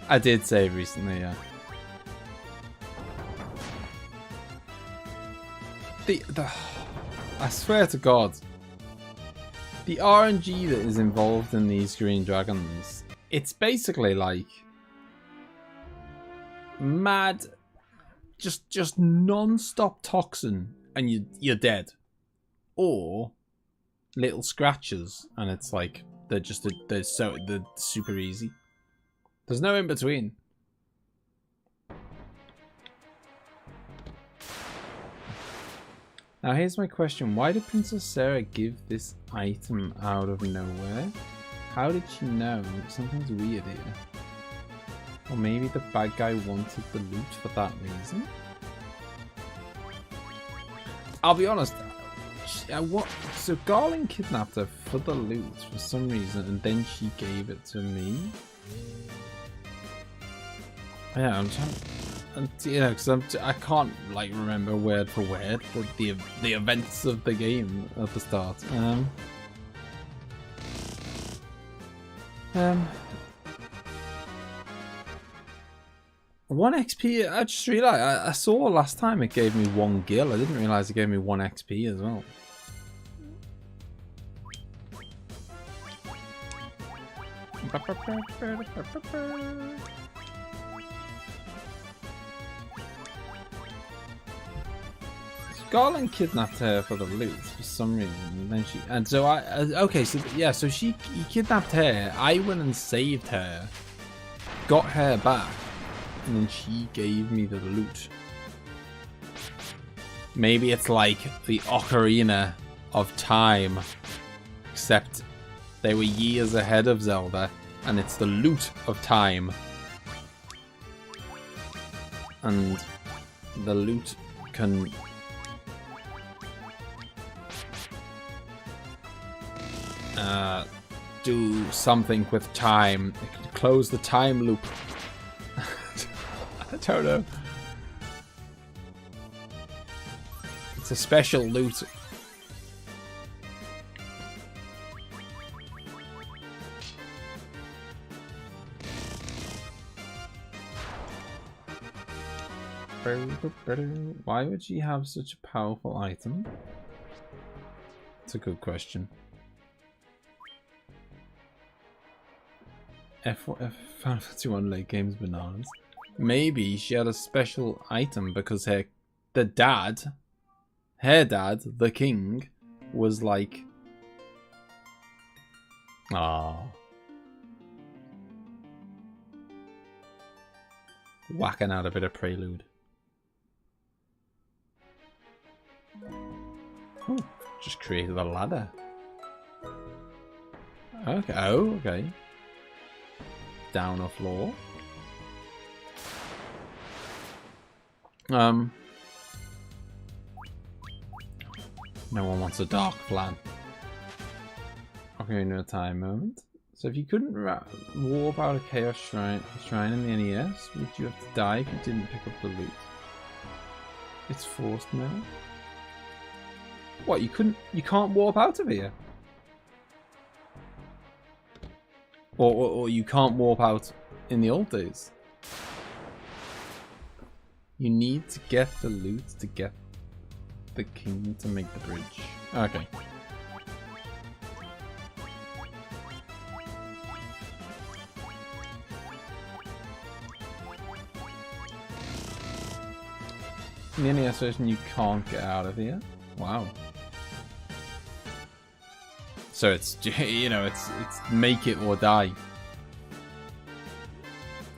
I did save recently, yeah. I swear to God, the RNG that is involved in these green dragons, it's basically like mad. just non-stop toxin and you're dead, or little scratches and it's like they're super easy. There's no in between. Now here's my question: why did Princess Sarah give this item out of nowhere? How did she know? Something's weird here. Or maybe the bad guy wanted the loot for that reason? I'll be honest. So Garland kidnapped her for the loot for some reason, and then she gave it to me. Yeah, I'm trying, and you know, because I can't like remember word for word the events of the game at the start. 1 XP. I just realized I saw last time it gave me 1 gil. I didn't realize it gave me 1 XP as well. Garland kidnapped her for the loot for some reason, and so okay, so yeah, so he kidnapped her. I went and saved her, got her back, and then she gave me the loot. Maybe it's like the Ocarina of Time, except they were years ahead of Zelda, and it's the loot of time. And the loot can do something with time. It can close the time loop. I don't know. It's a special loot. Why would she have such a powerful item? It's a good question. F1 late games bananas. Maybe she had a special item because her dad, the king, was like, whacking out a bit of prelude. Oh, just created a ladder. Okay. Oh, okay. Down a floor. No one wants a dark plan. Okay, no time moment. So if you couldn't warp out a Chaos Shrine in the NES, would you have to die if you didn't pick up the loot? It's forced now. What, you can't warp out of here? Or you can't warp out in the old days? You need to get the loot to get the king to make the bridge. Okay. In the NES version, you can't get out of here. Wow. So it's, you know, it's make it or die.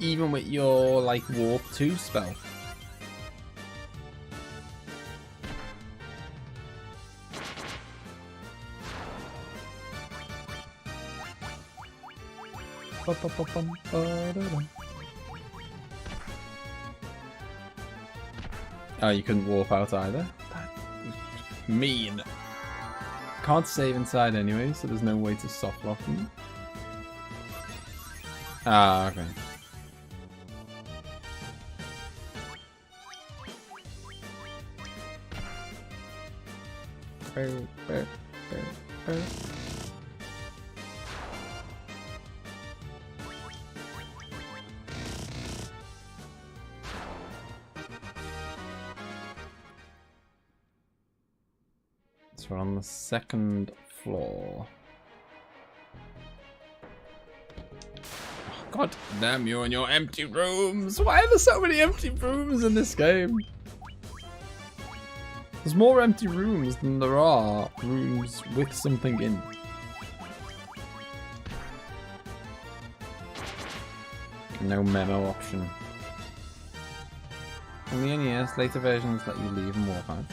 Even with your like warp 2 spell. Oh, you couldn't warp out either? That's mean. Can't save inside anyway, so there's no way to soft lock them. Ah, okay. So we're on the 2nd floor. Oh, God damn you and your empty rooms! Why are there so many empty rooms in this game? There's more empty rooms than there are rooms with something in. No memo option. In the NES, later versions let you leave and walk out.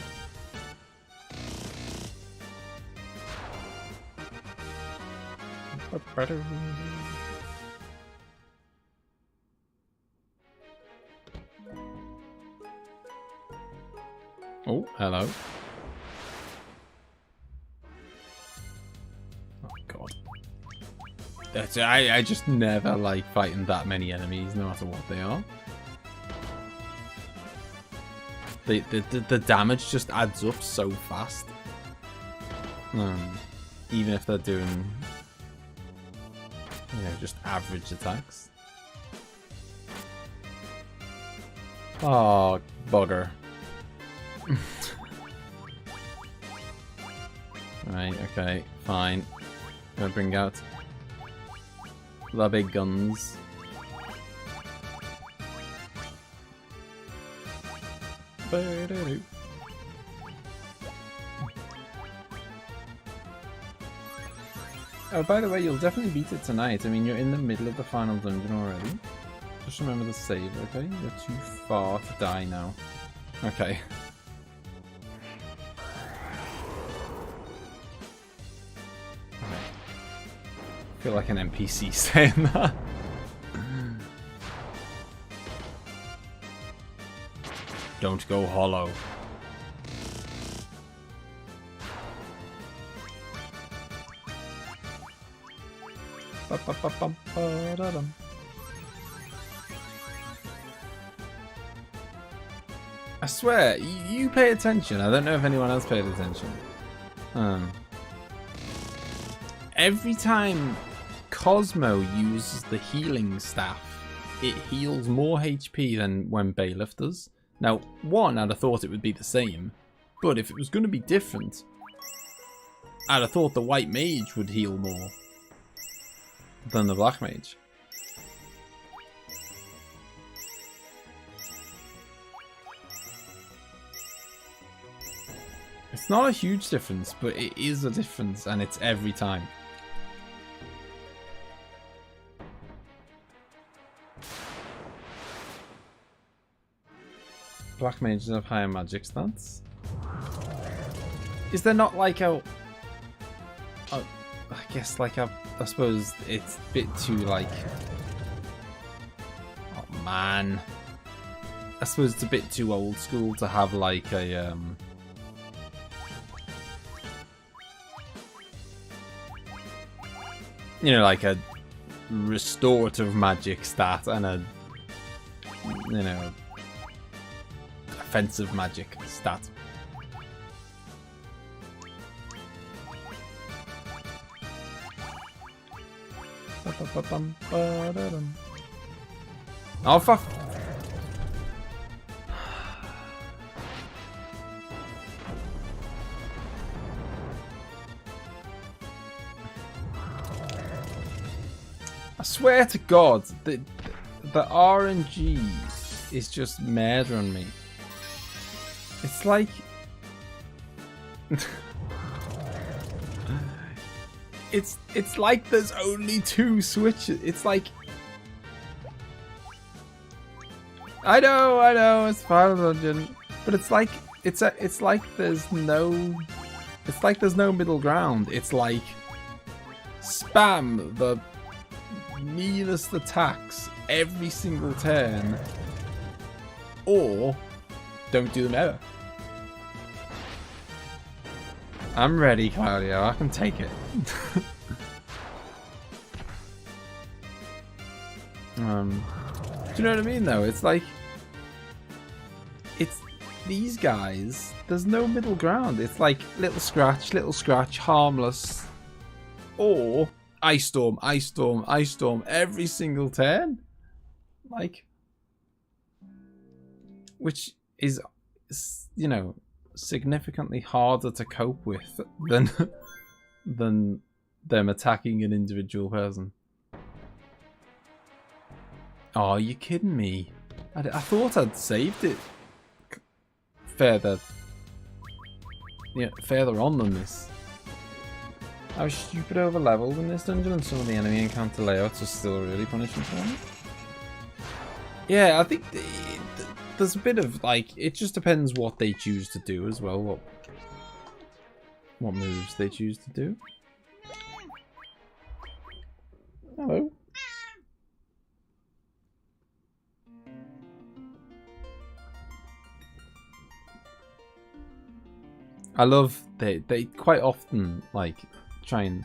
Oh, hello. Oh god. I just never like fighting that many enemies, no matter what they are. The damage just adds up so fast. Even if they're doing, you know, just average attacks. Oh, bugger. Right, okay, fine. Gonna bring out the big guns. Oh, by the way, you'll definitely beat it tonight. I mean, you're in the middle of the final dungeon already. Just remember the save, okay? You're too far to die now. Okay. I feel like an NPC saying that. Don't go hollow. I swear, you pay attention. I don't know if anyone else paid attention. Every time Cosmo uses the healing staff, it heals more HP than when Bailiff does. Now, one, I'd have thought it would be the same, but if it was going to be different, I'd have thought the White Mage would heal more than the Black Mage. It's not a huge difference, but it is a difference, and it's every time. Black mages have higher magic stats. Is there not like a I guess like I suppose it's a bit too like, oh man, I suppose it's a bit too old school to have like a you know, like a restorative magic stat and a, you know, offensive magic stat. Oh fuck! I swear to God, the RNG is just murdering me. It's like it's like there's only 2 switches. It's like I know, it's Final Dungeon, but it's like there's no middle ground. It's like spam the meanest attacks every single turn, or don't do them ever. I'm ready, Claudio. I can take it. Do you know what I mean, though? It's like, it's these guys. There's no middle ground. It's like little scratch, harmless, or ice storm every single turn. Like, which is, you know, significantly harder to cope with than them attacking an individual person. Oh, you kidding me? I thought I'd saved it further further on than this. I was stupid over leveled in this dungeon, and some of the enemy encounter layouts are still really punishing for me. Yeah, I think there's a bit of like, it just depends what they choose to do as well. What moves they choose to do. Hello. I love they quite often like try and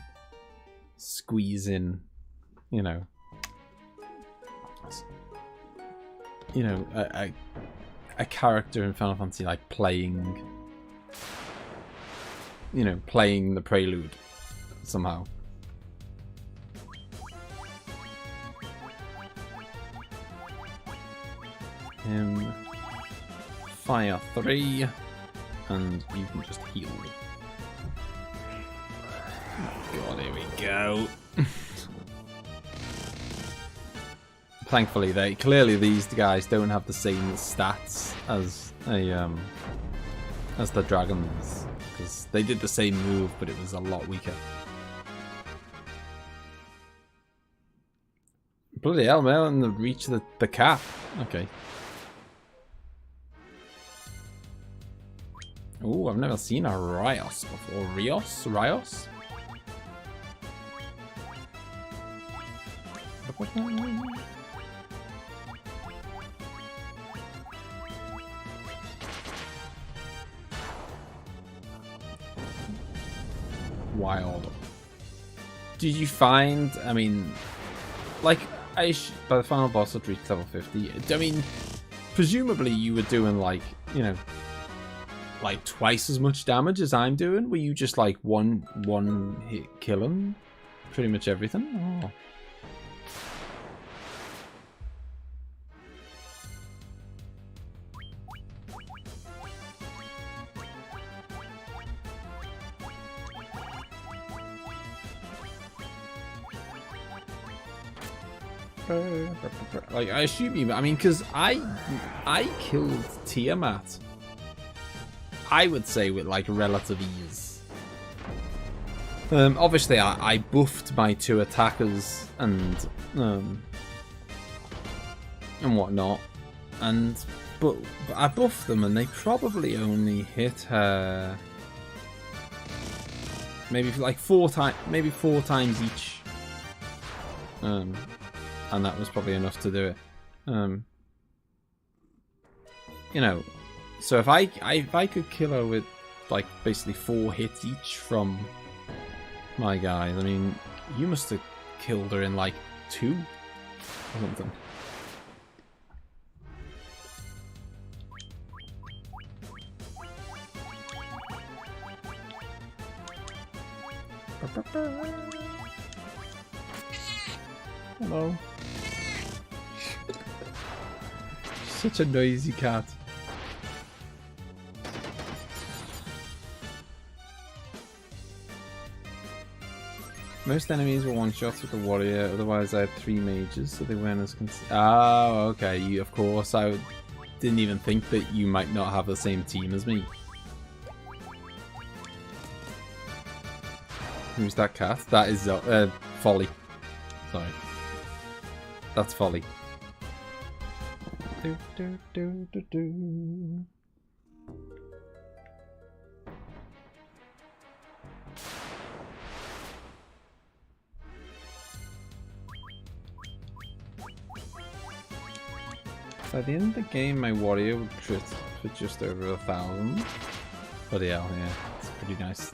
squeeze in, you know, a character in Final Fantasy like playing, you know, playing the prelude somehow. Fire 3, and you can just heal. Oh God, here we go. Thankfully, these guys don't have the same stats as the dragons, because they did the same move, but it was a lot weaker. Bloody hell, man! And the reach of the cap. Okay. Oh, I've never seen a Rios before. Rios? Wild. Did you find, I mean, like, by the final boss had reached level 50, I mean, presumably you were doing, like, you know, like twice as much damage as I'm doing? Were you just like one hit killing pretty much everything? Oh. Like, I assume you, I mean, because I killed Tiamat, I would say, with like relative ease. Obviously I buffed my 2 attackers and whatnot, but I buffed them and they probably only hit her maybe like 4 times each. And that was probably enough to do it. You know, so if I could kill her with like basically 4 hits each from my guys, I mean, you must have killed her in like 2 or something. Hello. Such a noisy cat. Most enemies were one-shots with the warrior, otherwise I had 3 mages, so they weren't as oh, okay, of course, I didn't even think that you might not have the same team as me. Who's that cat? That is Folly. Sorry. That's Folly. Do, do, do, do, do. By the end of the game, my warrior would crit for just over 1,000. Bloody hell, yeah, it's pretty nice.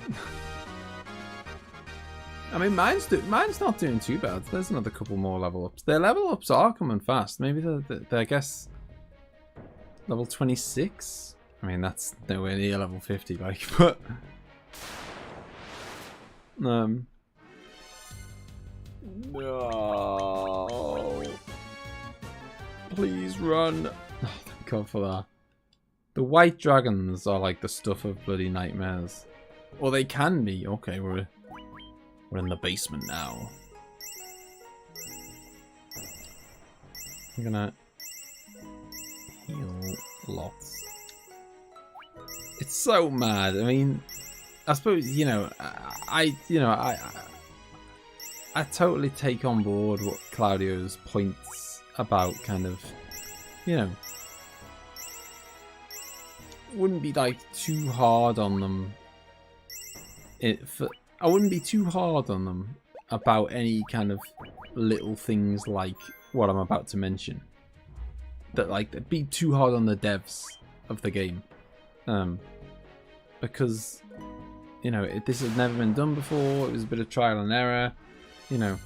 I mean, mine's not doing too bad. There's another couple more level ups. Their level ups are coming fast. Maybe they're I guess, level 26. I mean, that's nowhere near level 50, like, but no. Please run. Oh, thank God for that. The white dragons are like the stuff of bloody nightmares. Or they can be. Okay, we're in the basement now. I'm gonna heal lots. It's so mad. I mean, I suppose, you know, I totally take on board what Claudio's points about kind of, you know, wouldn't be like too hard on them. I wouldn't be too hard on them about any kind of little things like what I'm about to mention. That like be too hard on the devs of the game, because you know this has never been done before. It was a bit of trial and error. You know,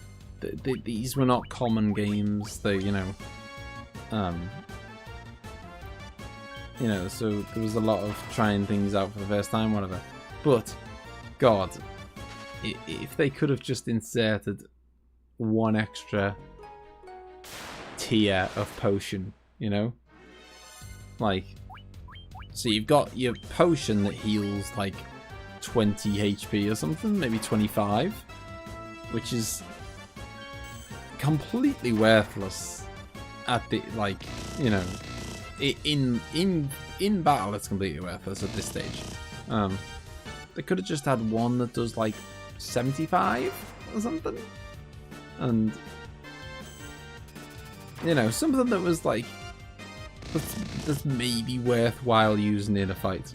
these were not common games. They, you know, so there was a lot of trying things out for the first time, whatever. But God, if they could have just inserted one extra tier of potion, you know, like, so you've got your potion that heals like 20 HP or something, maybe 25, which is completely worthless at the, like, you know, in battle it's completely worthless at this stage. They could have just had one that does like 75 or something, and you know, something that was like that's maybe worthwhile using in a fight.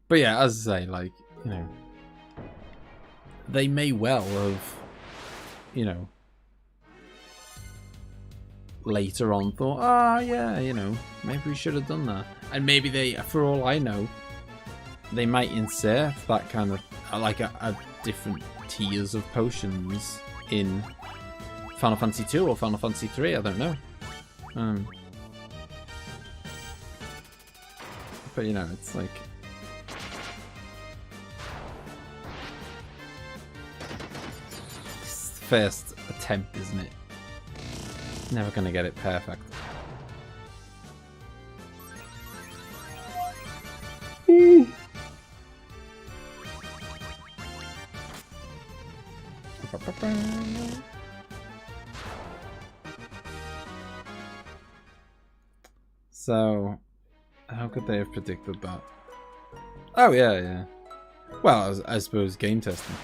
But yeah, as I say, like, you know, they may well have, you know, later on thought, ah, yeah, you know, maybe we should have done that. And maybe they, for all I know, they might insert that kind of, like a different tiers of potions in Final Fantasy 2 or Final Fantasy 3, I don't know. But you know, it's like, it's the first attempt, isn't it? Never gonna get it perfect. So, how could they have predicted that? Oh yeah, yeah. Well, I suppose game testing.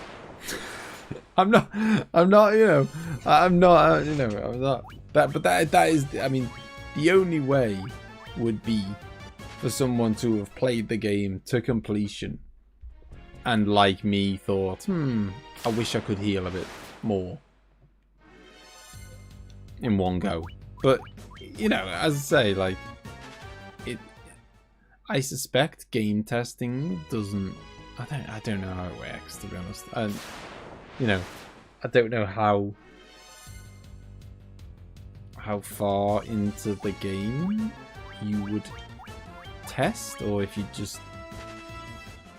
I'm not, you know, I'm not, you know, I'm not. But that is, I mean, the only way would be for someone to have played the game to completion and, like me, thought, I wish I could heal a bit more in one go. But, you know, as I say, like, I suspect game testing doesn't, I don't know how it works, to be honest. And, you know, I don't know how far into the game you would test, or if you just,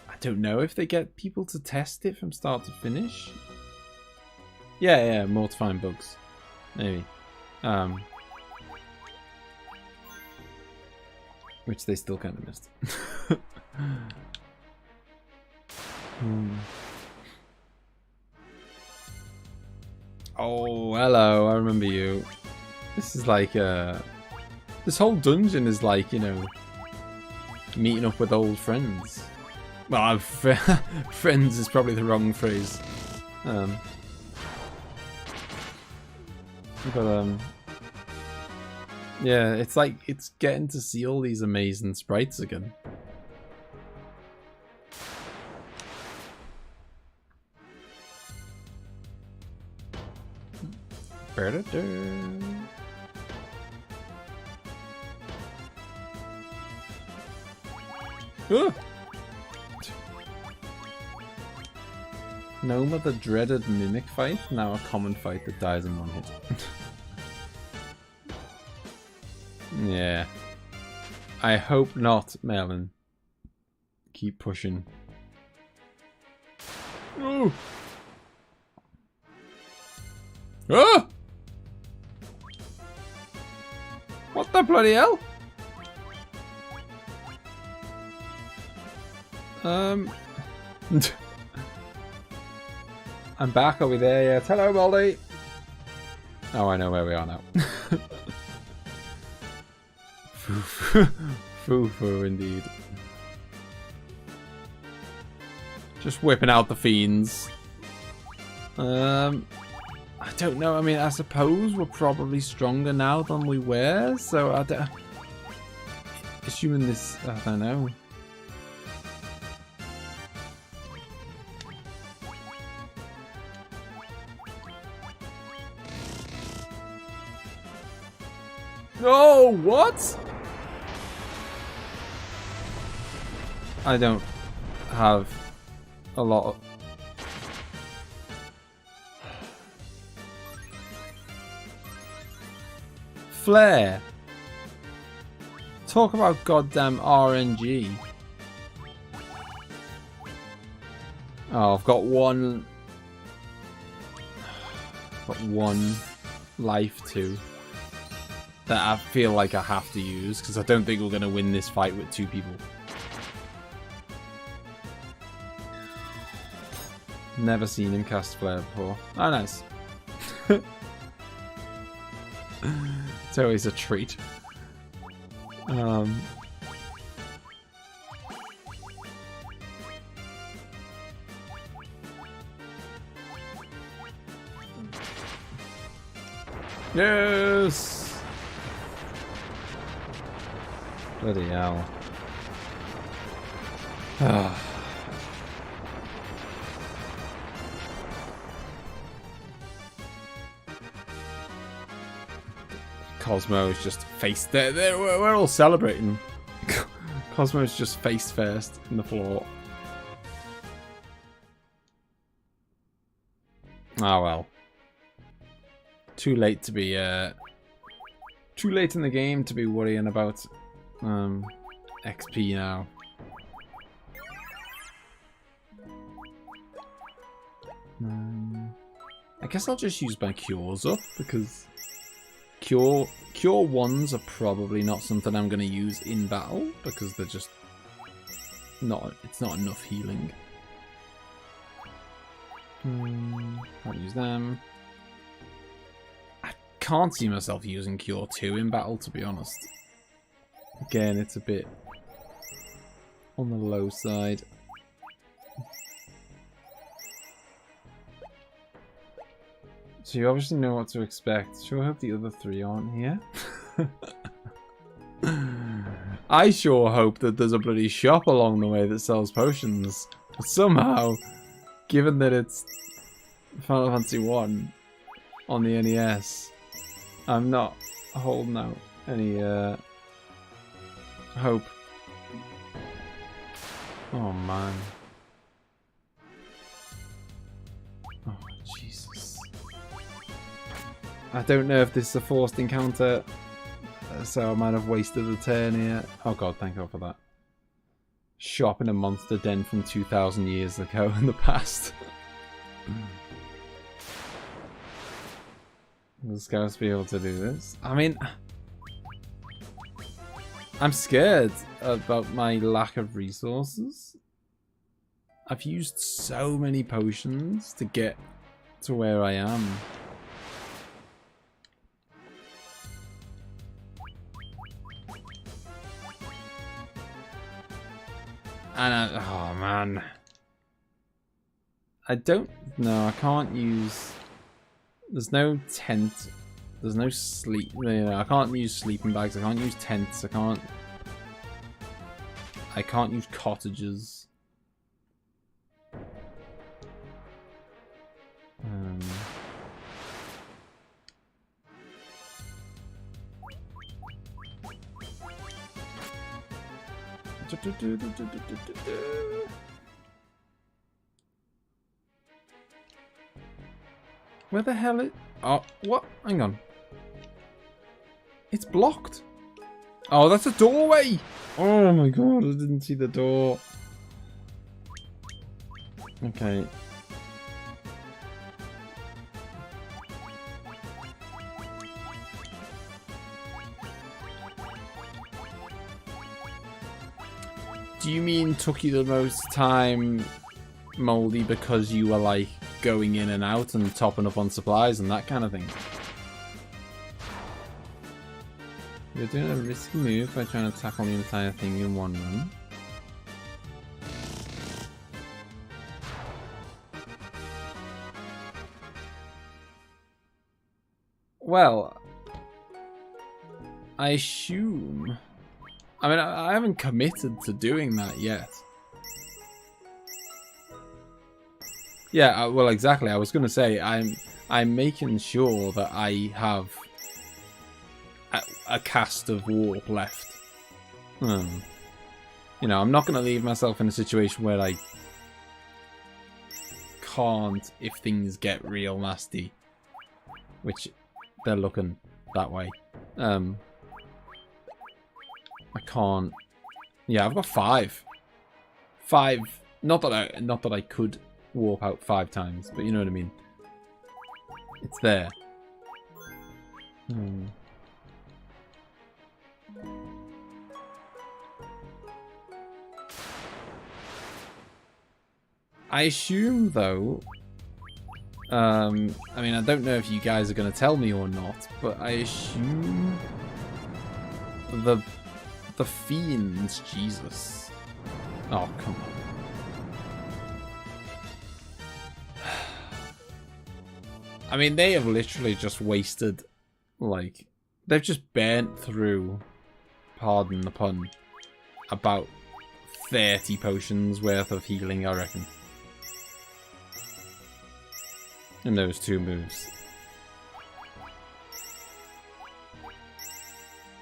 I don't know if they get people to test it from start to finish. Yeah, more to find bugs, maybe. Which they still kind of missed. Oh, hello, I remember you. This is like, this whole dungeon is like, you know, meeting up with old friends. Well, friends is probably the wrong phrase. Yeah, it's like, it's getting to see all these amazing sprites again. Noma, the dreaded mimic fight, now a common fight that dies in one hit. Yeah. I hope not, Malin. Keep pushing. Oh! Ah! What the bloody hell? I'm back, are we there yet? Hello, Baldy! Oh, I know where we are now. Foo-foo indeed. Just whipping out the fiends. I don't know. I mean, I suppose we're probably stronger now than we were. So I don't... Assuming this... I don't know. Oh, what? I don't have a lot of... Flare. Talk about goddamn RNG. Oh, I've got one life too that I feel like I have to use because I don't think we're going to win this fight with 2 people. Never seen him cast flare before. Oh, nice. It's always a treat. Yes! Bloody hell. Cosmo is just face there. We're all celebrating. Cosmo is just face first in the floor. Oh well. Too late to be too late in the game to be worrying about XP now. I guess I'll just use my cures up because cure ones are probably not something I'm going to use in battle because they're just not. It's not enough healing. Can't use them. I can't see myself using Cure 2 in battle, to be honest. Again, it's a bit on the low side. So you obviously know what to expect. Sure hope the other 3 aren't here. I sure hope that there's a bloody shop along the way that sells potions. But somehow, given that it's Final Fantasy 1 on the NES, I'm not holding out any hope. Oh man. Oh Jesus. I don't know if this is a forced encounter, so I might have wasted a turn here. Oh god, thank god for that. Shop in a monster den from 2,000 years ago in the past. Will Scouse be able to do this? I mean, I'm scared about my lack of resources. I've used so many potions to get to where I am. And oh man. I don't know, I can't use... There's no tent. There's no sleep. I can't use sleeping bags. I can't use tents. I can't use cottages. Where the hell is... Oh, what? Hang on. It's blocked. Oh, that's a doorway. Oh my god, I didn't see the door. Okay. Do you mean took you the most time, Moldy, because you were like going in and out and topping up on supplies and that kind of thing? You're doing a risky move by trying to tackle the entire thing in one run. Well, I assume... I mean, I haven't committed to doing that yet. Yeah, well, exactly. I was going to say, I'm making sure that I have a cast of warp left. You know, I'm not going to leave myself in a situation where I can't if things get real nasty. Which, they're looking that way. I can't... Yeah, I've got 5. 5... Not that I could warp out 5 times, but you know what I mean. It's there. I assume, though... I mean, I don't know if you guys are going to tell me or not, but I assume... The fiends, Jesus. Oh, come on. I mean, they have literally just wasted, like, they've just burnt through, pardon the pun, about 30 potions worth of healing, I reckon. In those 2 moves.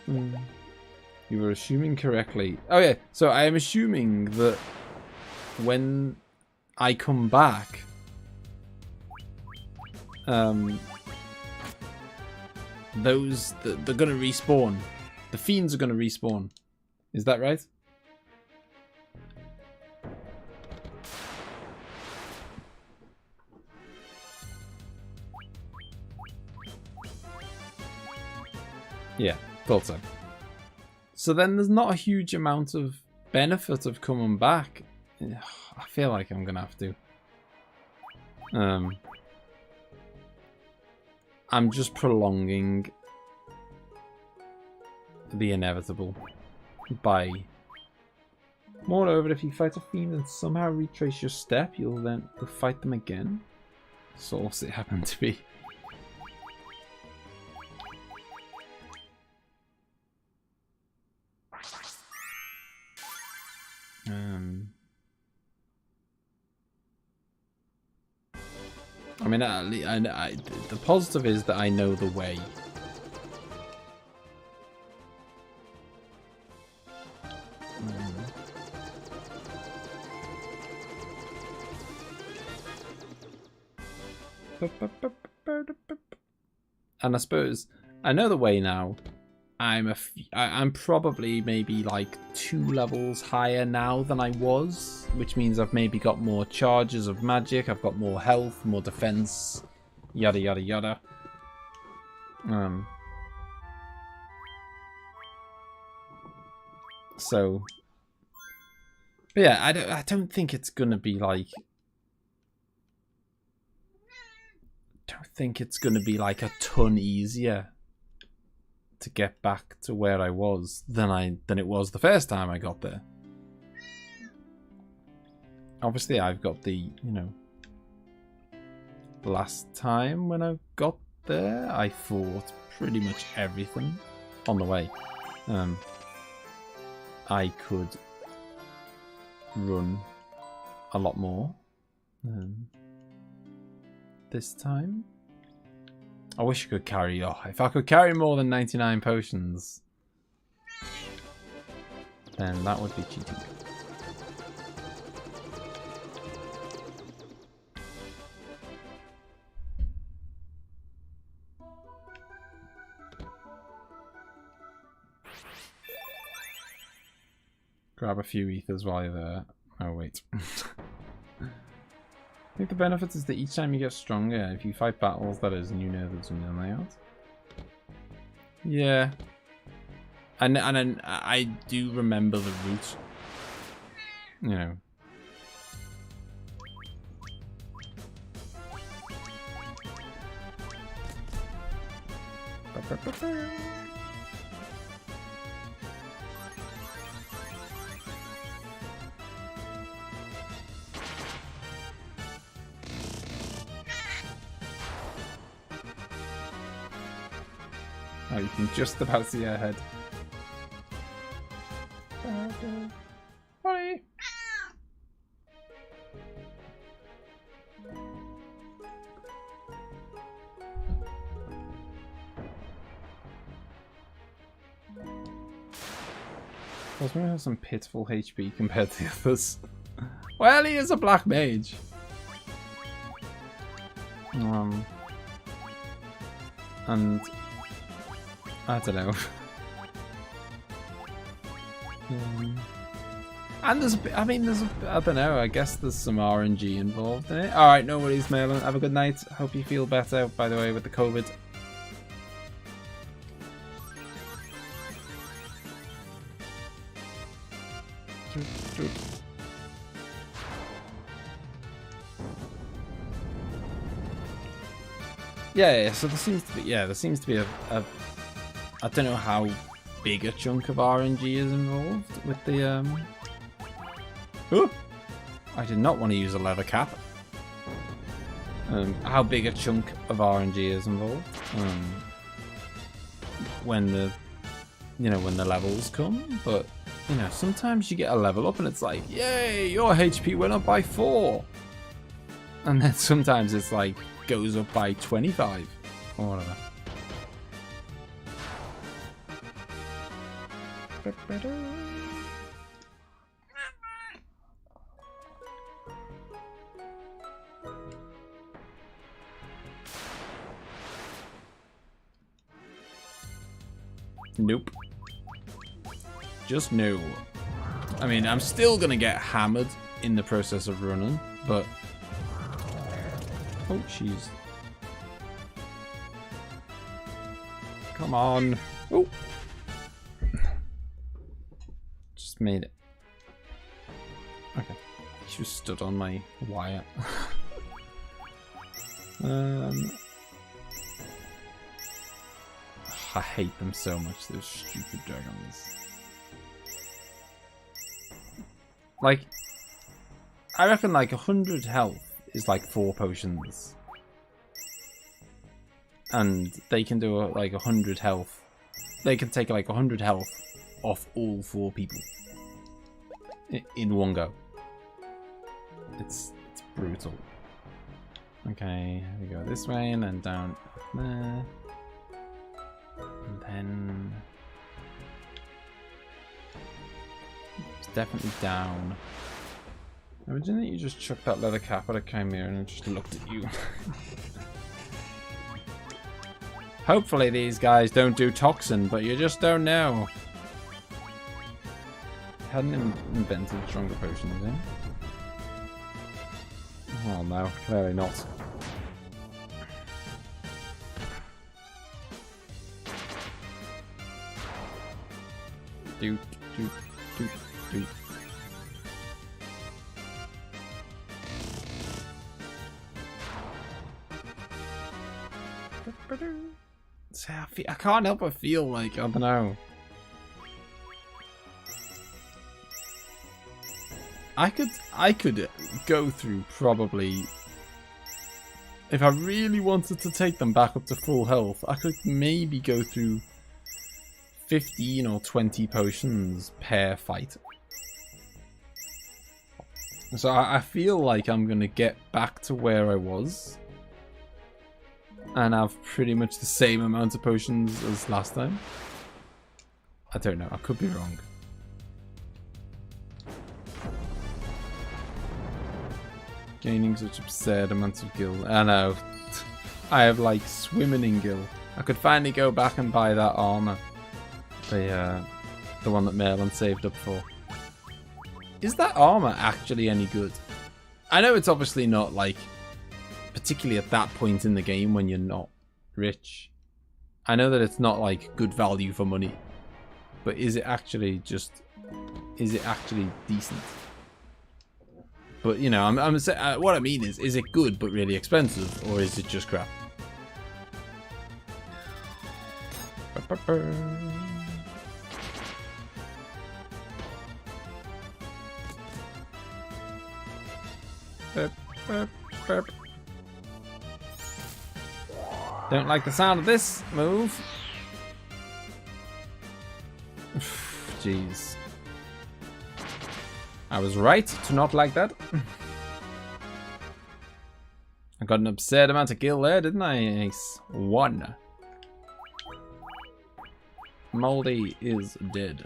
You were assuming correctly. Oh yeah, so I am assuming that when I come back, they're gonna respawn. The fiends are gonna respawn. Is that right? Yeah, thought so. So then there's not a huge amount of benefit of coming back. I feel like I'm gonna have to. I'm just prolonging the inevitable by... Moreover, if you fight a fiend and somehow retrace your step, you'll then fight them again. Source it happened to be. I mean, the positive is that I know the way. And I suppose I know the way now. I'm probably maybe like 2 levels higher now than I was, which means I've maybe got more charges of magic, I've got more health, more defense, yada yada yada. So, but yeah, I don't think it's gonna be like, a ton easier to get back to where I was than it was the first time I got there. Obviously, I've got the, you know, last time when I got there, I fought pretty much everything on the way. I could run a lot more. This time, I wish I could carry... Oh, if I could carry more than 99 potions, then that would be cheating. Grab a few ethers while you're there. Oh, wait. I think the benefit is that each time you get stronger, if you fight battles, that is, and you know there's an layout. Yeah. And I do remember the route. You know. Oh, you can just about see her head. Bye. Cosmo has some pitiful HP compared to the others. Well, he is a black mage. And I don't know. And there's a bit, I mean, I don't know, I guess there's some RNG involved in it. Alright, no worries, Malin. Have a good night. Hope you feel better, by the way, with the COVID. Yeah, so there seems to be a I don't know how big a chunk of RNG is involved with the Oh! I did not want to use a leather cap. How big a chunk of RNG is involved when the levels come, but sometimes you get a level up and it's like, yay, your HP went up by 4, and then sometimes it's like goes up by 25 or whatever. Nope. Just no. I mean, I'm still gonna get hammered in the process of running, but oh, jeez. Come on. Oh. Just made it. Okay. She just stood on my wire. I hate them so much, those stupid dragons. Like, I reckon like 100 health is like 4 potions. And they can do like 100 health. They can take like 100 health off all 4 people. In one go. It's brutal. Okay, we go this way and then down there. And then it's definitely down. Imagine that you just chucked that leather cap at a chimera and it just looked at you. Hopefully these guys don't do toxin, but you just don't know. Hadn't invented stronger potions, eh? Oh no, clearly not. Doot, doot, doot, doot. See, I can't help but feel like, I don't know. I could go through probably, if I really wanted to take them back up to full health, I could maybe go through 15 or 20 potions per fight. So I feel like I'm gonna get back to where I was and have pretty much the same amount of potions as last time. I don't know, I could be wrong. Gaining such absurd amounts of gil. I know. I have like swimming in gil. I could finally go back and buy that armor. The one that Malin saved up for. Is that armor actually any good? I know it's obviously not, like, particularly at that point in the game when you're not rich. I know that it's not like good value for money. But is it actually decent? But, you know, what I mean is it good but really expensive, or is it just crap? Don't like the sound of this move. Jeez. I was right to not like that. I got an absurd amount of gil there, didn't I, Ace? 1. Moldy is dead.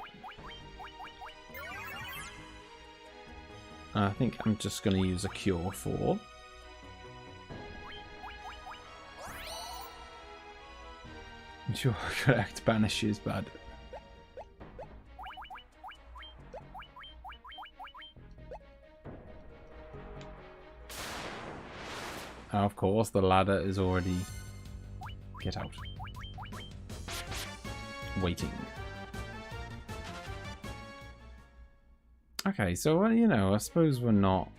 I think I'm just going to use a cure for. I'm sure correct banish is bad. Of course, the ladder is already... Get out. Waiting. Okay, so, well, you know, I suppose we're not...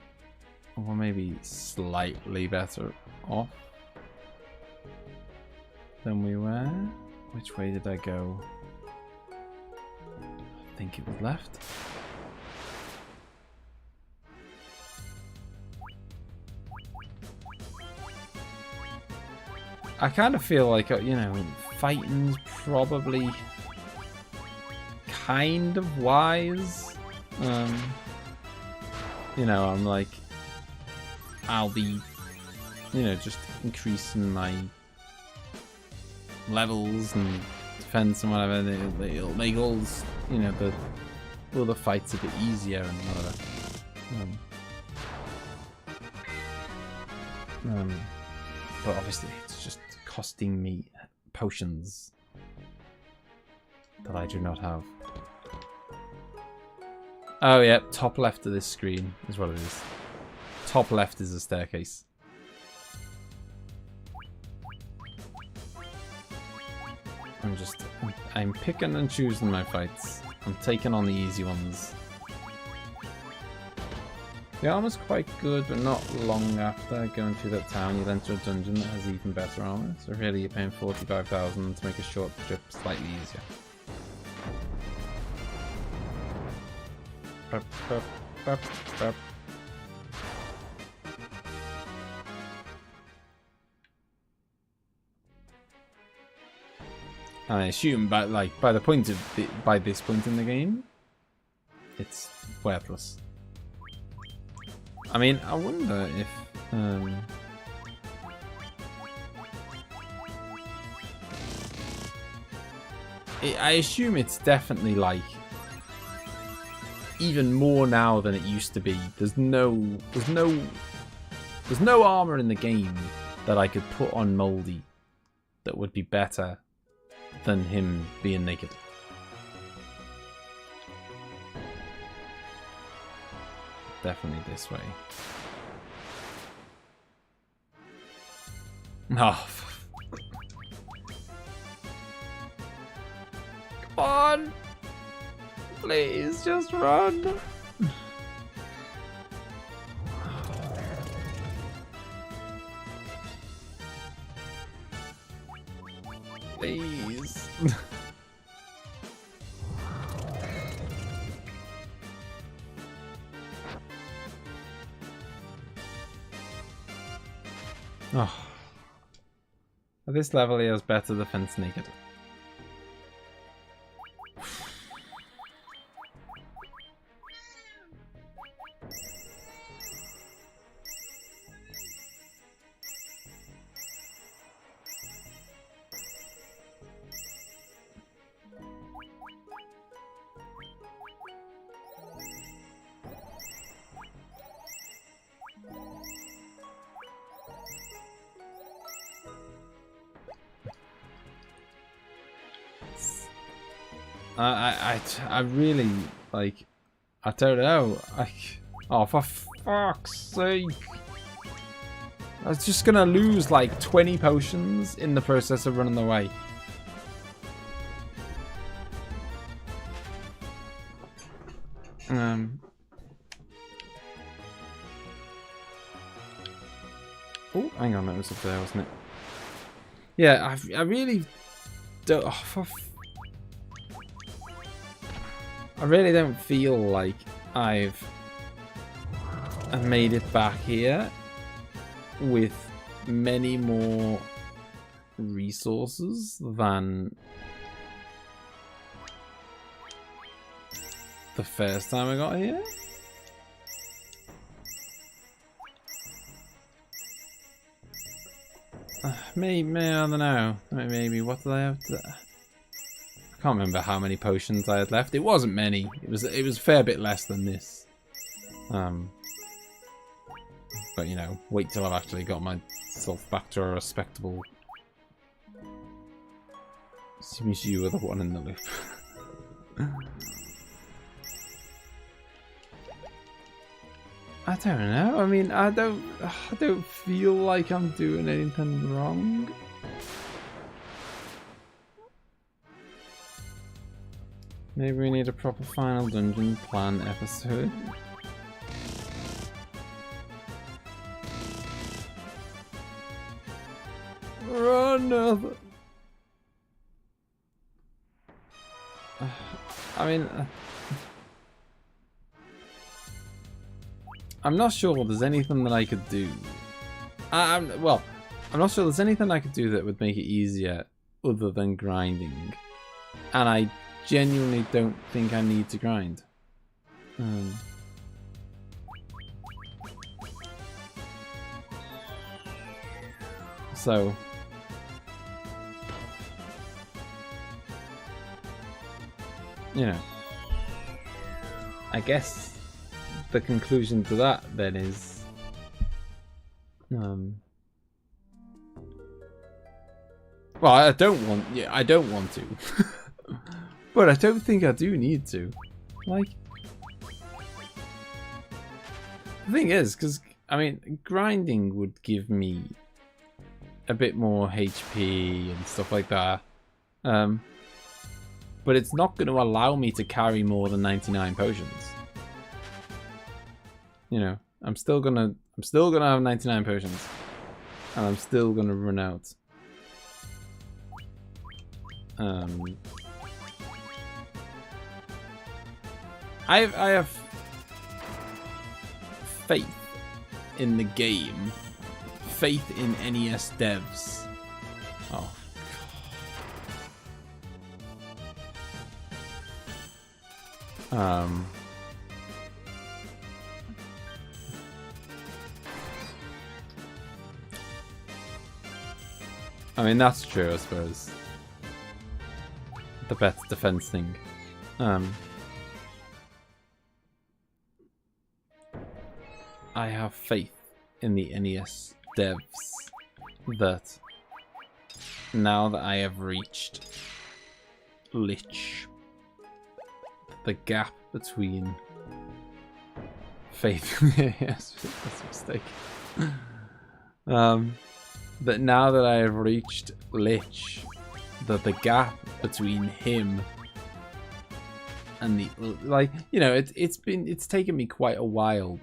We're maybe slightly better off than we were. Which way did I go? I think it was left. I kind of feel like, you know, fighting's probably kind of wise. You know, I'm like, I'll be, you know, just increasing my levels and defense and whatever. And it'll make all, you know, all the fights a bit easier and whatever. But obviously, it's just costing me potions that I do not have. Oh yeah, top left of this screen is what it is. Top left is a staircase. I'm picking and choosing my fights. I'm taking on the easy ones. The armor's quite good, but not long after going through that town. You'll enter a dungeon that has even better armor. So really, you're paying 45,000 to make a short trip slightly easier. Burp, burp, burp, burp. And I assume, by this point in the game, it's worthless. I mean, I wonder if I assume it's definitely like even more now than it used to be. There's no armor in the game that I could put on Moldy that would be better than him being naked. Definitely this way. Oh. Come on! Please, just run! Please. Oh. At this level, he has better defense naked. I really, like, I don't know. Oh, for fuck's sake. I was just gonna lose like 20 potions in the process of running away. Oh, hang on, that was up there, wasn't it? Yeah, I really don't. Oh, I really don't feel like I've made it back here with many more resources than the first time I got here. Maybe, I don't know. Maybe, what did I have to... I can't remember how many potions I had left. It wasn't many. It was a fair bit less than this. But, you know, wait till I've actually got myself back to a respectable... Seems you were the one in the loop. I don't know. I mean, I don't feel like I'm doing anything wrong. Maybe we need a proper final dungeon plan episode. Run! I mean, I'm not sure there's anything that I could do. Well, I'm not sure there's anything I could do that would make it easier other than grinding. And I genuinely don't think I need to grind. So... you know, I guess the conclusion to that then is, well, I don't want to, but I don't think I do need to. Like, the thing is, because I mean, grinding would give me a bit more HP and stuff like that. But it's not going to allow me to carry more than 99 potions. You know, I'm still gonna have 99 potions, and I'm still gonna run out. I have faith in the game, faith in NES devs. Oh. I mean, that's true, I suppose. The best defense thing. I have faith in the NES devs that now that I have reached Lich, the gap between faith yes, that's a mistake. That now that I have reached Lich, that the gap between him and the, like, you know, it's taken me quite a while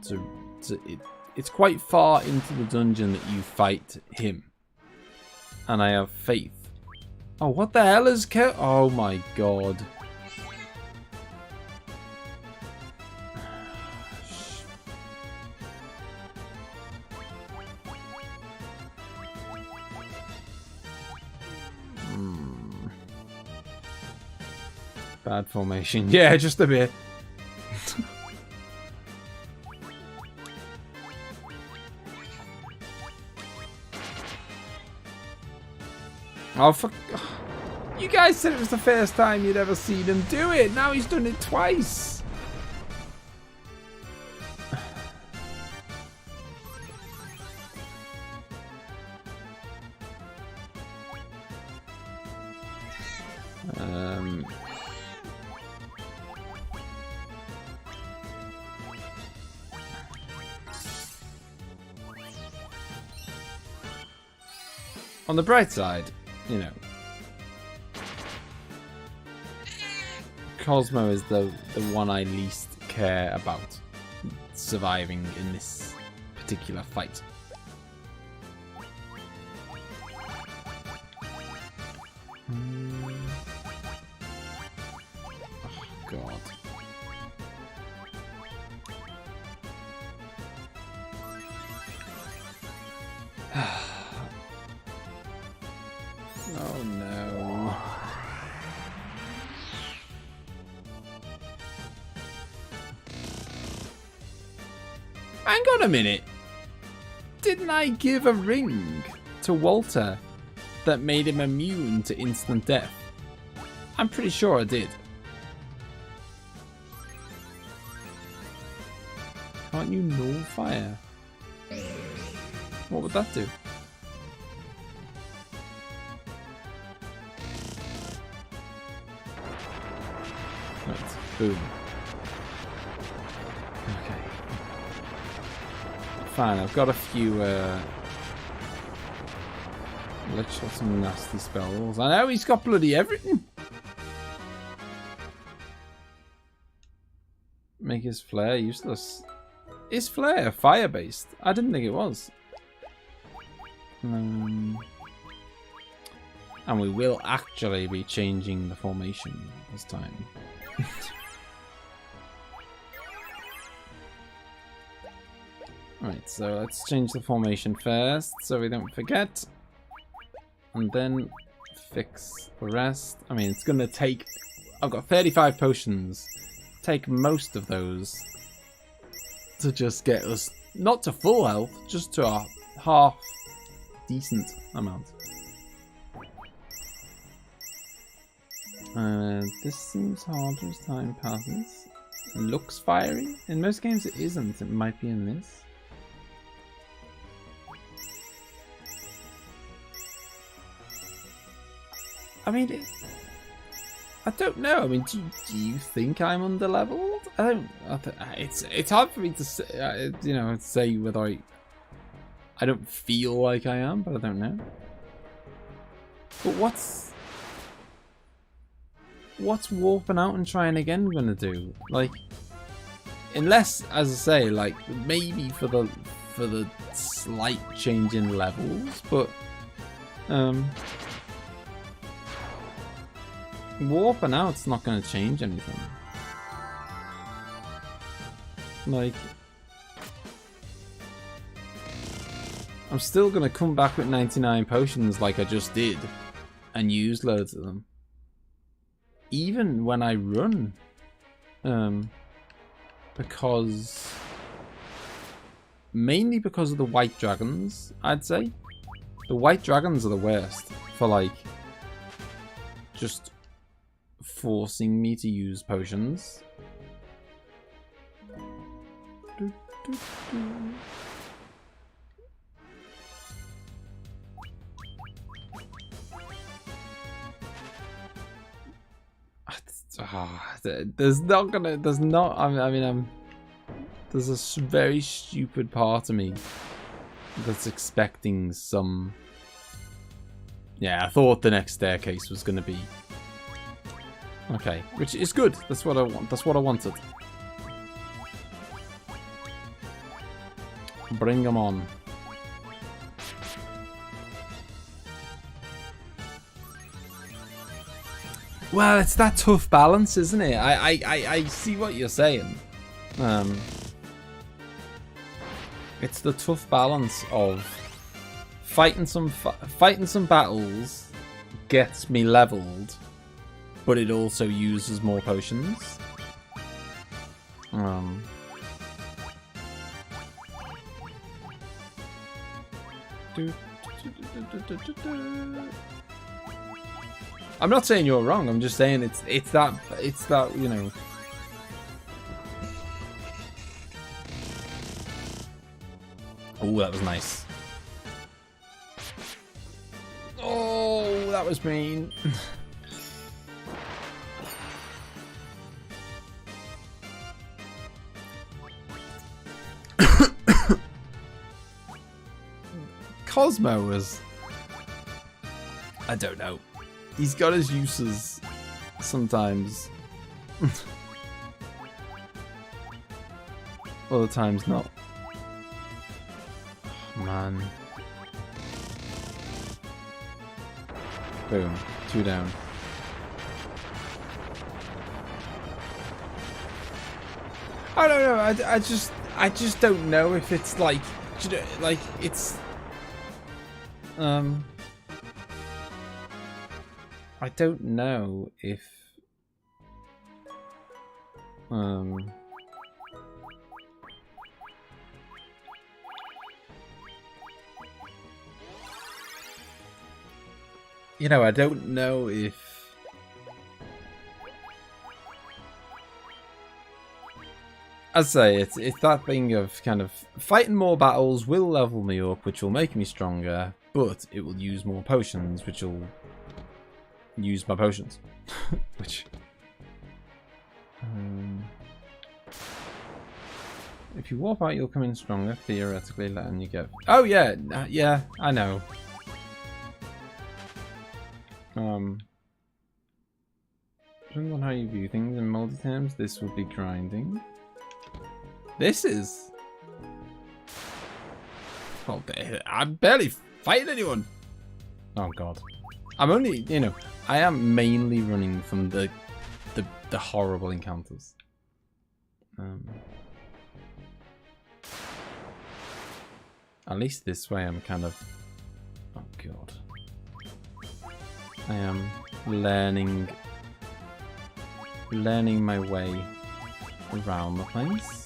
it's quite far into the dungeon that you fight him, and I have faith. Oh, what the hell is oh my god. Bad formation. Yeah, just a bit. Oh, fuck. You guys said it was the first time you'd ever seen him do it. Now he's done it twice. On the bright side, you know, Cosmo is the one I least care about surviving in this particular fight. Oh, God. Oh no. Hang on a minute. Didn't I give a ring to Walter that made him immune to instant death? I'm pretty sure I did. Can't you null fire? What would that do? Right, boom. Okay. Fine, I've got a few, let's shot some nasty spells. I know he's got bloody everything. Make his flare useless. Is flare fire-based? I didn't think it was. And we will actually be changing the formation this time. Right, so let's change the formation first so we don't forget. And then fix the rest. I mean, it's going to take... I've got 35 potions. Take most of those to just get us, not to full health, just to a half decent amount. This seems harder as time passes. It looks fiery. In most games it isn't. It might be in this. I mean, I don't know. I mean, do you think I'm underleveled? I don't. It's hard for me to say, you know, say whether I don't feel like I am, but I don't know. But what's warping out and trying again gonna do? Like, unless, as I say, like maybe for the slight change in levels, but warping out's not going to change anything. Like, I'm still going to come back with 99 potions like I just did and use loads of them. Even when I run. Mainly because of the white dragons, I'd say. The white dragons are the worst for, like, just forcing me to use potions. There's a very stupid part of me that's expecting some. Yeah, I thought the next staircase was going to be okay, which is good. That's what I want. That's what I wanted. Bring them on. Well, it's that tough balance, isn't it? I see what you're saying. It's the tough balance of fighting some battles gets me leveled, but it also uses more potions. I'm not saying you're wrong. I'm just saying it's that you know. Oh, that was nice. Oh, that was mean. Cosmo was... I don't know. He's got his uses sometimes. Other times not. Oh, man. Boom. 2 down. I don't know. I just don't know if it's like, you know, like it's I don't know if you know, I don't know if... I'd say it's that thing of kind of fighting more battles will level me up, which will make me stronger, but it will use more potions, which will use my potions. Which... if you warp out, you'll come in stronger, theoretically, letting you get... Oh, yeah, yeah, I know. Depends on how you view things in multi-terms, this would be grinding. This is... Well, I'm barely fighting anyone! Oh, God. I'm only, you know, I am mainly running from the horrible encounters. At least this way I'm kind of... Oh, God. I am learning my way around the place.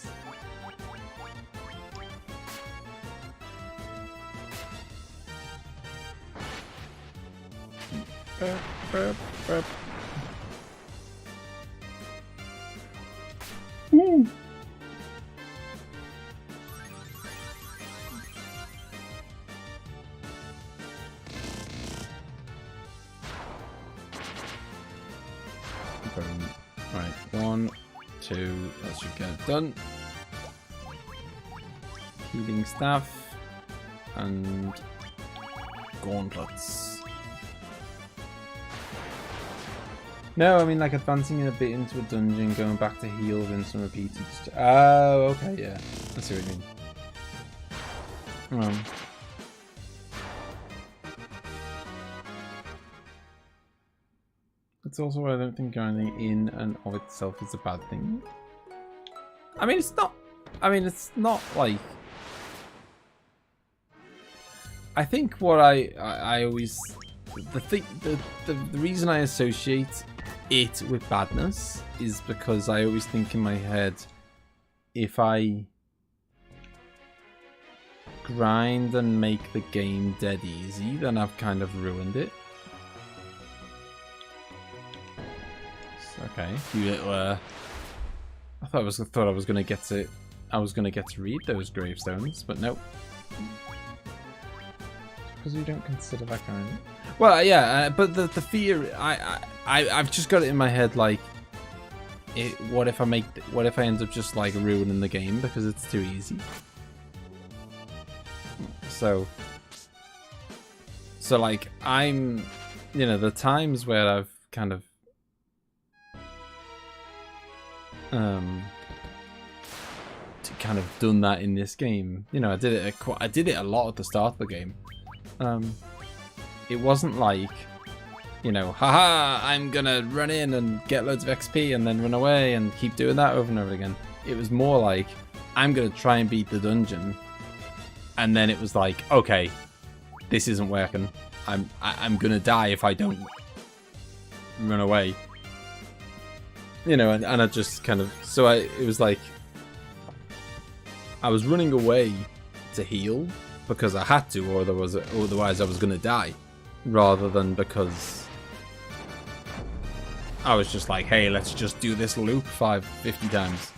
Right, 1, 2, that should get it done. Healing staff and gauntlets. No, I mean like advancing a bit into a dungeon, going back to heal, rinse and repeat. Oh, okay, yeah. I see what you mean. It's also why I don't think grinding in and of itself is a bad thing. I mean, it's not. I mean, it's not like. I think what I always the reason I associate it with badness is because I always think in my head, if I grind and make the game dead easy, then I've kind of ruined it. Okay, you little, I thought I was gonna get to read those gravestones, but nope. Because we don't consider that kind of... Well, yeah, but the fear, I've just got it in my head like, what if I end up just like ruining the game because it's too easy? So like I'm, you know, the times where I've kind of done that in this game. You know, I did it a lot at the start of the game. It wasn't like, you know, haha, I'm gonna run in and get loads of XP and then run away and keep doing that over and over again. It was more like, I'm gonna try and beat the dungeon, and then it was like, okay, this isn't working. I'm gonna die if I don't run away. You know, and I just kind of... So it was like... I was running away to heal because I had to, or otherwise I was going to die. Rather than because... I was just like, hey, let's just do this loop 50 times.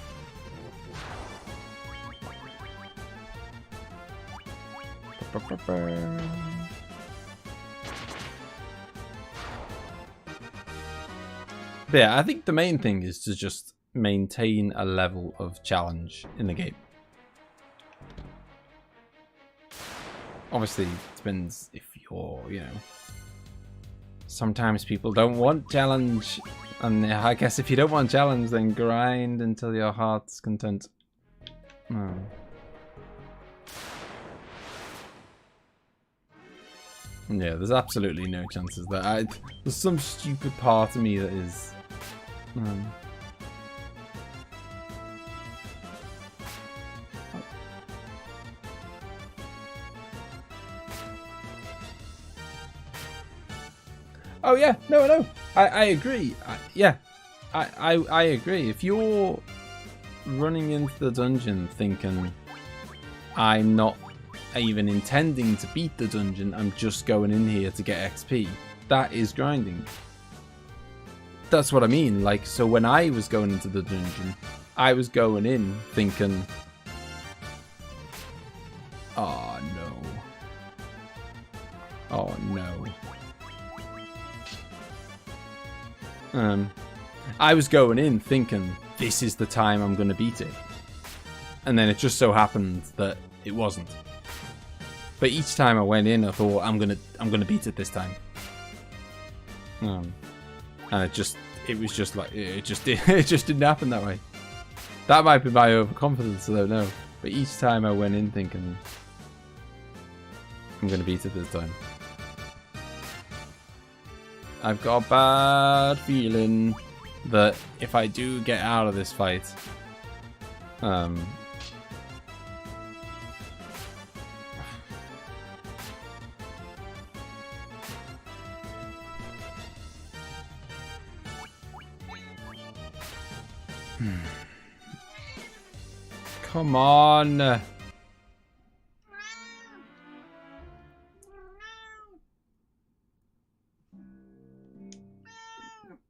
But yeah, I think the main thing is to just maintain a level of challenge in the game. Obviously, it depends if you're, you know... Sometimes people don't want challenge. And I guess if you don't want challenge, then grind until your heart's content. Oh. Yeah, there's absolutely no chances that there's some stupid part of me that is... Oh yeah, no, I agree. I agree. If you're running into the dungeon thinking, I'm not even intending to beat the dungeon, I'm just going in here to get XP, that is grinding. That's what I mean. Like, so when I was going into the dungeon, I was going in thinking, oh no. Oh no. I was going in thinking, this is the time I'm going to beat it. And then it just so happened that it wasn't. But each time I went in, I thought, I'm gonna beat it this time. And it just didn't happen that way. That might be my overconfidence, I don't know. But each time I went in thinking, I'm gonna beat it this time. I've got a bad feeling that if I do get out of this fight, come on.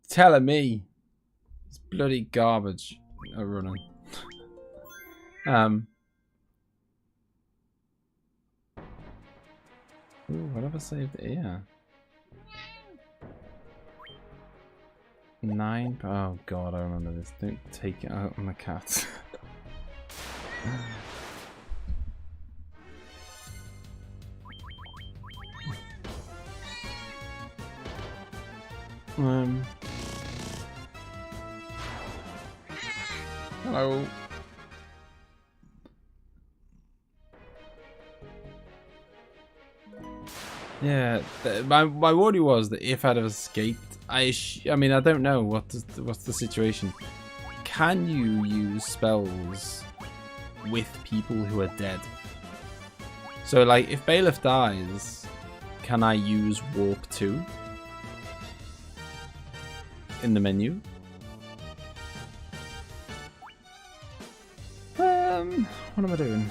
Telling me it's bloody garbage are running. Ooh, what have I saved here? 9. Oh god, I remember this. Don't take it out on the cat. Hello. Yeah, my worry was that if I'd have escaped, I mean, I don't know what's the situation. Can you use spells with people who are dead? So, like, if Bailiff dies, can I use Warp 2 in the menu? What am I doing?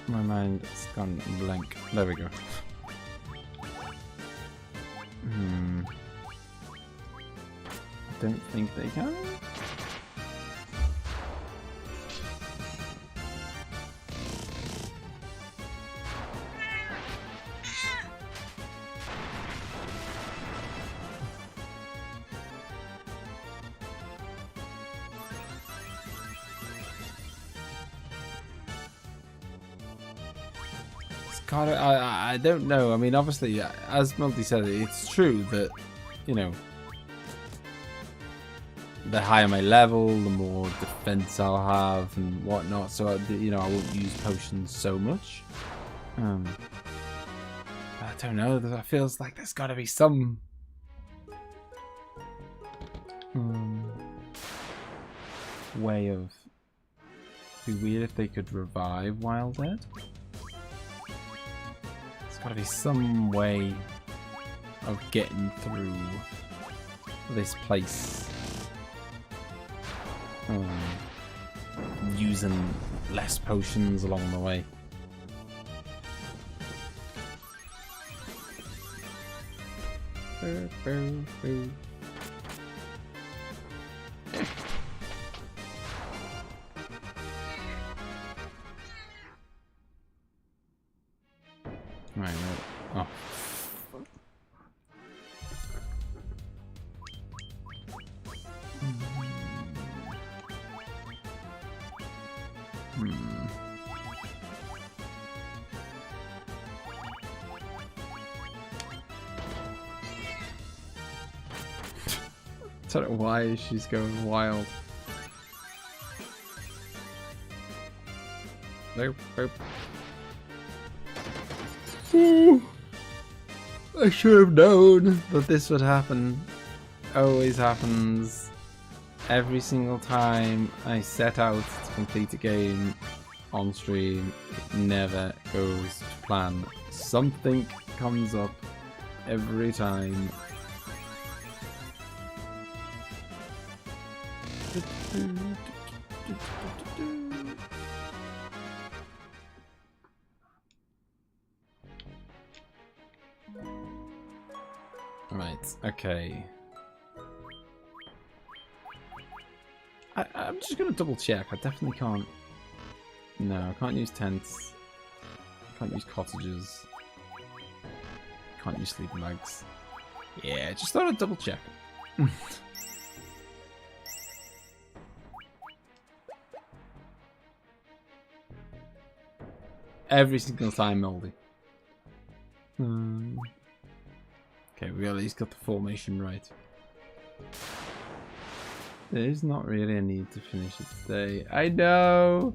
My mind's gone blank. There we go. I don't think they can. God, I don't know. I mean, obviously, as Multi said, it's true that, you know, the higher my level, the more defense I'll have and whatnot. So, you know, I won't use potions so much. I don't know. That feels like there's got to be some way of. It'd be weird if they could revive while dead. Gotta be some way of getting through this place using less potions along the way. Right, oh. I don't know why she's going wild. Nope, nope. Ooh. I should have known that this would happen. Always happens. Every single time I set out to complete a game on stream, it never goes to plan. Something comes up every time. Okay. I'm just gonna double check. I definitely can't. No, I can't use tents. Can't use cottages. Can't use sleeping bags. Yeah, just thought I'd double check. Every single time, Moldy. Okay, we at least got the formation right. There is not really a need to finish it today. I know!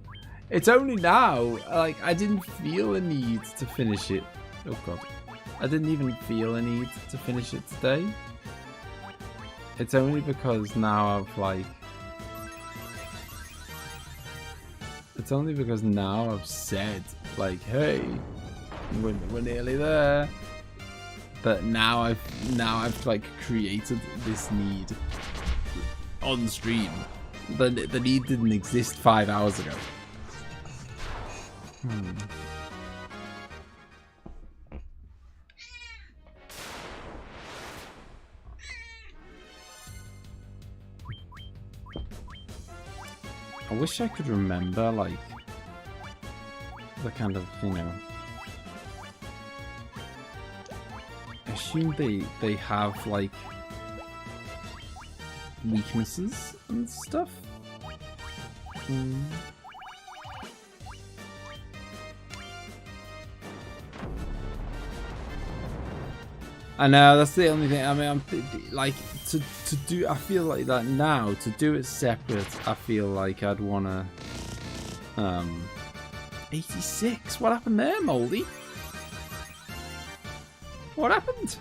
It's only now! Like, I didn't feel a need to finish it. Oh god. I didn't even feel a need to finish it today. It's only because now I've like... It's only because now I've said, like, hey, we're nearly there. But now I've like created this need on stream. The need didn't exist 5 hours ago. I wish I could remember, like, the kind of, you know... I assume they have, like, weaknesses and stuff? I know, that's the only thing. I mean, I'm like to do. I feel like that now to do it separate. I feel like I'd wanna. 86. What happened there, Moldy? What happened?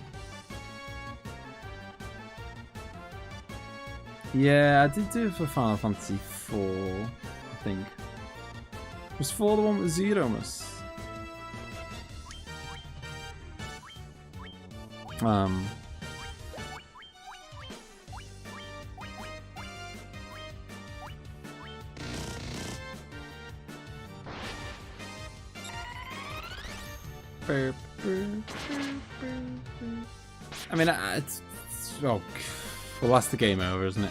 Yeah, I did do it for Final Fantasy 4. I think. Was 4 the one with Zeromus? I mean, it's oh, well, that's the game over, isn't it?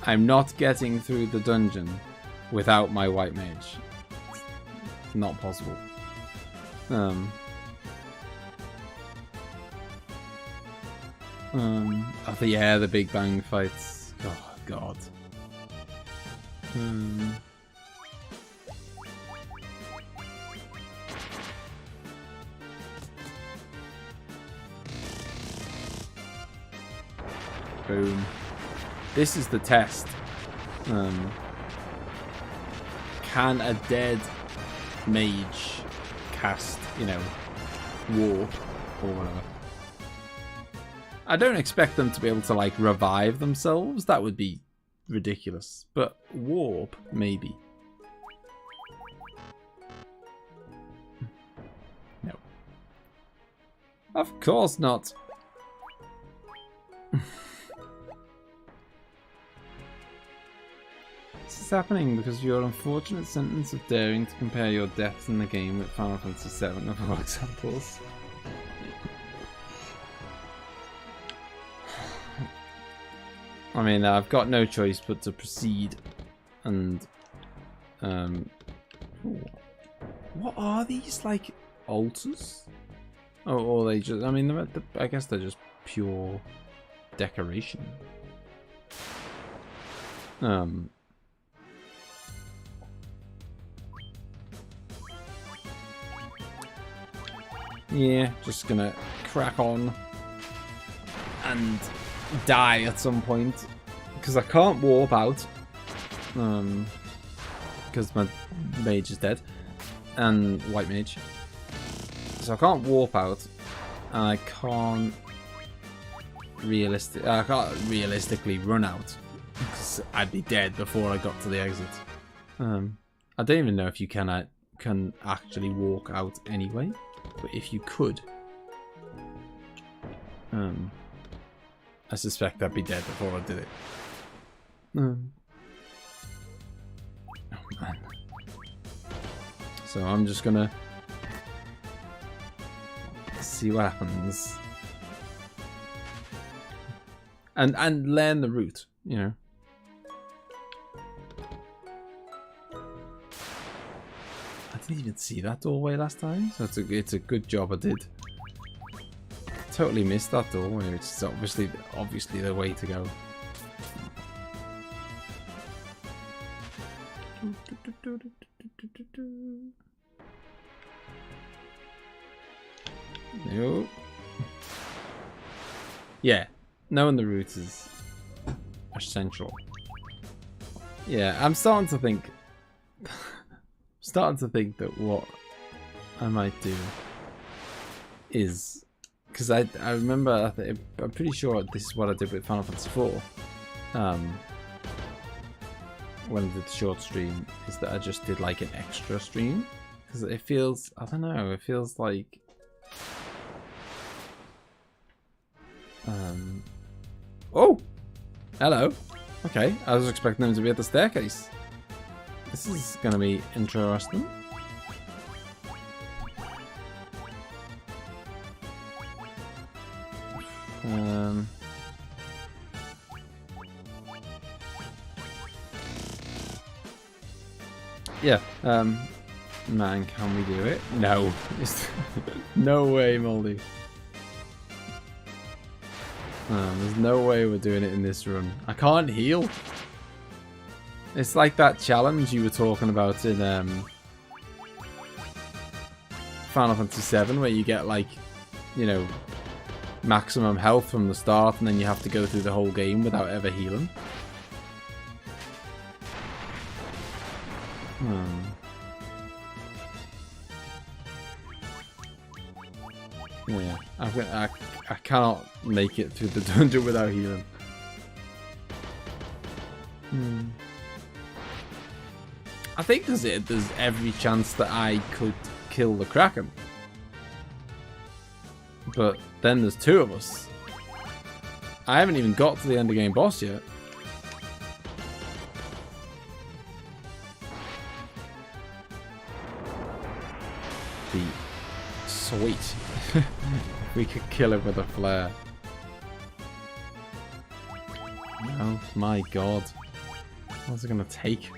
I'm not getting through the dungeon without my white mage. Not possible. Yeah, the Big Bang fights. Oh god. Boom. This is the test. Can a dead mage cast, you know, warp or whatever? I don't expect them to be able to like revive themselves. That would be ridiculous. But warp, maybe. No. Of course not. This is happening because of your unfortunate sentence of daring to compare your deaths in the game with Final Fantasy VII of all examples. I mean, I've got no choice but to proceed and what are these, like, altars? Oh, or they just, I mean, I guess they're just pure decoration. Yeah, just gonna crack on and die at some point because I can't warp out because my mage is dead and white mage, so I can't warp out and I can't realistically run out because I'd be dead before I got to the exit. I don't even know if you can actually walk out anyway, but if you could, I suspect I'd be dead before I did it. Oh man. So I'm just gonna see what happens. And learn the route, you know. I didn't even see that doorway last time, so it's a good job I did. Totally missed that doorway, which is obviously the way to go. No. Yeah, knowing the route is essential. Yeah, I'm starting to think that what I might do is, because I remember, I'm pretty sure this is what I did with Final Fantasy IV. When I did the short stream, is that I just did like an extra stream, because it feels, I don't know, it feels like oh, hello. Okay, I was expecting them to be at the staircase. This is gonna be interesting. Yeah, man, can we do it? No. No way, Moldy. There's no way we're doing it in this run. I can't heal. It's like that challenge you were talking about in Final Fantasy VII, where you get like, you know, maximum health from the start, and then you have to go through the whole game without ever healing. Yeah, I cannot make it through the dungeon without healing. I think there's every chance that I could kill the Kraken. But then there's two of us. I haven't even got to the end of game boss yet. Be sweet. We could kill him with a flare. Oh my god. What's it gonna take?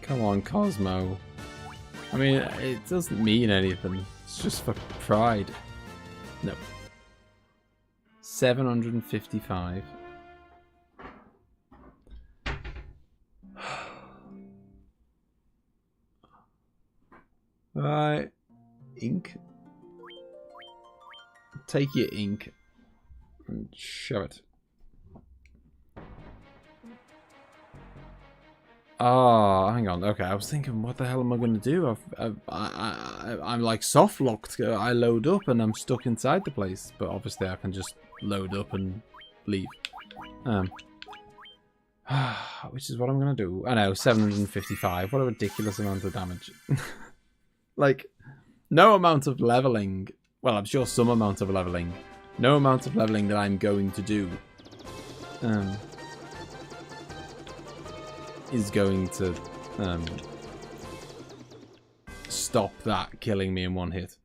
Come on, Cosmo. I mean, it doesn't mean anything. It's just for pride. No. 755. Right. Ink. Take your ink and shove it. Oh, hang on. Okay, I was thinking, what the hell am I going to do? I'm like soft locked. I load up and I'm stuck inside the place. But obviously, I can just load up and leave. Which is what I'm going to do. I know, 755. What a ridiculous amount of damage. Like, no amount of leveling. Well, I'm sure some amount of leveling. No amount of leveling that I'm going to do is going to stop that killing me in one hit.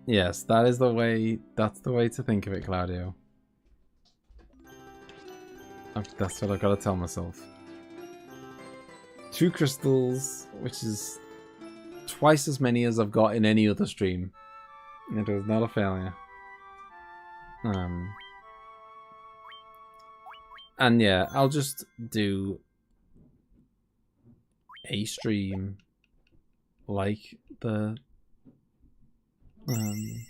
Yes, that is the way. That's the way to think of it, Claudio. That's what I've got to tell myself. 2 crystals, which is twice as many as I've got in any other stream. It was not a failure. And yeah, I'll just do a stream like the one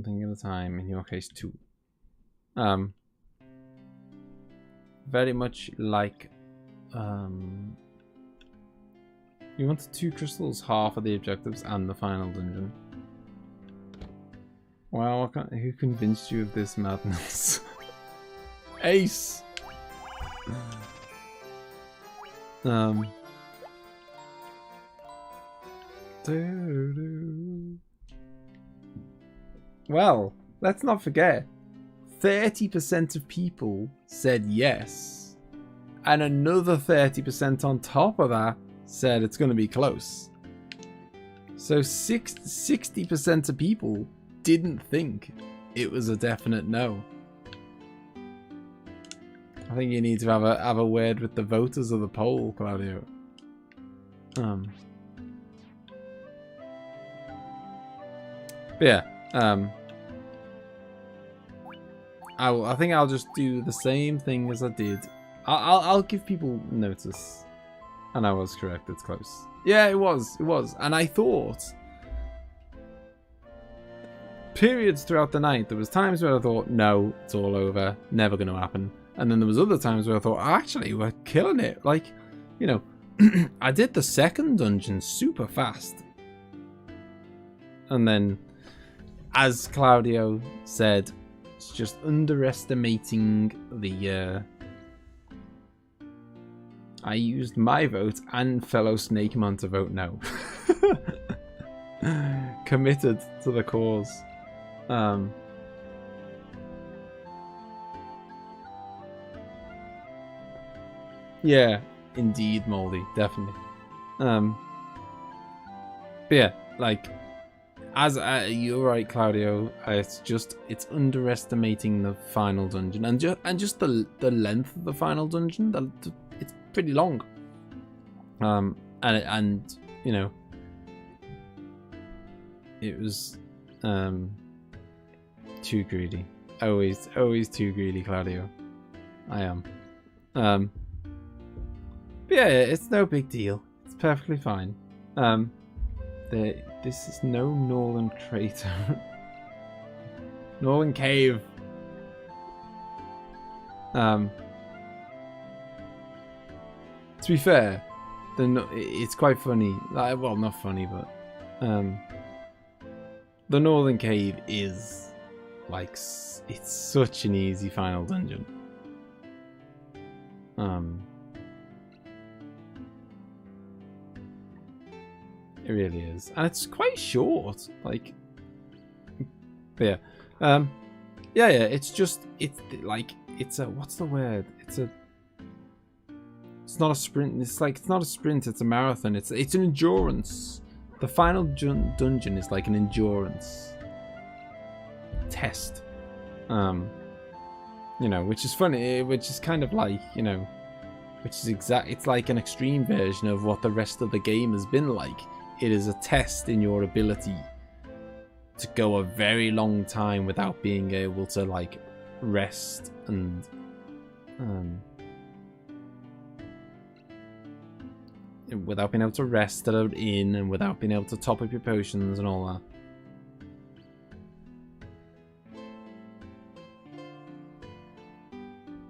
thing at a time, in your case 2. Very much like you wanted 2 crystals, half of the objectives, and the final dungeon. Wow, who convinced you of this madness? Ace! Well, let's not forget, 30% of people said yes, and another 30% on top of that said it's going to be close. So 60% of people didn't think it was a definite no. I think you need to have a word with the voters of the poll, Claudio. But yeah, I think I'll just do the same thing as I did. I'll give people notice. And I was correct, it's close. Yeah, it was. And I thought, periods throughout the night, there was times where I thought, no, it's all over, never going to happen. And then there was other times where I thought, actually, we're killing it. Like, you know, I did the second dungeon super fast. And then, as Claudio said, it's just underestimating the... I used my vote and fellow Snakemon to vote no. Committed to the cause. Yeah, indeed, Moldy, definitely. But yeah, like, as you're right, Claudio. It's underestimating the final dungeon, and just the length of the final dungeon. It's pretty long. And you know, it was too greedy. Always too greedy, Claudio. I am. But yeah, it's no big deal. It's perfectly fine. This is no Northern Crater. Northern Cave. To be fair, it's quite funny. Like, well, not funny, but the Northern Cave is like, it's such an easy final dungeon. It really is, and it's quite short. Like, but yeah, yeah. It's a, what's the word? It's not a sprint. It's not a sprint. It's a marathon. It's an endurance. The final dungeon is like an endurance test. You know, which is funny. Which is kind of like, you know, it's like an extreme version of what the rest of the game has been like. It is a test in your ability to go a very long time without being able to, like, rest and without being able to rest at an inn, and without being able to top up your potions and all that.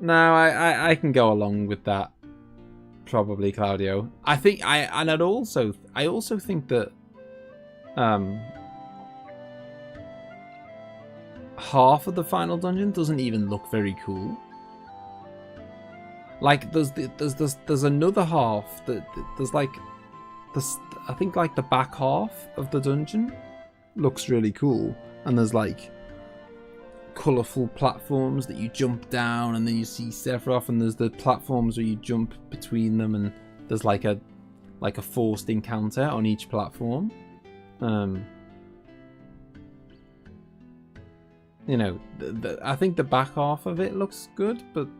No, I can go along with that. Probably, Claudio. I also think that half of the final dungeon doesn't even look very cool. Like, there's another half there's like this. I think like the back half of the dungeon looks really cool, and there's like colourful platforms that you jump down, and then you see Sephiroth, and there's the platforms where you jump between them, and there's like a forced encounter on each platform. You know, I think the back half of it looks good, but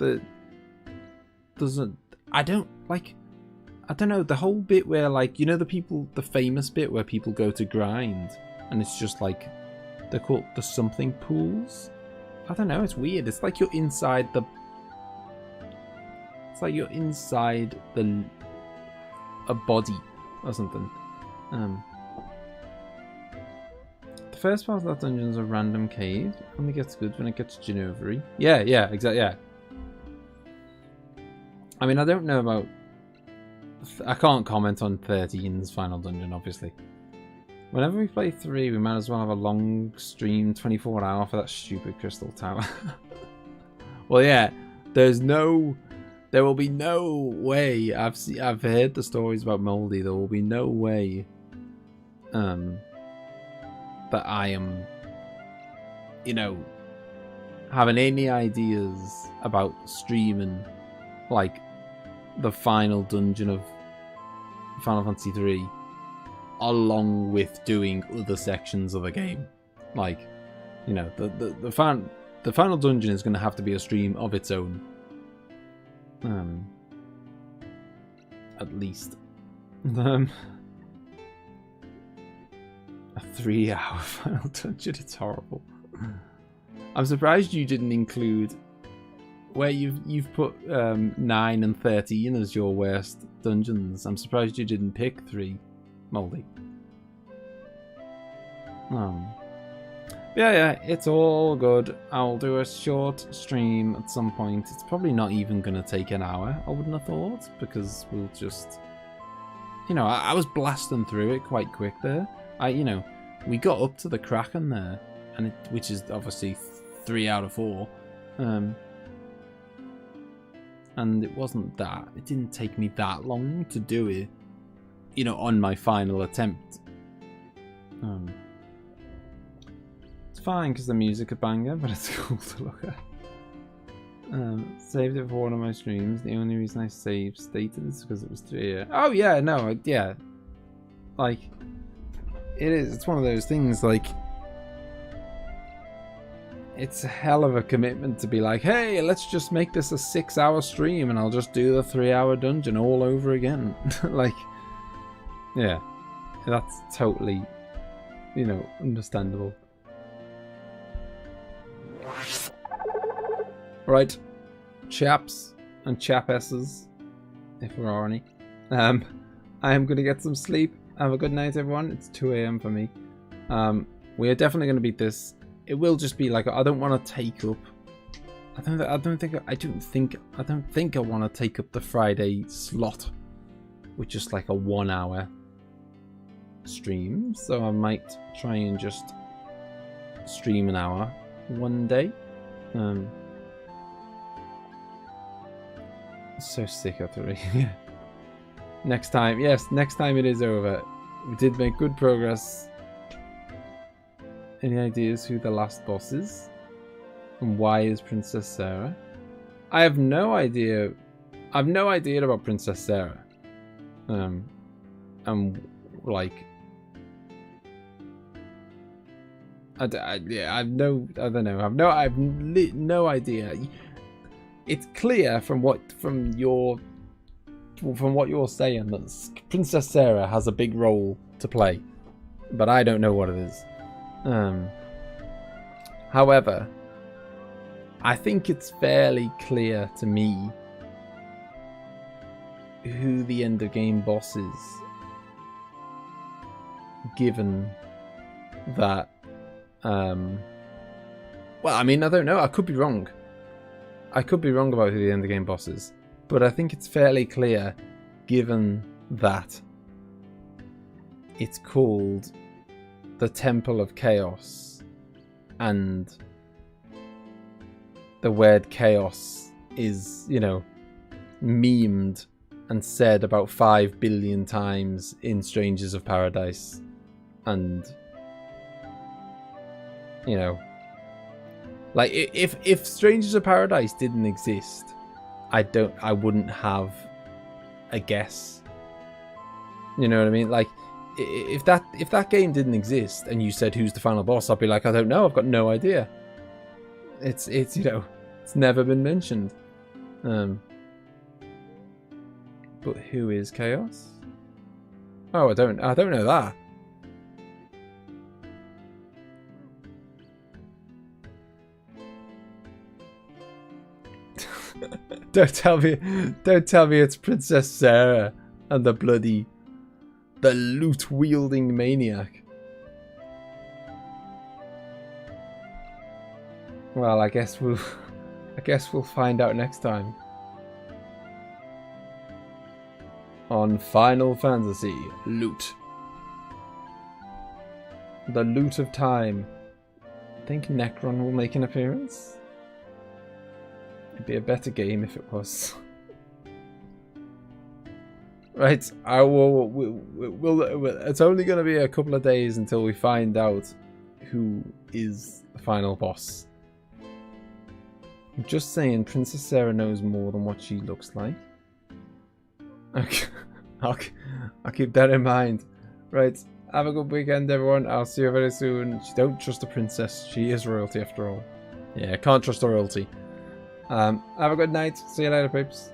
I don't know, the whole bit where, like, you know, the famous bit where people go to grind, and it's just like, they're called the something pools. I don't know, it's weird. It's like you're inside a body or something. The first part of that dungeon is a random cave. Only gets good when it gets Ginevra. Yeah, exactly, yeah. I mean, I don't know about... I can't comment on 13's final dungeon, obviously. Whenever we play 3, we might as well have a long stream, 24-hour for that stupid crystal tower. Well, yeah, there will be no way. I've heard the stories about Moldy. There will be no way that I am you know, having any ideas about streaming, like, the final dungeon of Final Fantasy 3, along with doing other sections of the game. Like, you know, the final dungeon is going to have to be a stream of its own. At least. A 3-hour final dungeon, it's horrible. I'm surprised you didn't include where you've put 9 and 13 as your worst dungeons. I'm surprised you didn't pick 3, Moldy. Yeah, it's all good. I'll do a short stream at some point. It's probably not even going to take an hour, I wouldn't have thought, because we'll just... You know, I was blasting through it quite quick there. You know, we got up to the Kraken there, and which is obviously 3 out of 4. And it wasn't that. It didn't take me that long to do it, you know, on my final attempt. It's fine because the music a banger, but it's cool to look at. Saved it for one of my streams. The only reason I saved stated is because it was 3 years. Oh yeah, no, yeah. Like, it is. It's one of those things. Like, it's a hell of a commitment to be like, hey, let's just make this a 6-hour stream, and I'll just do the 3-hour dungeon all over again. Like, yeah, that's totally, you know, understandable. Right, chaps and chapesses, if there are any. I am going to get some sleep. Have a good night, everyone. It's 2 AM for me. We are definitely going to beat this. It will just be like, I don't want to take up. I don't think I want to take up the Friday slot with just like a 1-hour stream. So I might try and just stream an hour one day. So sick of 3. Next time, yes, next time it is over. We did make good progress. Any ideas who the last boss is? And why is Princess Sarah? I have no idea. I have no idea about Princess Sarah. Like, I have no idea. It's clear from what you're saying that Princess Sarah has a big role to play, but I don't know what it is. However, I think it's fairly clear to me who the end of game boss is, given that. Well, I mean, I don't know. I could be wrong. I could be wrong about who the end of game boss is, but I think it's fairly clear, given that it's called the Temple of Chaos, and the word chaos is, you know, memed and said about 5 billion times in Strangers of Paradise, and, you know, like, if Strangers of Paradise didn't exist, I wouldn't have a guess. You know what I mean? Like, if that game didn't exist and you said who's the final boss, I'd be like, I don't know, I've got no idea. It's you know, it's never been mentioned. But who is Chaos? Oh, I don't know that. Don't tell me it's Princess Sarah and the loot wielding maniac. Well, I guess we'll find out next time on Final Fantasy Loot. The Loot of Time. I think Necron will make an appearance. It'd be a better game if it was. Right, we'll it's only going to be a couple of days until we find out who is the final boss. I'm just saying, Princess Sarah knows more than what she looks like. Okay, I'll keep that in mind. Right, have a good weekend, everyone. I'll see you very soon. Don't trust the princess. She is royalty after all. Yeah, can't trust the royalty. Have a good night. See you later, peeps.